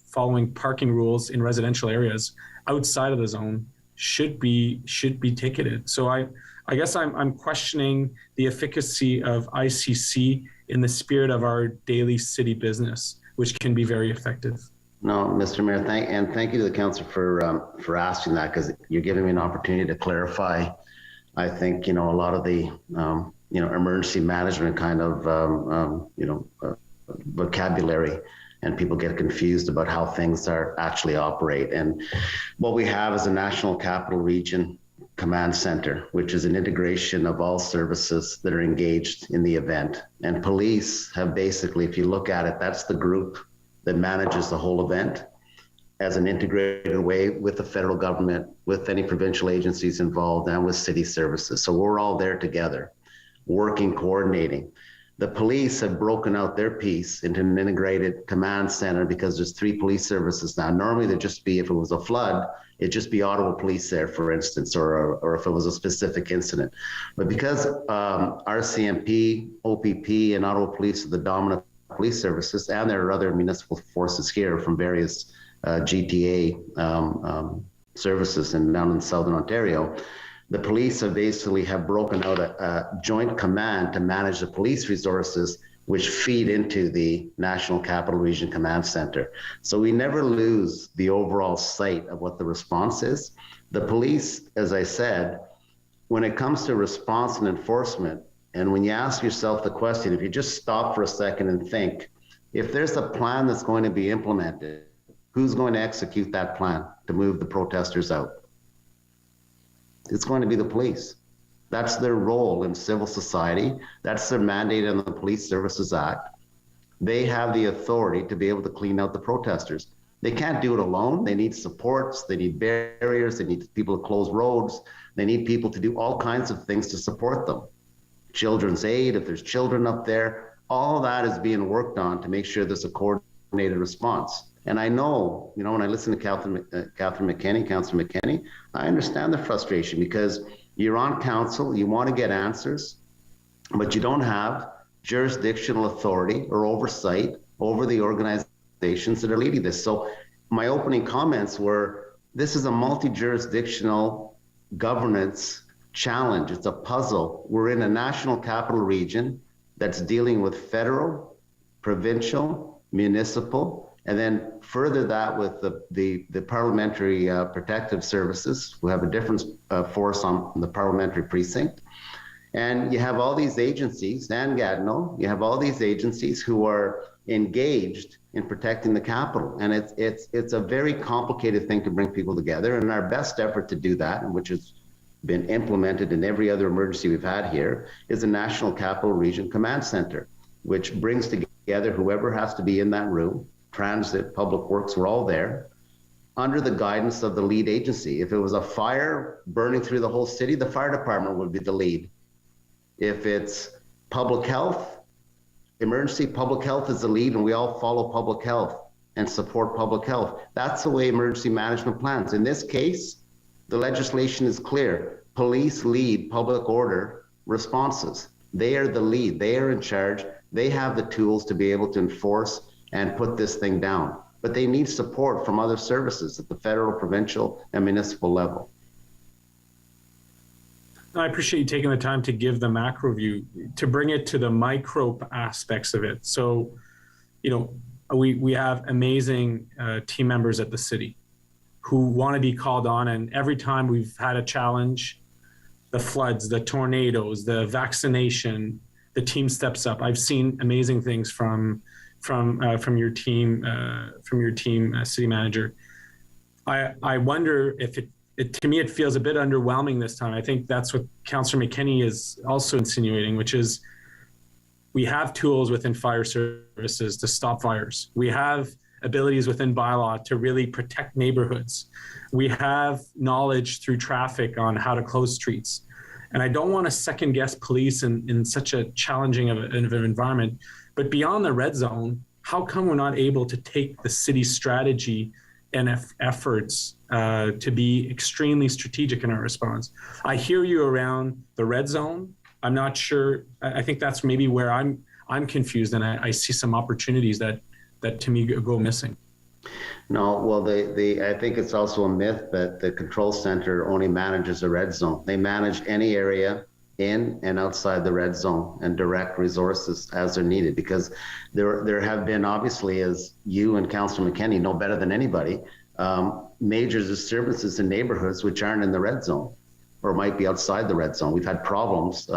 following parking rules in residential areas outside of the zone should be ticketed. So I guess I'm questioning the efficacy of ICC in the spirit of our daily city business, which can be very effective. No, Mr. Mayor, thank you to the council for asking that, because you're giving me an opportunity to clarify. I think, a lot of the emergency management kind of vocabulary, and people get confused about how things are actually operate. And what we have is a National Capital Region Command Center, which is an integration of all services that are engaged in the event. And police have basically, if you look at it, that's the group that manages the whole event as an integrated way with the federal government, with any provincial agencies involved, and with city services. So we're all there together, working, coordinating. The police have broken out their piece into an integrated command center because there's 3 police services now. Normally there'd just be, if it was a flood, it'd just be Ottawa Police there, for instance, or if it was a specific incident. But because RCMP, OPP, and Ottawa Police are the dominant police services, and there are other municipal forces here from various GTA services down in Southern Ontario, the police have broken out a joint command to manage the police resources, which feed into the National Capital Region Command Center. So we never lose the overall sight of what the response is. The police, as I said, when it comes to response and enforcement, and when you ask yourself the question, if you just stop for a second and think, if there's a plan that's going to be implemented, who's going to execute that plan to move the protesters out? It's going to be the police. That's their role in civil society. That's their mandate in the Police Services Act. They have the authority to be able to clean out the protesters. They can't do it alone. They need supports, they need barriers, they need people to close roads, they need people to do all kinds of things to support them. Children's aid, if there's children up there, all that is being worked on to make sure there's a coordinated response. And I know, when I listen to Councillor McKenney, I understand the frustration, because you're on council, you want to get answers, but you don't have jurisdictional authority or oversight over the organizations that are leading this. So my opening comments were, this is a multi-jurisdictional governance challenge. It's a puzzle. We're in a national capital region that's dealing with federal, provincial, municipal, and then further that with the parliamentary protective services, who have a different force on the parliamentary precinct. And you have all these agencies, and Gatineau, you have all these agencies who are engaged in protecting the capital. And it's a very complicated thing to bring people together. And our best effort to do that, and which has been implemented in every other emergency we've had here, is a National Capital Region Command Center, which brings together whoever has to be in that room. Transit, Public Works, we're all there, under the guidance of the lead agency. If it was a fire burning through the whole city, the fire department would be the lead. If it's public health, emergency, public health is the lead, and we all follow public health and support public health. That's the way emergency management plans. In this case, the legislation is clear. Police lead public order responses. They are the lead, they are in charge, they have the tools to be able to enforce and put this thing down. But they need support from other services at the federal, provincial, and municipal level. I appreciate you taking the time to give the macro view, to bring it to the micro aspects of it. So, we have amazing team members at the city who want to be called on. And every time we've had a challenge, the floods, the tornadoes, the vaccination, the team steps up. I've seen amazing things from your team, city manager. I wonder if to me, it feels a bit underwhelming this time. I think that's what Councillor McKenney is also insinuating, which is we have tools within fire services to stop fires. We have abilities within bylaw to really protect neighborhoods. We have knowledge through traffic on how to close streets. And I don't want to second guess police in such a challenging of an environment. But beyond the red zone, how come we're not able to take the city's strategy and efforts to be extremely strategic in our response? I hear you around the red zone. I'm not sure. I think that's maybe where I'm confused, and I see some opportunities that to me go missing. No, well, I think it's also a myth that the control center only manages a red zone. They manage any area in and outside the red zone and direct resources as they're needed, because there have been, obviously, as you and Councillor McKenney know better than anybody, major disturbances in neighborhoods which aren't in the red zone or might be outside the red zone. We've had problems,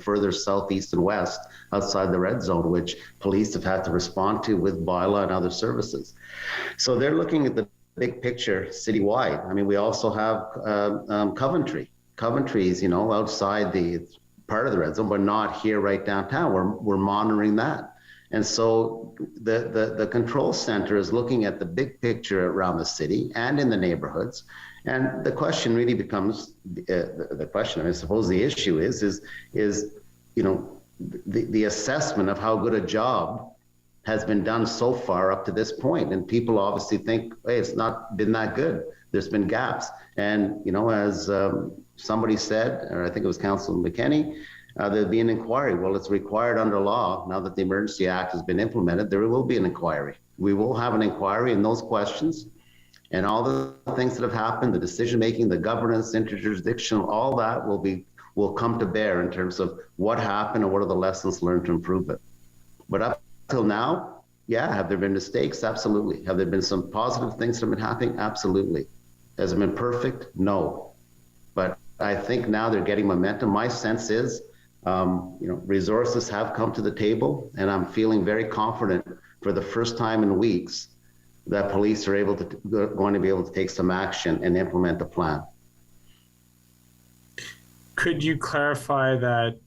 further south, east, and west outside the red zone, which police have had to respond to with bylaw and other services. So they're looking at the big picture citywide. I mean, we also have Coventry. Coventry's, outside the part of the red zone, but not here right downtown. We're monitoring that. And so the control center is looking at the big picture around the city and in the neighborhoods. And the question really becomes, the question, I suppose the issue is the assessment of how good a job has been done so far up to this point. And people obviously think, hey, it's not been that good. There's been gaps. And, as somebody said, or I think it was Councilor McKenney, there'll be an inquiry. Well, it's required under law. Now that the Emergency Act has been implemented, there will be an inquiry. We will have an inquiry, and those questions and all the things that have happened, the decision-making, the governance, interjurisdictional, all that will come to bear in terms of what happened and what are the lessons learned to improve it. But up till now, yeah, have there been mistakes? Absolutely. Have there been some positive things that have been happening? Absolutely. Has it been perfect? No. But I think now they're getting momentum. My sense is, resources have come to the table, and I'm feeling very confident for the first time in weeks that police are going to be able to take some action and implement the plan. Could you clarify that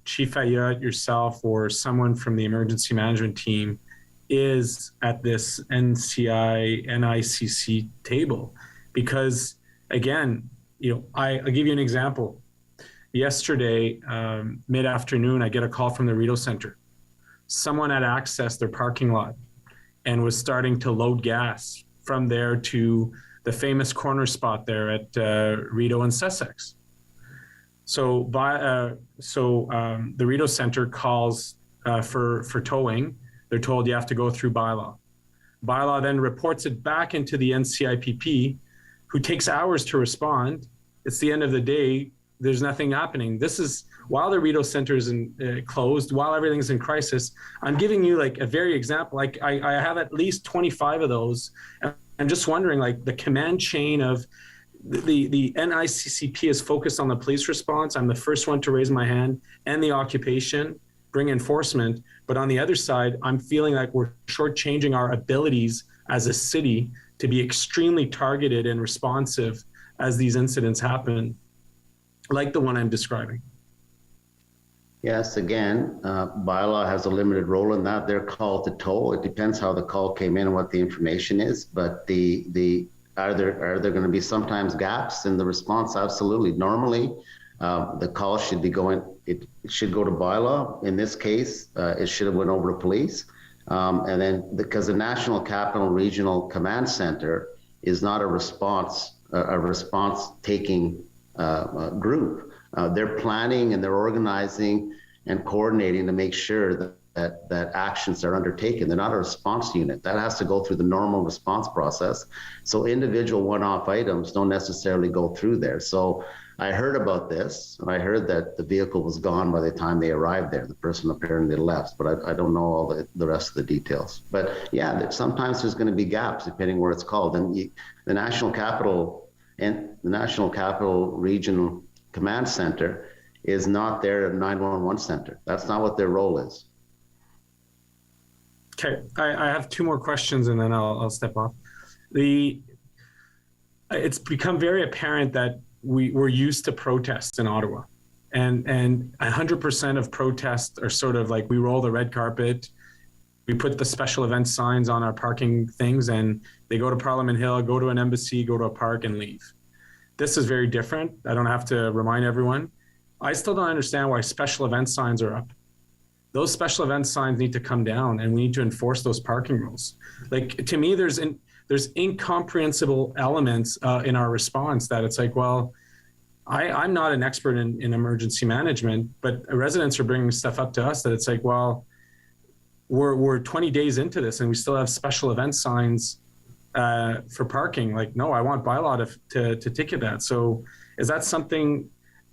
Chief Ayotte, yourself, or someone from the emergency management team is at this NICC table? Because again, I'll give you an example. Yesterday, mid-afternoon, I get a call from the Rideau Center. Someone had accessed their parking lot and was starting to load gas from there to the famous corner spot there at Rideau and Sussex. So the Rideau Center calls for towing. They're told you have to go through bylaw. Bylaw then reports it back into the NCIPP, who takes hours to respond. It's the end of the day. There's nothing happening. This is while the Rideau Center is closed, while everything's in crisis. I'm giving you like a very example. Like I have at least 25 of those. I'm just wondering, like the command chain of the NICCP is focused on the police response. I'm the first one to raise my hand, and the occupation, bring enforcement. But on the other side, I'm feeling like we're shortchanging our abilities as a city to be extremely targeted and responsive as these incidents happen, like the one I'm describing. Yes, again, bylaw has a limited role in that. They're called to tow. It depends how the call came in and what the information is. But are there going to be sometimes gaps in the response? Absolutely. Normally, the call should be it should go to bylaw. In this case, it should have went over to police. And then because the National Capital Regional Command Center is not a response taking group. They're planning and they're organizing and coordinating to make sure that actions are undertaken. They're not a response unit. That has to go through the normal response process. So individual one-off items don't necessarily go through there. So I heard about this, and I heard that the vehicle was gone by the time they arrived there. The person apparently left, but I don't know all the rest of the details. But yeah, sometimes there's going to be gaps depending where it's called. And the National Capital Regional Command Center is not their 911 center. That's not what their role is. Okay, I have two more questions and then I'll step off. It's become very apparent that we're used to protests in Ottawa, and 100% of protests are sort of like we roll the red carpet, we put the special event signs on our parking things, and they go to Parliament Hill, go to an embassy, go to a park, and leave. This is very different. I don't have to remind everyone. I still don't understand why special event signs are up. Those special event signs need to come down, and we need to enforce those parking rules. Like, to me, there's incomprehensible elements in our response that it's like, well, I'm not an expert in emergency management, but residents are bringing stuff up to us that it's like, well, we're 20 days into this and we still have special event signs for parking. Like, no, I want bylaw to ticket that. So is that something,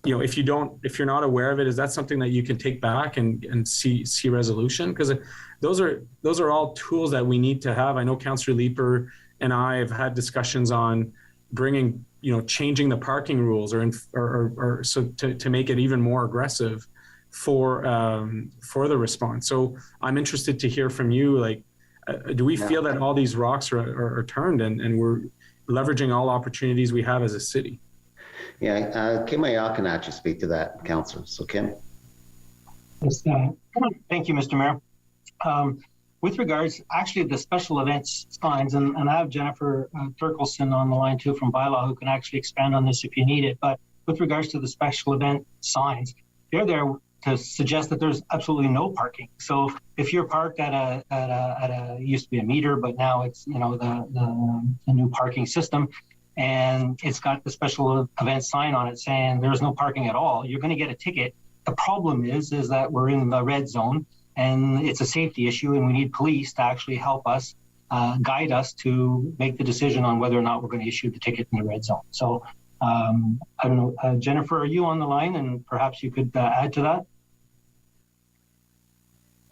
if you're not aware of it, is that something that you can take back and see resolution? Because those are all tools that we need to have. I know Councillor Leeper and I have had discussions on bringing, changing the parking rules or so to make it even more aggressive for the response. So I'm interested to hear from you, like, do we feel that all these rocks are turned and we're leveraging all opportunities we have as a city? Yeah, Kim Ayal can actually speak to that, Councillor. So Kim. Yes, thank you, Mr. Mayor. With regards, actually, the special events signs, and I have Jennifer Turkelson on the line too from Bylaw who can actually expand on this if you need it. But with regards to the special event signs, they're there to suggest that there's absolutely no parking. So if you're parked at a used to be a meter, but now it's the new parking system, and it's got the special event sign on it saying there's no parking at all, you're going to get a ticket. The problem is that we're in the red zone. And it's a safety issue, and we need police to actually help us, guide us to make the decision on whether or not we're going to issue the ticket in the red zone. So I don't know, Jennifer, are you on the line? And perhaps you could add to that?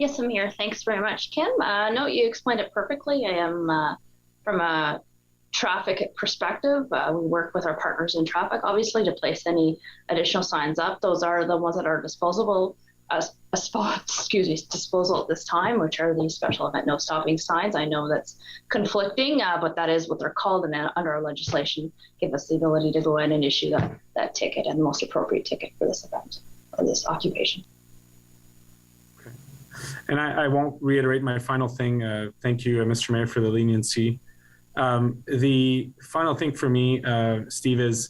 Yes, I'm here. Thanks very much, Kim. No, you explained it perfectly. I am from a traffic perspective. We work with our partners in traffic, obviously, to place any additional signs up. Those are the ones that are disposable disposal at this time, which are these special event no stopping signs. I know that's conflicting, but that is what they're called, and under our legislation give us the ability to go in and issue that ticket, and the most appropriate ticket for this event or this occupation. Okay. And I won't reiterate my final thing. Thank you, Mr. Mayor, for the leniency. The final thing for me, Steve, is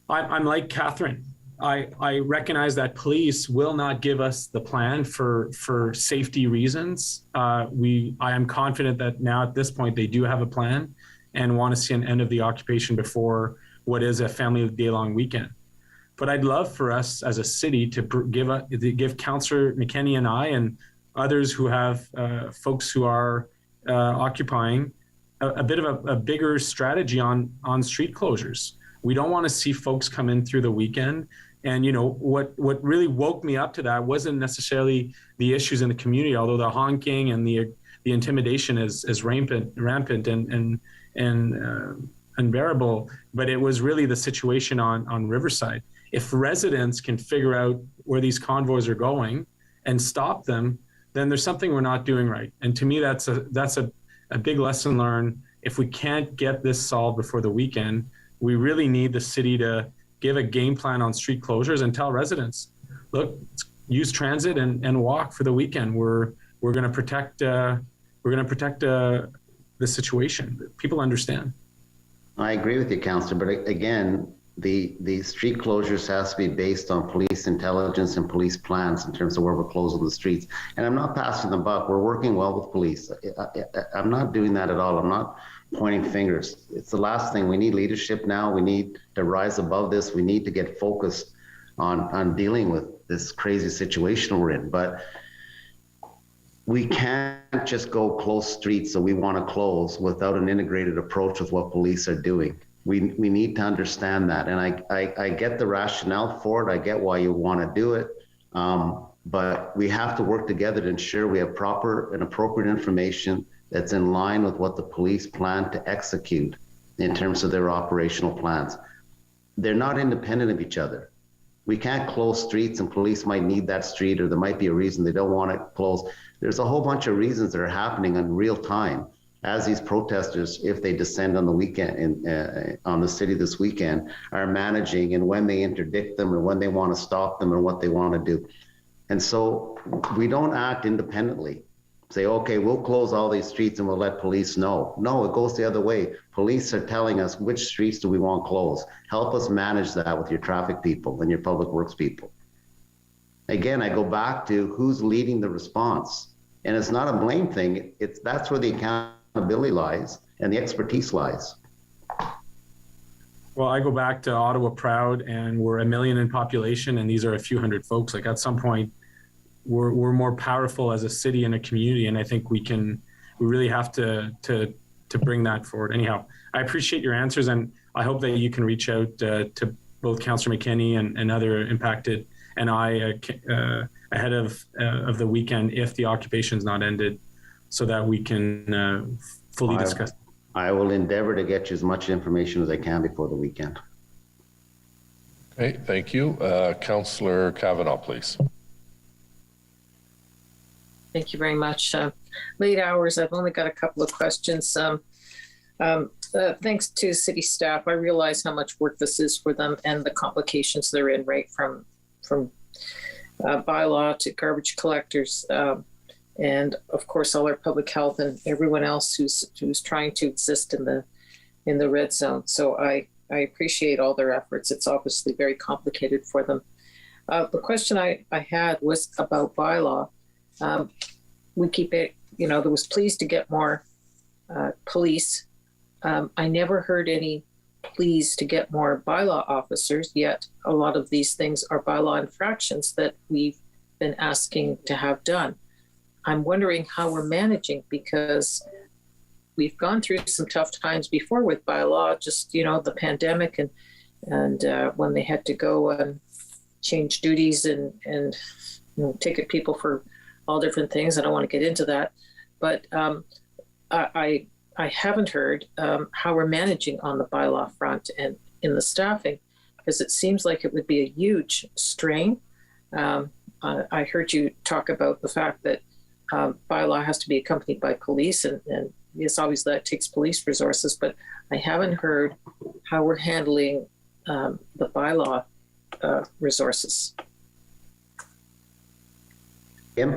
I'm like Catherine. I recognize that police will not give us the plan for safety reasons. I am confident that now at this point they do have a plan and want to see an end of the occupation before what is a family day-long weekend. But I'd love for us as a city to give Councillor McKenney and I and others who have folks who are occupying a bit of a bigger strategy on street closures. We don't want to see folks come in through the weekend. And what really woke me up to that wasn't necessarily the issues in the community, although the honking and the intimidation is rampant and unbearable. But it was really the situation on Riverside. If residents can figure out where these convoys are going and stop them, then there's something we're not doing right. And to me, that's a big lesson learned. If we can't get this solved before the weekend, we really need the city to give a game plan on street closures and tell residents, look, use transit and walk for the weekend. We're going to protect the situation. People understand. I agree with you, Councillor, but again, the street closures has to be based on police intelligence and police plans in terms of where we're closing the streets. And I'm not passing the buck. We're working well with police. I'm not doing that at all. I'm not pointing fingers. It's the last thing. We need leadership now. We need to rise above this. We need to get focused on dealing with this crazy situation we're in. But we can't just go close streets that we want to close without an integrated approach with what police are doing. We need to understand that. And I get the rationale for it. I get why you want to do it. But we have to work together to ensure we have proper and appropriate information that's in line with what the police plan to execute in terms of their operational plans. They're not independent of each other. We can't close streets, and police might need that street, or there might be a reason they don't want it closed. There's a whole bunch of reasons that are happening in real time as these protesters, if they descend on the weekend, on the city this weekend, are managing, and when they interdict them, and when they want to stop them, and what they want to do. And so we don't act independently. Say, okay, we'll close all these streets and we'll let police know. No, it goes the other way. Police are telling us which streets do we want closed. Help us manage that with your traffic people and your public works people. Again, I go back to who's leading the response. And it's not a blame thing. That's where the accountability lies and the expertise lies. Well, I go back to Ottawa proud, and we're 1 million in population, and these are a few hundred folks. Like, at some point, we're more powerful as a city and a community, and I think we really have to bring that forward. Anyhow, I appreciate your answers, and I hope that you can reach out to both Councillor McKinney and other impacted and I ahead of the weekend if the occupation's not ended, so that we can fully discuss. I will endeavor to get you as much information as I can before the weekend. Okay, thank you. Councillor Kavanaugh, please. Thank you very much. Late hours, I've only got a couple of questions. Thanks to city staff, I realize how much work this is for them and the complications they're in, right from bylaw to garbage collectors, and of course all our public health and everyone else who's trying to exist in the red zone. So I appreciate all their efforts. It's obviously very complicated for them. The question I had was about bylaw. We keep it, there was pleas to get more police. I never heard any pleas to get more bylaw officers, yet a lot of these things are bylaw infractions that we've been asking to have done. I'm wondering how we're managing, because we've gone through some tough times before with bylaw, just, the pandemic and when they had to go and change duties and ticket people for all different things. I don't want to get into that, but I haven't heard how we're managing on the bylaw front and in the staffing, because it seems like it would be a huge strain. I heard you talk about the fact that bylaw has to be accompanied by police, and yes, obviously that takes police resources, but I haven't heard how we're handling the bylaw resources. Kim?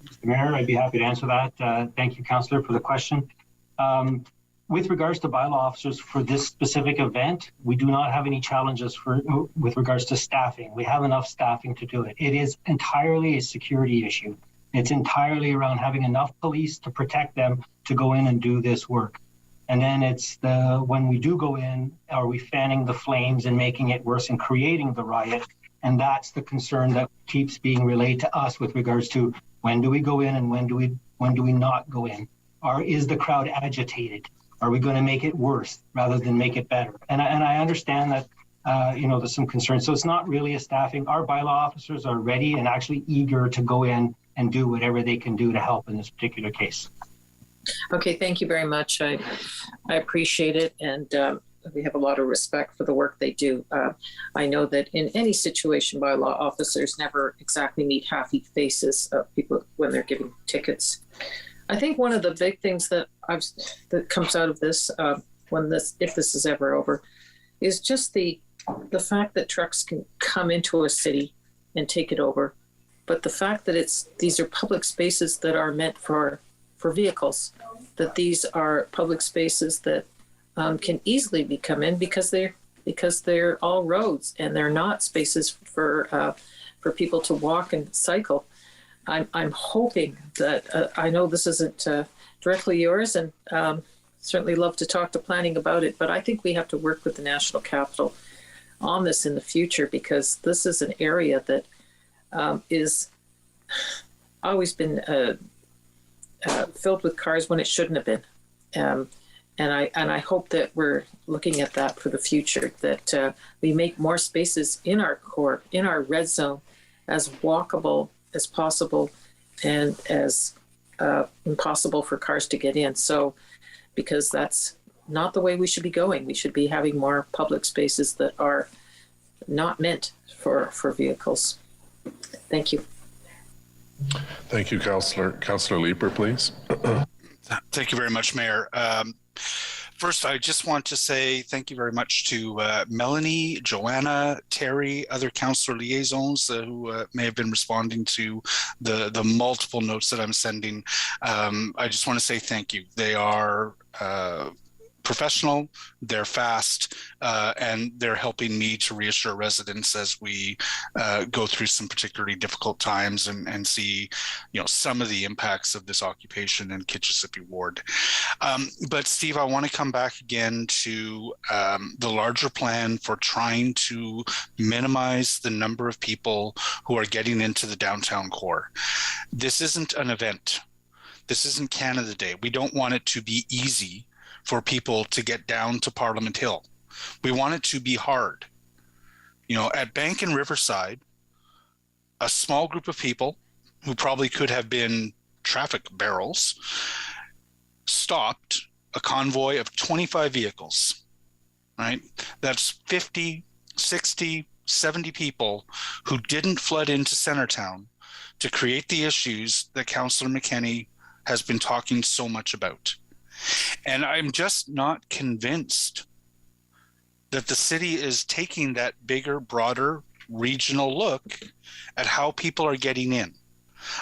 Mr. Mayor, I'd be happy to answer that. Thank you, Councillor, for the question. With regards to bylaw officers for this specific event, we do not have any challenges with regards to staffing. We have enough staffing to do it. It is entirely a security issue. It's entirely around having enough police to protect them to go in and do this work. And then it's when we do go in, are we fanning the flames and making it worse and creating the riot? And that's the concern that keeps being relayed to us with regards to when do we go in and when do we not go in? Is the crowd agitated? Are we going to make it worse rather than make it better? And I understand that there's some concern. So it's not really a staffing. Our bylaw officers are ready and actually eager to go in and do whatever they can do to help in this particular case. Okay, thank you very much. I appreciate it, and we have a lot of respect for the work they do. I know that in any situation, bylaw officers never exactly meet happy faces of people when they're giving tickets. I think one of the big things that comes out of this, if this is ever over, is just the fact that trucks can come into a city and take it over, but the fact that these are public spaces that are meant for vehicles, that these are public spaces that can easily be come in because they're all roads and they're not spaces for people to walk and cycle. I'm hoping that I know this isn't directly yours, and certainly love to talk to planning about it, but I think we have to work with the National Capital on this in the future, because this is an area that is always been filled with cars when it shouldn't have been. And I hope that we're looking at that for the future, that we make more spaces in our core, in our red zone, as walkable as possible and as impossible for cars to get in. So, because that's not the way we should be going. We should be having more public spaces that are not meant for vehicles. Thank you. Thank you, Councillor. Councillor Leeper, please. Thank you very much, Mayor. First, I just want to say thank you very much to Melanie, Joanna, Terry, other councillor liaisons who may have been responding to the multiple notes that I'm sending. I just want to say thank you. They are professional, they're fast, and they're helping me to reassure residents as we go through some particularly difficult times and see, some of the impacts of this occupation in Kitchissippi Ward. But Steve, I want to come back again to the larger plan for trying to minimize the number of people who are getting into the downtown core. This isn't an event. This isn't Canada Day. We don't want it to be easy for people to get down to Parliament Hill. We want it to be hard. At Bank and Riverside, a small group of people who probably could have been traffic barrels stopped a convoy of 25 vehicles, right? That's 50, 60, 70 people who didn't flood into Centertown to create the issues that Councillor McKenney has been talking so much about. And I'm just not convinced that the city is taking that bigger, broader regional look at how people are getting in.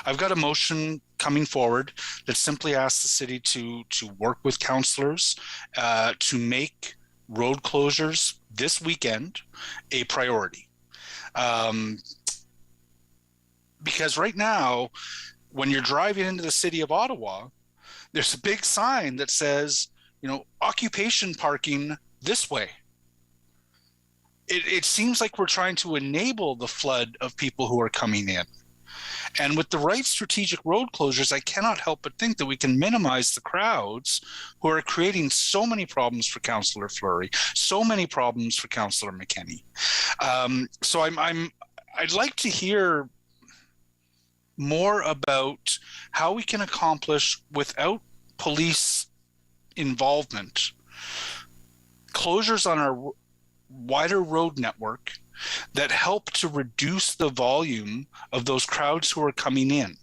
I've got a motion coming forward that simply asks the city to work with councillors to make road closures this weekend a priority. Because right now, when you're driving into the city of Ottawa, there's a big sign that says, occupation parking this way. It seems like we're trying to enable the flood of people who are coming in. And with the right strategic road closures, I cannot help but think that we can minimize the crowds who are creating so many problems for Councillor Fleury, so many problems for Councillor McKenney. So I'd like to hear more about how we can accomplish, without police involvement, closures on our wider road network that help to reduce the volume of those crowds who are coming in.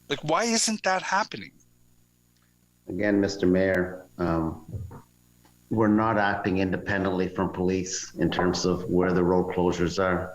Like, why isn't that happening? Again, Mr. Mayor, we're not acting independently from police in terms of where the road closures are.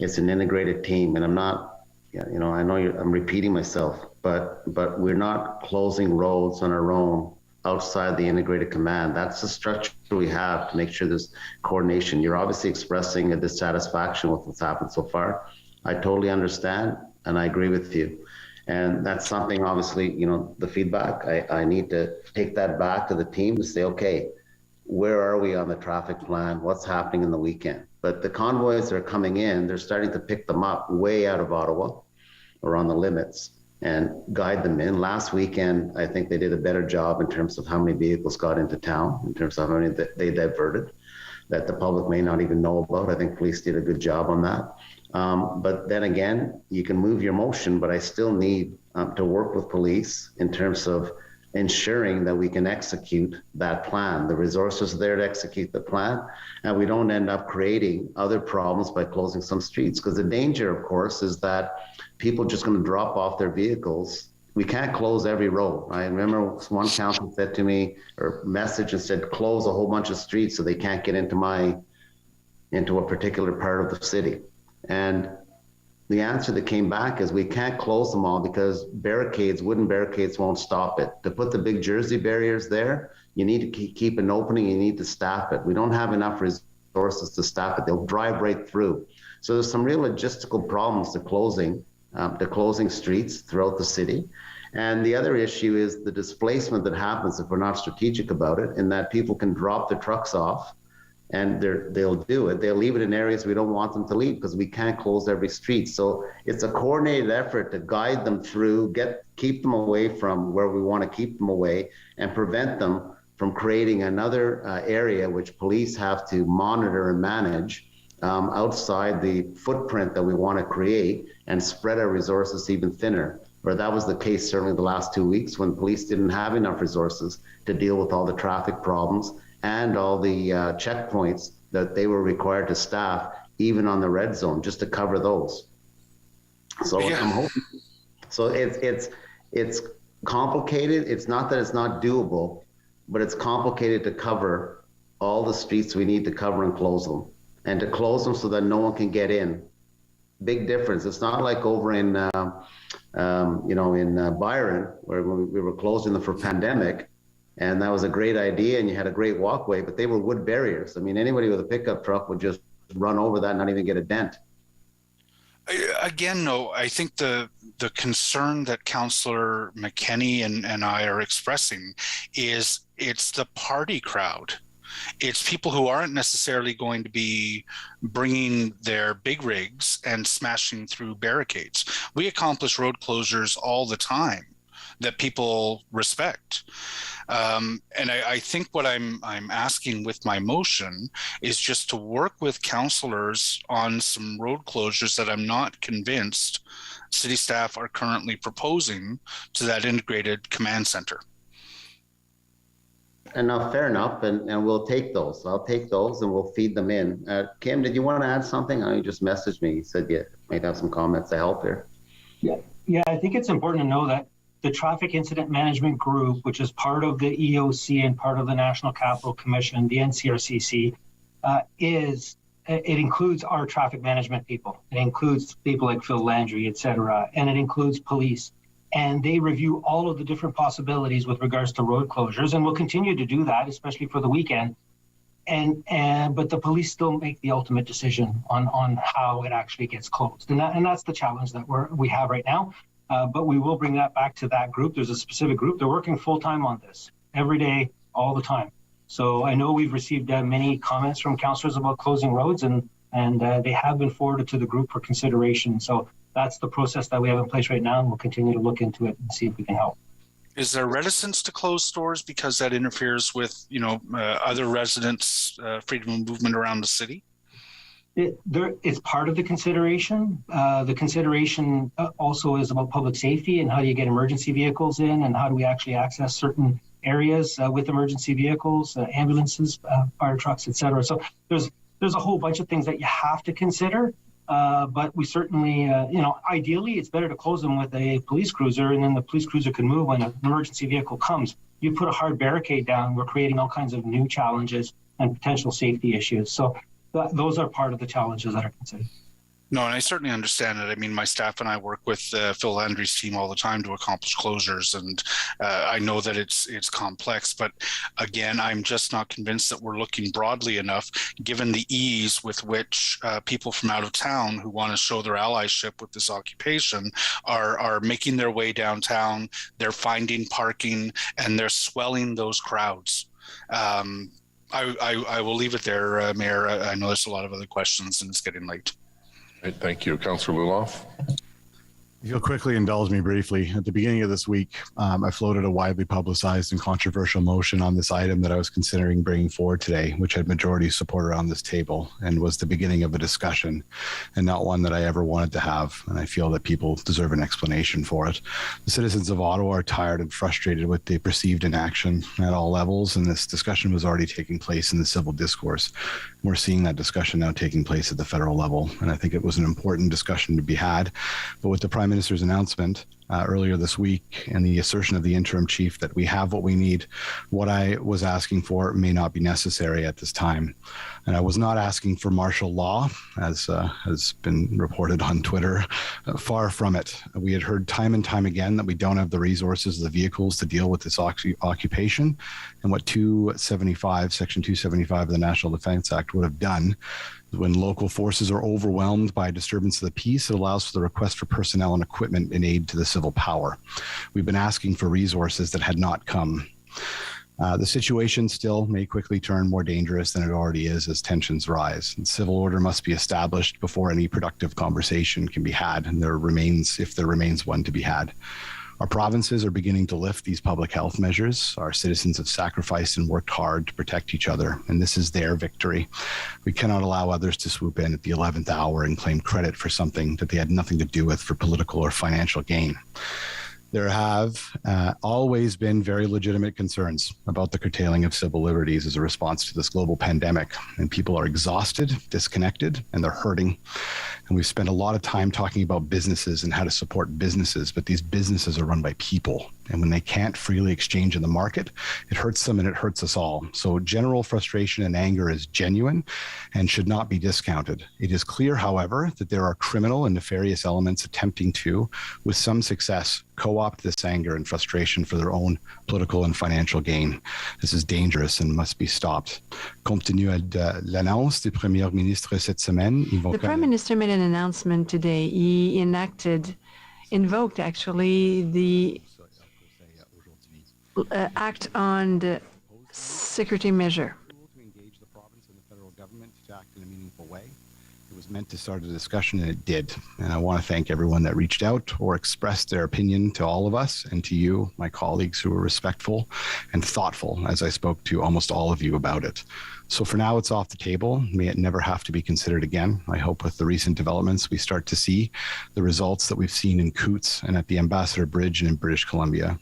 It's an integrated team, and I'm not, I know I'm repeating myself, but we're not closing roads on our own outside the integrated command. That's the structure we have to make sure there's coordination. You're obviously expressing a dissatisfaction with what's happened so far. I totally understand, and I agree with you. And that's something, obviously, the feedback, I need to take that back to the team to say, okay, where are we on the traffic plan? What's happening in the weekend? But the convoys that are coming in, they're starting to pick them up way out of Ottawa or on the limits and guide them in. Last weekend, I think they did a better job in terms of how many vehicles got into town, in terms of how many that they diverted, that the public may not even know about. I think police did a good job on that. But then again, you can move your motion, but I still need to work with police in terms of ensuring that we can execute that plan. The resources are there to execute the plan, and we don't end up creating other problems by closing some streets. Because the danger, of course, is that people are just going to drop off their vehicles. We can't close every road. I remember one council said to me, or message and said, close a whole bunch of streets so they can't get into a particular part of the city. And the answer that came back is we can't close them all because wooden barricades won't stop it. To put the big Jersey barriers there, you need to keep an opening, you need to staff it. We don't have enough resources to staff it. They'll drive right through. So there's some real logistical problems to closing streets throughout the city. And the other issue is the displacement that happens if we're not strategic about it, in that people can drop their trucks off and they'll do it. They'll leave it in areas we don't want them to leave because we can't close every street. So it's a coordinated effort to guide them through, keep them away from where we want to keep them away, and prevent them from creating another area which police have to monitor and manage outside the footprint that we want to create, and spread our resources even thinner. Or that was the case certainly the last 2 weeks when police didn't have enough resources to deal with all the traffic problems and all the checkpoints that they were required to staff, even on the red zone, just to cover those. So yeah. I'm hoping. So it's complicated. It's not that it's not doable, but it's complicated to cover all the streets we need to cover and close them, and to close them so that no one can get in. Big difference. It's not like over in Byron, where we were closing them for pandemic. And that was a great idea, and you had a great walkway, but they were wood barriers. I mean, anybody with a pickup truck would just run over that and not even get a dent. Again, no, I think the concern that Councillor McKenney and I are expressing is it's the party crowd. It's people who aren't necessarily going to be bringing their big rigs and smashing through barricades. We accomplish road closures all the time that people respect. And I think what I'm asking with my motion is just to work with councillors on some road closures that I'm not convinced city staff are currently proposing to that integrated command center. Enough, fair enough, and we'll take those. I'll take those and we'll feed them in. Kim, did you want to add something? You just messaged me. You said you might have some comments to help here. Yeah, I think it's important to know that the Traffic Incident Management Group, which is part of the EOC and part of the National Capital Commission, the NCRCC, it includes our traffic management people. It includes people like Phil Landry, et cetera, and it includes police. And they review all of the different possibilities with regards to road closures, and will continue to do that, especially for the weekend. But the police still make the ultimate decision on how it actually gets closed, and that's the challenge that we have right now. But we will bring that back to that group. There's a specific group. They're working full time on this every day, all the time. So I know we've received many comments from councillors about closing roads, and they have been forwarded to the group for consideration. So that's the process that we have in place right now, and we'll continue to look into it and see if we can help. Is there reticence to close stores because that interferes with, other residents' freedom of movement around the city? It's part of the consideration. The consideration also is about public safety and how do you get emergency vehicles in, and how do we actually access certain areas with emergency vehicles, ambulances, fire trucks, et cetera. So there's a whole bunch of things that you have to consider. But we certainly, ideally, it's better to close them with a police cruiser, and then the police cruiser can move when an emergency vehicle comes. You put a hard barricade down, we're creating all kinds of new challenges and potential safety issues. So those are part of the challenges that are considered. No, and I certainly understand it. I mean, my staff and I work with Phil Landry's team all the time to accomplish closures, and I know that it's complex. But again, I'm just not convinced that we're looking broadly enough, given the ease with which people from out of town who want to show their allyship with this occupation are making their way downtown. They're finding parking, and they're swelling those crowds. I will leave it there, Mayor. I know there's a lot of other questions, and it's getting late. Right, thank you. Councillor Luloff. If you'll quickly indulge me briefly, at the beginning of this week, I floated a widely publicized and controversial motion on this item that I was considering bringing forward today, which had majority support around this table and was the beginning of a discussion, and not one that I ever wanted to have. And I feel that people deserve an explanation for it. The citizens of Ottawa are tired and frustrated with the perceived inaction at all levels, and this discussion was already taking place in the civil discourse. We're seeing that discussion now taking place at the federal level, and I think it was an important discussion to be had. But with the Prime Minister's announcement earlier this week and the assertion of the interim chief that we have what we need, what I was asking for may not be necessary at this time. And I was not asking for martial law, as has been reported on Twitter. Far from it. We had heard time and time again that we don't have the resources, the vehicles to deal with this occupation. And what Section 275 of the National Defense Act would have done. When local forces are overwhelmed by a disturbance of the peace, it allows for the request for personnel and equipment in aid to the civil power. We've been asking for resources that had not come. The situation still may quickly turn more dangerous than it already is as tensions rise. And civil order must be established before any productive conversation can be had, and if there remains one to be had. Our provinces are beginning to lift these public health measures. Our citizens have sacrificed and worked hard to protect each other, and this is their victory. We cannot allow others to swoop in at the 11th hour and claim credit for something that they had nothing to do with for political or financial gain. There have always been very legitimate concerns about the curtailing of civil liberties as a response to this global pandemic, and people are exhausted, disconnected, and they're hurting. And we've spent a lot of time talking about businesses and how to support businesses, but these businesses are run by people. And when they can't freely exchange in the market, it hurts them and it hurts us all. So general frustration and anger is genuine and should not be discounted. It is clear, however, that there are criminal and nefarious elements attempting to, with some success, co-opt this anger and frustration for their own political and financial gain. This is dangerous and must be stopped. Compte tenu de l'annonce du Premier ministre cette semaine, the Prime Minister made an announcement today. He invoked actually the act on the security measure. To engage the province and the federal government to act in a meaningful way. It was meant to start a discussion, and it did. And I want to thank everyone that reached out or expressed their opinion to all of us and to you, my colleagues, who were respectful and thoughtful as I spoke to almost all of you about it. So for now, it's off the table. May it never have to be considered again. I hope with the recent developments, we start to see the results that we've seen in Coutts and at the Ambassador Bridge and in British Columbia.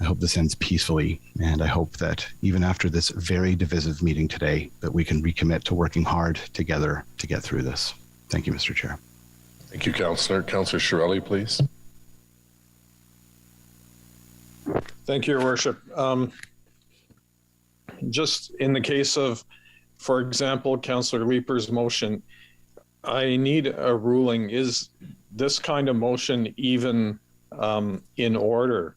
I hope this ends peacefully, and I hope that even after this very divisive meeting today, that we can recommit to working hard together to get through this. Thank you, Mr. Chair. Thank you, Councillor. Councillor Shirelli, please. Thank you, Your Worship. Just in the case of, for example, Councillor Leeper's motion, I need a ruling. Is this kind of motion even in order?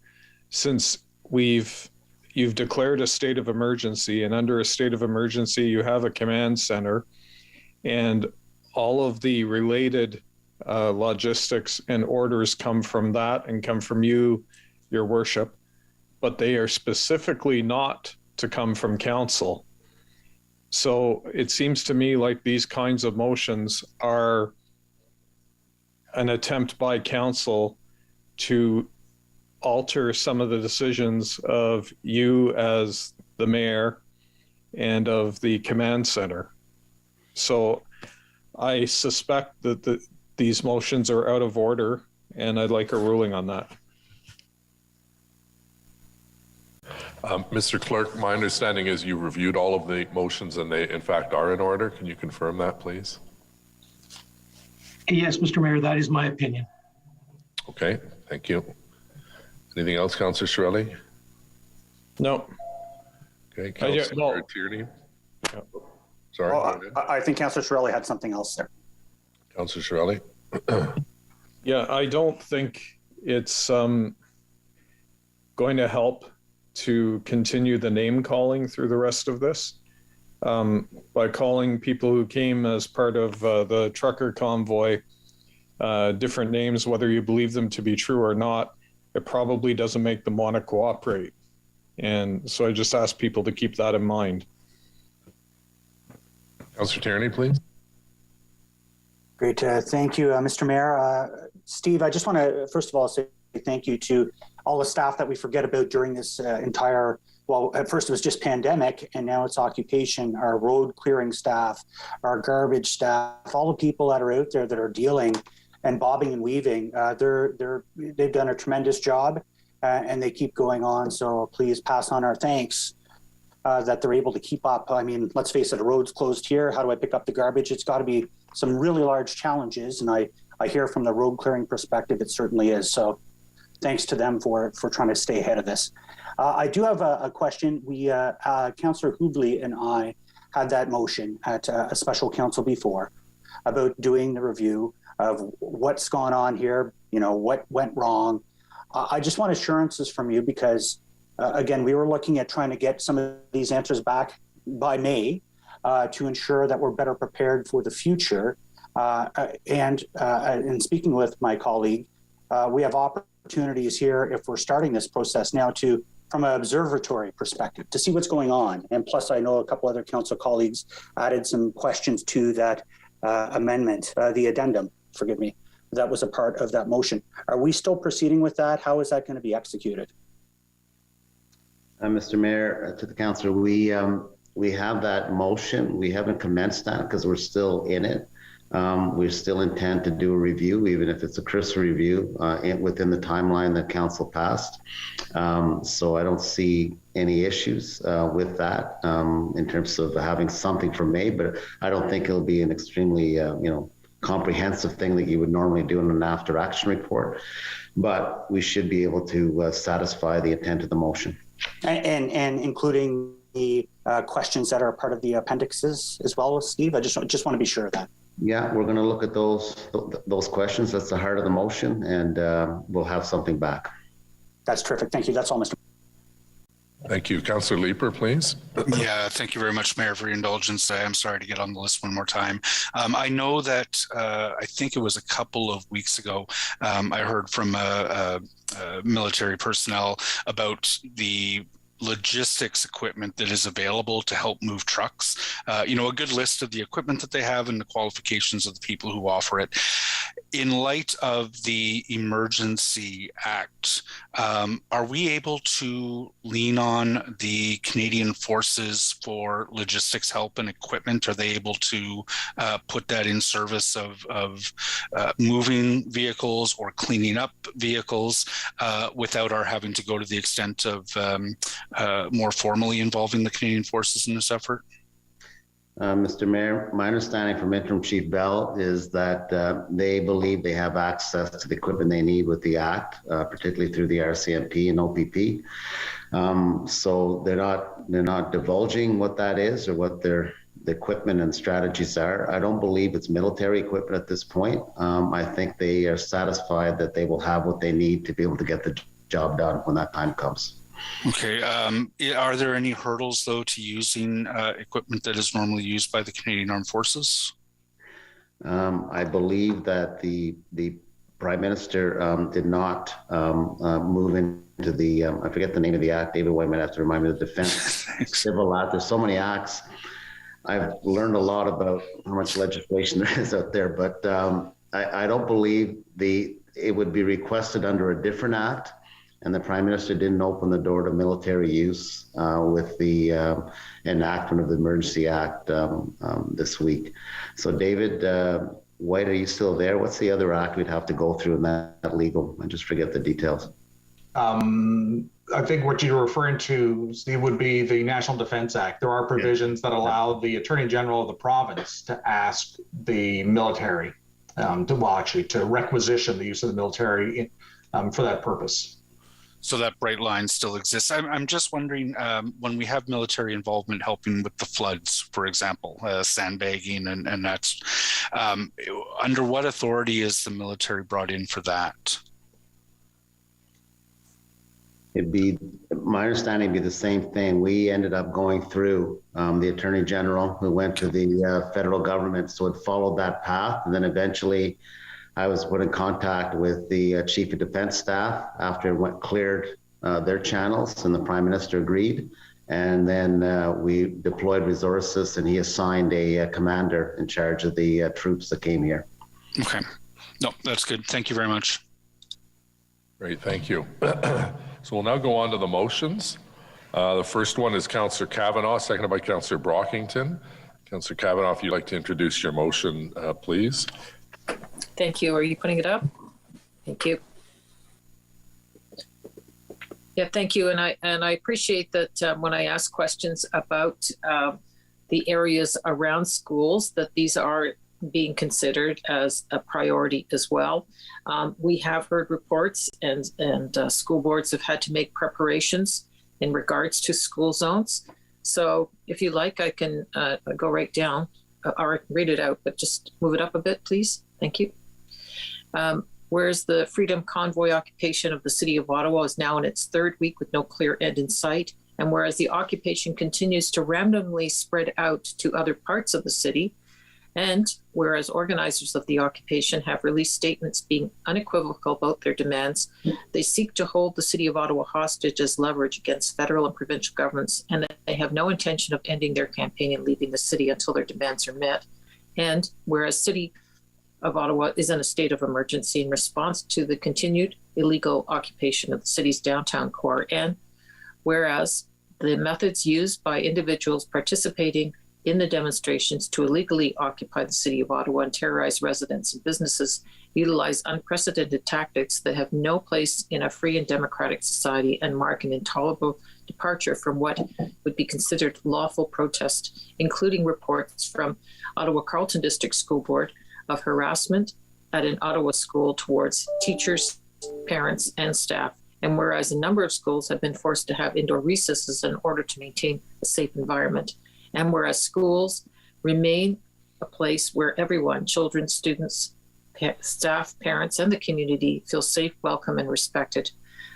Since you've declared a state of emergency, and under a state of emergency, you have a command center, and all of the related logistics and orders come from that and come from you, Your Worship, but they are specifically not to come from council. So it seems to me like these kinds of motions are an attempt by council to alter some of the decisions of you as the mayor and of the command center. So I suspect that these motions are out of order, and I'd like a ruling on that. Mr. Clerk, my understanding is you reviewed all of the motions and they in fact are in order. Can you confirm that, please? Yes, Mr. Mayor, that is my opinion. Okay, thank you. Anything else, Councillor Shirelli? No. Okay, Councillor Tierney. Yeah. Sorry. Well, I think Councillor Shirelli had something else there. Councillor Shirelli. Yeah, I don't think it's going to help to continue the name calling through the rest of this. By calling people who came as part of the trucker convoy different names, whether you believe them to be true or not, it probably doesn't make them want to cooperate. And so I just ask people to keep that in mind. Councillor Tierney, please. Great. Thank you, Mr. Mayor. Steve, I just want to, first of all, say thank you to all the staff that we forget about during this entire, well, at first it was just pandemic, and now it's occupation, our road clearing staff, our garbage staff, all the people that are out there that are dealing and bobbing and weaving. They've done a tremendous job, and they keep going on. So please pass on our thanks that they're able to keep up. I mean, let's face it, a road's closed here. How do I pick up the garbage? It's got to be some really large challenges. And I hear from the road clearing perspective, it certainly is. So thanks to them for trying to stay ahead of this. I do have a question. Councillor Hoobley and I had that motion at a special council before about doing the review of what's gone on here, what went wrong. I just want assurances from you because, again, we were looking at trying to get some of these answers back by May to ensure that we're better prepared for the future. And in speaking with my colleague, we have opportunities here, if we're starting this process now, to from an observatory perspective to see what's going on. And plus, I know a couple other council colleagues added some questions to that amendment, the addendum, forgive me, that was a part of that motion. Are we still proceeding with that? How is that going to be executed? Mr. Mayor, to the councillor, we have that motion. We haven't commenced that because we're still in it. We still intend to do a review, even if it's a cursory review within the timeline that council passed. So I don't see any issues with that in terms of having something for May, but I don't think it'll be an extremely, comprehensive thing that you would normally do in an after action report, but we should be able to satisfy the intent of the motion. And including the questions that are part of the appendixes as well, Steve? I just want to be sure of that. Yeah, we're going to look at those questions. That's the heart of the motion, and we'll have something back. That's terrific. Thank you. That's all, Mr. Thank you. Councillor Leeper, please. Yeah, thank you very much, Mayor, for your indulgence. I'm sorry to get on the list one more time. I know that I think it was a couple of weeks ago, I heard from military personnel about the logistics equipment that is available to help move trucks. A good list of the equipment that they have and the qualifications of the people who offer it. In light of the Emergency Act, are we able to lean on the Canadian Forces for logistics help and equipment? Are they able to put that in service of moving vehicles or cleaning up vehicles without our having to go to the extent of more formally involving the Canadian Forces in this effort? Mr. Mayor, my understanding from Interim Chief Bell is that they believe they have access to the equipment they need with the Act, particularly through the RCMP and OPP. So they're not divulging what that is or what the equipment and strategies are. I don't believe it's military equipment at this point. I think they are satisfied that they will have what they need to be able to get the job done when that time comes. Okay. Are there any hurdles, though, to using equipment that is normally used by the Canadian Armed Forces? I believe that the Prime Minister did not move into the, I forget the name of the act, David White might have to remind me, the Defense Civil Act. There's so many acts. I've learned a lot about how much legislation there is out there, but I don't believe it would be requested under a different act. And the Prime Minister didn't open the door to military use with the enactment of the Emergency Act this week. So, David White, are you still there? What's the other act we'd have to go through in that legal? I just forget the details. I think what you're referring to, Steve, would be the National Defense Act. There are provisions that allow the Attorney General of the province to ask the military to requisition the use of the military for that purpose. So that bright line still exists. I'm just wondering, when we have military involvement helping with the floods, for example, sandbagging and that's, under what authority is the military brought in for that? It'd be, my understanding would be the same thing. We ended up going through the Attorney General who went to the federal government, so it followed that path. And then eventually I was put in contact with the Chief of Defense Staff after it cleared their channels, and the Prime Minister agreed. And then we deployed resources, and he assigned a commander in charge of the troops that came here. Okay. No, that's good. Thank you very much. Great, thank you. So we'll now go on to the motions. The first one is Councillor Kavanaugh, seconded by Councillor Brockington. Councillor Kavanaugh, if you'd like to introduce your motion, please. Thank you. Are you putting it up? Thank you. Yeah, thank you. And I appreciate that when I ask questions about the areas around schools, that these are being considered as a priority as well. We have heard reports and school boards have had to make preparations in regards to school zones. So if you like, I can go right down or read it out, but just move it up a bit, please. Thank you. Whereas the Freedom Convoy occupation of the city of Ottawa is now in its third week with no clear end in sight, and whereas the occupation continues to randomly spread out to other parts of the city, And whereas organizers of the occupation have released statements being unequivocal about their demands, they seek to hold the City of Ottawa hostage as leverage against federal and provincial governments, and that they have no intention of ending their campaign and leaving the city until their demands are met. And whereas City of Ottawa is in a state of emergency in response to the continued illegal occupation of the city's downtown core, and whereas the methods used by individuals participating in the demonstrations to illegally occupy the City of Ottawa and terrorize residents and businesses utilize unprecedented tactics that have no place in a free and democratic society and mark an intolerable departure from what would be considered lawful protest, including reports from Ottawa Carleton District School Board of harassment at an Ottawa school towards teachers, parents, and staff. And whereas a number of schools have been forced to have indoor recesses in order to maintain a safe environment, and whereas schools remain a place where everyone, children, students, staff, parents, and the community feel safe, welcome, and respected.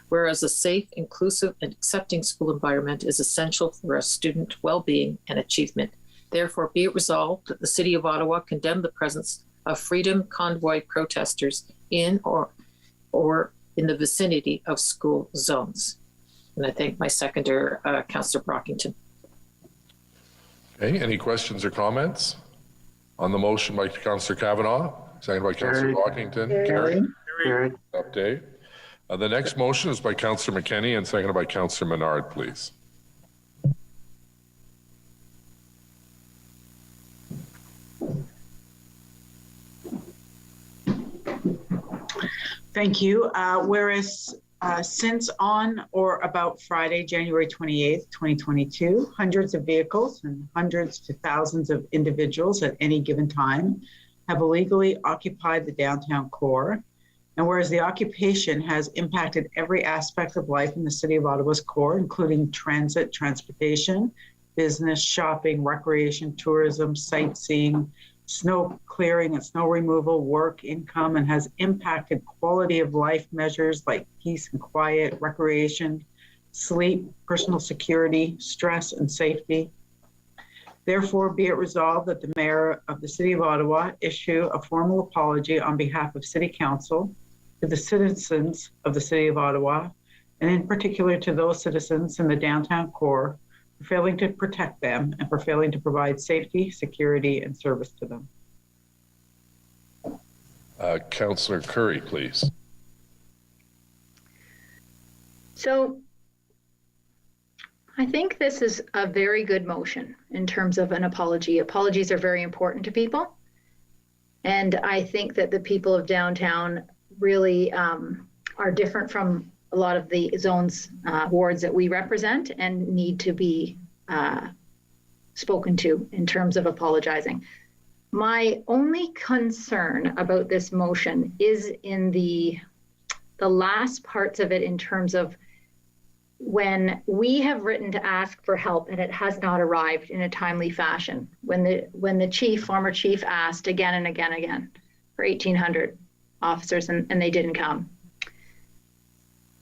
Whereas a safe, inclusive, and accepting school environment is essential for a student well-being and achievement. Therefore, be it resolved that the City of Ottawa condemn the presence of Freedom Convoy protesters in or in the vicinity of school zones. And I thank my seconder, Councillor Brockington. Okay, any questions or comments on the motion by Councillor Kavanaugh, seconded by Councillor Brockington? Carried. Update. The next motion is by Councillor McKenney and seconded by Councillor Menard, please. Thank you. Whereas since on or about Friday, January 28th, 2022, hundreds of vehicles and hundreds to thousands of individuals at any given time have illegally occupied the downtown core. And whereas the occupation has impacted every aspect of life in the City of Ottawa's core, including transit, transportation, business, shopping, recreation, tourism, sightseeing, snow clearing and snow removal, work, income, and has impacted quality of life measures like peace and quiet, recreation, sleep, personal security, stress, and safety. Therefore, be it resolved that the Mayor of the City of Ottawa issue a formal apology on behalf of City Council to the citizens of the City of Ottawa, and in particular to those citizens in the downtown core for failing to protect them and for failing to provide safety, security, and service to them. Councillor Curry, please. So I think this is a very good motion in terms of an apology. Apologies are very important to people. And I think that the people of downtown really are different from a lot of the zones, wards that we represent and need to be spoken to in terms of apologizing. My only concern about this motion is in the last parts of it in terms of when we have written to ask for help and it has not arrived in a timely fashion. When the former chief asked again and again for 1,800 officers and they didn't come.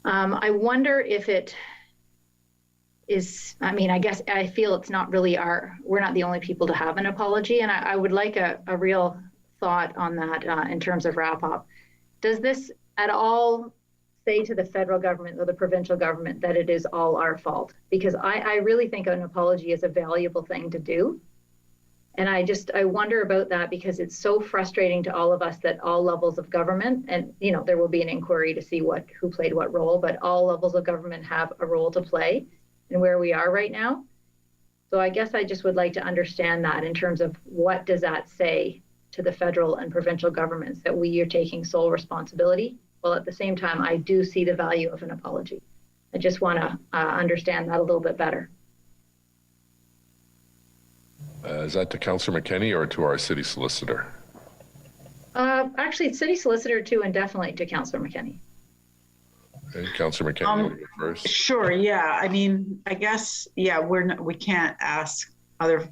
I wonder if it is, I guess I feel it's not really we're not the only people to have an apology. And I would like a real thought on that in terms of wrap up. Does this at all say to the federal government or the provincial government that it is all our fault? Because I really think an apology is a valuable thing to do. And I wonder about that because it's so frustrating to all of us that all levels of government, and there will be an inquiry to see who played what role, but all levels of government have a role to play in where we are right now. So I guess I just would like to understand that in terms of what does that say to the federal and provincial governments that we are taking sole responsibility. Well, at the same time, I do see the value of an apology. I just want to understand that a little bit better. Is that to Councillor McKenney or to our city solicitor? Actually, city solicitor too, and definitely to Councillor McKenney. Okay, Councillor McKenney, first. Sure. Yeah. I guess. Yeah. We can't ask other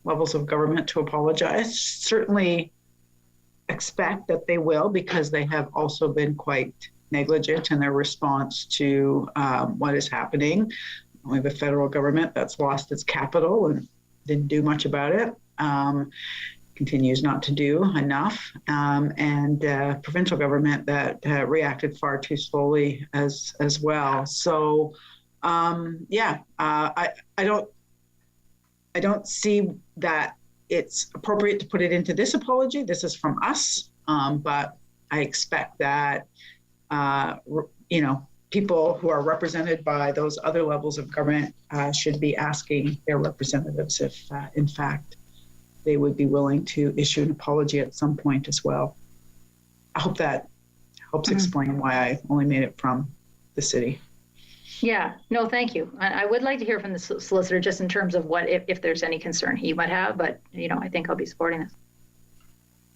levels of government to apologize. Certainly expect that they will, because they have also been quite negligent in their response to what is happening. We have a federal government that's lost its capital and didn't do much about it. continues not to do enough, and provincial government that reacted far too slowly as well. So, I don't see that it's appropriate to put it into this apology. This is from us, but I expect that people who are represented by those other levels of government should be asking their representatives if, in fact, they would be willing to issue an apology at some point as well. I hope that helps explain why I only made it from the city. Yeah, no, thank you. I would like to hear from the solicitor just in terms of what, if there's any concern he might have, but, I think I'll be supporting this.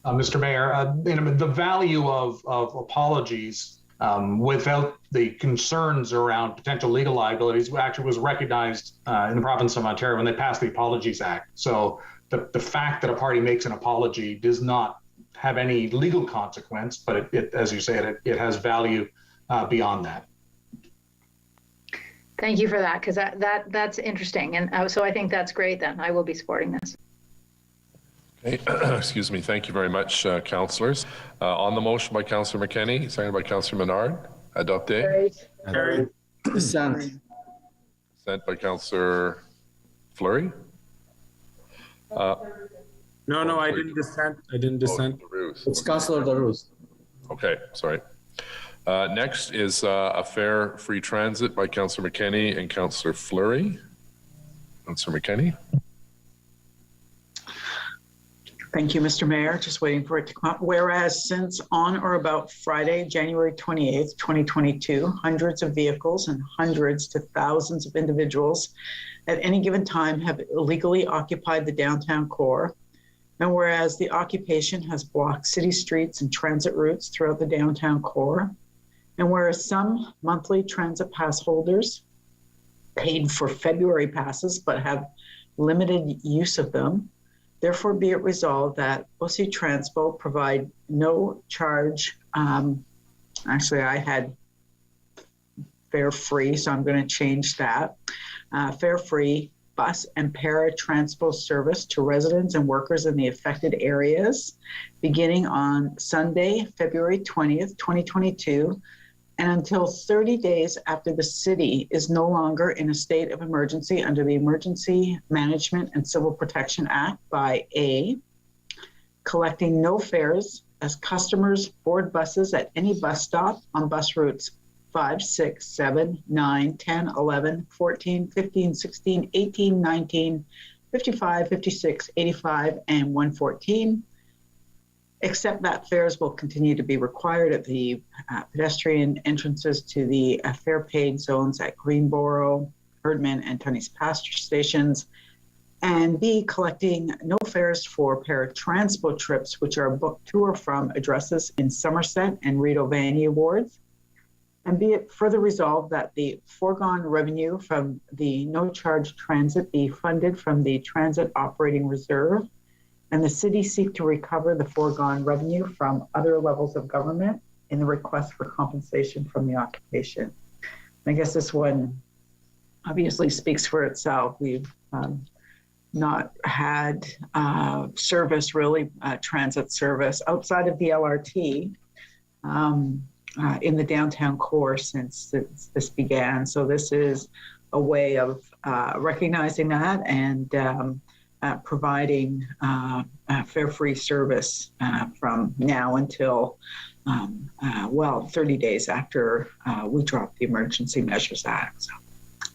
Mr. Mayor, the value of apologies without the concerns around potential legal liabilities actually was recognized in the province of Ontario when they passed the Apologies Act. So the fact that a party makes an apology does not have any legal consequence, but it as you say, it has value beyond that. Thank you for that, because that's interesting. And so I think that's great then. I will be supporting this. Okay. Excuse me. Thank you very much, councillors. On the motion by Councillor McKenney, seconded by Councillor Menard. Adopté. Carried. Dissent. Dissent by Councillor Fleury. No, I didn't dissent. It's Councillor Darouz. Okay, sorry. Next is a fair free transit by Councillor McKenney and Councillor Fleury. Councillor McKenney. Thank you, Mr. Mayor. Just waiting for it to come up. Whereas since on or about Friday, January 28th, 2022, hundreds of vehicles and hundreds to thousands of individuals at any given time have illegally occupied the downtown core. And whereas the occupation has blocked city streets and transit routes throughout the downtown core, and whereas some monthly transit pass holders paid for February passes but have limited use of them, therefore be it resolved that OC Transpo provide no charge, actually I had fare free, so I'm going to change that, fare free bus and para-transpo service to residents and workers in the affected areas beginning on Sunday, February 20th, 2022, and until 30 days after the city is no longer in a state of emergency under the Emergency Management and Civil Protection Act by A, collecting no fares as customers board buses at any bus stop on bus routes 5, 6, 7, 9, 10, 11, 14, 15, 16, 18, 19, 55, 56, 85, and 114, except that fares will continue to be required at the pedestrian entrances to the fare paid zones at Greenboro, Herdman, and Tunney's Pasture stations, and B, collecting no fares for para-transpo trips, which are booked to or from addresses in Somerset and Rideau Vanier wards. And be it further resolved that the foregone revenue from the no-charge transit be funded from the Transit Operating Reserve, and the city seek to recover the foregone revenue from other levels of government in the request for compensation from the occupation. And I guess this one obviously speaks for itself. We've not had service, really, transit service outside of the LRT in the downtown core since this began. So this is a way of recognizing that and providing fare-free service from now until, 30 days after we drop the Emergency Measures Act. So,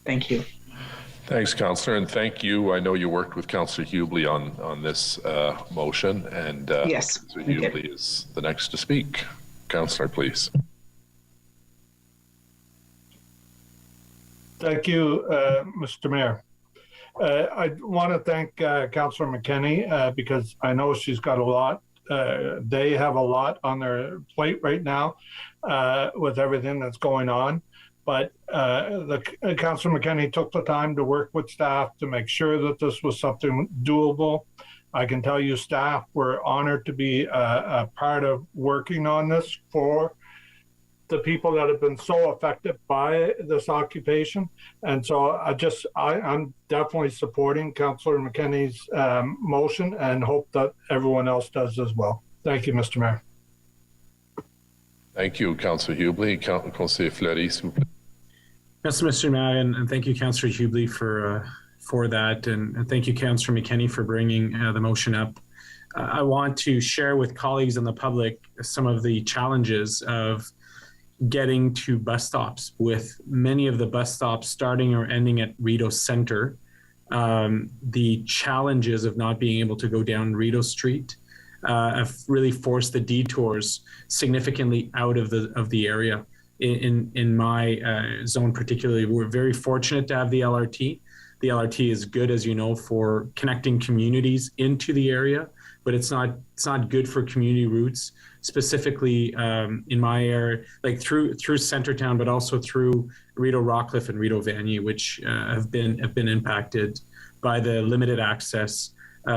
thank you. Thanks, Councillor, and thank you. I know you worked with Councillor Hubley on this motion, and yes, Councillor Hubley is the next to speak. Councillor, please. Thank you, Mr. Mayor. I want to thank Councillor McKenney because I know she's got a lot. They have a lot on their plate right now with everything that's going on. But Councillor McKenney took the time to work with staff to make sure that this was something doable. I can tell you staff were honored to be a part of working on this for the people that have been so affected by this occupation. And so I'm definitely supporting Councillor McKenney's motion and hope that everyone else does as well. Thank you, Mr. Mayor. Thank you, Councillor Hubley. Councillor Fleury, s'il vous plaît. Yes, Mr. Mayor, and thank you, Councillor Hubley, for that, and thank you, Councillor McKenney, for bringing the motion up. I want to share with colleagues and the public some of the challenges of getting to bus stops, with many of the bus stops starting or ending at Rideau Center. The challenges of not being able to go down Rideau Street have really forced the detours significantly out of the area. In my zone particularly, we're very fortunate to have the LRT. The LRT is good, as you know, for connecting communities into the area, but it's not good for community routes, specifically in my area, like through Centertown, but also through Rideau Rockcliffe and Rideau Vanier, which have been impacted by the limited access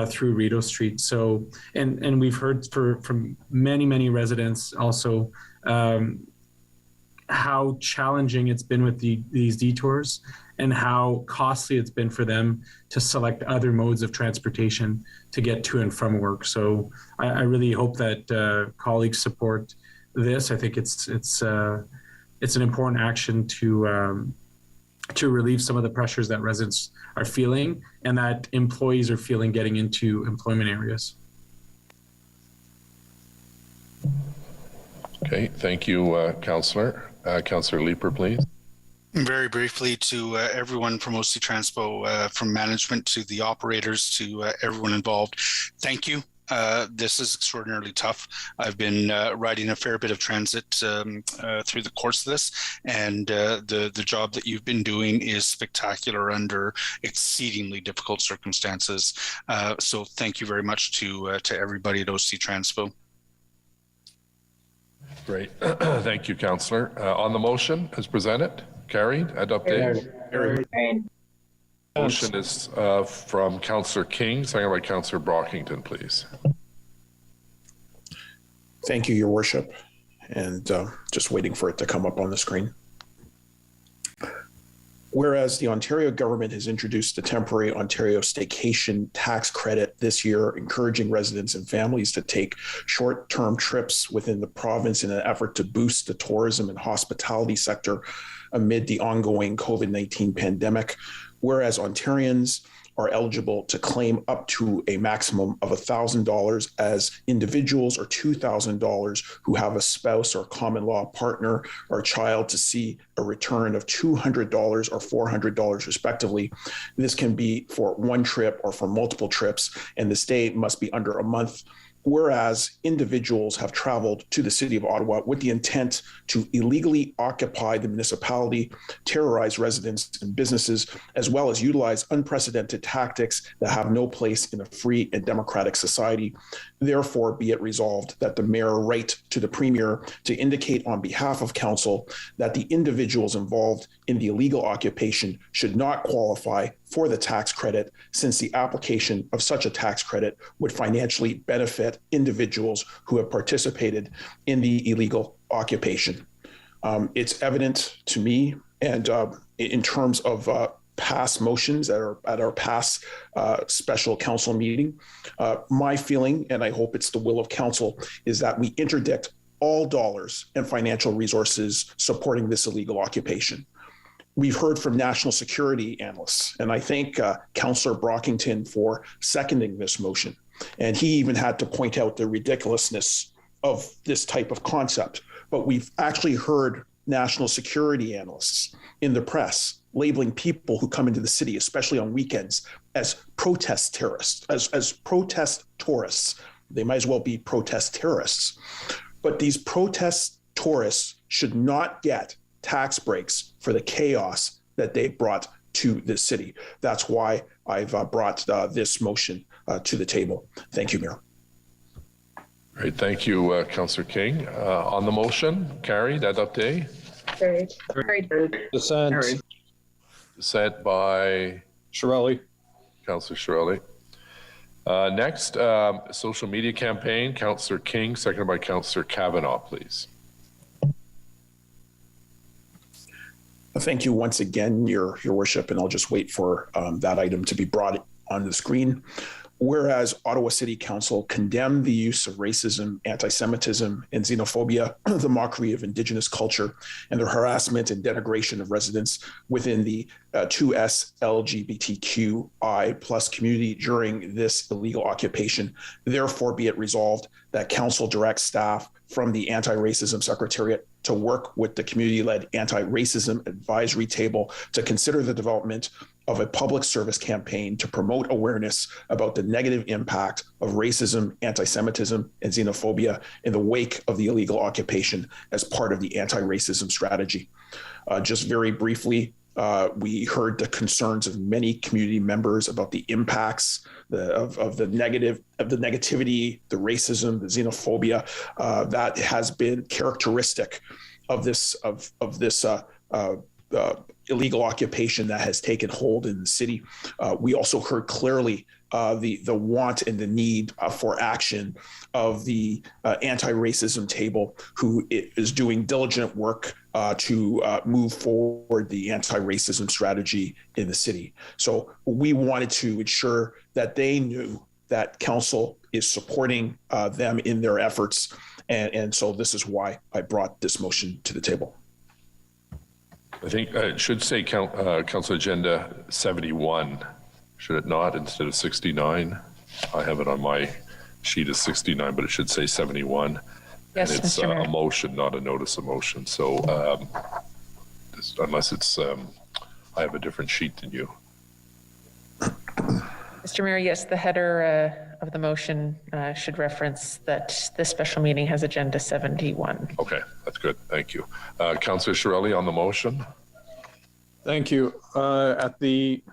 through Rideau Street. So, and we've heard from many residents also how challenging it's been with these detours and how costly it's been for them to select other modes of transportation to get to and from work. So I really hope that colleagues support this. I think it's an important action to relieve some of the pressures that residents are feeling and that employees are feeling getting into employment areas. Okay, thank you, Councillor. Councillor Leeper, please. Very briefly to everyone from OC Transpo, from management to the operators to everyone involved, thank you. This is extraordinarily tough. I've been riding a fair bit of transit through the course of this, and the job that you've been doing is spectacular under exceedingly difficult circumstances. So thank you very much to everybody at OC Transpo. Great. Thank you, Councillor. On the motion as presented, carried. Adopted. Carried. Motion is from Councillor King, seconded by Councillor Brockington, please. Thank you, Your Worship. And just waiting for it to come up on the screen. Whereas the Ontario government has introduced the temporary Ontario staycation tax credit this year, encouraging residents and families to take short-term trips within the province in an effort to boost the tourism and hospitality sector amid the ongoing COVID-19 pandemic. Whereas Ontarians are eligible to claim up to a maximum of $1,000 as individuals or $2,000 who have a spouse or common law partner or a child to see a return of $200 or $400 respectively. This can be for one trip or for multiple trips, and the stay must be under a month. Whereas individuals have traveled to the city of Ottawa with the intent to illegally occupy the municipality, terrorize residents and businesses, as well as utilize unprecedented tactics that have no place in a free and democratic society. Therefore, be it resolved that the mayor write to the premier to indicate on behalf of council that the individuals involved in the illegal occupation should not qualify for the tax credit, since the application of such a tax credit would financially benefit individuals who have participated in the illegal occupation. It's evident to me, and in terms of past motions that are at our past special council meeting, my feeling, and I hope it's the will of council, is that we interdict all dollars and financial resources supporting this illegal occupation. We've heard from national security analysts, and I thank Councillor Brockington for seconding this motion. And he even had to point out the ridiculousness of this type of concept. But we've actually heard national security analysts in the press labeling people who come into the city, especially on weekends, as protest terrorists, as protest tourists. They might as well be protest terrorists. But these protest tourists should not get tax breaks for the chaos that they brought to this city. That's why I've brought this motion to the table. Thank you, Mayor. Great, thank you, Councillor King. On the motion, carried. Adopté. Carried. Dissent. Carried. Dissent by Shirelli. Councillor Shirelli. Next, social media campaign, Councillor King, seconded by Councillor Kavanaugh, please. Thank you once again, Your Worship, and I'll just wait for that item to be brought on the screen. Whereas Ottawa City Council condemned the use of racism, anti-Semitism, and xenophobia, the mockery of Indigenous culture, and the harassment and denigration of residents within the 2S LGBTQI plus community during this illegal occupation. Therefore, be it resolved that Council directs staff from the Anti-Racism Secretariat to work with the community-led Anti-Racism Advisory Table to consider the development of a public service campaign to promote awareness about the negative impact of racism, anti-Semitism, and xenophobia in the wake of the illegal occupation as part of the anti-racism strategy. Just very briefly, we heard the concerns of many community members about the impacts of the negativity, the racism, the xenophobia that has been characteristic of this illegal occupation that has taken hold in the city. We also heard clearly the want and the need for action of the anti-racism table, who is doing diligent work to move forward the anti-racism strategy in the city. So we wanted to ensure that they knew that council is supporting them in their efforts. And so this is why I brought this motion to the table. I think it should say Council Agenda 71, should it not, instead of 69? I have it on my sheet as 69, but it should say 71. Yes, and it's Mr. Mayor. a motion, not a notice of motion. So unless it's, I have a different sheet than you. Mr. Mayor, yes, the header of the motion should reference that this special meeting has Agenda 71. Okay, that's good. Thank you. Councillor Shirelli on the motion. Thank you. At the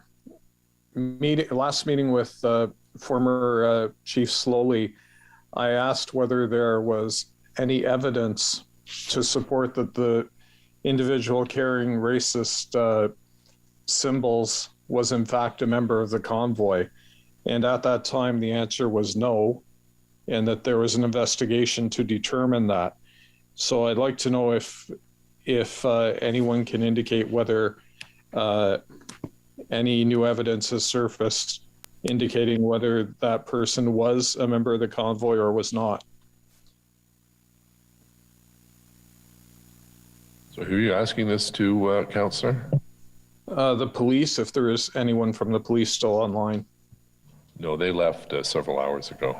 last meeting with former Chief Slowly, I asked whether there was any evidence to support that the individual carrying racist symbols was in fact a member of the convoy. And at that time, the answer was no, and that there was an investigation to determine that. So I'd like to know if anyone can indicate whether any new evidence has surfaced indicating whether that person was a member of the convoy or was not. So who are you asking this to, Councillor? The police, if there is anyone from the police still online. No, they left several hours ago.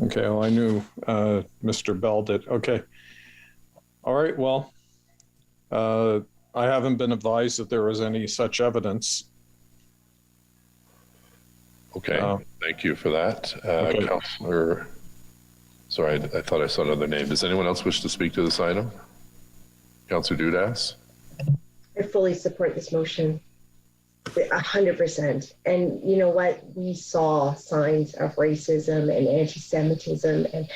Okay, well, I knew Mr. Bell did. Okay. All right, well, I haven't been advised that there was any such evidence. Okay, thank you for that. Okay. Councillor, sorry, I thought I saw another name. Does anyone else wish to speak to this item? Councillor Dudas? I fully support this motion, 100%. And you know what? We saw signs of racism and anti-Semitism and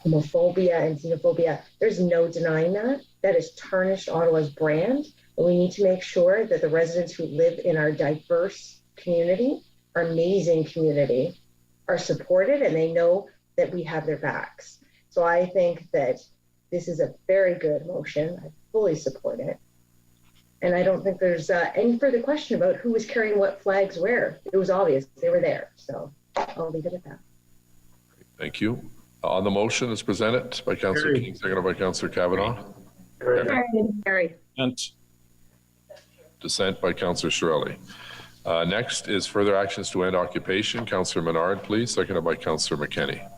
homophobia and xenophobia. There's no denying that. That has tarnished Ottawa's brand. And we need to make sure that the residents who live in our diverse community, our amazing community, are supported and they know that we have their backs. So I think that this is a very good motion. I fully support it. And I don't think there's any further question about who was carrying what flags where. It was obvious they were there. So I'll leave it at that. Thank you. On the motion as presented by Councillor King, seconded by Councillor Kavanaugh. Carried. Dissent by Councillor Shirelli. Next is further actions to end occupation. Councillor Menard, please, seconded by Councillor McKenney.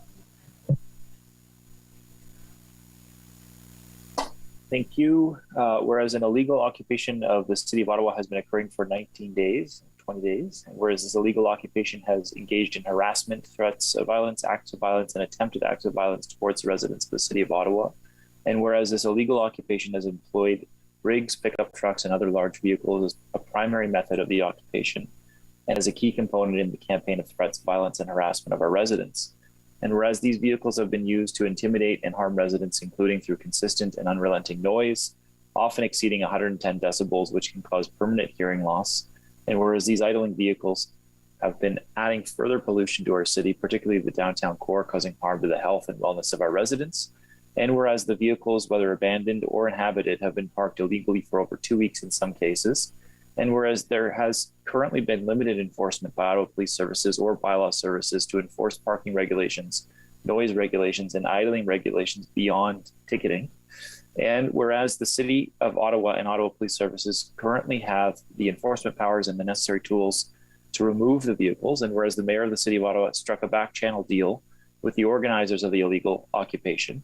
Thank you. Whereas an illegal occupation of the City of Ottawa has been occurring for 19 days, 20 days, and whereas this illegal occupation has engaged in harassment, threats of violence, acts of violence, and attempted acts of violence towards the residents of the City of Ottawa, and whereas this illegal occupation has employed rigs, pickup trucks, and other large vehicles as a primary method of the occupation, and as a key component in the campaign of threats, violence, and harassment of our residents. And whereas these vehicles have been used to intimidate and harm residents, including through consistent and unrelenting noise, often exceeding 110 decibels, which can cause permanent hearing loss. And whereas these idling vehicles have been adding further pollution to our city, particularly the downtown core, causing harm to the health and wellness of our residents. And whereas the vehicles, whether abandoned or inhabited, have been parked illegally for over 2 weeks in some cases, and whereas there has currently been limited enforcement by Ottawa Police Services or bylaw services to enforce parking regulations, noise regulations, and idling regulations beyond ticketing, and whereas the City of Ottawa and Ottawa Police Services currently have the enforcement powers and the necessary tools to remove the vehicles, and whereas the Mayor of the City of Ottawa struck a back channel deal with the organizers of the illegal occupation,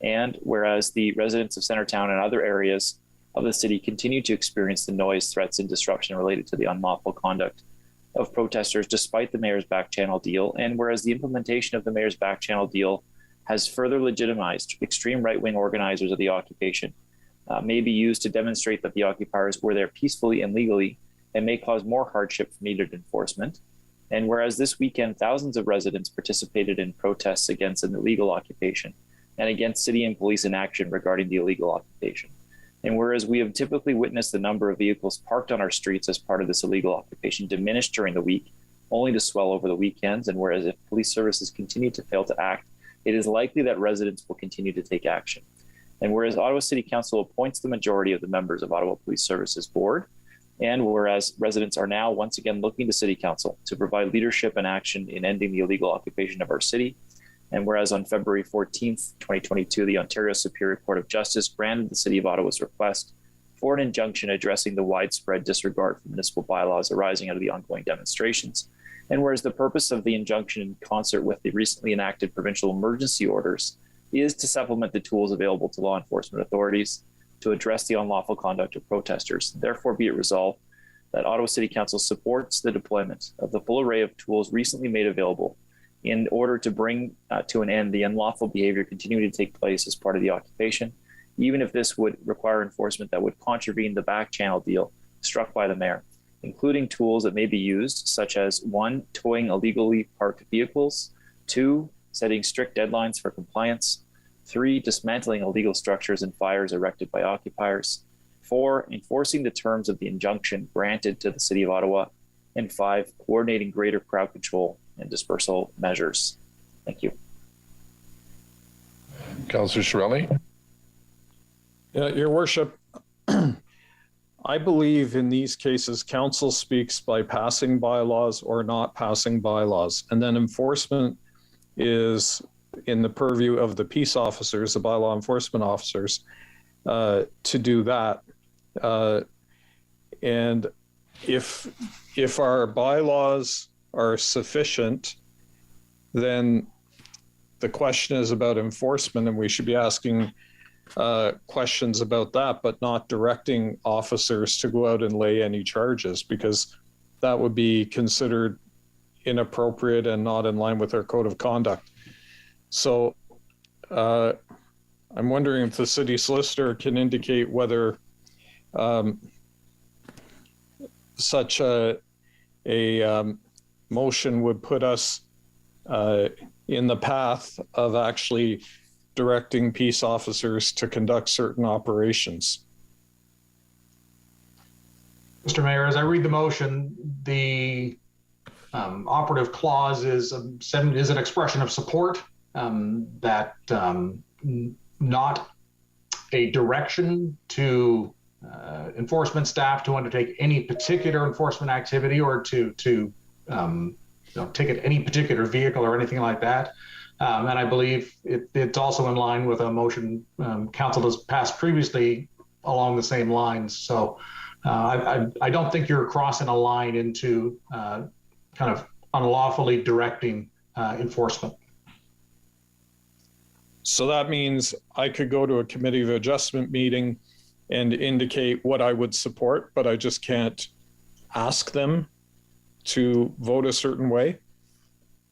and whereas the residents of Centertown and other areas of the city continue to experience the noise, threats, and disruption related to the unlawful conduct of protesters despite the Mayor's back channel deal, and whereas the implementation of the Mayor's back channel deal has further legitimized extreme right-wing organizers of the occupation, may be used to demonstrate that the occupiers were there peacefully and legally and may cause more hardship from needed enforcement. And whereas this weekend, thousands of residents participated in protests against an illegal occupation and against city and police inaction regarding the illegal occupation. And whereas we have typically witnessed the number of vehicles parked on our streets as part of this illegal occupation diminish during the week, only to swell over the weekends, and whereas if police services continue to fail to act, it is likely that residents will continue to take action. And whereas Ottawa City Council appoints the majority of the members of Ottawa Police Services Board, and whereas residents are now once again looking to City Council to provide leadership and action in ending the illegal occupation of our city, and whereas on February 14th, 2022, the Ontario Superior Court of Justice granted the City of Ottawa's request for an injunction addressing the widespread disregard for municipal bylaws arising out of the ongoing demonstrations, and whereas the purpose of the injunction in concert with the recently enacted provincial emergency orders is to supplement the tools available to law enforcement authorities to address the unlawful conduct of protesters. Therefore, be it resolved that Ottawa City Council supports the deployment of the full array of tools recently made available in order to bring to an end the unlawful behavior continuing to take place as part of the occupation, even if this would require enforcement that would contravene the back channel deal struck by the Mayor, including tools that may be used, such as 1, towing illegally parked vehicles, 2, setting strict deadlines for compliance, 3, dismantling illegal structures and fires erected by occupiers, 4, enforcing the terms of the injunction granted to the City of Ottawa, and 5, coordinating greater crowd control and dispersal measures. Thank you. Councillor Shirelli. Your Worship, I believe in these cases, council speaks by passing bylaws or not passing bylaws, and then enforcement is in the purview of the peace officers, the bylaw enforcement officers, to do that. And if our bylaws are sufficient, then the question is about enforcement, and we should be asking questions about that, but not directing officers to go out and lay any charges, because that would be considered inappropriate and not in line with our code of conduct. So I'm wondering if the city solicitor can indicate whether such a motion would put us in the path of actually directing peace officers to conduct certain operations. Mr. Mayor, as I read the motion, the operative clause is an expression of support, that not a direction to enforcement staff to undertake any particular enforcement activity or to ticket any particular vehicle or anything like that. And I believe it's also in line with a motion council has passed previously along the same lines. So I don't think you're crossing a line into kind of unlawfully directing enforcement. So that means I could go to a committee of adjustment meeting and indicate what I would support, but I just can't ask them to vote a certain way,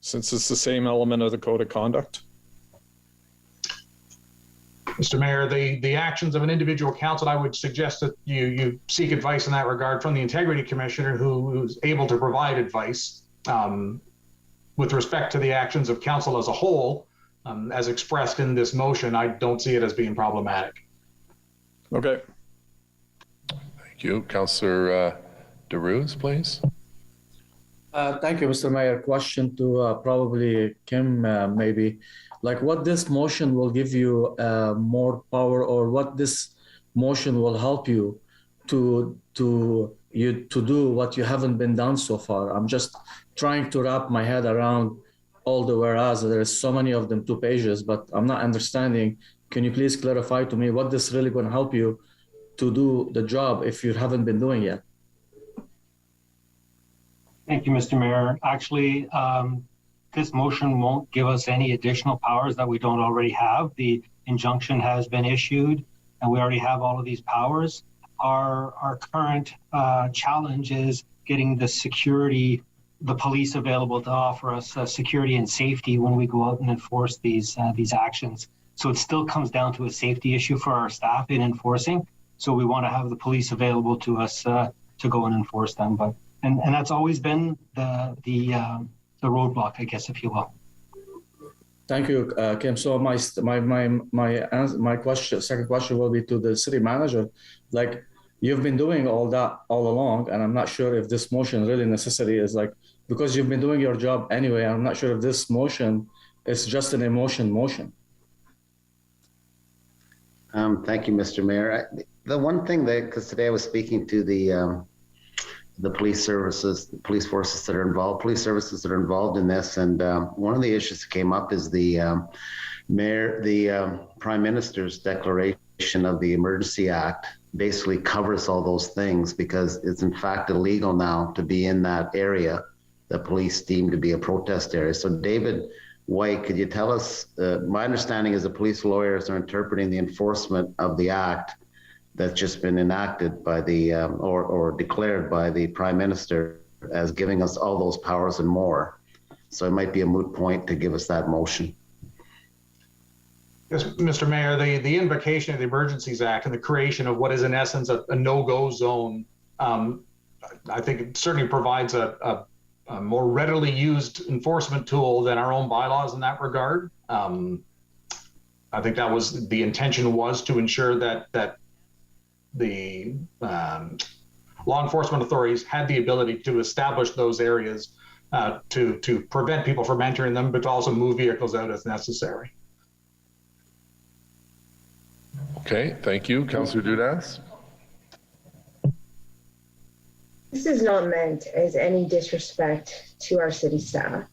since it's the same element of the code of conduct? Mr. Mayor, the actions of an individual council, I would suggest that you seek advice in that regard from the Integrity Commissioner, who's able to provide advice. With respect to the actions of council as a whole, as expressed in this motion, I don't see it as being problematic. Okay. Thank you. Councillor DeRose, please. Thank you, Mr. Mayor. Question to probably Kim, maybe. like what this motion will give you more power, or what this motion will help you to do what you haven't been done so far. I'm just trying to wrap my head around all the whereas. There is so many of them, 2 pages, but I'm not understanding. Can you please clarify to me what this really going to help you to do the job if you haven't been doing yet? Thank you, Mr. Mayor. Actually, this motion won't give us any additional powers that we don't already have. The injunction has been issued and we already have all of these powers. Our current challenge is getting the police available to offer us security and safety when we go out and enforce these actions. So it still comes down to a safety issue for our staff in enforcing. So we want to have the police available to us to go and enforce them. But and that's always been the roadblock, I guess, if you will. Thank you, Kim. So my question, second question will be to the city manager. Like, you've been doing all that all along, and I'm not sure if this motion really necessary is like, because you've been doing your job anyway. I'm not sure if this motion is just an emotion motion. Thank you, Mr. Mayor. The one thing that, because today I was speaking to the police services, the police forces that are involved, police services that are involved in this, and one of the issues that came up is the Prime Minister's declaration of the Emergency Act basically covers all those things, because it's in fact illegal now to be in that area that police deem to be a protest area. So David White, could you tell us, my understanding is the police lawyers are interpreting the enforcement of the act that's just been enacted by the or declared by the Prime Minister as giving us all those powers and more. So it might be a moot point to give us that motion. Yes, Mr. Mayor, the invocation of the Emergencies Act and the creation of what is in essence a no-go zone, I think it certainly provides a more readily used enforcement tool than our own bylaws in that regard. I think that was the intention, was to ensure that the law enforcement authorities had the ability to establish those areas to prevent people from entering them, but to also move vehicles out as necessary. Okay, thank you. Councillor Dudas. This is not meant as any disrespect to our city staff.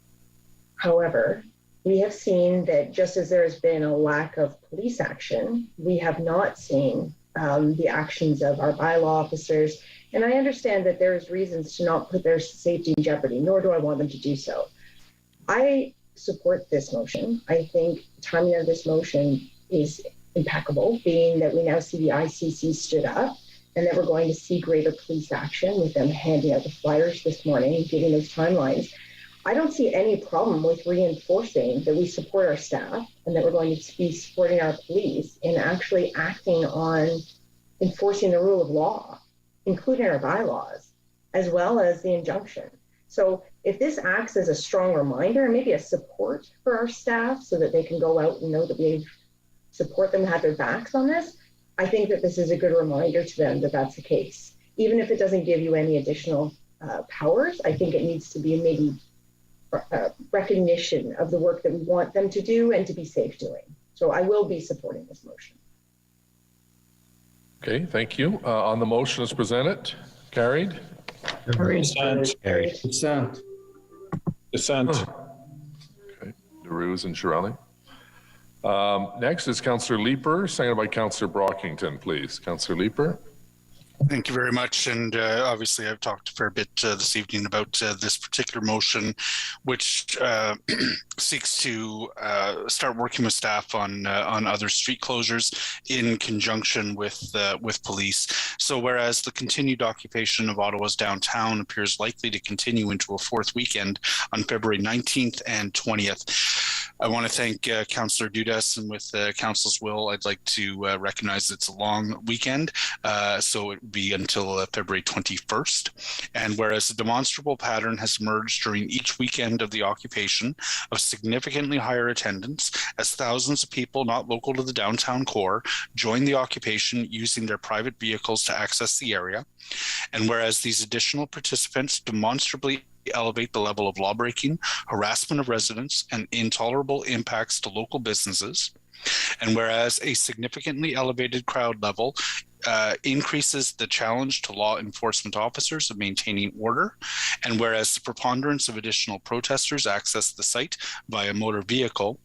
However, we have seen that just as there has been a lack of police action, we have not seen the actions of our bylaw officers. And I understand that there's reasons to not put their safety in jeopardy, nor do I want them to do so. I support this motion. I think the timing of this motion is impeccable, being that we now see the ICC stood up and that we're going to see greater police action with them handing out the flyers this morning and giving those timelines. I don't see any problem with reinforcing that we support our staff and that we're going to be supporting our police in actually acting on enforcing the rule of law, including our bylaws, as well as the injunction. So if this acts as a strong reminder and maybe a support for our staff so that they can go out and know that we support them and have their backs on this, I think that this is a good reminder to them that that's the case. Even if it doesn't give you any additional powers, I think it needs to be maybe recognition of the work that we want them to do and to be safe doing. So I will be supporting this motion. Okay, thank you. On the motion as presented, carried? Dissent. Carried. Dissent. Dissent. Okay, DeRuse and Shirelli. Next is Councillor Leeper, seconded by Councillor Brockington, please. Councillor Leeper. Thank you very much. And obviously, I've talked a fair bit this evening about this particular motion, which seeks to start working with staff on other street closures in conjunction with police. So whereas the continued occupation of Ottawa's downtown appears likely to continue into a fourth weekend on February 19th and 20th, I want to thank Councillor Dudas, and with Council's will, I'd like to recognize it's a long weekend, so it would be until February 21st. And whereas a demonstrable pattern has emerged during each weekend of the occupation of significantly higher attendance, as thousands of people not local to the downtown core join the occupation using their private vehicles to access the area, and whereas these additional participants demonstrably elevate the level of lawbreaking, harassment of residents, and intolerable impacts to local businesses. And whereas a significantly elevated crowd level increases the challenge to law enforcement officers of maintaining order, and whereas the preponderance of additional protesters access the site via motor vehicle,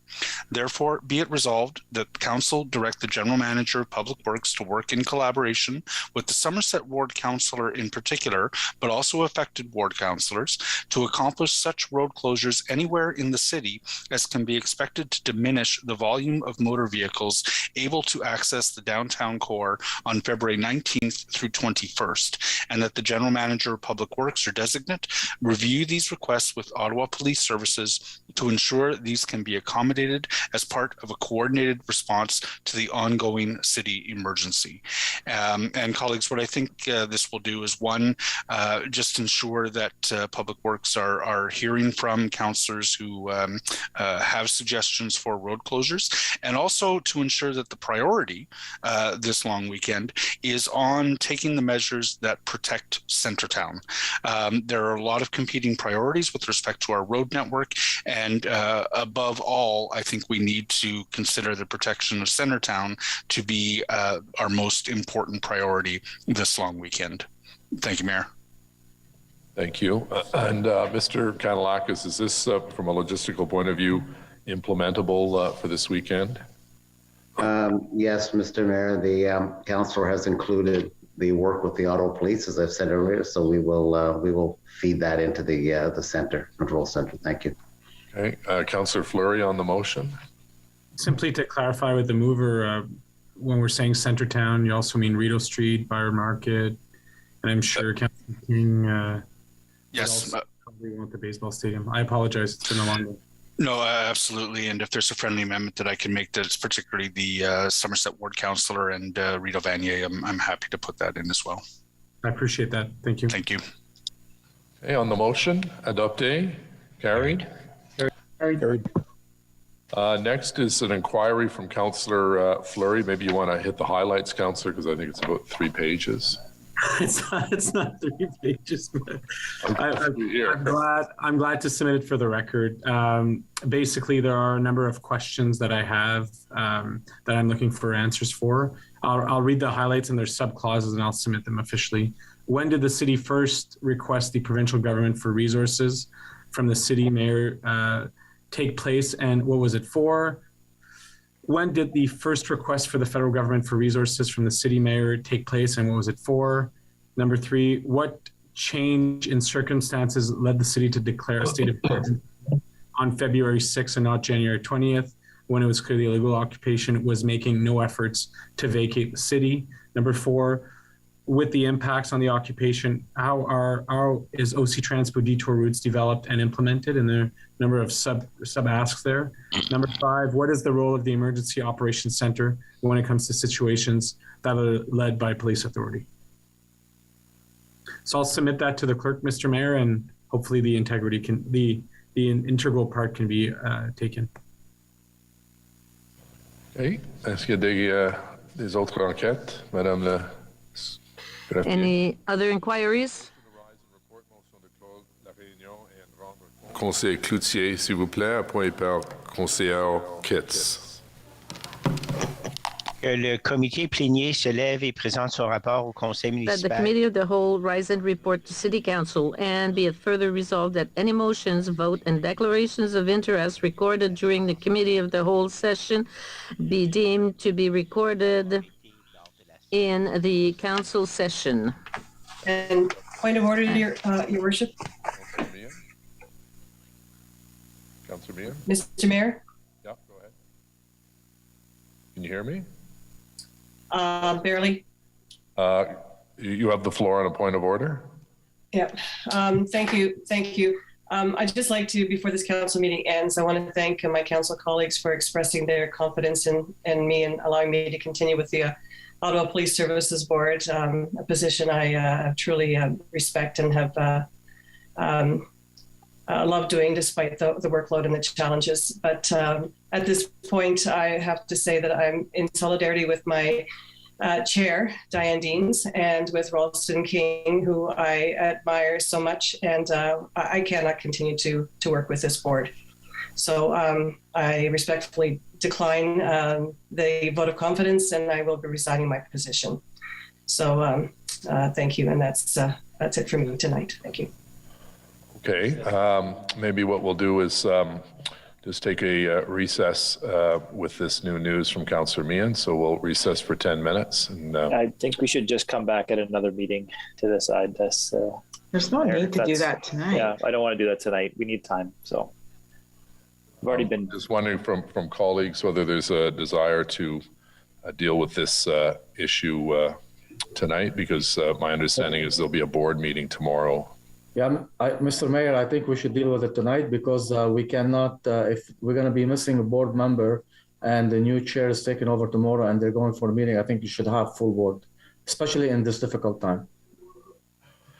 therefore be it resolved that the Council direct the General Manager of Public Works to work in collaboration with the Somerset Ward Councillor in particular, but also affected ward councillors, to accomplish such road closures anywhere in the city as can be expected to diminish the volume of motor vehicles able to access the downtown core on February 19th through 21st, and that the General Manager of Public Works or designate review these requests with Ottawa Police Services to ensure these can be accommodated as part of a coordinated response to the ongoing city emergency. And colleagues, what I think this will do is, one, just ensure that Public Works are hearing from councillors who have suggestions for road closures, and also to ensure that the priority this long weekend is on taking the measures that protect Centretown. There are a lot of competing priorities with respect to our road network, and above all, I think we need to consider the protection of Centretown to be our most important priority this long weekend. Thank you, Mayor. Thank you. And Mr. Kanalakis, is this, from a logistical point of view, implementable for this weekend? Yes, Mr. Mayor, the councillor has included the work with the Ottawa Police, as I've said earlier, so we will feed that into the center, control center. Thank you. Okay, Councillor Fleury on the motion. Simply to clarify with the mover, when we're saying Centretown, you also mean Rideau Street, Byron Market, and I'm sure Councillor King yes, probably want the baseball stadium. I apologize, it's been a long day. No, absolutely. And if there's a friendly amendment that I can make, that's particularly the Somerset Ward Councillor and Rideau Vanier, I'm happy to put that in as well. I appreciate that. Thank you. Thank you. Okay, on the motion, adopté, carried. Carried. Next is an inquiry from Councillor Fleury. Maybe you want to hit the highlights, Councillor, because I think it's about 3 pages. It's not 3 pages, but I'm glad to submit it for the record. Basically, there are a number of questions that I have that I'm looking for answers for. I'll read the highlights and their sub-clauses, and I'll submit them officially. When did the city first request the provincial government for resources from the city mayor take place, and what was it for? When did the first request for the federal government for resources from the city mayor take place, and what was it for? Number 3, what change in circumstances led the city to declare a state of emergency on February 6th and not January 20th, when it was clear the illegal occupation was making no efforts to vacate the city? Number 4, with the impacts on the occupation, how is OC Transpo detour routes developed and implemented? And there are a number of sub asks there. Number 5, what is the role of the Emergency Operations Center when it comes to situations that are led by police authority? So I'll submit that to the clerk, Mr. Mayor, and hopefully the integrity the integral part can be taken. Okay. Est-ce qu'il y a des autres enquêtes, Madame la Any other inquiries? Conseiller Cloutier, s'il vous plaît, appointé par conseillère Kitts. Le comité plénier se lève et présente son rapport au conseil municipal. That the committee of the whole rise and report to City Council, and be it further resolved that any motions, vote, and declarations of interest recorded during the committee of the whole session be deemed to be recorded in the council session. And point of order, Your Worship. Councillor Meehan? Mr. Mayor? Yeah, go ahead. Can you hear me? Barely. You have the floor on a point of order. Yeah. Thank you. I'd just like to, before this council meeting ends, I want to thank my council colleagues for expressing their confidence in me and allowing me to continue with the Ottawa Police Services Board, a position I truly respect and have loved doing despite the workload and the challenges. But at this point, I have to say that I'm in solidarity with my chair, Diane Deans, and with Ralston King, who I admire so much, and I cannot continue to work with this board. So I respectfully decline the vote of confidence, and I will be resigning my position. So thank you, and that's it for me tonight. Thank you. Okay, maybe what we'll do is just take a recess with this new news from Councillor Meehan. So we'll recess for 10 minutes. And I think we should just come back at another meeting to decide this. There's no need to do that tonight. Yeah, I don't want to do that tonight. We need time. So I've already been just wondering from colleagues whether there's a desire to deal with this issue tonight, because my understanding is there'll be a board meeting tomorrow. Yeah, Mr. Mayor, I think we should deal with it tonight, because we cannot, if we're going to be missing a board member and the new chair is taking over tomorrow and they're going for a meeting, I think you should have full board, especially in this difficult time.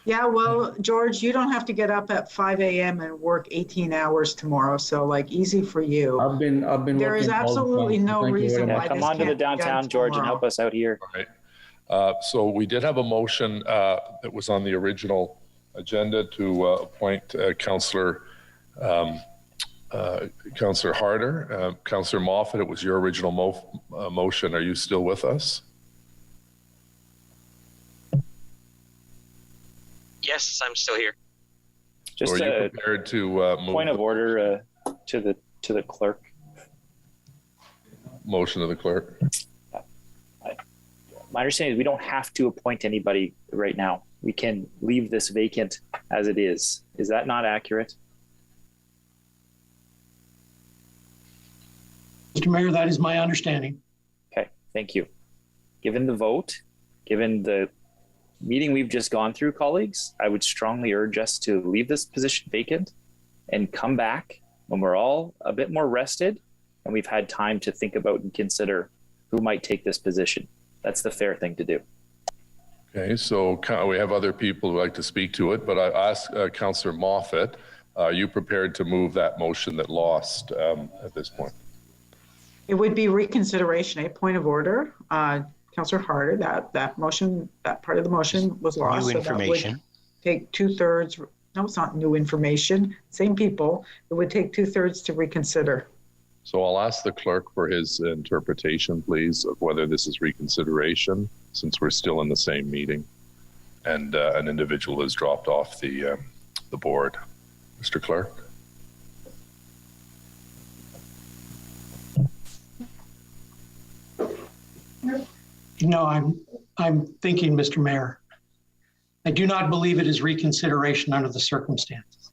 Yeah, well, George, you don't have to get up at 5 a.m. and work 18 hours tomorrow. So like, easy for you. I've been There is absolutely no reason why come this on to the can't be done downtown, George, and help us out here. All right. So we did have a motion that was on the original agenda to appoint Councillor Harder. Councillor Moffat, it was your original motion. Are you still with us? Yes, I'm still here. Just so are you prepared to move point of order to the clerk? Motion to the clerk. My understanding is we don't have to appoint anybody right now. We can leave this vacant as it is. Is that not accurate? Mr. Mayor, that is my understanding. Okay, thank you. Given the vote, given the meeting we've just gone through, colleagues, I would strongly urge us to leave this position vacant and come back when we're all a bit more rested and we've had time to think about and consider who might take this position. That's the fair thing to do. Okay, so we have other people who like to speak to it, but I asked Councillor Moffat, are you prepared to move that motion that lost at this point? It would be reconsideration, a point of order. Councillor Harder, that motion, that part of the motion was lost. New information. So that would take 2/3. No, it's not new information. Same people. It would take 2/3 to reconsider. So I'll ask the clerk for his interpretation, please, of whether this is reconsideration, since we're still in the same meeting and an individual has dropped off the board. Mr. Clerk. No, I'm thinking, Mr. Mayor. I do not believe it is reconsideration under the circumstances.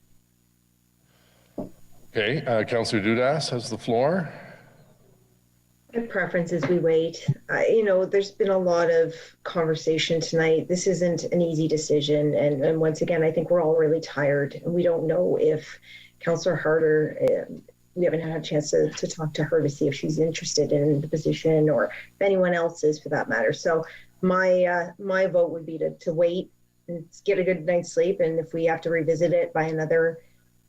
Okay, Councillor Dudas has the floor. My preference is we wait. There's been a lot of conversation tonight. This isn't an easy decision. And once again, I think we're all really tired. And we don't know if Councillor Harder, we haven't had a chance to talk to her to see if she's interested in the position, or if anyone else is for that matter. So my vote would be to wait and get a good night's sleep. And if we have to revisit it by another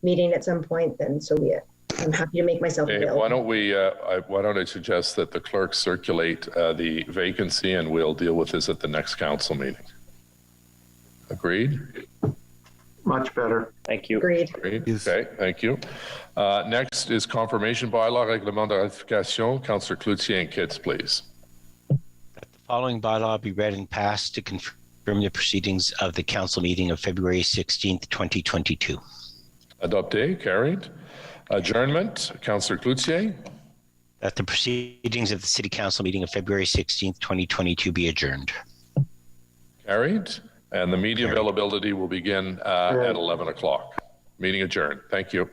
meeting at some point, then so be it. I'm happy to make myself available. Why don't I suggest that the clerk circulate the vacancy and we'll deal with this at the next council meeting. Agreed? Much better. Thank you. Agreed. Okay, thank you. Next is confirmation bylaw, règlement de ratification. Councillor Cloutier and Kitts, please. That the following bylaw be read and passed to confirm the proceedings of the council meeting of February 16th, 2022. Adopté, carried. Adjournment, Councillor Cloutier. That the proceedings of the City Council meeting of February 16th, 2022 be adjourned. Carried. And the media availability will begin at 11 o'clock. Meeting adjourned. Thank you.